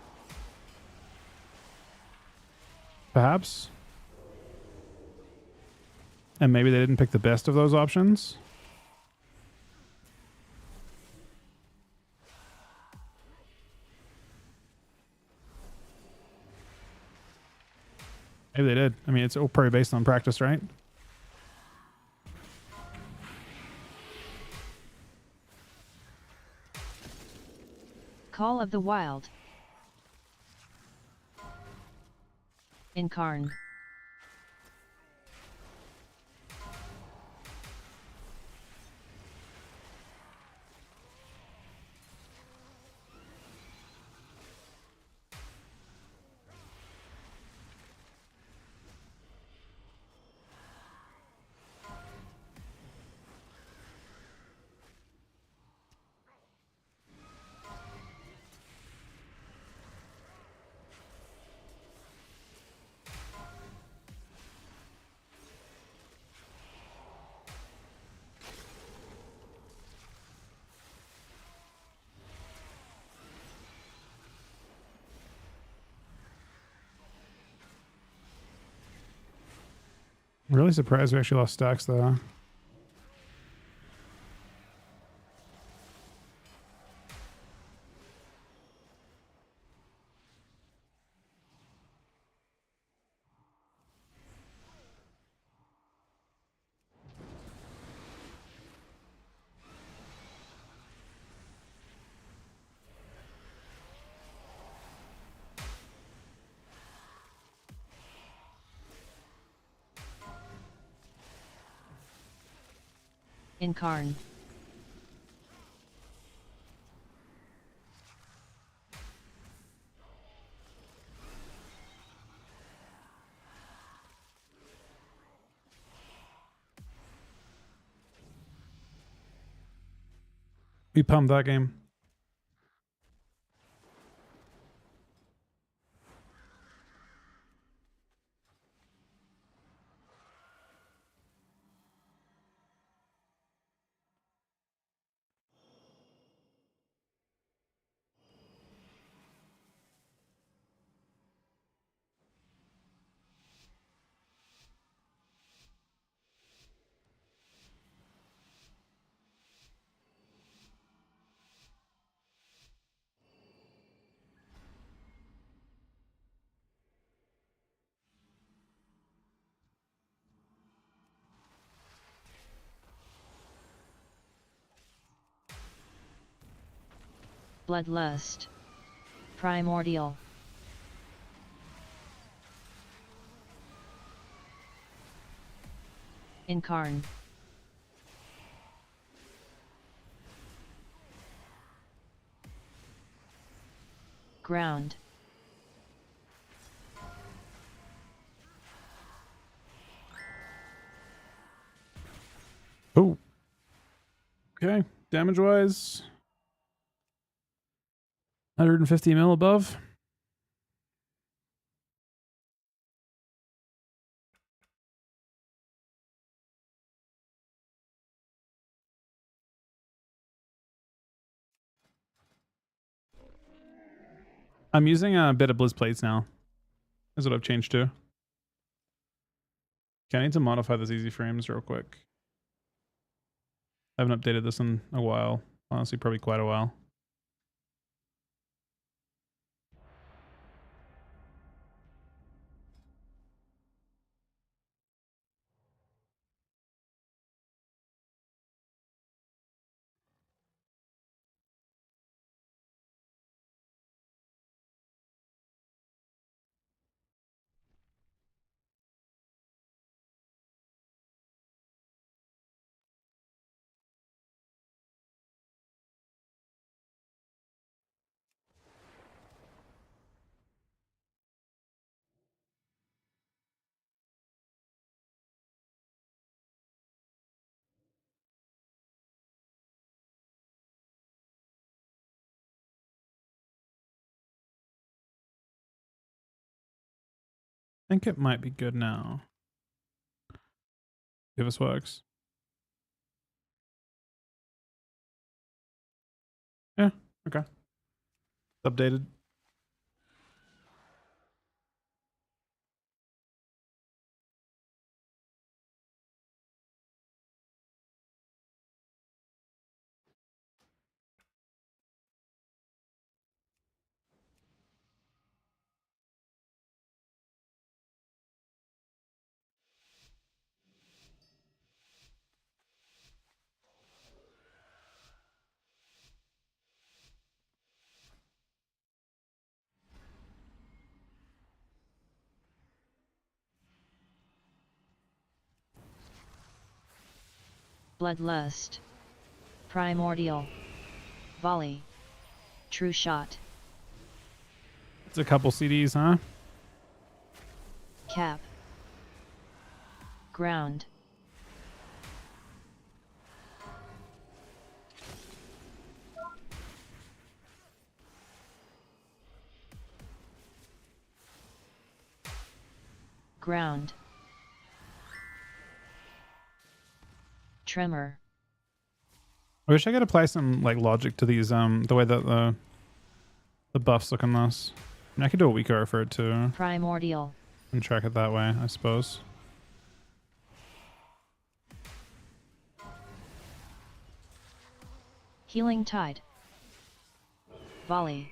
Speaker 1: Perhaps. And maybe they didn't pick the best of those options. Maybe they did. I mean, it's all probably based on practice, right?
Speaker 8: Call of the Wild. Incarn.
Speaker 1: I'm really surprised we actually lost stacks though.
Speaker 8: Incarn.
Speaker 1: We pumped that game.
Speaker 8: Bloodlust. Primordial. Incarn. Ground.
Speaker 1: Oh. Okay, damage wise, 150 mil above. I'm using a bit of Blizz plates now. That's what I've changed to. Okay, I need to modify those easy frames real quick. I haven't updated this in a while. Honestly, probably quite a while. I think it might be good now. If this works. Yeah, okay. Updated.
Speaker 8: Bloodlust. Primordial. Volley. True shot.
Speaker 1: It's a couple CDs, huh?
Speaker 8: Cap. Ground. Ground. Tremor.
Speaker 1: I wish I could apply some like logic to these the way that the buffs look on this. I mean, I could do a weaker for it too
Speaker 8: Primordial.
Speaker 1: and track it that way, I suppose.
Speaker 8: Healing tide. Volley.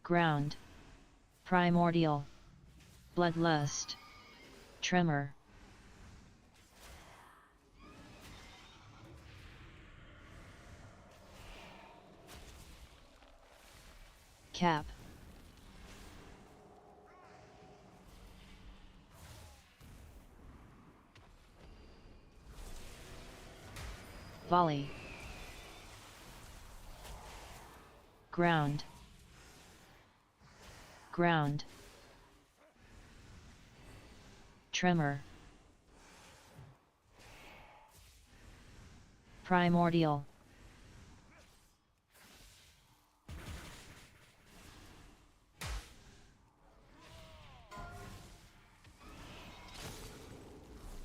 Speaker 8: Ground. Primordial. Bloodlust. Tremor. Cap. Volley. Ground. Ground. Tremor. Primordial.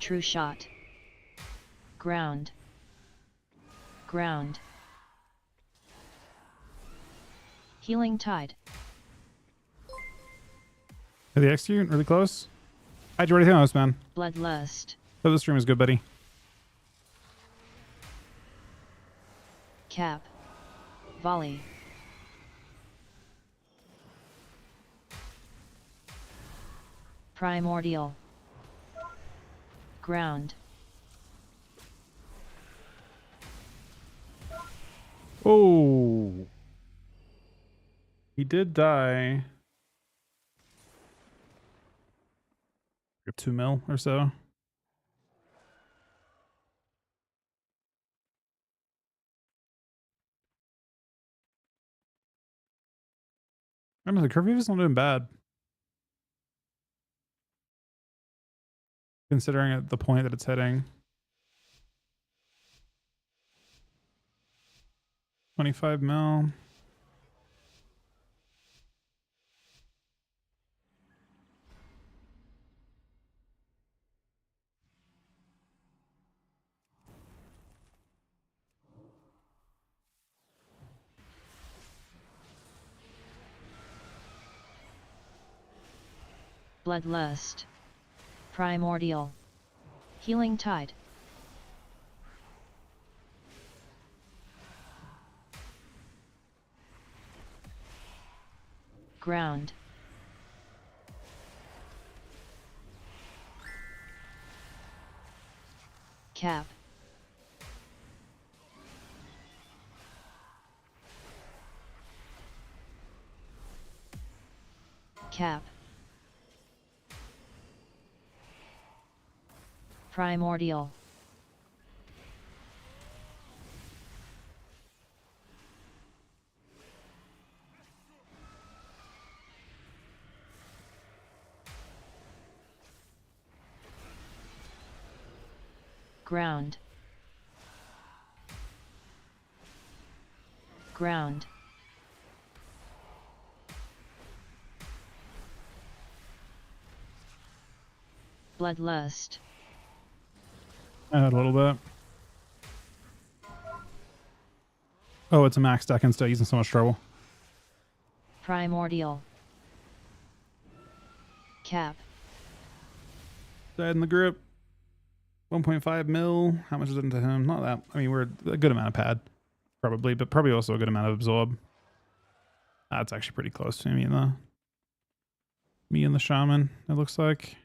Speaker 8: True shot. Ground. Ground. Healing tide.
Speaker 1: Are the execute really close? How'd you already think on this, man?
Speaker 8: Bloodlust.
Speaker 1: Hope the stream is good, buddy.
Speaker 8: Cap. Volley. Primordial. Ground.
Speaker 1: Oh. He did die. 2 mil or so. I don't know, the curve is not doing bad. Considering at the point that it's hitting. 25 mil.
Speaker 8: Bloodlust. Primordial. Healing Tide. Ground. Cap. Cap. Primordial. Ground. Ground. Bloodlust.
Speaker 1: I had a little bit. Oh, it's a max deck instead. He's in so much trouble.
Speaker 8: Primordial. Cap.
Speaker 1: Died in the group. 1.5 mil. How much is it into him? Not that. I mean, we're a good amount of pad. Probably, but probably also a good amount of absorb. That's actually pretty close to me and the shaman, it looks like.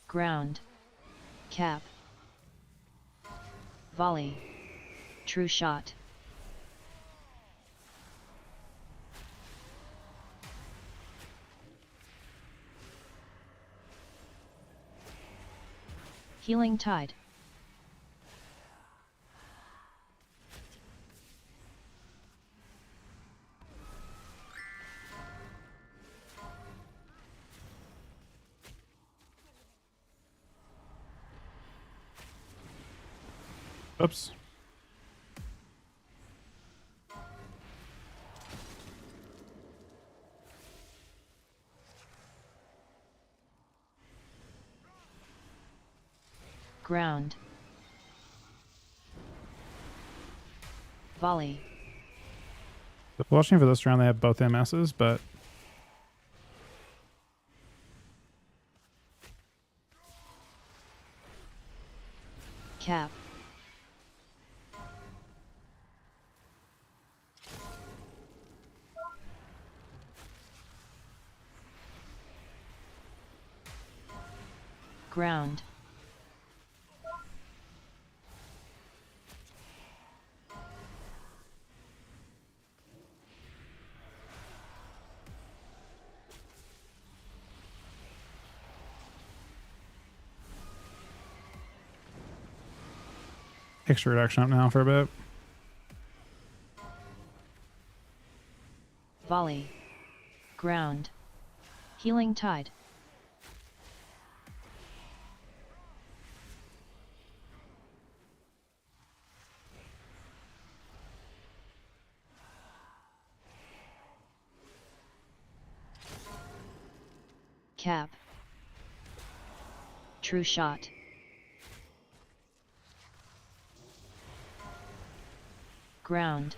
Speaker 8: Ground. Cap. Volley. True shot. Healing Tide.
Speaker 1: Oops.
Speaker 8: Ground. Volley.
Speaker 1: Watching for this round, they have both MSs, but
Speaker 8: Cap. Ground.
Speaker 1: extra reduction up now for a bit.
Speaker 8: Volley. Ground. Healing Tide. Cap. True shot. Ground.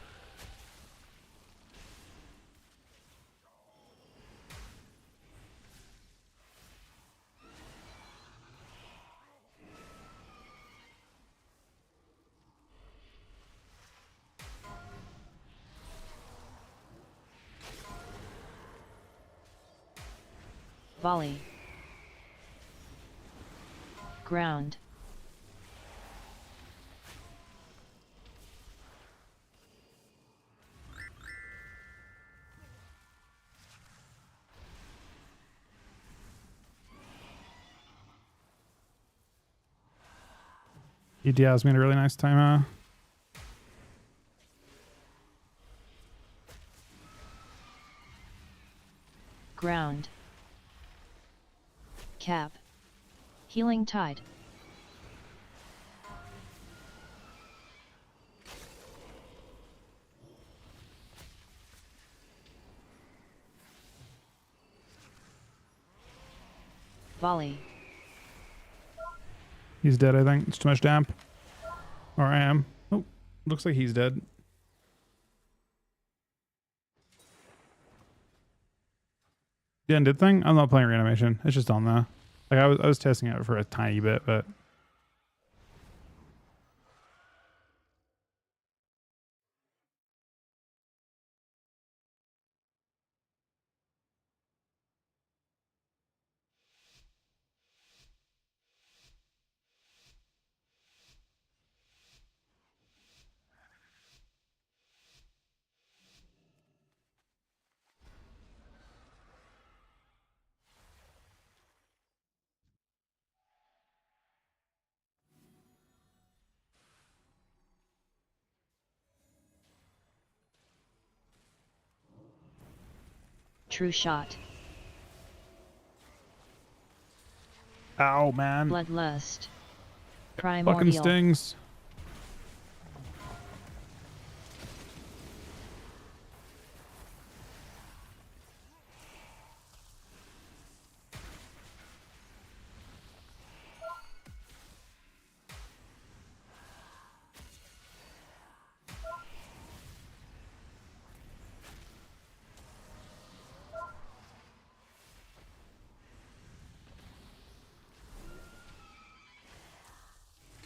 Speaker 8: Volley. Ground.
Speaker 1: EDI's made a really nice time.
Speaker 8: Ground. Cap. Healing Tide. Volley.
Speaker 1: He's dead, I think. It's too much damp. Or I am. Oh, looks like he's dead. The ended thing? I'm not playing reanimation. It's just on there. Like I was testing it for a tiny bit, but
Speaker 8: True Shot.
Speaker 1: ow, man.
Speaker 8: Bloodlust.
Speaker 1: Fucking
Speaker 8: Primordial.
Speaker 1: stings.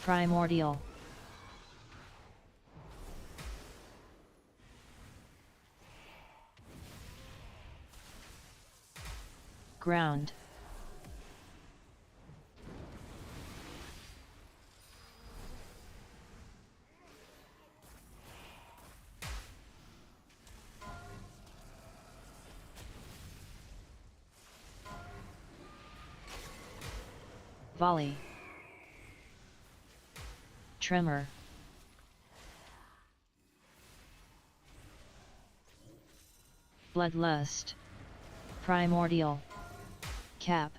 Speaker 8: Primordial. Ground. Volley. Tremor. Bloodlust. Primordial. Cap.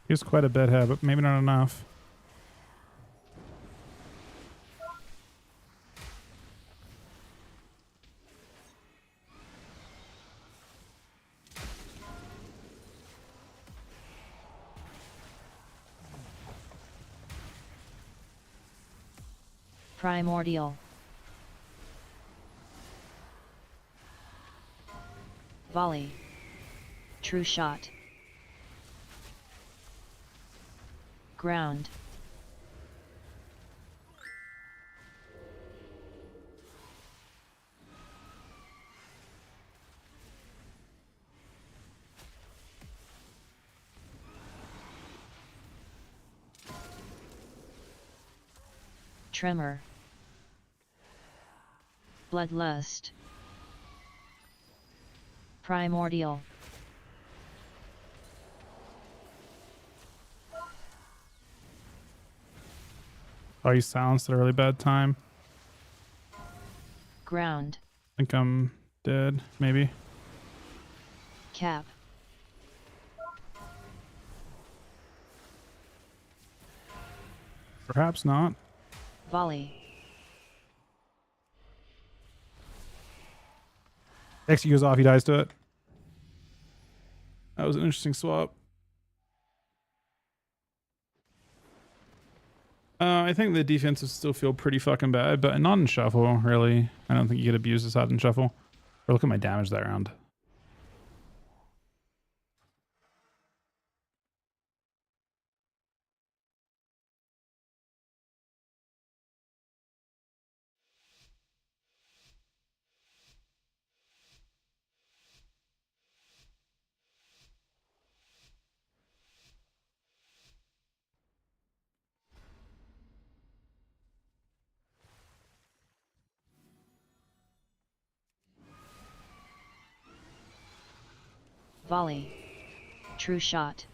Speaker 1: He's quite a bit here, but maybe not enough.
Speaker 8: Primordial. Volley. True Shot. Ground. Tremor. Bloodlust. Primordial.
Speaker 1: Oh, you silenced at a really bad time.
Speaker 8: Ground.
Speaker 1: I think I'm dead, maybe.
Speaker 8: Cap.
Speaker 1: Perhaps not.
Speaker 8: Volley.
Speaker 1: X goes off, he dies to it. That was an interesting swap. I think the defenses still feel pretty fucking bad, but not in shuffle, really. I don't think you could abuse this out in shuffle. Or look at my damage that round.
Speaker 8: Volley. True shot.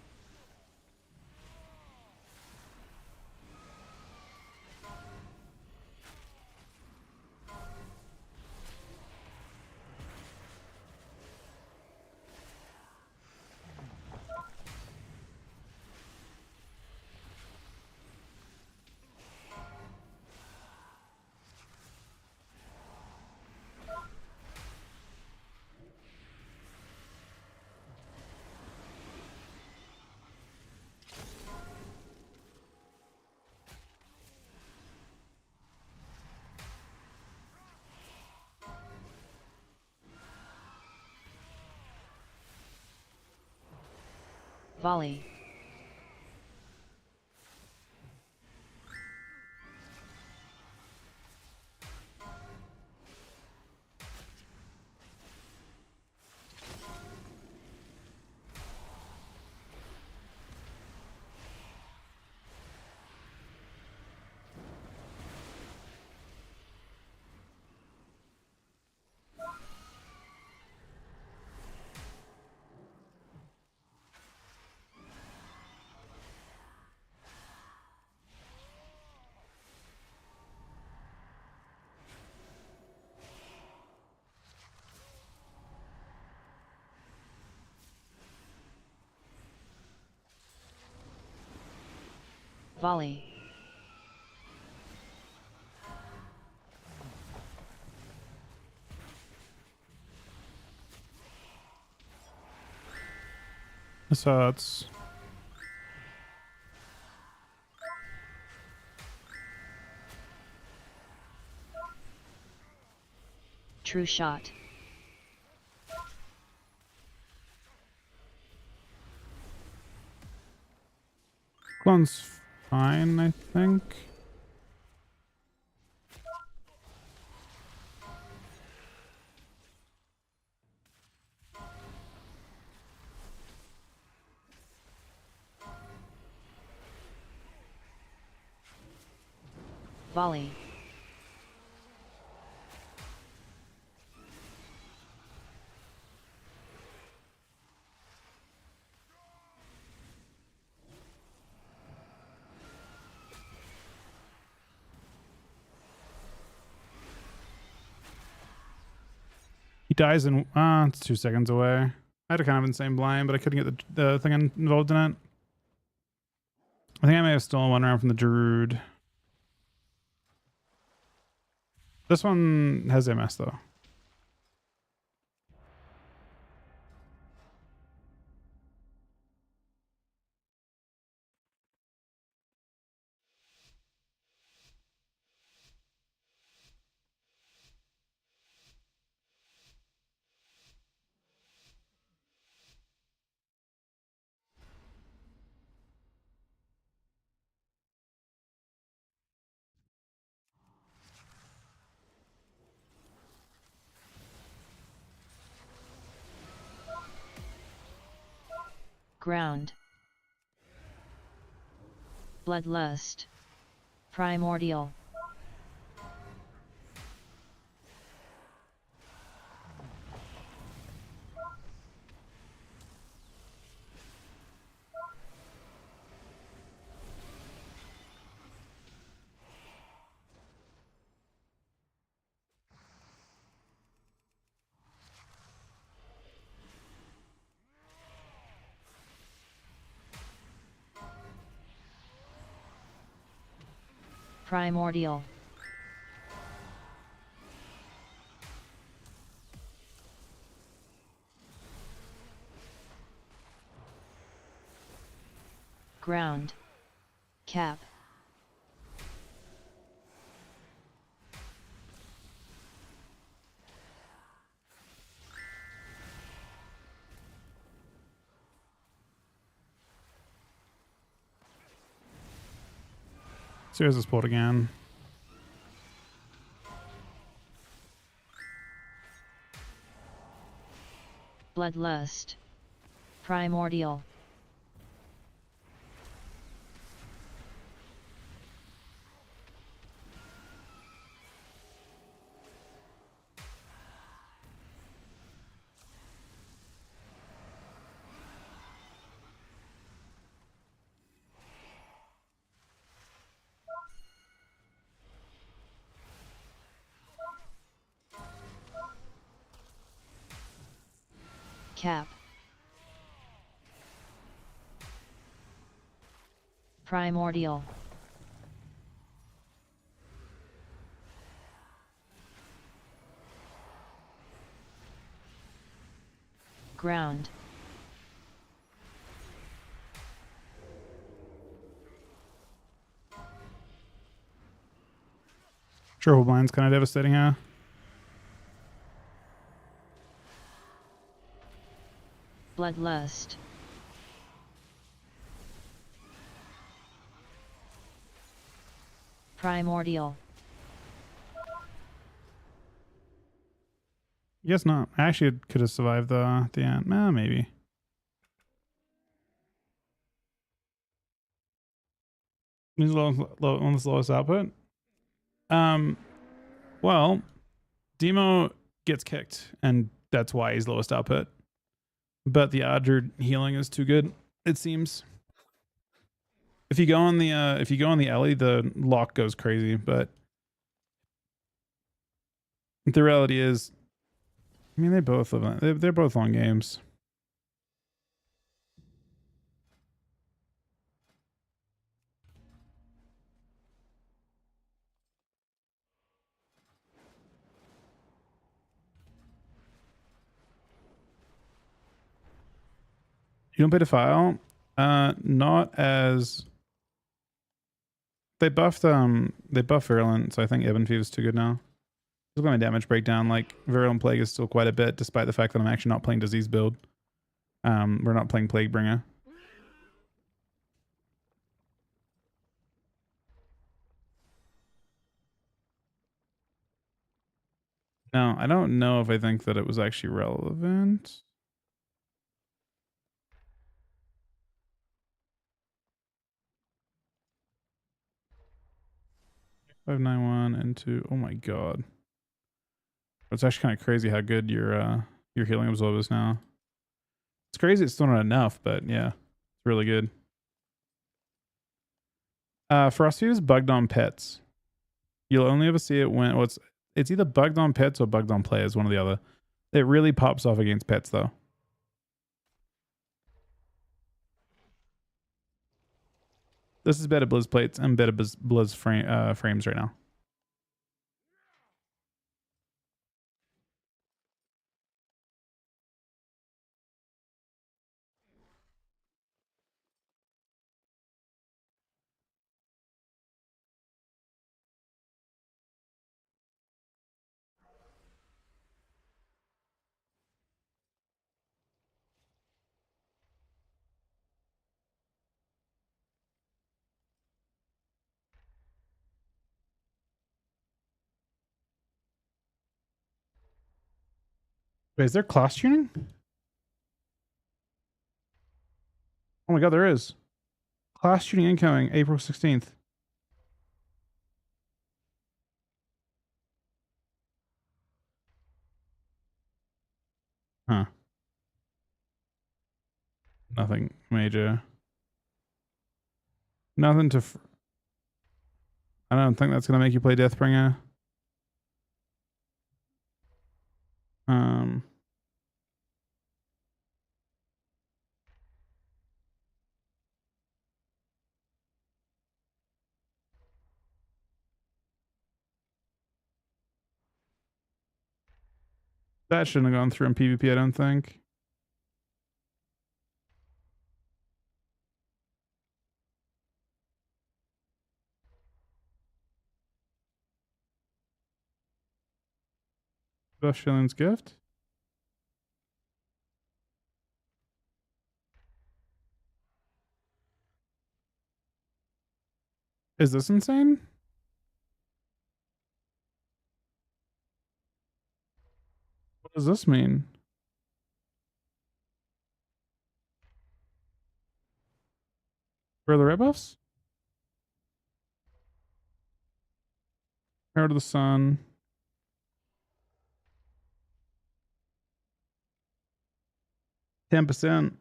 Speaker 8: Volley. Volley.
Speaker 1: This hurts.
Speaker 8: True shot.
Speaker 1: One's fine, I think.
Speaker 8: Volley.
Speaker 1: He dies in it's 2 seconds away. I had a kind of insane blind, but I couldn't get the thing involved in it. I think I may have stolen one round from the Druid. This one has MS though.
Speaker 8: Ground. Bloodlust. Primordial. Primordial. Ground. Cap.
Speaker 1: So here's the sport again.
Speaker 8: Bloodlust. Primordial. Cap. Primordial. Ground.
Speaker 1: Triple blind's kind of devastating, huh?
Speaker 8: Bloodlust. Primordial.
Speaker 1: Guess not. I actually could have survived the end. Maybe. He's on the slowest output. Well, Demo gets kicked, and that's why he's lowest output. But the Adger healing is too good, it seems. If you go on the Ellie, the lock goes crazy. But the reality is, I mean, they both live. They're both long games. You don't pay to file? Not as they buffed Virulent, so I think Ebon Fever is too good now. Look at my damage breakdown. Like Virulent Plague is still quite a bit, despite the fact that I'm actually not playing Disease build. We're not playing Plague Bringer. No, I don't know if I think that it was actually relevant. Five nine one into oh my god. It's actually kind of crazy how good your healing absorb is now. It's crazy it's still not enough, but yeah, it's really good. Frosty is bugged on pets. You'll only ever see it when it's either bugged on pets or bugged on players, one or the other. It really pops off against pets though. This is better Blizz plates and better Blizz frames right now. Wait, is there class tuning? Oh my god, there is. Class tuning incoming April 16th. Huh. Nothing major. Nothing to... I don't think that's going to make you play Deathbringer. That shouldn't have gone through in PvP, I don't think. Buff Shilling's gift. Is this insane? What does this mean? Where are the red buffs? Power to the sun. %10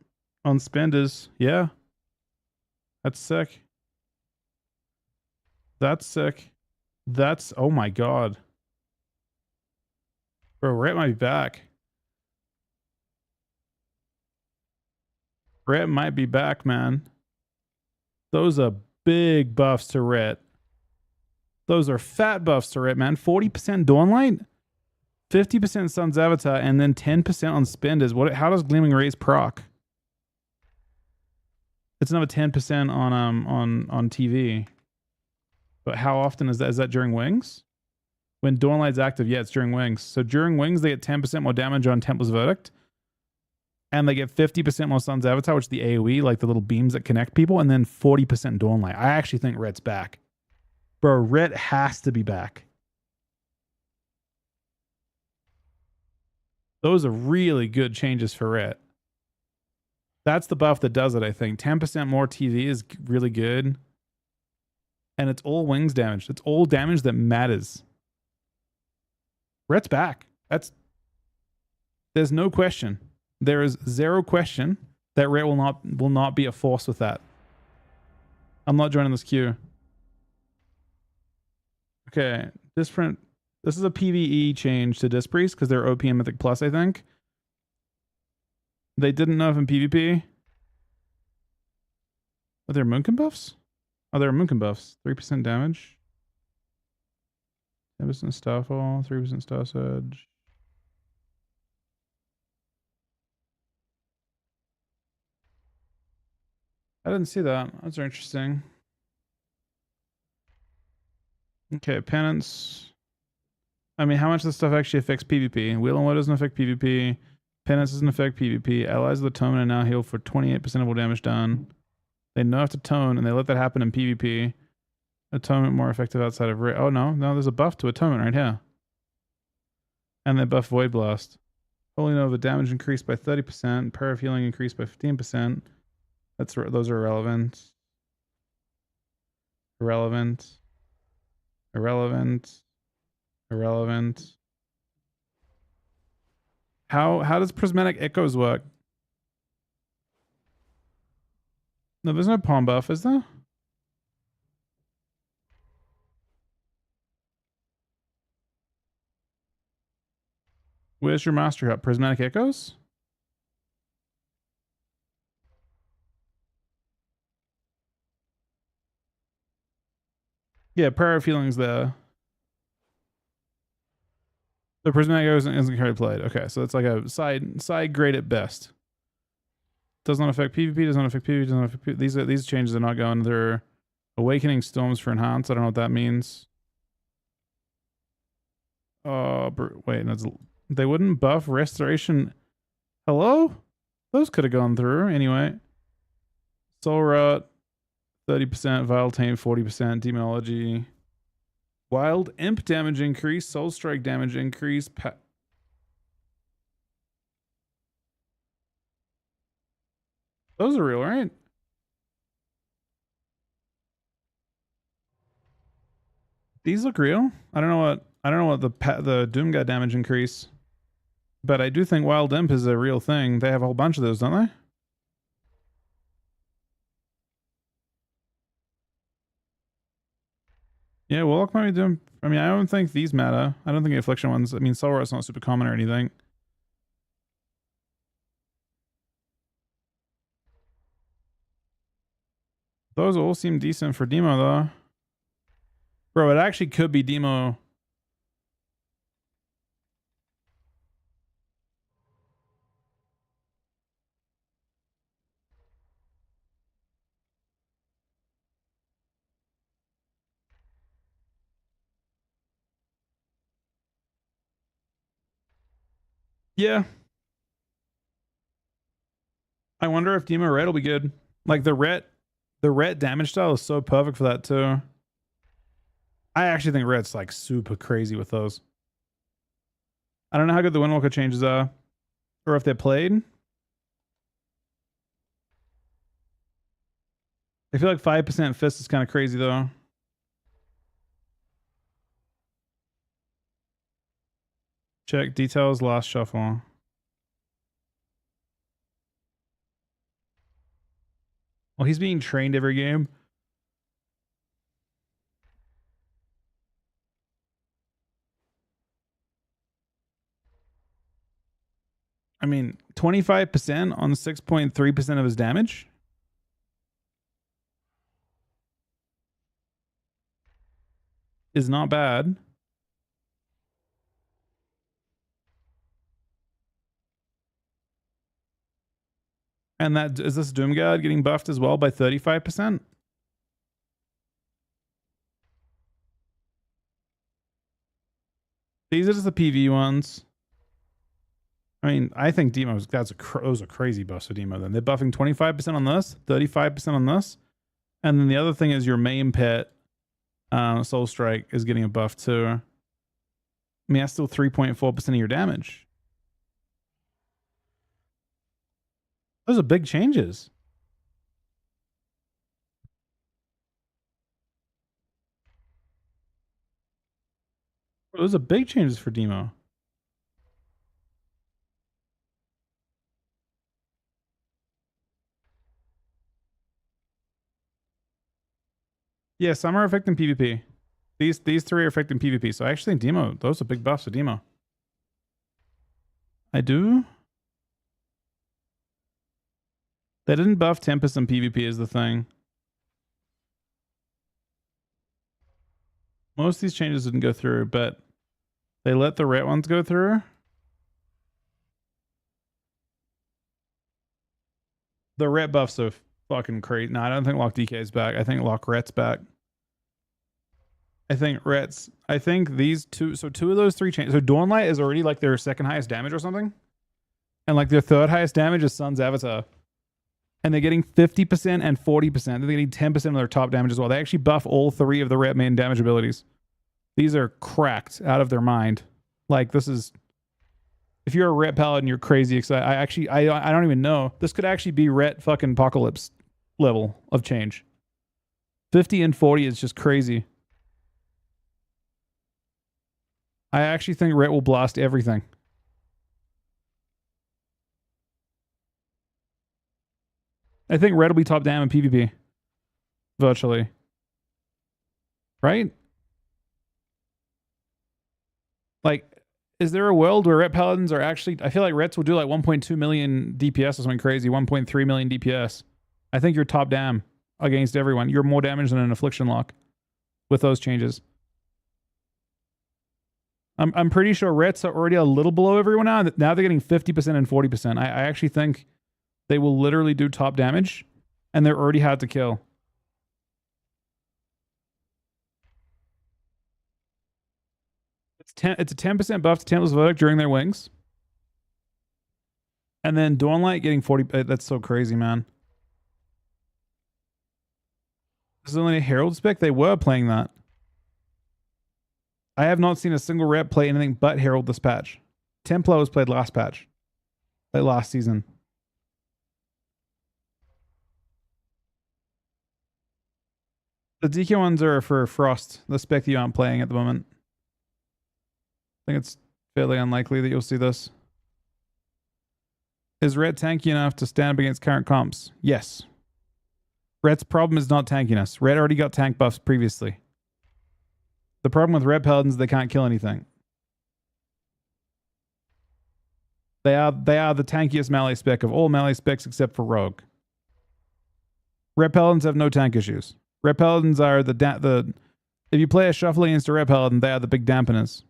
Speaker 1: on spenders. Yeah. That's sick. That's sick. That's, oh my god. Bro, right my back. Ret might be back, man. Those are big buffs to Ret. Those are fat buffs to Ret, man. 40% Dawnlight, 50% Sun's Avatar, and then 10% on Spenders. How does Gleaming Rays proc? It's another 10% on TV. But how often is that? Is that during Wings? When Dawnlight's active, yeah, it's during Wings. So during Wings, they get 10% more damage on Templar's Verdict. And they get 50% more Sun's Avatar, which is the AoE, like the little beams that connect people, and then 40% Dawnlight. I actually think Ret's back. Bro, Ret has to be back. Those are really good changes for Ret. That's the buff that does it, I think. 10% more TV is really good. And it's all Wings damage. It's all damage that matters. Ret's back. There's no question. There is zero question that Ret will not be a force with that. I'm not joining this queue. Okay, this is a PvE change to Disc Priest because they're OP and Mythic Plus, I think. They didn't know if in PvP. Are there Moonkin buffs? Oh, there are Moonkin buffs. 3% damage. 10% Starfall, 3% Star Surge. I didn't see that. That's interesting. Okay, Penance. I mean, how much of this stuff actually affects PvP? Wheel and Woe doesn't affect PvP. Penance doesn't affect PvP. Allies of the Tome are now heal for 28% of all damage done. They nerfed to Tone, and they let that happen in PvP. Atonement more effective outside of... Oh, no, there's a buff to Atonement right here. And they buff Void Blast. Holy Nova damage increased by 30%. Power of Healing increased by 15%. Those are irrelevant. Irrelevant. Irrelevant. Irrelevant. How does Prismatic Echoes work? No, there's no palm buff, is there? Where's your Master Hub? Prismatic Echoes? Yeah, Prayer of Healing's there. The Prismatic Echoes isn't carry played. Okay, so it's like a side grade at best. Does not affect PvP, does not affect PvP, does not affect PvP. These changes are not going. They're Awakening Storms for Enhance. I don't know what that means. Wait, they wouldn't buff Restoration. Hello? Those could have gone through. Anyway. Soul Rot, 30%. Vile Tame, 40%. Demonology. Wild Imp damage increase. Soul Strike damage increase. Those are real, right? These look real. I don't know what the Doom God damage increase, but I do think Wild Imp is a real thing. They have a whole bunch of those, don't they? Yeah, Warlock might be doing... I mean, I don't think these matter. I don't think the Affliction ones... I mean, Soul Rot's not super common or anything. Those all seem decent for Demo, though. Bro, it actually could be Demo. Yeah. I wonder if Demo Red will be good. Like the red damage style is so perfect for that too. I actually think Red's like super crazy with those. I don't know how good the Windwalker changes are. Or if they're played. I feel like 5% Fist is kind of crazy though. Check details, last shuffle. Well, he's being trained every game. I mean, 25% on 6.3% of his damage. Is not bad. And that is this Doomguard getting buffed as well by 35%? These are just the PV ones. I mean, I think Demo's those are crazy buffs for Demo. Then they're buffing 25% on this, 35% on this, and then the other thing is your main pet, Soul Strike, is getting a buff too. I mean, that's still 3.4% of your damage. Those are big changes. Those are big changes for Demo. Yeah, some are affecting PvP. These three are affecting PvP. So I actually think Demo, those are big buffs for Demo. I do. They didn't buff Tempest in PvP is the thing. Most of these changes didn't go through, but they let the ret ones go through. The ret buffs are fucking crazy. No, I don't think Lock DK is back. I think Lock Ret's back. I think these two, so two of those three changes. So Dawnlight is already like their second highest damage or something. And like their third highest damage is Sun's Avatar. And they're getting 50% and 40%. They're getting 10% of their top damage as well. They actually buff all three of the ret main damage abilities. These are cracked out of their mind. Like this is, if you're a ret paladin, you're crazy excited. I don't even know. This could actually be ret fucking apocalypse level of change. 50 and 40 is just crazy. I actually think ret will blast everything. I think red will be top down in PvP. Virtually. Right? Like, is there a world where ret paladins are actually... I feel like rets will do like 1.2 million DPS or something crazy. 1.3 million DPS. I think you're top down against everyone. You're more damage than an affliction lock with those changes. I'm pretty sure rets are already a little below everyone now. Now they're getting 50% and 40%. I actually think they will literally do top damage, and they're already hard to kill. It's a 10% buff to Templar's Verdict during their wings. And then Dawnlight getting 40. That's so crazy, man. This is only a Herald spec? They were playing that. I have not seen a single rep play anything but Herald this patch. Templar was played last patch. Like last season. The DK ones are for Frost, the spec that you aren't playing at the moment. I think it's fairly unlikely that you'll see this. Is Ret tanky enough to stand up against current comps? Yes. Ret's problem is not tankiness. Ret already got tank buffs previously. The problem with Ret Paladins is they can't kill anything. They are the tankiest melee spec of all melee specs except for Rogue. Ret Paladins have no tank issues. Ret Paladins are if you play a shuffle against a Ret Paladin, they are the big dampeners.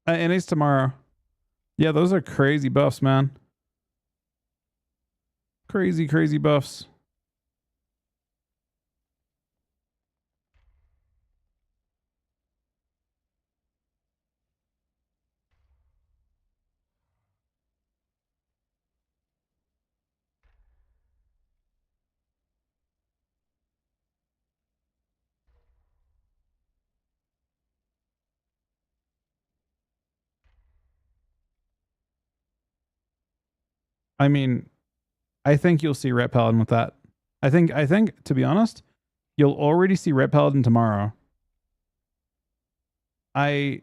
Speaker 1: And it's tomorrow. Yeah, those are crazy buffs, man. Crazy, crazy buffs. I mean, I think you'll see Ret Paladin with that. I think to be honest, you'll already see Ret Paladin tomorrow. I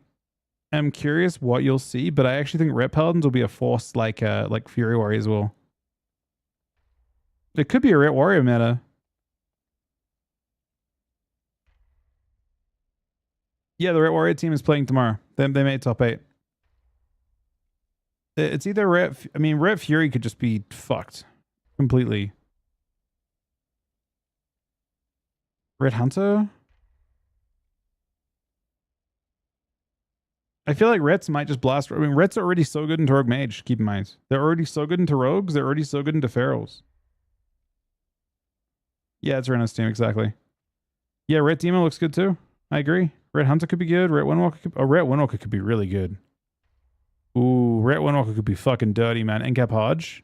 Speaker 1: am curious what you'll see, but I actually think Ret Paladins will be a force like Fury Warriors will. It could be a Ret Warrior meta. Yeah, the Ret Warrior team is playing tomorrow. They made top 8. It's either Ret... I mean, Ret Fury could just be fucked. Completely. Ret Hunter? I feel like Rets might just blast... I mean, Rets are already so good into Rogue Mage, keep in mind. They're already so good into Rogues, they're already so good into Ferals. Yeah, it's Rena's team, exactly. Yeah, Ret Demon looks good too. I agree. Ret Hunter could be good. Ret Windwalker could... Oh, Ret Windwalker could be really good. Ooh, Ret Windwalker could be fucking dirty, man. Encap Hodge.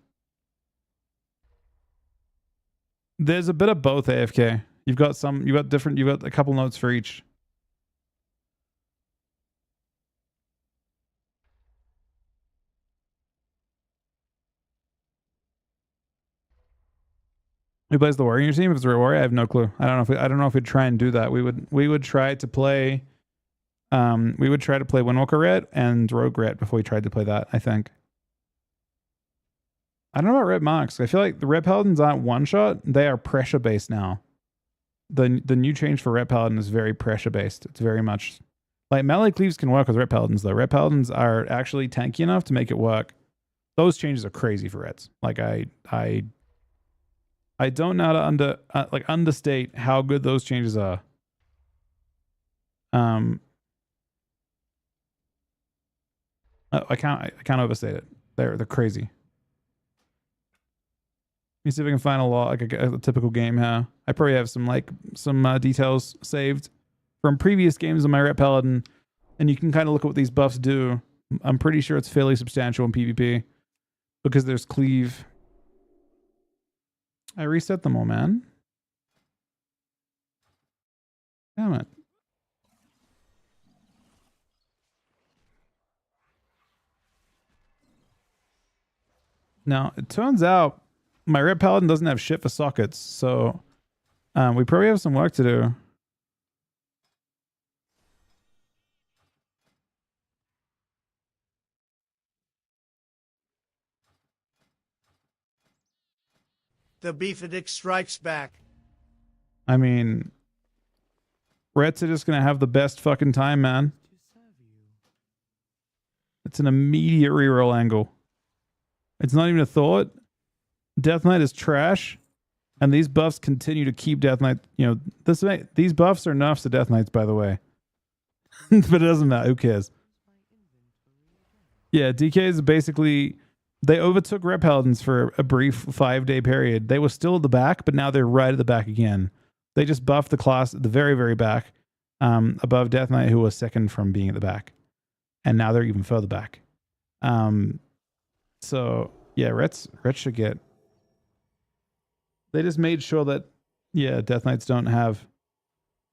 Speaker 1: There's a bit of both AFK. You've got a couple notes for each. Who plays the warrior in your team? If it's a warrior, I have no clue. I don't know if we'd try and do that. We would try to play Windwalker Ret and Rogue Ret before we tried to play that, I think. I don't know about Ret Marks. I feel like the Ret Paladins aren't one shot, they are pressure based now. The new change for Ret Paladin is very pressure based. It's very much like melee cleaves can work with Ret Paladins though. Ret Paladins are actually tanky enough to make it work. Those changes are crazy for Rets. Like I don't know how to understate how good those changes are. I can't overstate it. They're crazy. Let me see if I can find a typical game here. I probably have some details saved from previous games on my Ret Paladin, and you can kind of look at what these buffs do. I'm pretty sure it's fairly substantial in PvP because there's cleave. I reset them all, man. Damn it. Now, it turns out my Ret Paladin doesn't have shit for sockets, so we probably have some work to do.
Speaker 2: The Beefadic strikes back.
Speaker 1: I mean, Rets are just going to have the best fucking time, man. It's an immediate reroll angle. It's not even a thought. Death Knight is trash, and these buffs continue to keep Death Knight. You know, these buffs are nerfs to Death Knights, by the way. But it doesn't matter. Who cares? Yeah, DKs basically... They overtook Ret Paladins for a brief 5-day period. They were still at the back, but now they're right at the back again. They just buffed the class at the very, very back, above Death Knight, who was second from being at the back. And now they're even further back. So, yeah, Rets should get... They just made sure that, yeah, Death Knights don't have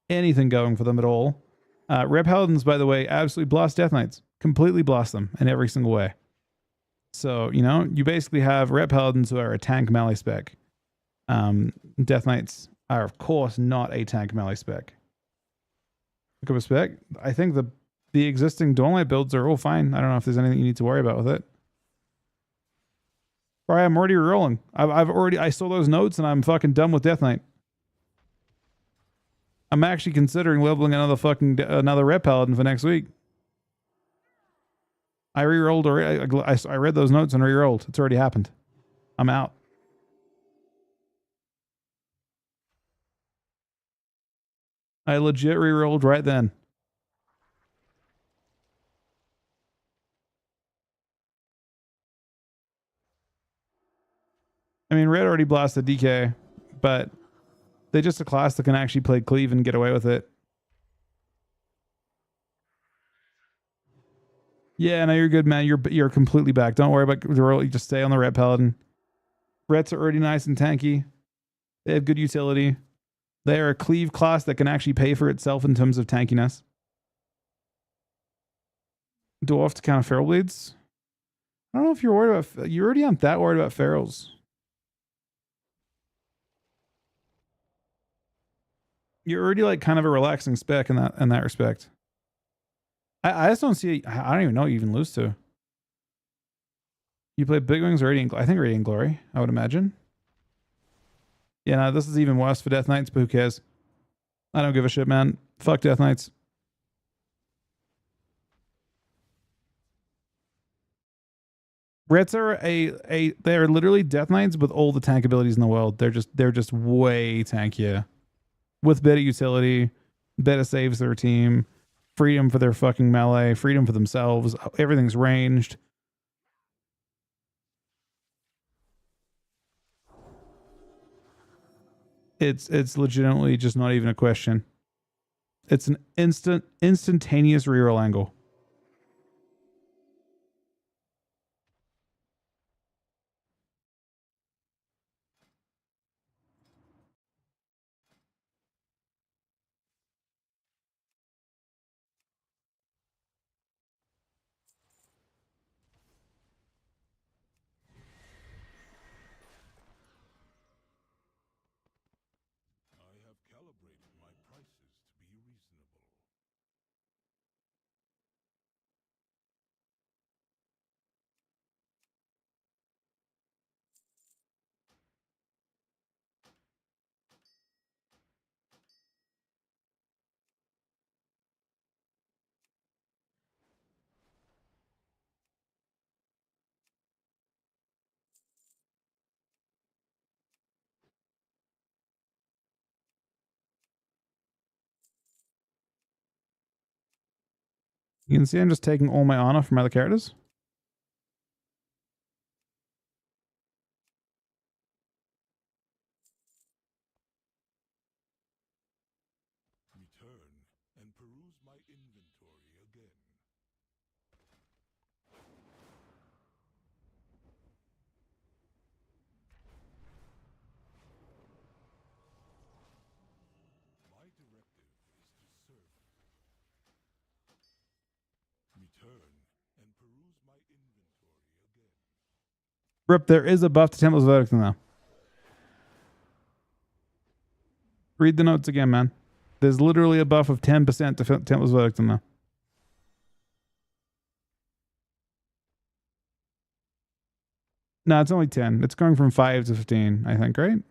Speaker 1: anything going for them at all. Ret Paladins, by the way, absolutely blast Death Knights. Completely blast them in every single way. So, you know, you basically have Ret Paladins who are a tank melee spec. Death Knights are, of course, not a tank melee spec. Look up a spec. I think the existing Dawnlight builds are all fine. I don't know if there's anything you need to worry about with it. All right, I'm already rolling. I saw those notes and I'm fucking done with Death Knight. I'm actually considering leveling another Ret Paladin for next week. I re-rolled already. I read those notes and re-rolled. It's already happened. I'm out. I legit re-rolled right then. I mean, Red already blasted DK, but they're just a class that can actually play cleave and get away with it. Yeah, no, you're good, man. You're completely back. Don't worry about the roll. You just stay on the Ret Paladin. Rets are already nice and tanky. They have good utility. They are a cleave class that can actually pay for itself in terms of tankiness. Dwarf to counter feral bleeds. I don't know if you're worried about. You already aren't that worried about ferals. You're already like kind of a relaxing spec in that respect. I just don't see. I don't even know what you even lose to. You play Big Wings or Radiant? I think Radiant Glory. I would imagine. Yeah, no, this is even worse for Death Knights, but who cares? I don't give a shit, man. Fuck Death Knights. Reds are they're literally Death Knights with all the tank abilities in the world. They're just way tankier. With better utility, better saves their team, freedom for their fucking melee, freedom for themselves. Everything's ranged. It's legitimately just not even a question. It's an instantaneous reroll angle. You can see I'm just taking all my honor from other characters. Rip, there is a buff to Temple's Verdict in there. Read the notes again, man. There's literally a buff of 10% to Temple's Verdict in there. No, it's only 10. It's going from 5 to 15, I think, right?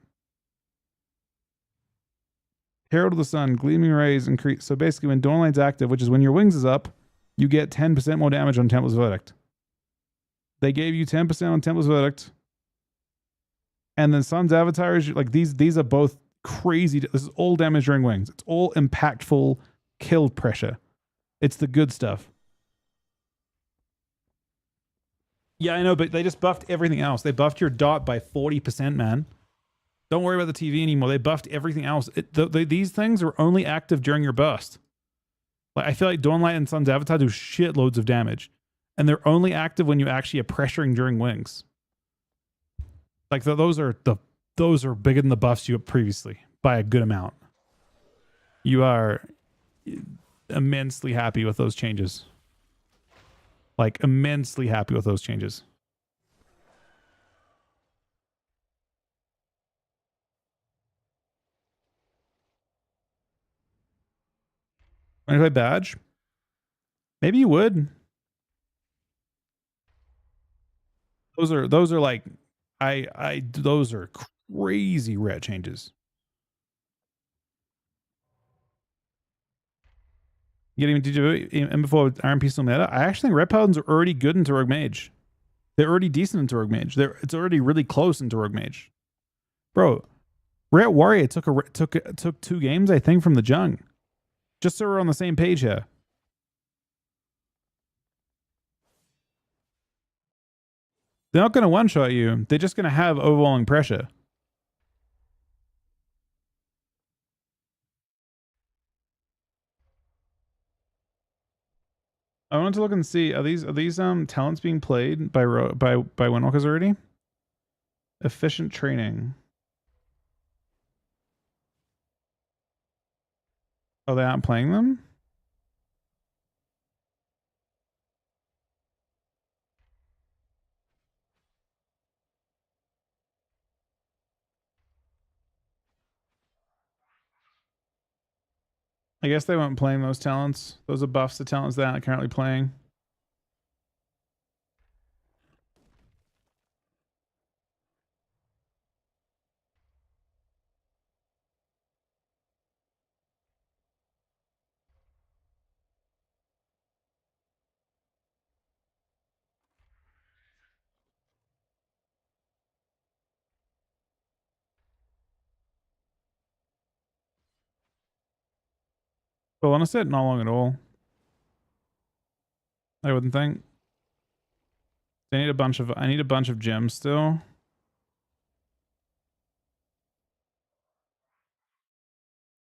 Speaker 1: Herald of the Sun, Gleaming Rays increase. So basically when Dawnlight's active, which is when your wings is up, you get 10% more damage on Temple's Verdict. They gave you 10% on Temple's Verdict. And then Sun's Avatar is like these are both crazy. This is all damage during wings. It's all impactful kill pressure. It's the good stuff. Yeah, I know, but they just buffed everything else. They buffed your dot by 40%, man. Don't worry about the TV anymore. They buffed everything else. These things are only active during your burst. Like I feel like Dawnlight and Sun's Avatar do shitloads of damage. And they're only active when you actually are pressuring during wings. Like those are bigger than the buffs you got previously by a good amount. You are immensely happy with those changes. Like immensely happy with those changes. Want to play badge? Maybe you would. Those are like those are crazy ret changes. Getting DJ and before RMP still meta. I actually think ret paladins are already good into Rogue Mage. They're already decent into Rogue Mage. It's already really close into Rogue Mage. Bro, Ret Warrior took 2 games, I think, from the Jung. Just so we're on the same page here. They're not going to one-shot you. They're just going to have overwhelming pressure. I wanted to look and see, are these talents being played by Windwalkers already? Efficient training. Oh, they aren't playing them? I guess they weren't playing those talents. Those are buffs to talents they aren't currently playing. Well, honestly, not long at all. I wouldn't think. I need a bunch of gems still.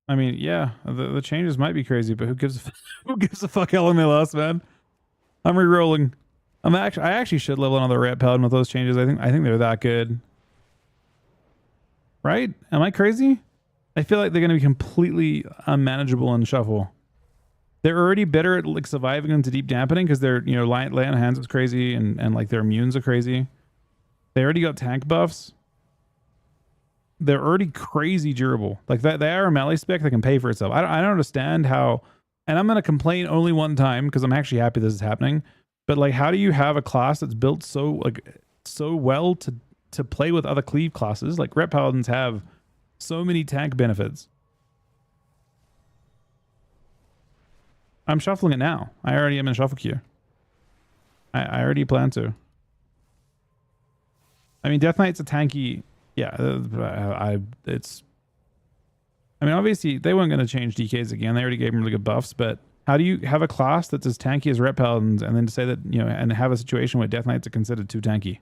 Speaker 1: I mean, yeah, the changes might be crazy, but who gives who gives a fuck? LMLS, man. I'm re-rolling. I actually should level another rat paladin with those changes. I think they're that good. Right? Am I crazy? I feel like they're going to be completely unmanageable in shuffle. They're already better at like surviving into deep dampening because their lay on hands is crazy and like their immunes are crazy. They already got tank buffs. They're already crazy durable. Like that, they are a melee spec that can pay for itself. I don't understand how. And I'm gonna complain only one time because I'm actually happy this is happening. But like, how do you have a class that's built so well to play with other cleave classes? Like Ret Paladins have so many tank benefits. I'm shuffling it now. I already am in shuffle queue. I already plan to. I mean, Death Knight's a tanky. Yeah, I mean, obviously they weren't going to change DKs again. They already gave them really good buffs. But how do you have a class that's as tanky as Ret Paladins, and then to say that and have a situation where Death Knights are considered too tanky?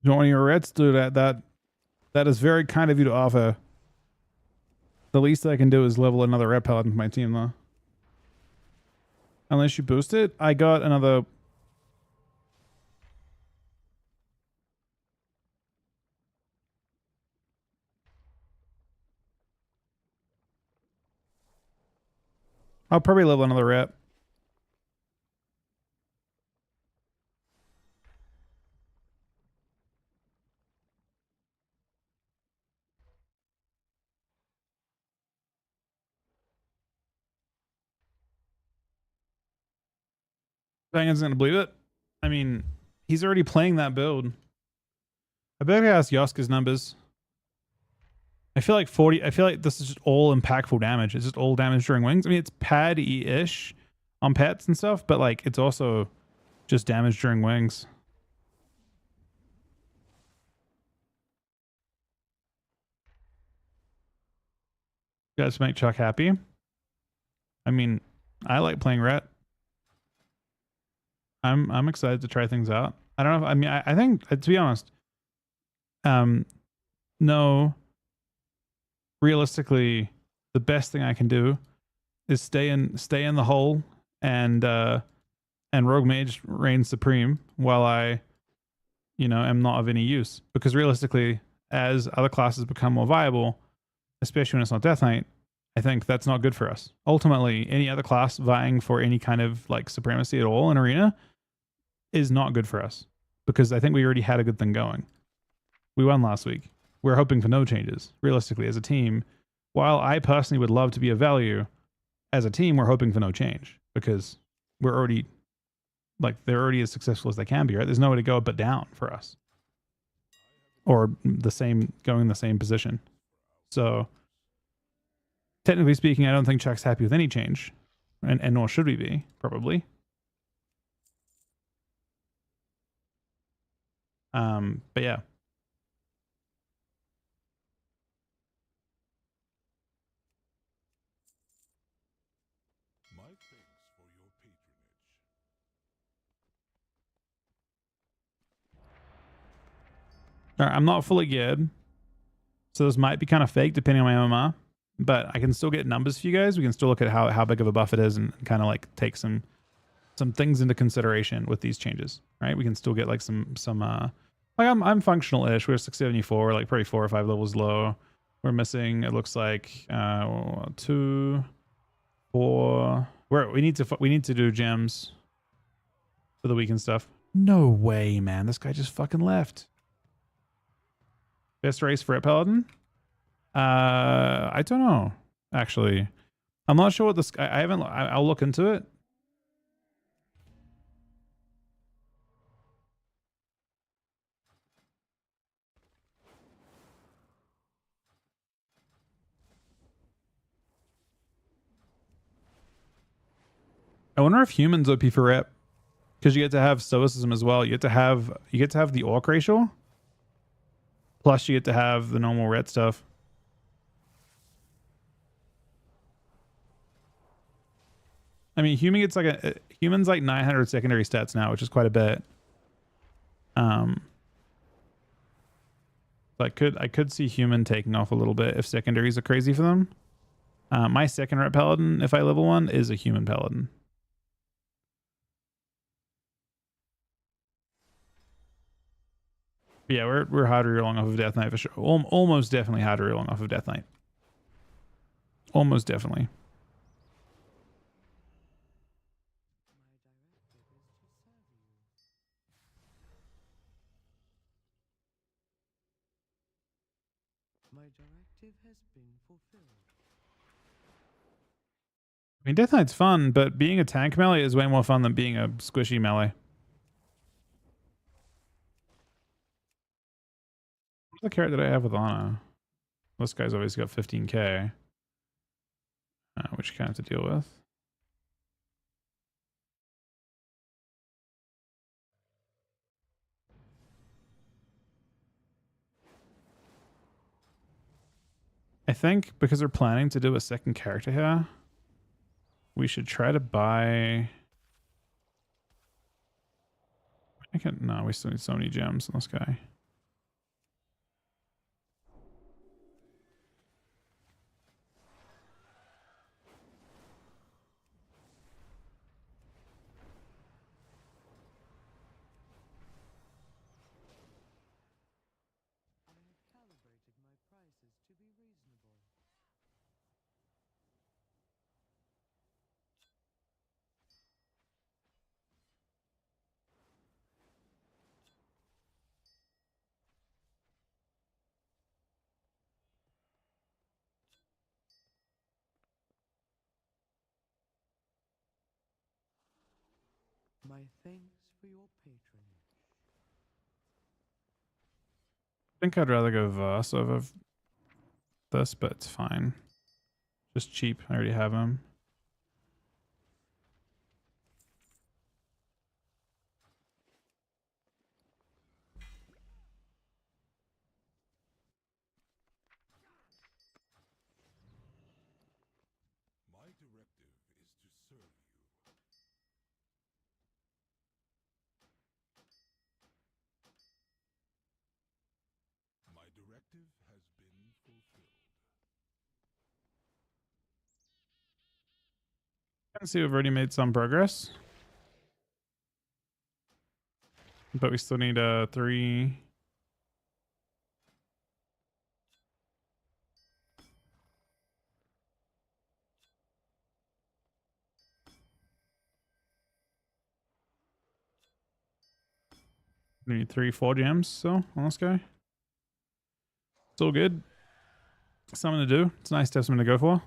Speaker 1: You want your Reds to do that is very kind of you to offer. The least I can do is level another Ret Paladin for my team, though. Unless you boost it, I got another. I'll probably level another Ret. Bangan's gonna believe it. I mean, he's already playing that build. I better ask Yoska's numbers. I feel like 40. I feel like this is just all impactful damage. It's just all damage during wings. I mean, it's pad-ish on pets and stuff, but like it's also just damage during wings. You guys make Chuck happy. I mean, I like playing Ret. I'm excited to try things out. I don't know. I mean, I think to be honest, no. Realistically, the best thing I can do is stay in the hole and Rogue Mage reigns supreme while I, am not of any use. Because realistically, as other classes become more viable, especially when it's not Death Knight, I think that's not good for us. Ultimately, any other class vying for any kind of like supremacy at all in Arena is not good for us because I think we already had a good thing going. We won last week. We're hoping for no changes. Realistically, as a team, while I personally would love to be a value, as a team, we're hoping for no change because we're already, like, they're already as successful as they can be, right? There's nowhere to go but down for us. Or the same, going in the same position. So, technically speaking, I don't think Chuck's happy with any change. And nor should we be, probably. But yeah. All right, I'm not fully geared, so this might be kind of fake depending on my MMR, but I can still get numbers for you guys. We can still look at how big of a buff it is and kind of like take some things into consideration with these changes, right? We can still get like some like I'm functional-ish. We're 674, we're like probably 4 or 5 levels low. We're missing, it looks like 2, 4. We need to do gems for the weekend stuff. No way, man. This guy just fucking left. Best race for Red Paladin? I don't know. Actually, I'm not sure what this. I haven't. I'll look into it. I wonder if humans OP for rep, because you get to have stoicism as well. You get to have the orc racial. Plus, you get to have the normal red stuff. I mean, human's like 900 secondary stats now, which is quite a bit. So I could see human taking off a little bit if secondaries are crazy for them. My second rep paladin, if I level 1, is a human paladin. But yeah, we're hard reeling off of Death Knight for sure. Almost definitely hard reeling off of Death Knight. Almost definitely.
Speaker 9: My directive has been fulfilled.
Speaker 1: I mean, Death Knight's fun, but being a tank melee is way more fun than being a squishy melee. What's the carrot that I have with Ana? This guy's always got 15k, which you kind of have to deal with. I think because they're planning to do a second character here, we should try to buy. No, we still need so many gems on this guy.
Speaker 9: I have calibrated my prices to be reasonable. My thanks for your patronage.
Speaker 1: I think I'd rather go Verse over this, but it's fine. Just cheap. I already have him. I can see we've already made some progress. But we still need 3. Need 3-4 gems so on this guy. It's all good. Something to do. It's nice to have something to go for.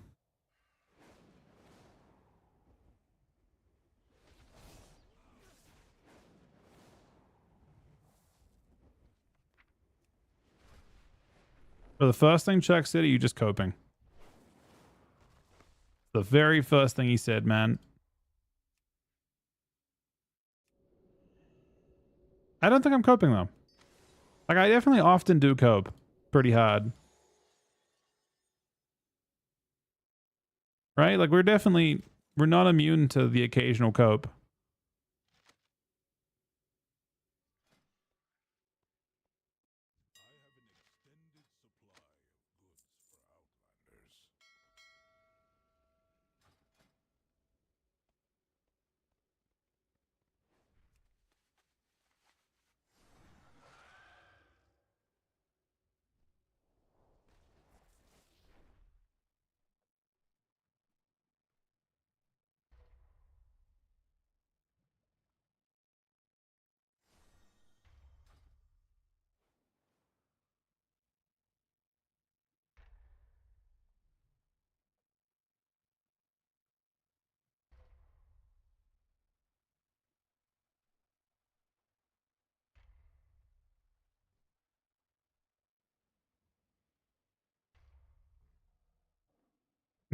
Speaker 1: For the first thing Chuck said, are you just coping? The very first thing he said, man. I don't think I'm coping though. Like I definitely often do cope pretty hard. Right? Like we're not immune to the occasional cope.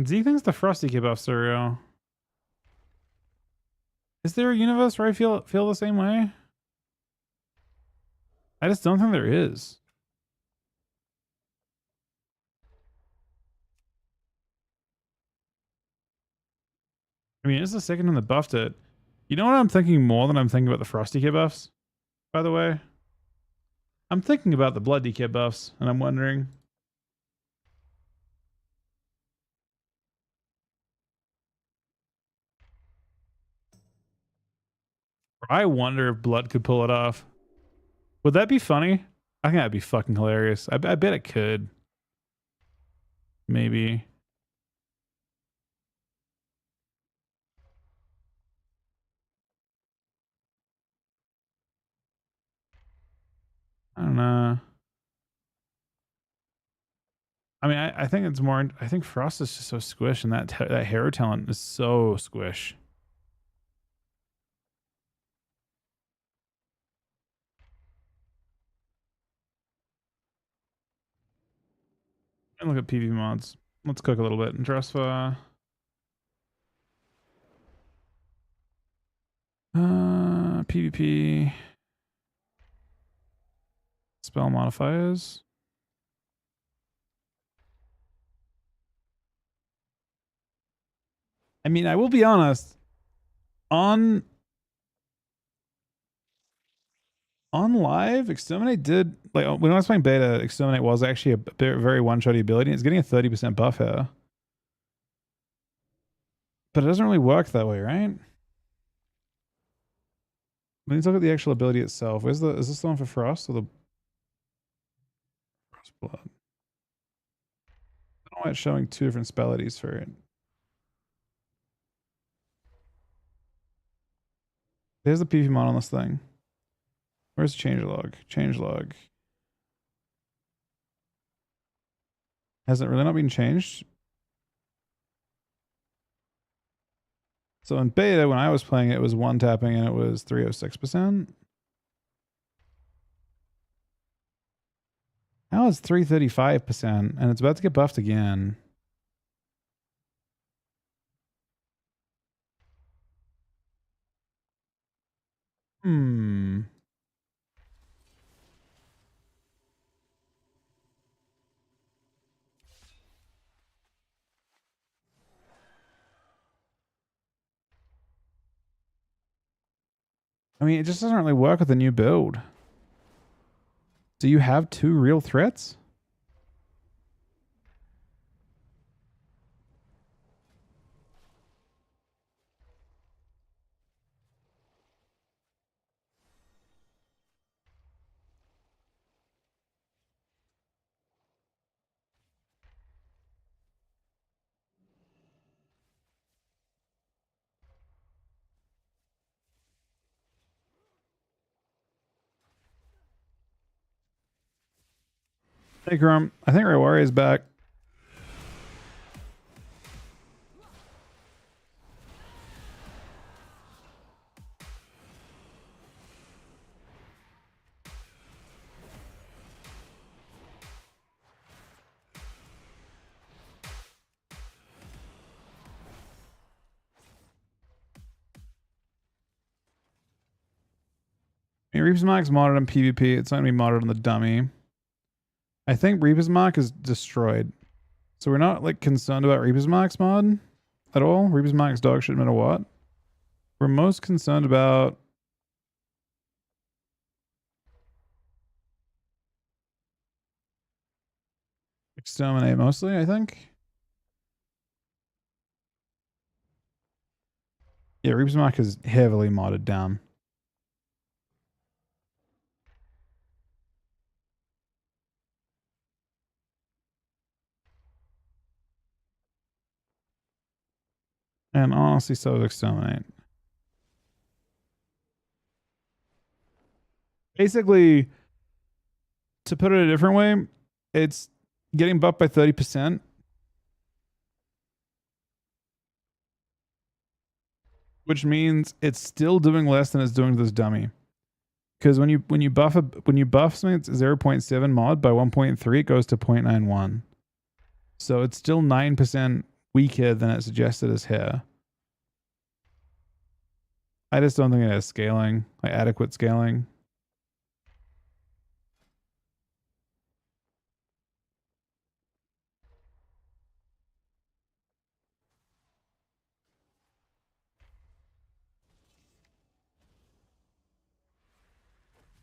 Speaker 1: Z thinks the Frosty kid buffs are real. Is there a universe where I feel the same way? I just don't think there is. I mean, it's the second one that buffed it. You know what I'm thinking more than I'm thinking about the Frosty kid buffs, by the way? I'm thinking about the Bloody kid buffs, and I'm wondering. I wonder if Blood could pull it off. Would that be funny? I think that'd be fucking hilarious. I bet it could. Maybe. I don't know. I mean, I think it's more. I think Frost is just so squish, and that hero talent is so squish. And look at PV mods. Let's cook a little bit and trust for PvP spell modifiers. I mean, I will be honest. On live, Exterminate did like when I was playing beta, Exterminate was actually a very one-shotty ability. It's getting a 30% buff here. But it doesn't really work that way, right? Let's look at the actual ability itself. Is this the one for Frost or the Frost Blood? I don't know why it's showing two different spellities for it. There's the PV mod on this thing. Where's changelog? Changelog. Has it really not been changed? So in beta, when I was playing, it was one tapping and it was 306%. Now it's 335% and it's about to get buffed again. Hmm. I mean, it just doesn't really work with the new build. Do you have two real threats? Hey, Grum. I think Rewari is back. I mean, Reaper's Mark's modded on PvP. It's not going to be modded on the dummy. I think Reaper's Mark is destroyed. So we're not like concerned about Reaper's Mark's mod at all. Reaper's Mark's dog shit no matter what. We're most concerned about Exterminate mostly, I think. Yeah, Reaper's Mark is heavily modded down. And honestly, so is Exterminate. Basically, to put it a different way, it's getting buffed by 30%. Which means it's still doing less than it's doing to this dummy. Because when you buff something, it's 0.7 mod by 1.3, it goes to 0.91. So it's still 9% weaker than it suggested as here. I just don't think it has scaling, like adequate scaling.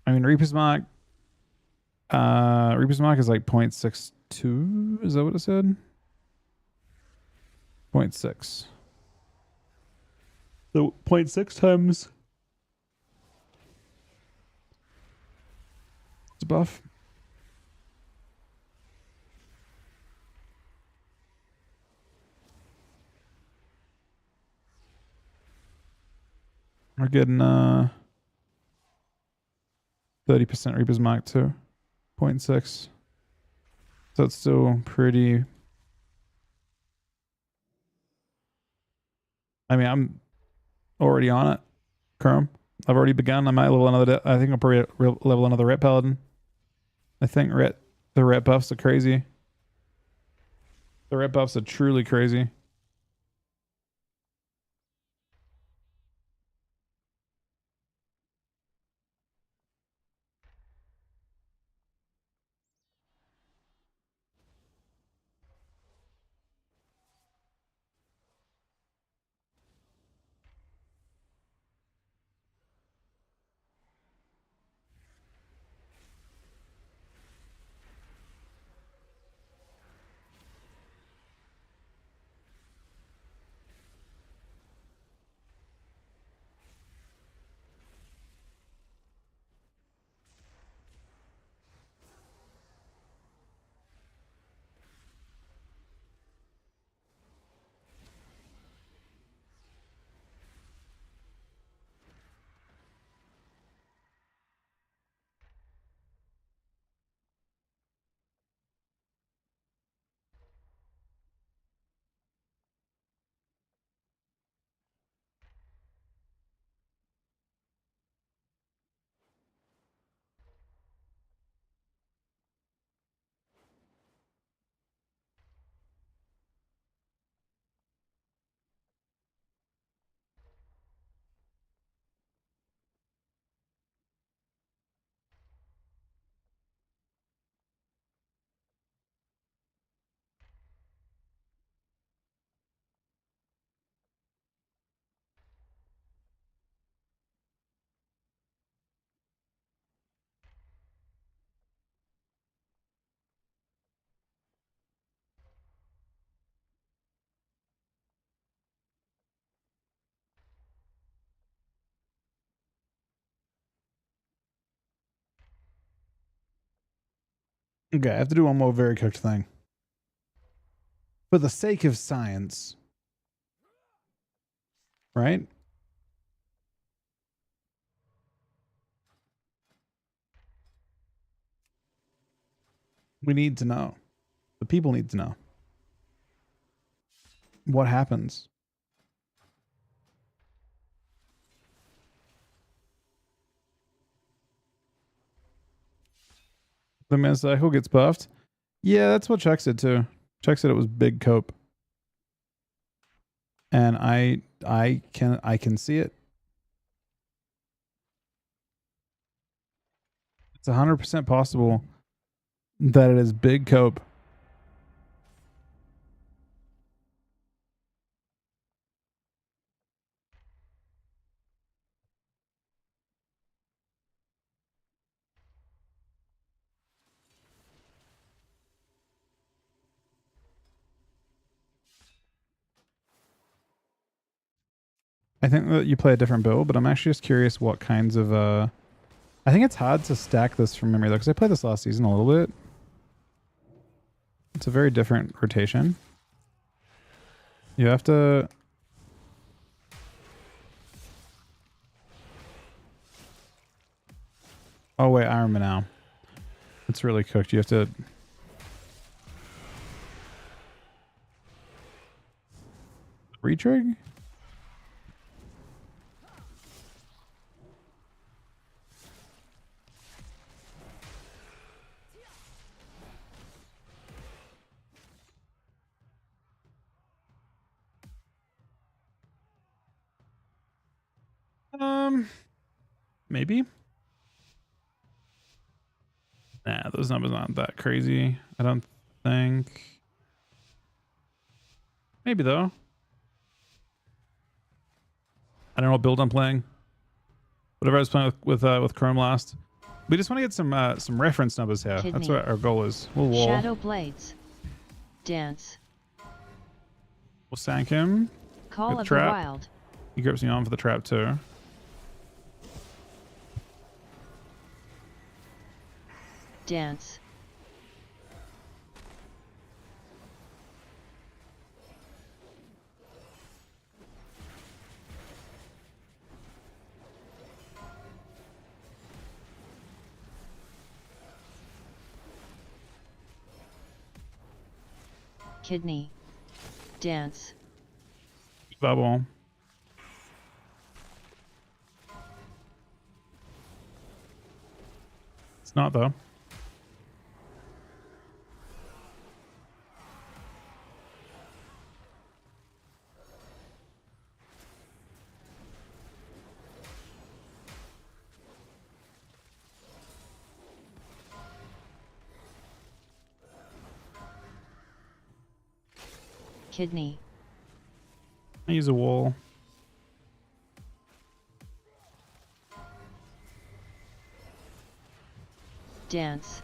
Speaker 1: I mean, Reaper's Mark is like 0.62. Is that what it said? 0.6. So 0.6 times the buff. We're getting 30% Reaper's Mark too. 0.6. So it's still pretty. I mean, I'm already on it, Chrome. I've already begun. I might level another. I think I'll probably level another Ret Paladin. I think the Ret buffs are crazy. The Ret buffs are truly crazy. Okay, I have to do one more very cooked thing. For the sake of science, right? We need to know. The people need to know. What happens? The man cycle gets buffed. Yeah, that's what Chuck said too. Chuck said it was big cope. And I can see it. It's 100% possible that it is big cope. I think that you play a different build, but I'm actually just curious what kinds of I think it's hard to stack this from memory though, because I played this last season a little bit. It's a very different rotation. You have to... Oh wait, I remember now. It's really cooked. You have to... Retrig? Maybe. Nah, those numbers aren't that crazy. I don't think. Maybe though. I don't know what build I'm playing. Whatever I was playing with Chrome last. We just want to get some reference numbers here.
Speaker 8: Kidney.
Speaker 1: That's what our goal is. We'll wall.
Speaker 8: Shadow Blades. Dance.
Speaker 1: We'll sank him.
Speaker 8: Call
Speaker 1: With
Speaker 8: of
Speaker 1: trap.
Speaker 8: the Wild.
Speaker 1: He grips me on for the trap too.
Speaker 8: Dance. Kidney. Dance.
Speaker 1: Bubble. It's not though.
Speaker 8: Kidney.
Speaker 1: I use a wall.
Speaker 8: Dance.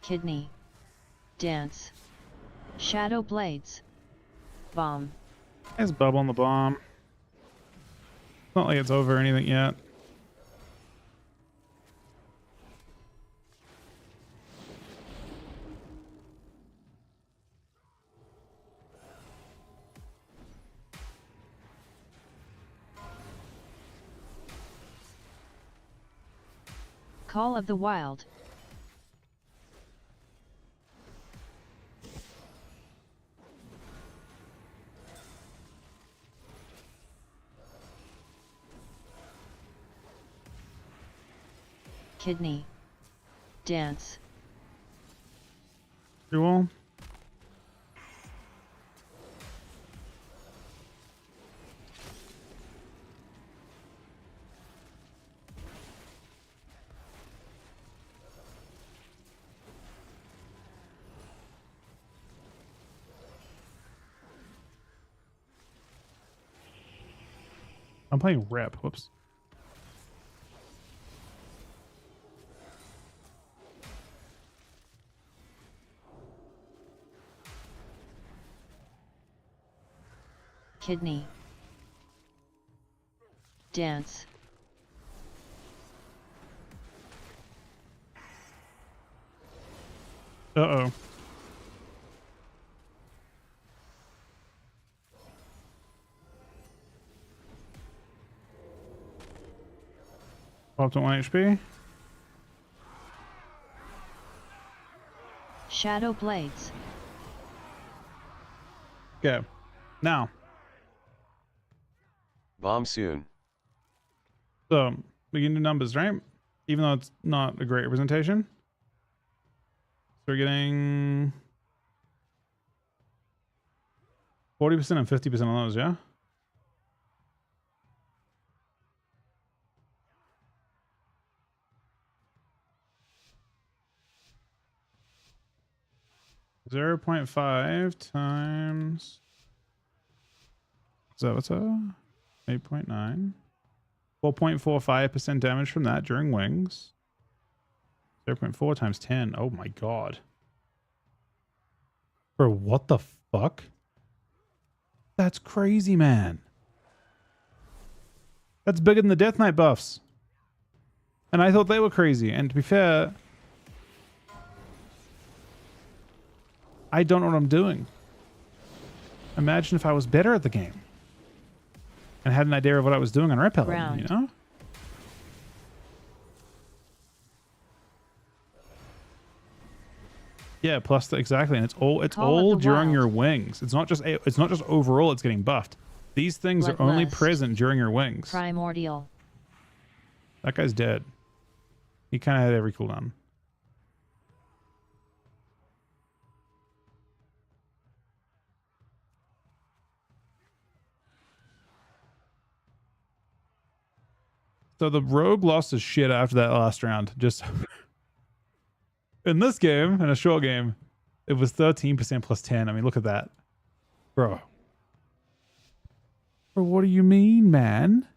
Speaker 8: Kidney. Dance. Shadow Blades. Bomb.
Speaker 1: There's bubble on the bomb. It's not like it's over or anything yet.
Speaker 8: Call of the Wild. Kidney. Dance.
Speaker 1: You wall. I'm playing rep. Whoops.
Speaker 8: Kidney. Dance.
Speaker 1: Uh-oh. Popped at 1 HP.
Speaker 8: Shadow Blades.
Speaker 1: Okay. Now,
Speaker 10: Bomb soon.
Speaker 1: so we can do numbers, right? Even though it's not a great representation. So we're getting 40% and 50% on those, yeah? Zero 0.5 times. So what's a 8.9? 4.45% damage from that during wings. 0.4 times 10. Oh my god. Bro, what the fuck? That's crazy, man. That's bigger than the Death Knight buffs. And I thought they were crazy. And to be fair, I don't know what I'm doing. Imagine if I was better at the game and had an idea of what I was doing on Repel, you know? Yeah, plus exactly, and it's all during your wings. It's not just overall it's getting buffed. These things are only present during your wings.
Speaker 8: Primordial.
Speaker 1: That guy's dead. He kind of had every cooldown. So the rogue lost his shit after that last round. Just in this game, in a short game, it was 13% plus 10. I mean, look at that. Bro. Bro, what do you mean, man?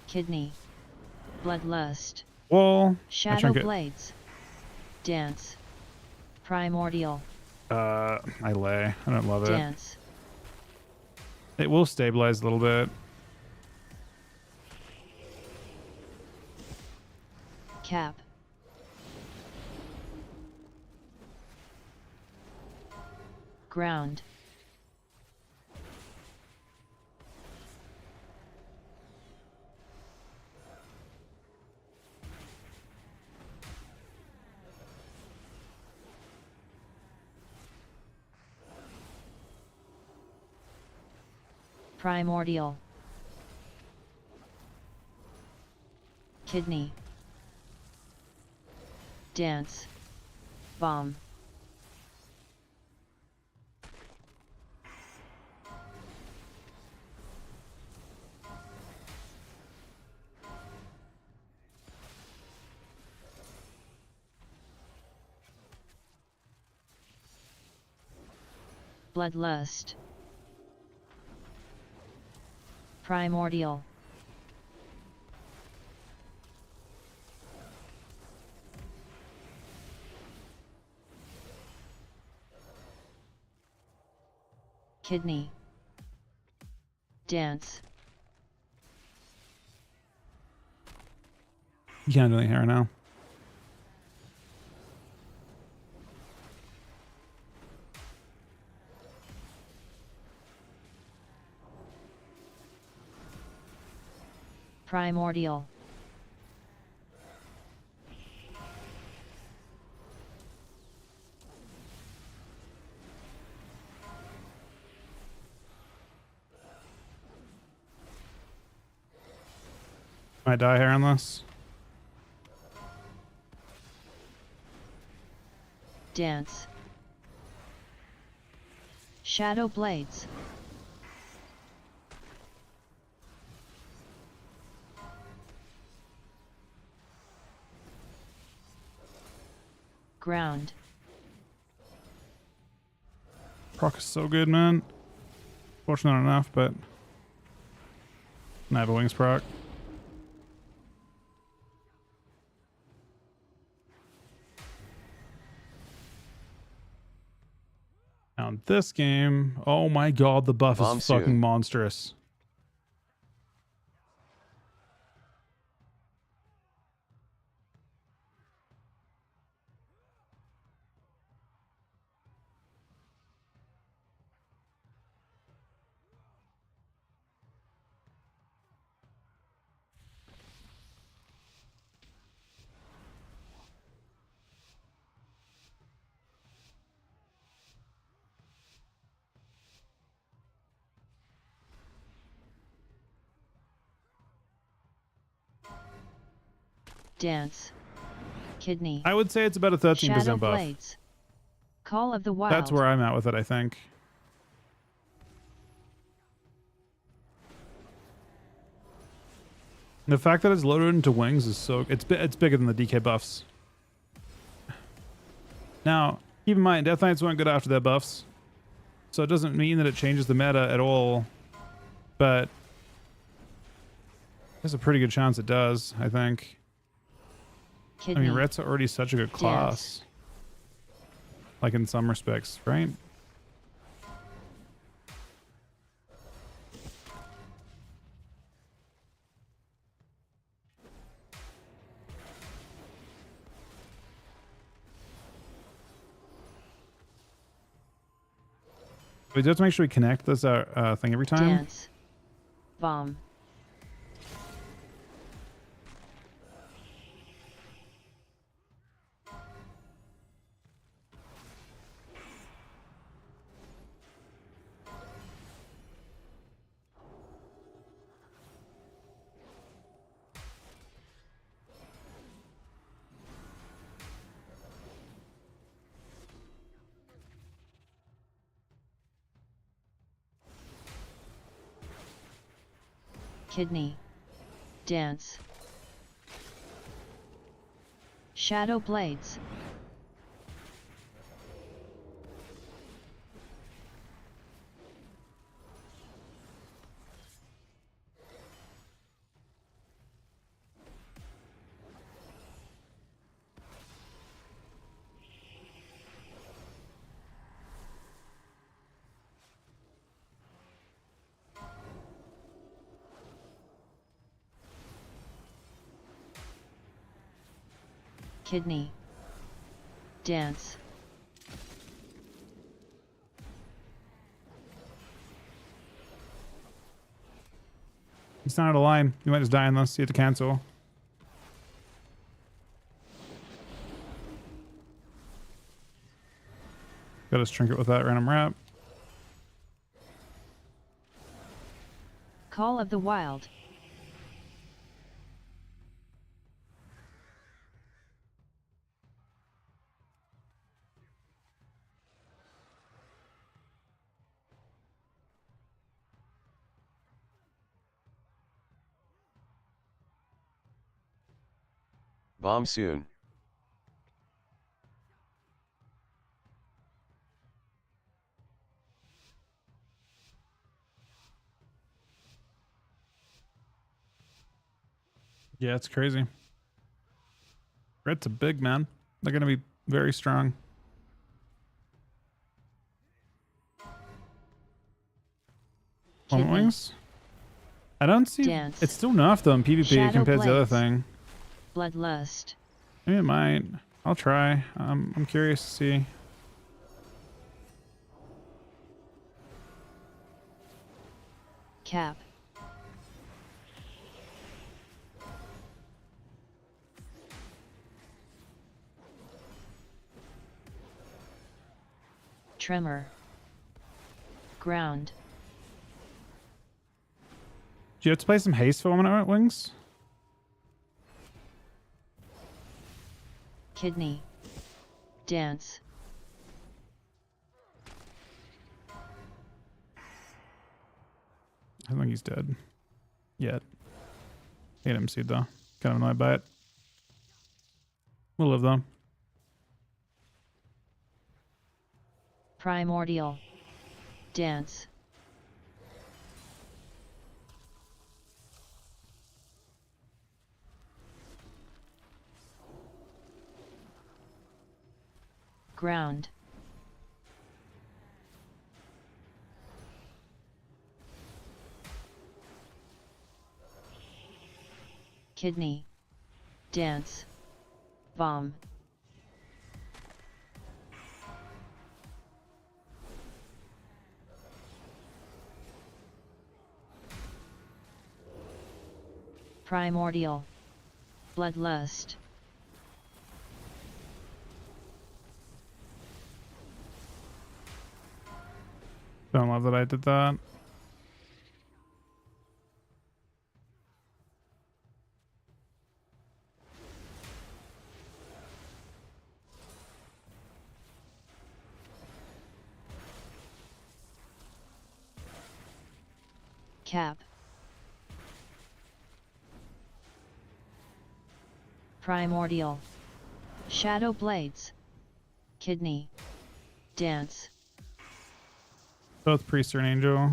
Speaker 8: Kidney. Bloodlust.
Speaker 1: Well,
Speaker 8: Shadow Blades. Dance. Primordial.
Speaker 1: I lay. I don't love it.
Speaker 8: Dance.
Speaker 1: It will stabilize a little bit.
Speaker 8: Cap. Ground. Primordial. Kidney. Dance. Bomb. Bloodlust. Primordial. Kidney. Dance.
Speaker 1: You can't do anything here now.
Speaker 8: Primordial.
Speaker 1: Might die here on this.
Speaker 8: Dance. Shadow Blades. Ground.
Speaker 1: Proc is so good, man. Fortunate not enough, but And I have a wings proc. Now in this game, oh my god, the buff
Speaker 10: Bomb
Speaker 1: is fucking
Speaker 10: soon.
Speaker 1: monstrous.
Speaker 8: Dance. Kidney.
Speaker 1: I would say it's about a 13%
Speaker 8: Shadow
Speaker 1: buff.
Speaker 8: Blades. Call of the Wild.
Speaker 1: That's where I'm at with it, I think. The fact that it's loaded into wings is so it's bigger than the DK buffs. Now, keep in mind, Death Knights weren't good after their buffs, so it doesn't mean that it changes the meta at all. But there's a pretty good chance it does. I think.
Speaker 8: Kidney.
Speaker 1: I mean, Ret's already such a good class. Like in some respects, right? We do have to make sure we connect this thing every time.
Speaker 8: Dance. Bomb. Kidney. Dance. Shadow Blades. Kidney. Dance.
Speaker 1: He's not out of line. You might just die in this. You have to cancel. Got his trinket with that random wrap.
Speaker 8: Call of the Wild.
Speaker 10: Bomb soon.
Speaker 1: Yeah, it's crazy. Red's a big man. They're going to be very strong. Moment
Speaker 8: Kidney.
Speaker 1: wings? I don't see...
Speaker 8: Dance.
Speaker 1: It's still nerfed though in PvP
Speaker 8: Shadow
Speaker 1: compared to the other
Speaker 8: Blades.
Speaker 1: thing.
Speaker 8: Bloodlust.
Speaker 1: Maybe it might. I'll try. I'm curious to see.
Speaker 8: Cap. Tremor. Ground.
Speaker 1: Do you have to play some haste for moment wings?
Speaker 8: Kidney. Dance.
Speaker 1: I think he's dead. Yet. Hate him seed though. Kind of annoyed by it. We'll live though.
Speaker 8: Primordial. Dance. Ground. Kidney. Dance. Bomb. Primordial. Bloodlust.
Speaker 1: Don't love that I did that.
Speaker 8: Cap. Primordial. Shadow blades. Kidney. Dance.
Speaker 1: Both priest and angel.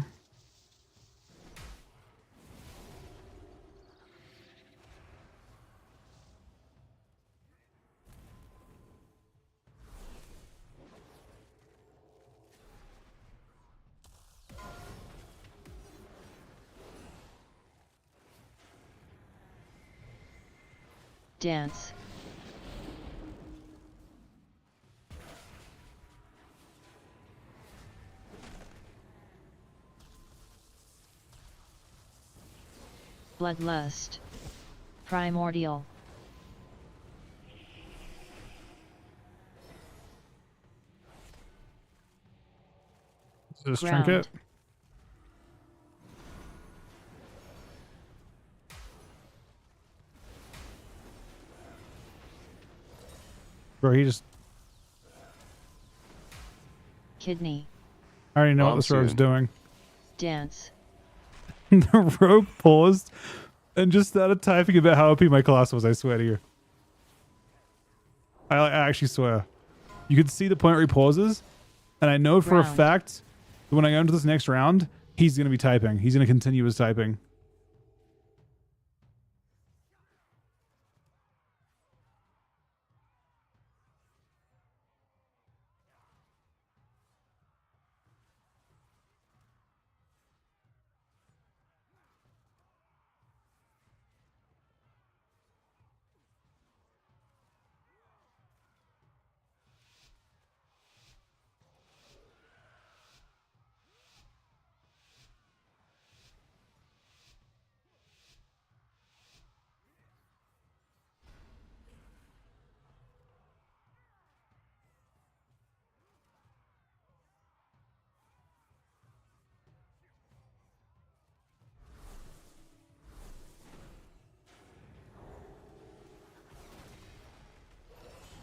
Speaker 8: Dance. Bloodlust. Primordial.
Speaker 1: Just
Speaker 8: Ground.
Speaker 1: trinket. Bro, he just...
Speaker 8: Kidney.
Speaker 1: I already know what
Speaker 10: Bomb
Speaker 1: this rogue's
Speaker 10: soon.
Speaker 1: doing.
Speaker 8: Dance.
Speaker 1: The rogue paused and just started typing about how OP my class was, I swear to you. I actually swear. You could see the point where he pauses, and I know for a
Speaker 8: Ground.
Speaker 1: fact that when I go into this next round, he's going to be typing. He's going to continue his typing.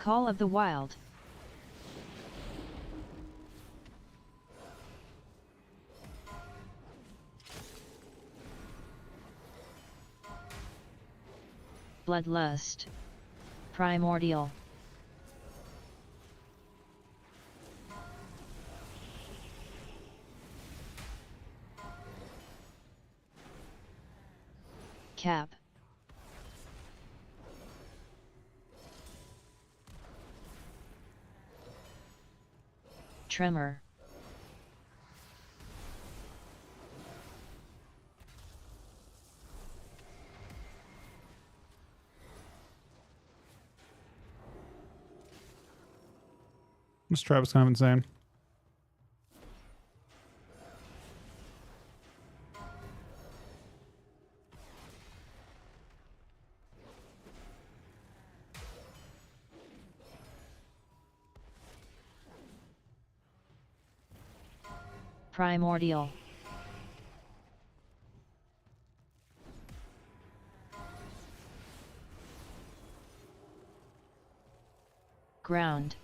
Speaker 8: Call of the Wild. Bloodlust. Primordial. Cap. Tremor.
Speaker 1: This Travis kind of insane.
Speaker 8: Primordial. Ground.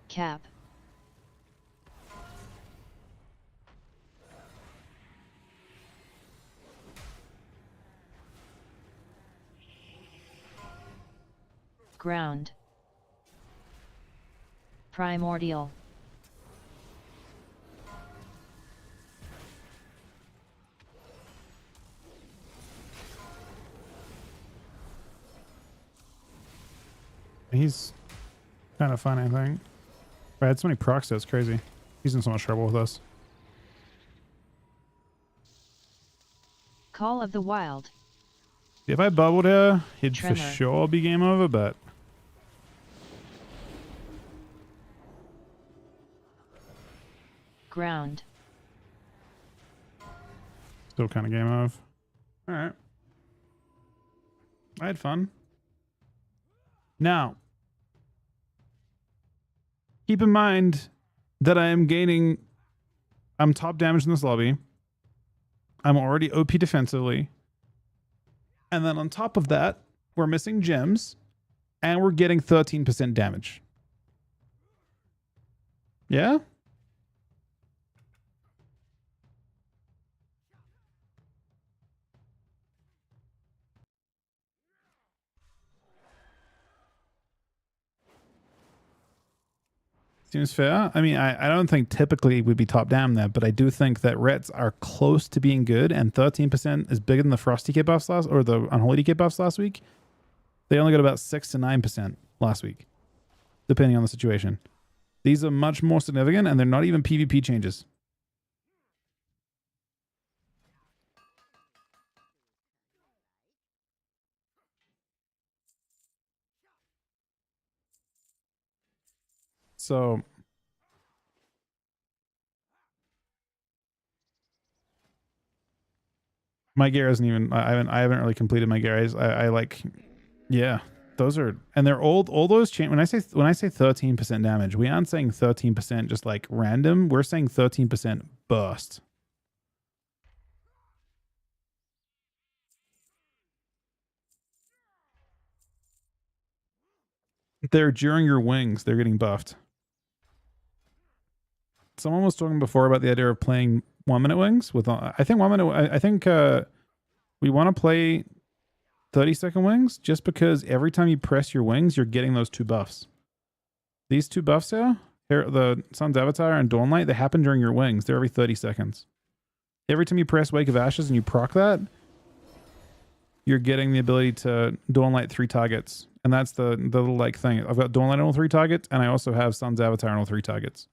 Speaker 8: Cap. Ground.
Speaker 1: He's kind of fun, I think. I had so many procs, that's crazy. He's in so much trouble with us.
Speaker 8: Call of the Wild.
Speaker 1: If I bubbled here, he'd for
Speaker 8: Tremor.
Speaker 1: sure be game over, but
Speaker 8: Ground.
Speaker 1: still kind of game over. All right. I had fun. Now, keep in mind that I'm top damage in this lobby. I'm already OP defensively. And then on top of that, we're missing gems and we're getting 13% damage. Yeah? Seems fair. I mean, I don't think typically we'd be top down there, but I do think that Rets are close to being good, and 13% is bigger than the Frosty kit buffs or the Unholy kit buffs last week. They only got about 6 to 9% last week, depending on the situation. These are much more significant, and they're not even PvP changes. So my gear isn't even. I haven't really completed my gear. I like, yeah. Those are, and they're all those change. When I say 13% damage, we aren't saying 13% just like random. We're saying 13% burst. They're during your wings. They're getting buffed. Someone was talking before about the idea of playing 1 minute wings with. I think 1 minute. I think we want to play 30-second wings just because every time you press your wings, you're getting those 2 buffs. These 2 buffs here, the Sun's Avatar and Dawnlight, they happen during your wings. They're every 30 seconds. Every time you press Wake of Ashes and you proc that, you're getting the ability to Dawnlight 3 targets. And that's the little like thing. I've got Dawnlight on all 3 targets, and I also have Sun's Avatar on all 3 targets.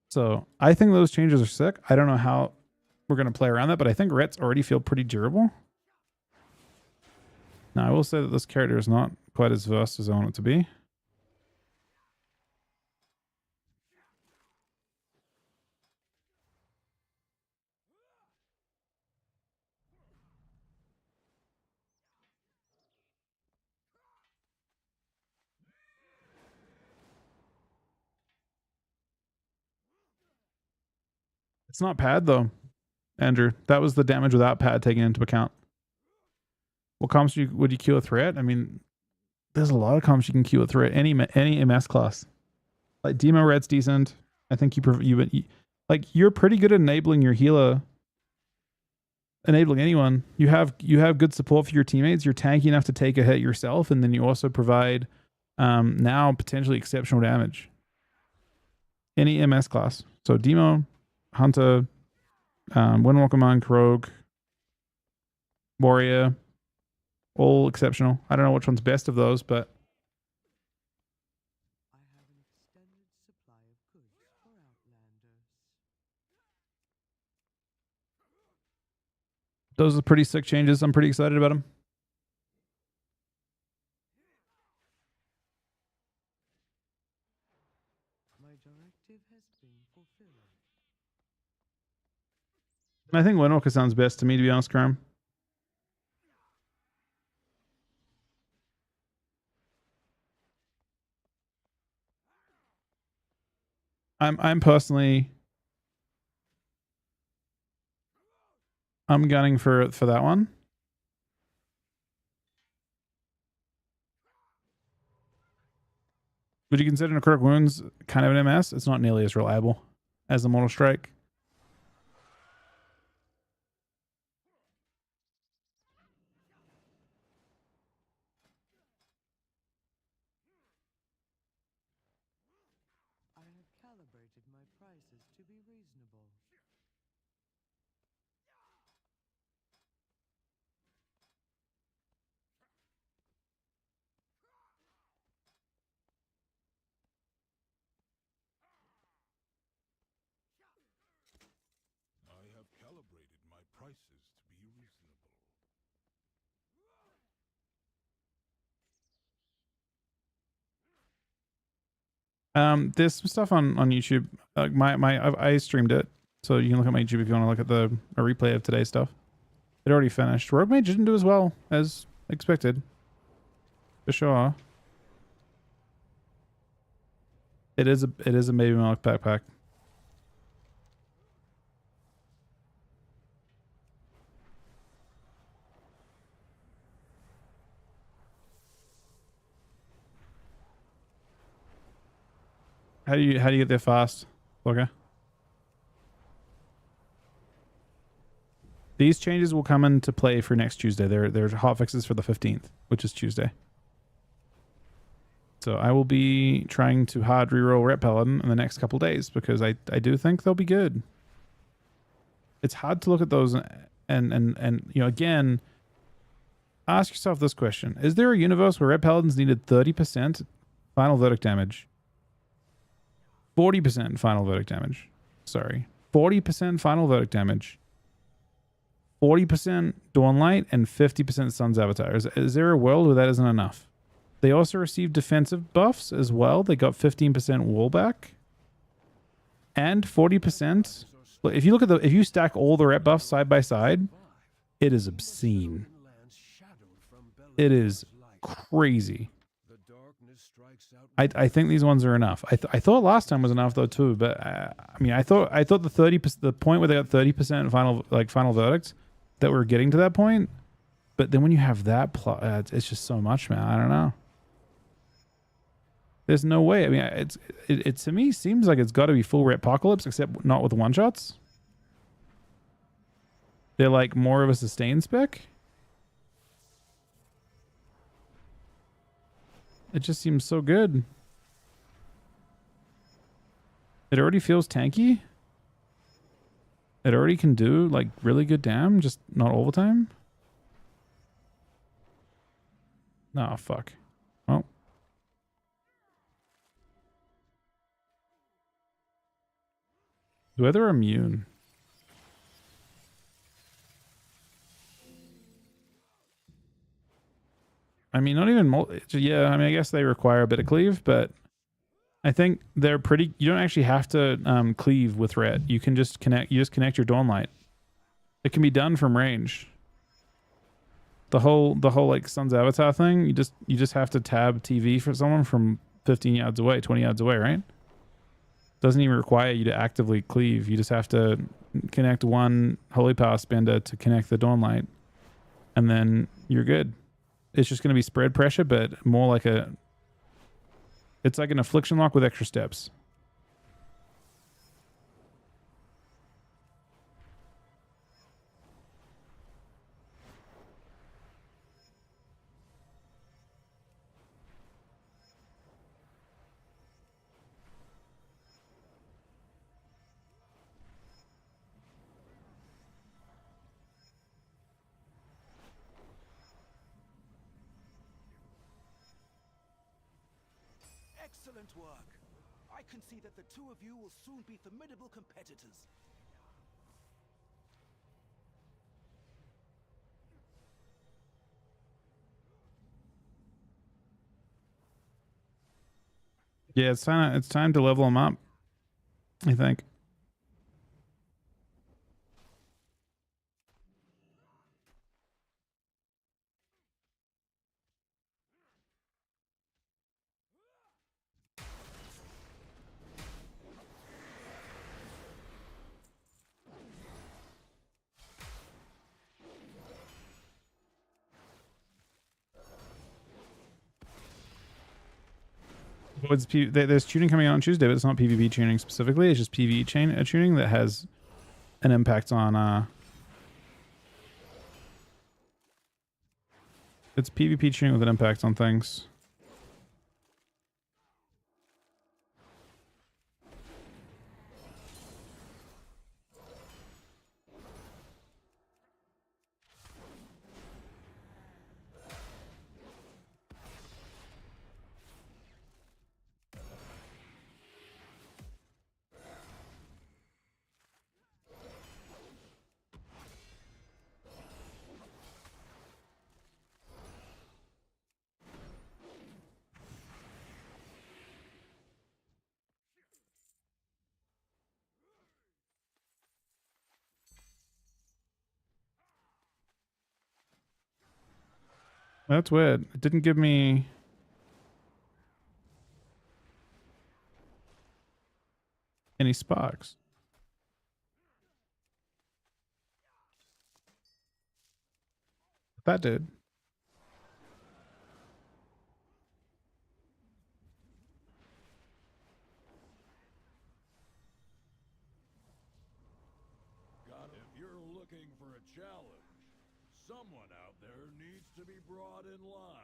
Speaker 1: So I think those changes are sick. I don't know how we're going to play around that, but I think Rets already feel pretty durable. Now, I will say that this character is not quite as versed as I want it to be. It's not pad, though, Andrew. That was the damage without pad taken into account. What comps would you queue a threat? I mean, there's a lot of comps you can queue a threat. Any MS class. Like Demo Red's decent. I think you're pretty good at enabling your healer. Enabling anyone. You have good support for your teammates. You're tanky enough to take a hit yourself, and then you also provide now potentially exceptional damage. Any MS class. So Demo, Hunter, Windwalker Monk, Rogue, Warrior, all exceptional. I don't know which one's best of those, but
Speaker 9: I have an extended supply of goods for Outlanders.
Speaker 1: those are pretty sick changes. I'm pretty excited about them.
Speaker 9: My directive has been fulfilled.
Speaker 1: I think Windwalker sounds best to me, to be honest, Chrome. I'm personally I'm gunning for that one. Would you consider Necrotic Wounds kind of an MS? It's not nearly as reliable as the Mortal Strike.
Speaker 9: I have calibrated my prices to be reasonable.
Speaker 1: There's some stuff on YouTube. Like I streamed it, so you can look at my YouTube if you want to look at a replay of today's stuff. It already finished. Rogue Mage didn't do as well as expected, for sure. It is a Baby Milk backpack. How do you get there fast? Okay. These changes will come into play for next Tuesday. They're hot fixes for the 15th, which is Tuesday. So I will be trying to hard reroll Ret Paladin in the next couple days because I do think they'll be good. It's hard to look at those and you know, again, ask yourself this question. Is there a universe where Ret Paladins needed 30% final verdict damage? 40% final verdict damage. Sorry. 40% final verdict damage. 40% Dawnlight and 50% Sun's Avatar. Is there a world where that isn't enough? They also received defensive buffs as well. They got 15% wall back. And 40%. If you look at if you stack all the rep buffs side by side, it is obscene. It is crazy. I think these ones are enough. I thought last time was enough though too, but I mean I thought the 30%, the point where they got 30% final verdicts, that we're getting to that point, but then when you have that plot, it's just so much, man. I don't know. There's no way. I mean, it to me seems like it's got to be full Ret Apocalypse, except not with the one shots. They're like more of a sustain spec. It just seems so good. It already feels tanky. It already can do like really good damage, just not all the time. No, fuck. Well. Whether they're immune. I mean, not even yeah, I mean, I guess they require a bit of cleave, but I think they're pretty. You don't actually have to cleave with Ret. You can just connect. You just connect your Dawnlight. It can be done from range. The whole like Sun's Avatar thing. You just have to tab TV for someone from 15 yards away, 20 yards away, right? Doesn't even require you to actively cleave. You just have to connect one Holy Power spender to connect the Dawnlight, and then you're good. It's just going to be spread pressure, but more like it's like an affliction lock with extra steps.
Speaker 9: Excellent work. I can see that the two of you will soon be formidable competitors.
Speaker 1: Yeah, it's time to level them up, I think. There's tuning coming out on Tuesday, but it's not PvP tuning specifically. It's just PvE tuning that has an impact on. It's PvP tuning with an impact on things. That's weird. It didn't give me... any sparks. That did.
Speaker 9: If you're looking for a challenge, someone out there needs to be brought in line.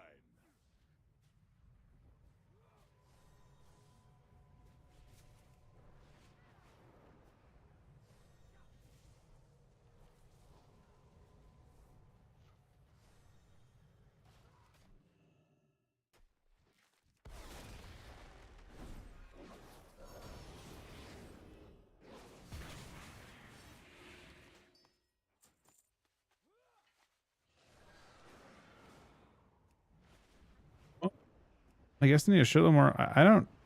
Speaker 1: I guess I need to show them more. I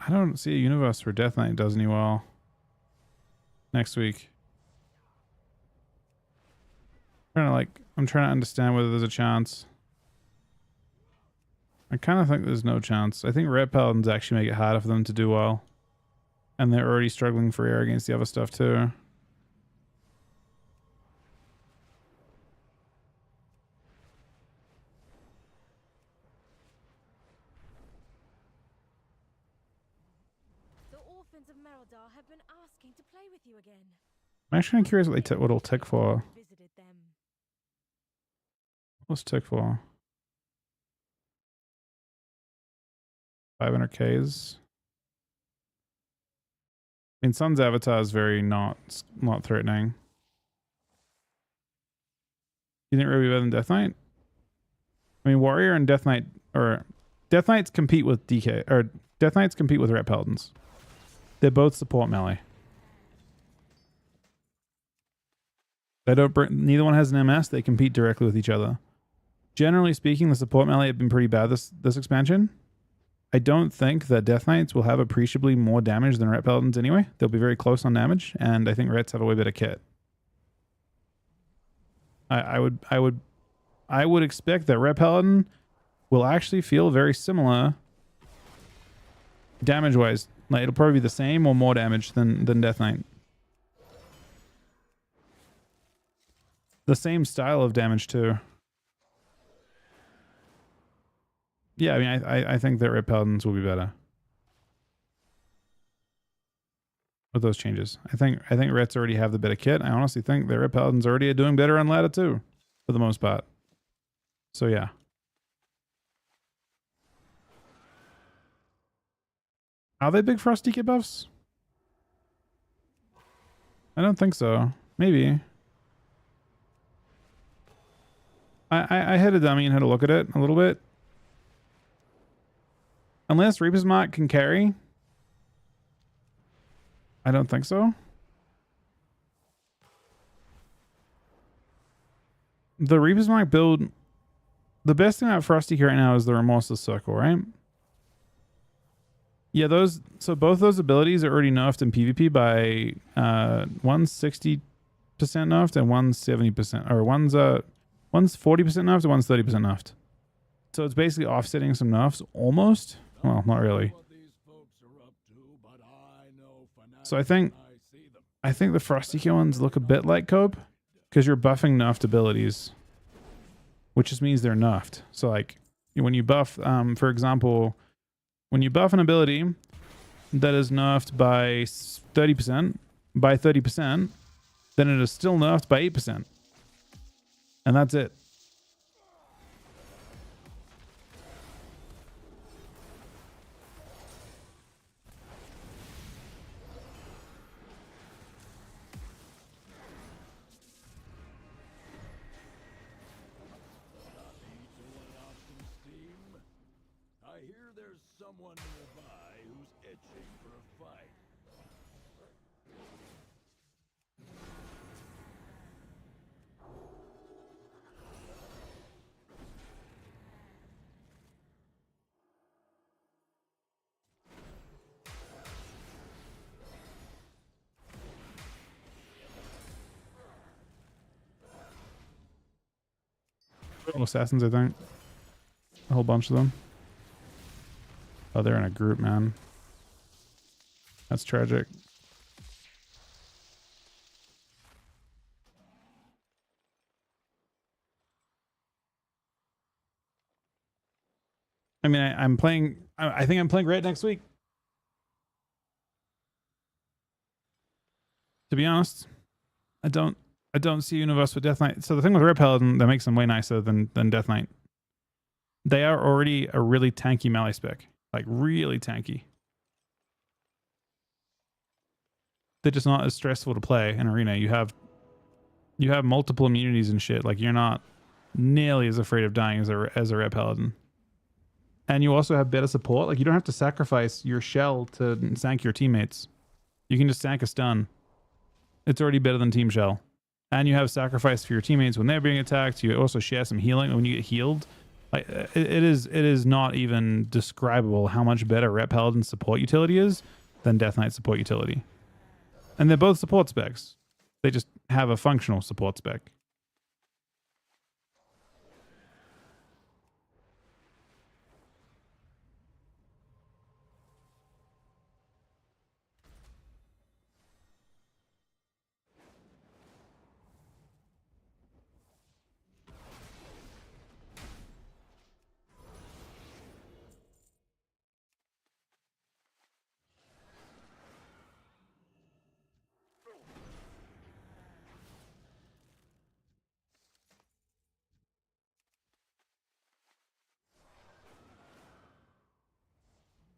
Speaker 1: don't see a universe where Death Knight does any well next week. I'm trying to understand whether there's a chance. I kind of think there's no chance. I think Red Paladins actually make it harder for them to do well. And they're already struggling for air against the other stuff too.
Speaker 11: The orphans of Merodar have been asking to play with you again.
Speaker 1: I'm actually curious what it'll tick for.
Speaker 11: Visited them.
Speaker 1: What's tick for? 500 Ks. I mean, Sun's avatar is very not threatening. You think Ruby better than Death Knight? I mean, Warrior and Death Knight, or Death Knights compete with DK, or Death Knights compete with Ret Paladins. They both support melee. They don't. Neither one has an MS. They compete directly with each other. Generally speaking, the support melee have been pretty bad this expansion. I don't think that Death Knights will have appreciably more damage than Ret Paladins anyway. They'll be very close on damage, and I think Rets have a way better kit. I would expect that Ret Paladin will actually feel very similar damage-wise. Like, it'll probably be the same or more damage than Death Knight. The same style of damage too. Yeah, I mean, I think that Red Paladins will be better with those changes. I think Rets already have the better kit. I honestly think that Red Paladins already are doing better on ladder too, for the most part. So yeah. Are they big Frosty kit buffs? I don't think so. Maybe. I had a dummy and had a look at it a little bit. Unless Reaper's Mark can carry. I don't think so. The Reaper's Mark build... The best thing about Frosty right now is the Remorseless Circle, right? Yeah, those... So both those abilities are already nerfed in PvP by 160% nerfed and 170%. Or one's 40% nerfed and one's 30% nerfed. So it's basically offsetting some nerfs, almost. Well, not really. So I think the Frosty Kill ones look a bit like Cope, because you're buffing nerfed abilities, which just means they're nerfed. So like when you buff, for example, when you buff an ability that is nerfed by 30%, then it is still nerfed by 8%. And that's it.
Speaker 9: I hear there's someone nearby who's itching for a fight.
Speaker 1: Little assassins, I think. A whole bunch of them. Oh, they're in a group, man. That's tragic. I mean, I'm playing. I think I'm playing Red next week. To be honest, I don't see Universe with Death Knight. So the thing with Red Paladin that makes them way nicer than Death Knight, they are already a really tanky melee spec, like really tanky. They're just not as stressful to play in arena. You have multiple immunities and shit. Like you're not nearly as afraid of dying as a Red Paladin. And you also have better support. Like you don't have to sacrifice your shell to sank your teammates. You can just sank a stun. It's already better than Team Shell. And you have sacrifice for your teammates when they're being attacked. You also share some healing when you get healed. Like it is not even describable how much better Ret Paladin support utility is than Death Knight support utility. And they're both support specs. They just have a functional support spec.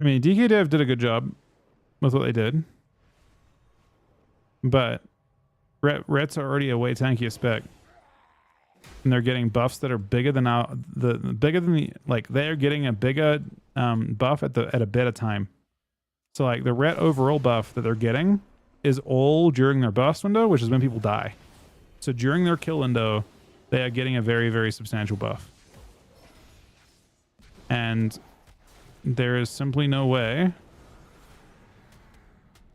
Speaker 1: I mean, DK Dev did a good job with what they did. But Rets are already a way tankier spec. And they're getting buffs that are bigger than they're getting a bigger buff at a better time. So like the Ret overall buff that they're getting is all during their burst window, which is when people die. So during their kill window, they are getting a very, very substantial buff. And there is simply no way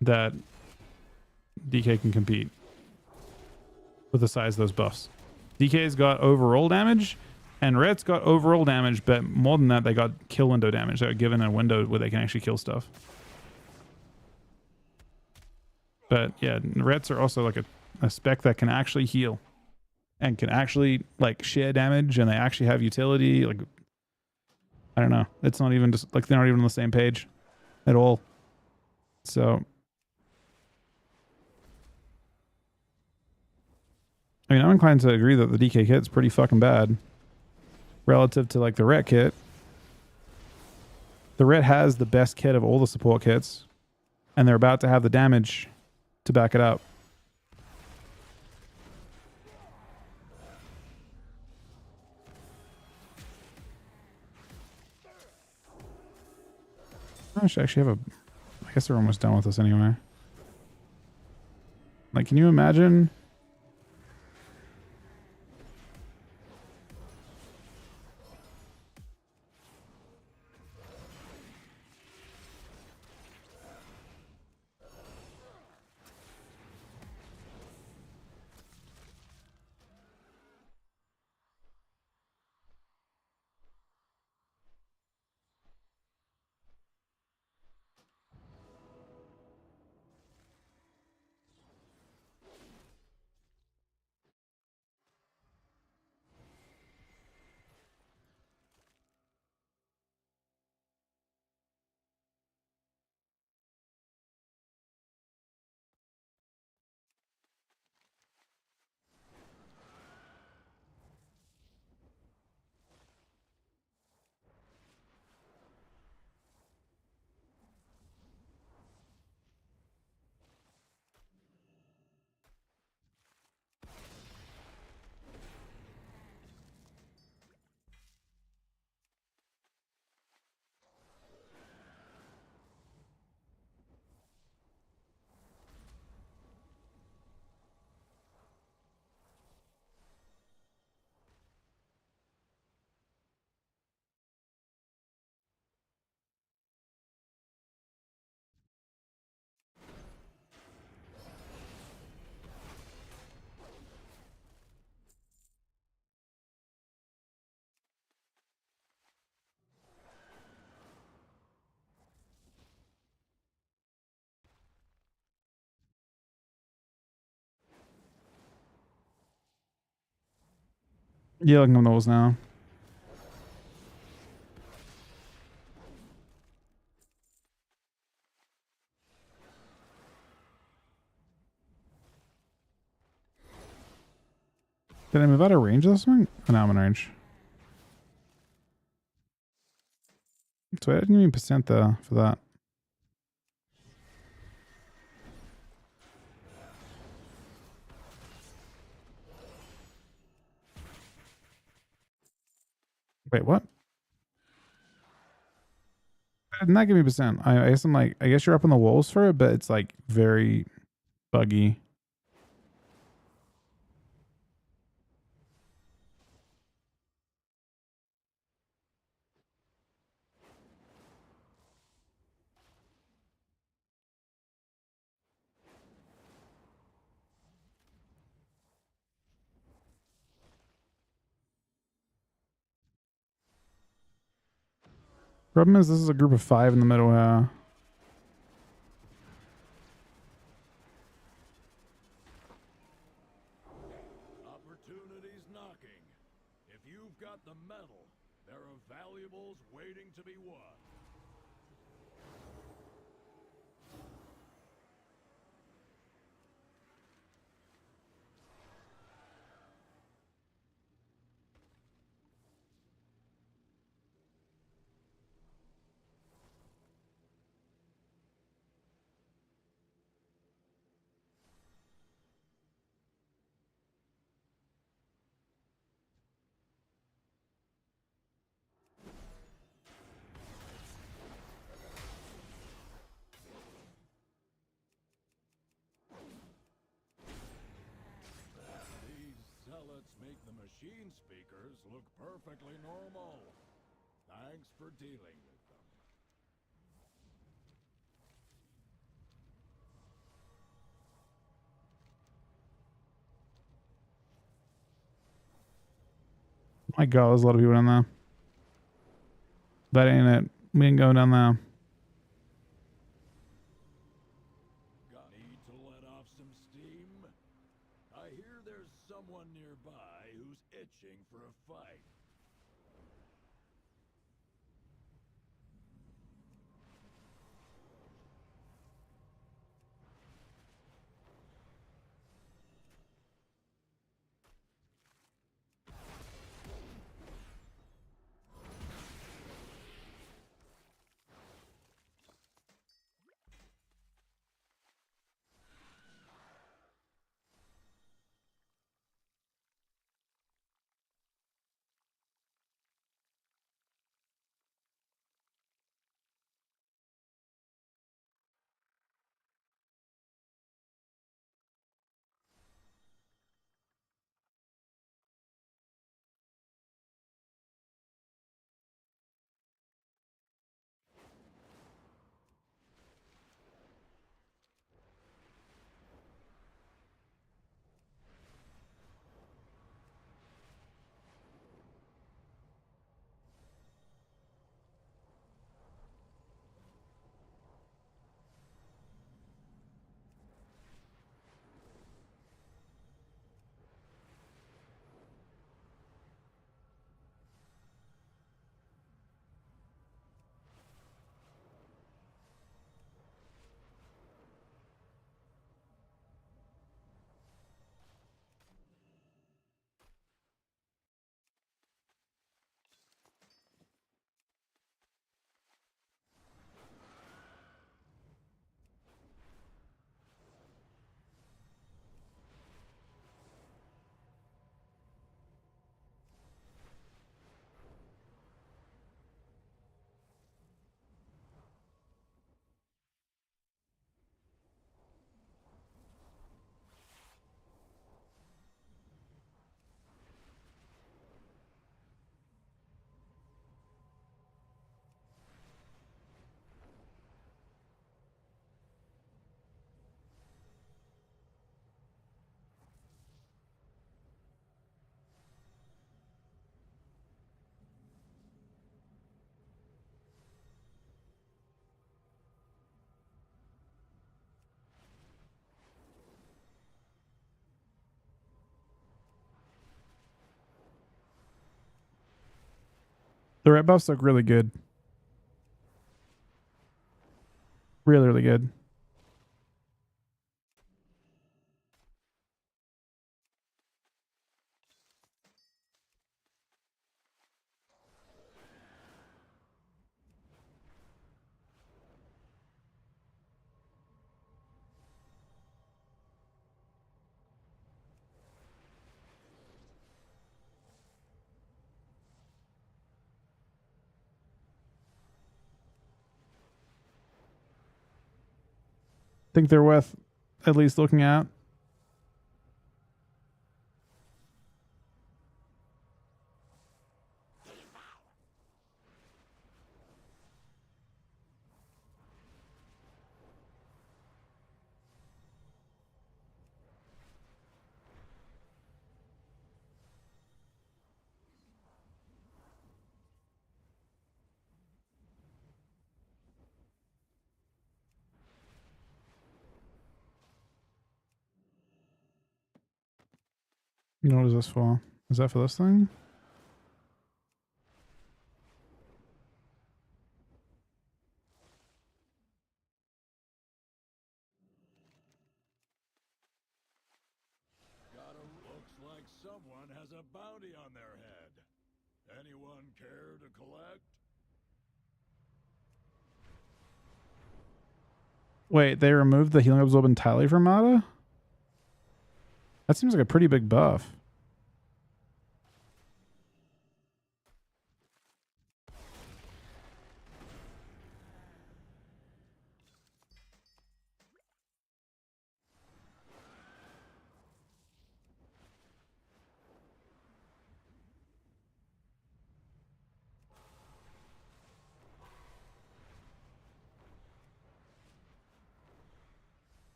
Speaker 1: that DK can compete with the size of those buffs. DK's got overall damage, and Red's got overall damage, but more than that, they got kill window damage. They're given a window where they can actually kill stuff. But yeah, Reds are also like a spec that can actually heal and can actually like share damage, and they actually have utility. Like, I don't know. It's not even just like they're not even on the same page at all. So, I mean, I'm inclined to agree that the DK kit's pretty fucking bad relative to like the Ret kit. The Ret has the best kit of all the support kits, and they're about to have the damage to back it up. I should actually have I guess they're almost done with this anyway. Like, can you imagine? Yeah, looking at those now. Did I move out of range this one? Oh, now I'm in range. So I didn't even percent for that. Wait, what? Didn't that give me percent? I guess I'm like, I guess you're up on the walls for it, but it's like very buggy. Problem is, this is a group of 5 in the middle.
Speaker 9: Opportunity's knocking. If you've got the metal, there are valuables waiting to be won. These zealots make the machine speakers look perfectly normal. Thanks for dealing with them.
Speaker 1: My God, there's a lot of people down there. That ain't it. We ain't going down there.
Speaker 9: Need to let off some steam? I hear there's someone nearby who's itching for a fight.
Speaker 1: The red buffs look really good. Really, really good. Think they're worth at least looking at. What is this for? Is that for this thing?
Speaker 9: Looks like someone has a bounty on their head. Anyone care to collect?
Speaker 1: Wait, they removed the healing absorb entirely from Mata? That seems like a pretty big buff.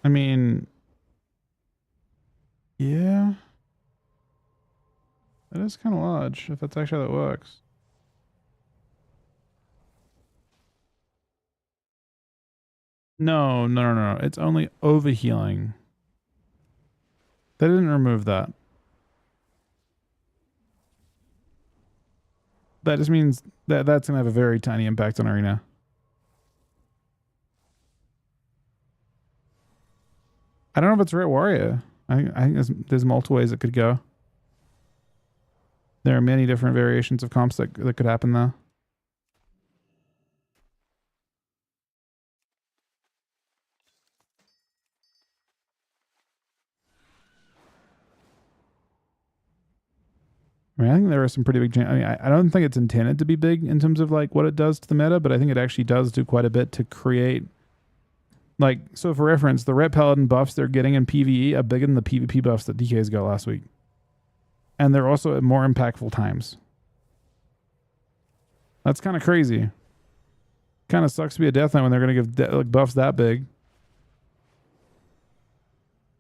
Speaker 1: I mean, yeah. That is kind of large, if that's actually how that works. No. It's only overhealing. They didn't remove that. That just means that that's going to have a very tiny impact on Arena. I don't know if it's Red Warrior. I think there's multiple ways it could go. There are many different variations of comps that could happen though. I mean, I think there are some pretty big changes. I mean, I don't think it's intended to be big in terms of like what it does to the meta, but I think it actually does do quite a bit to create. Like, so for reference, the Red Paladin buffs they're getting in PvE are bigger than the PvP buffs that DK's got last week. And they're also at more impactful times. That's kind of crazy. Kind of sucks to be a Death Knight when they're going to give like buffs that big.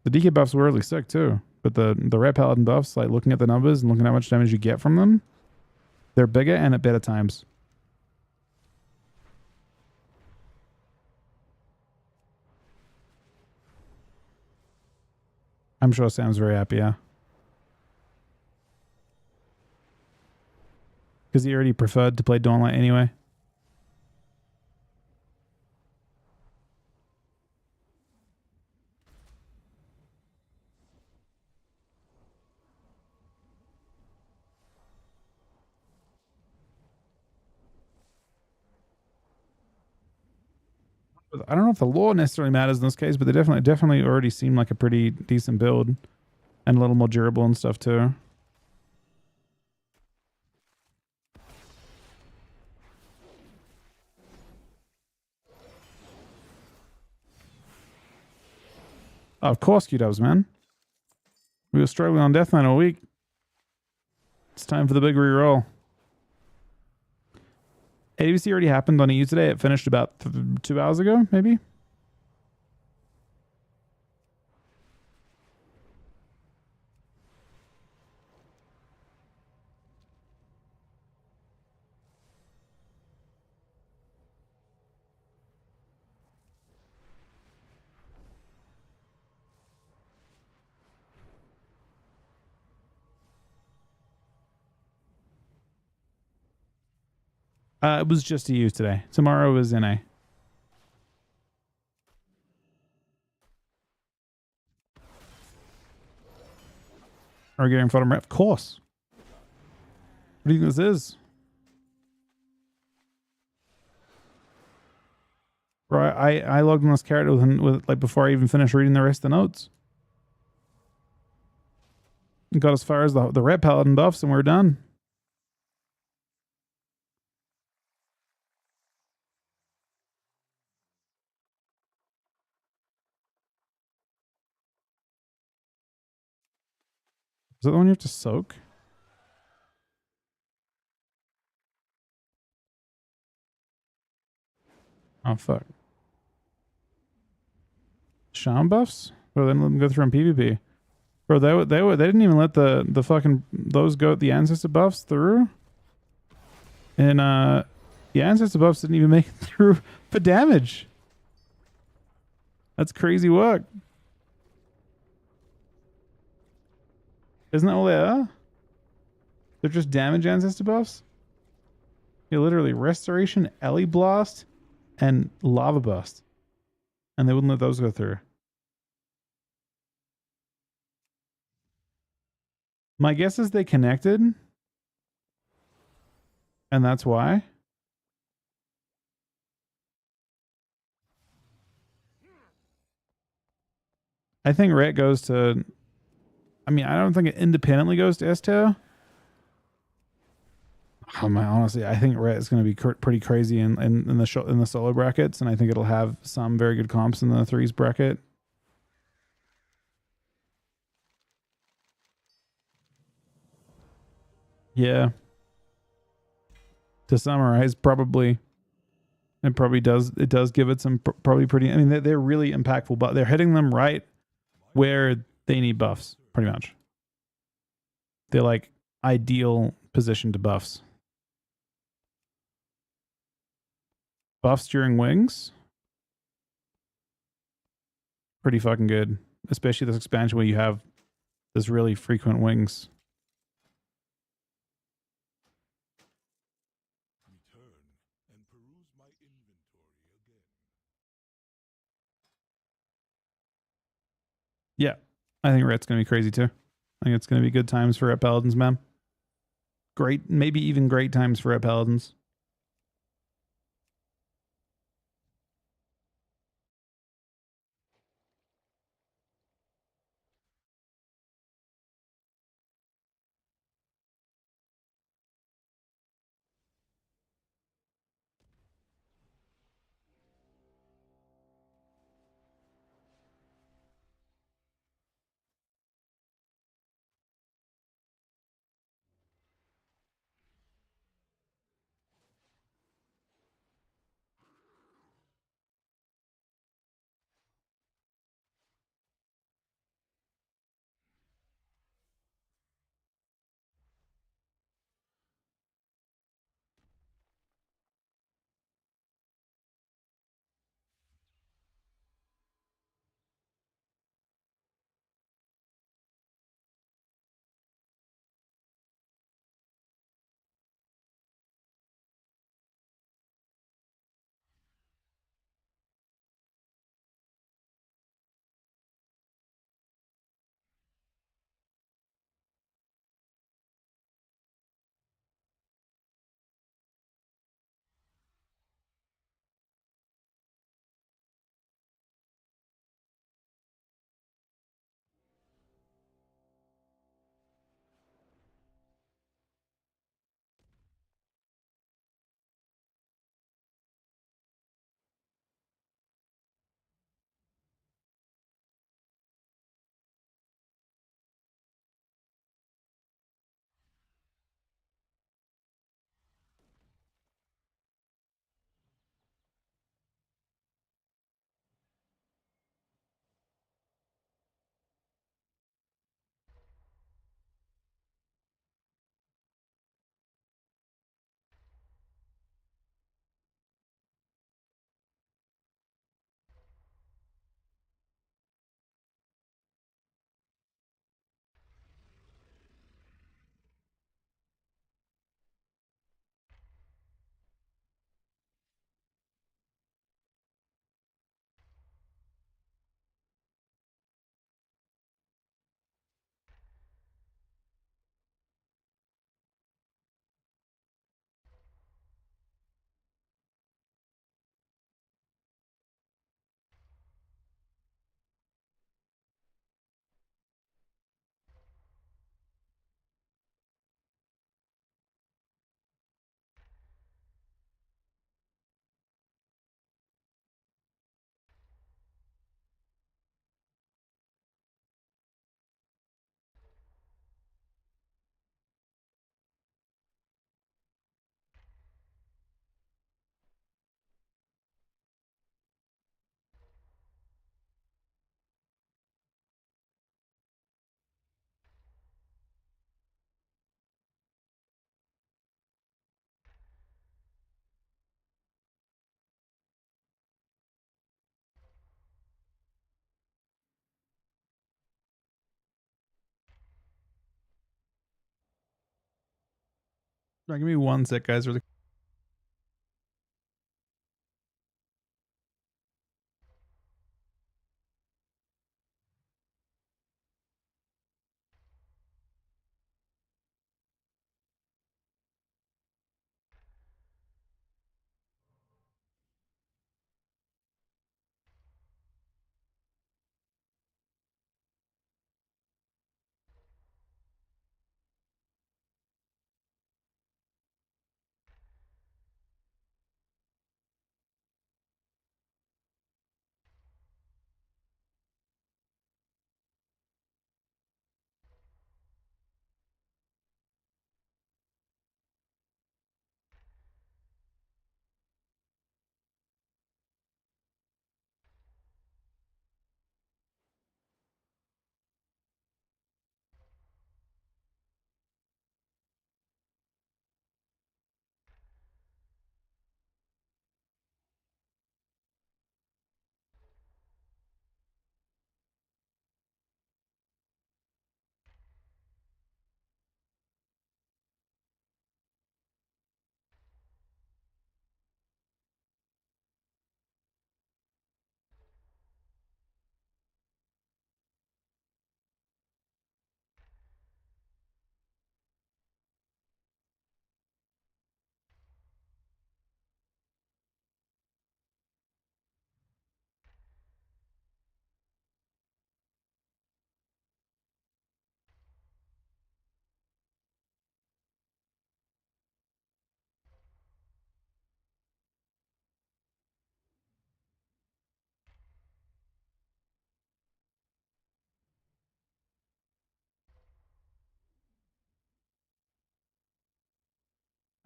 Speaker 1: The DK buffs were really sick too. But the Red Paladin buffs, like looking at the numbers and looking at how much damage you get from them, they're bigger and at better times. I'm sure Sam's very happy, yeah. Because he already preferred to play Dawnlight anyway. I don't know if the lore necessarily matters in this case, but they definitely already seem like a pretty decent build. And a little more durable and stuff too. Oh, of course Q-dubs, man. We were struggling on Death Knight all week. It's time for the big reroll. AWC already happened on EU today. It finished about 2 hours ago, maybe? It was just a U today. Tomorrow is NA. Are you getting photo rep? Of course. What do you think this is? Bro, I logged on this character with like before I even finished reading the rest of the notes. Got as far as the red paladin buffs and we're done. Is that the one you have to soak? Oh fuck. Shaman buffs? Bro, they didn't let them go through on PvP. Bro, they didn't even let the fucking those go the ancestor buffs through. And the ancestor buffs didn't even make it through for damage. That's crazy work. Isn't that all they are? They're just damage ancestor buffs? Yeah, literally restoration, Ellie blast, and lava burst. And they wouldn't let those go through. My guess is they connected. And that's why. I think Ret goes to... I mean, I don't think it independently goes to S-Tier. Oh man, honestly, I think Ret is going to be pretty crazy in the solo brackets, and I think it'll have some very good comps in the threes bracket. Yeah. To summarize, probably it does give it some probably pretty. I mean, they're really impactful, but they're hitting them right where they need buffs, pretty much. They're like ideal position to buffs. Buffs during wings, pretty fucking good, especially this expansion where you have this really frequent wings. Yeah, I think Ret's going to be crazy too. I think it's going to be good times for Ret Paladins, man. Great, maybe even great times for Ret Paladins. Right, give me 1 sec, guys. Really.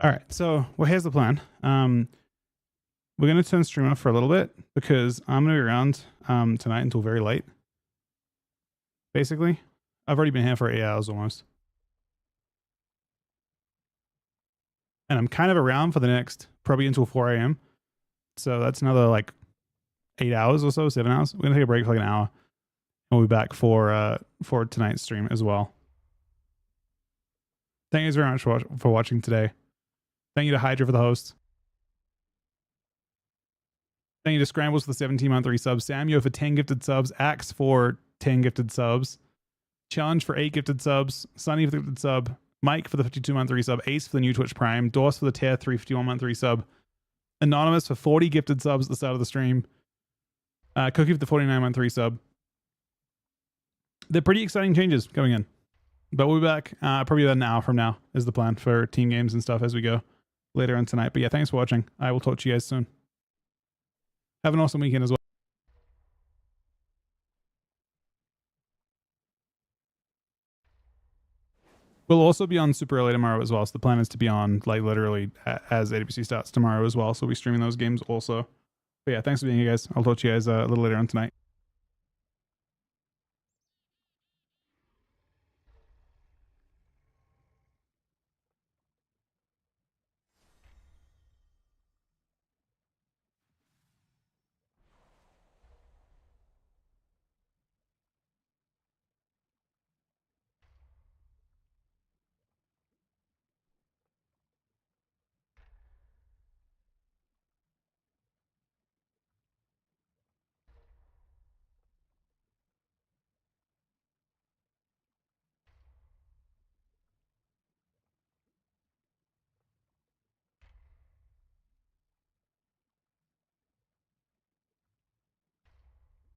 Speaker 1: All right, so well, here's the plan. We're gonna turn stream off for a little bit because I'm gonna be around tonight until very late. Basically, I've already been here for 8 hours almost, and I'm kind of around for the next probably until 4 a.m. So that's another like 8 hours or so, 7 hours. We're gonna take a break for like an hour, and we'll be back for tonight's stream as well. Thank you very much for watching today. Thank you to Hydra for the host. Thank you to Scrambles for the 17-month resubs. Samuel for 10 gifted subs. Axe for 10 gifted subs. Challenge for 8 gifted subs. Sunny for the gifted sub. Mike for the 52-month resub. Ace for the new Twitch Prime. Dorse for the tier 3 51-month resub. Anonymous for 40 gifted subs at the start of the stream. Cookie for the 49-month resub. They're pretty exciting changes coming in. But we'll be back probably about an hour from now is the plan for team games and stuff as we go later on tonight. But yeah, thanks for watching. I will talk to you guys soon. Have an awesome weekend as well. We'll also be on super early tomorrow as well. So the plan is to be on like literally as AWC starts tomorrow as well. So we'll be streaming those games also. But yeah, thanks for being here, guys. I'll talk to you guys a little later on tonight.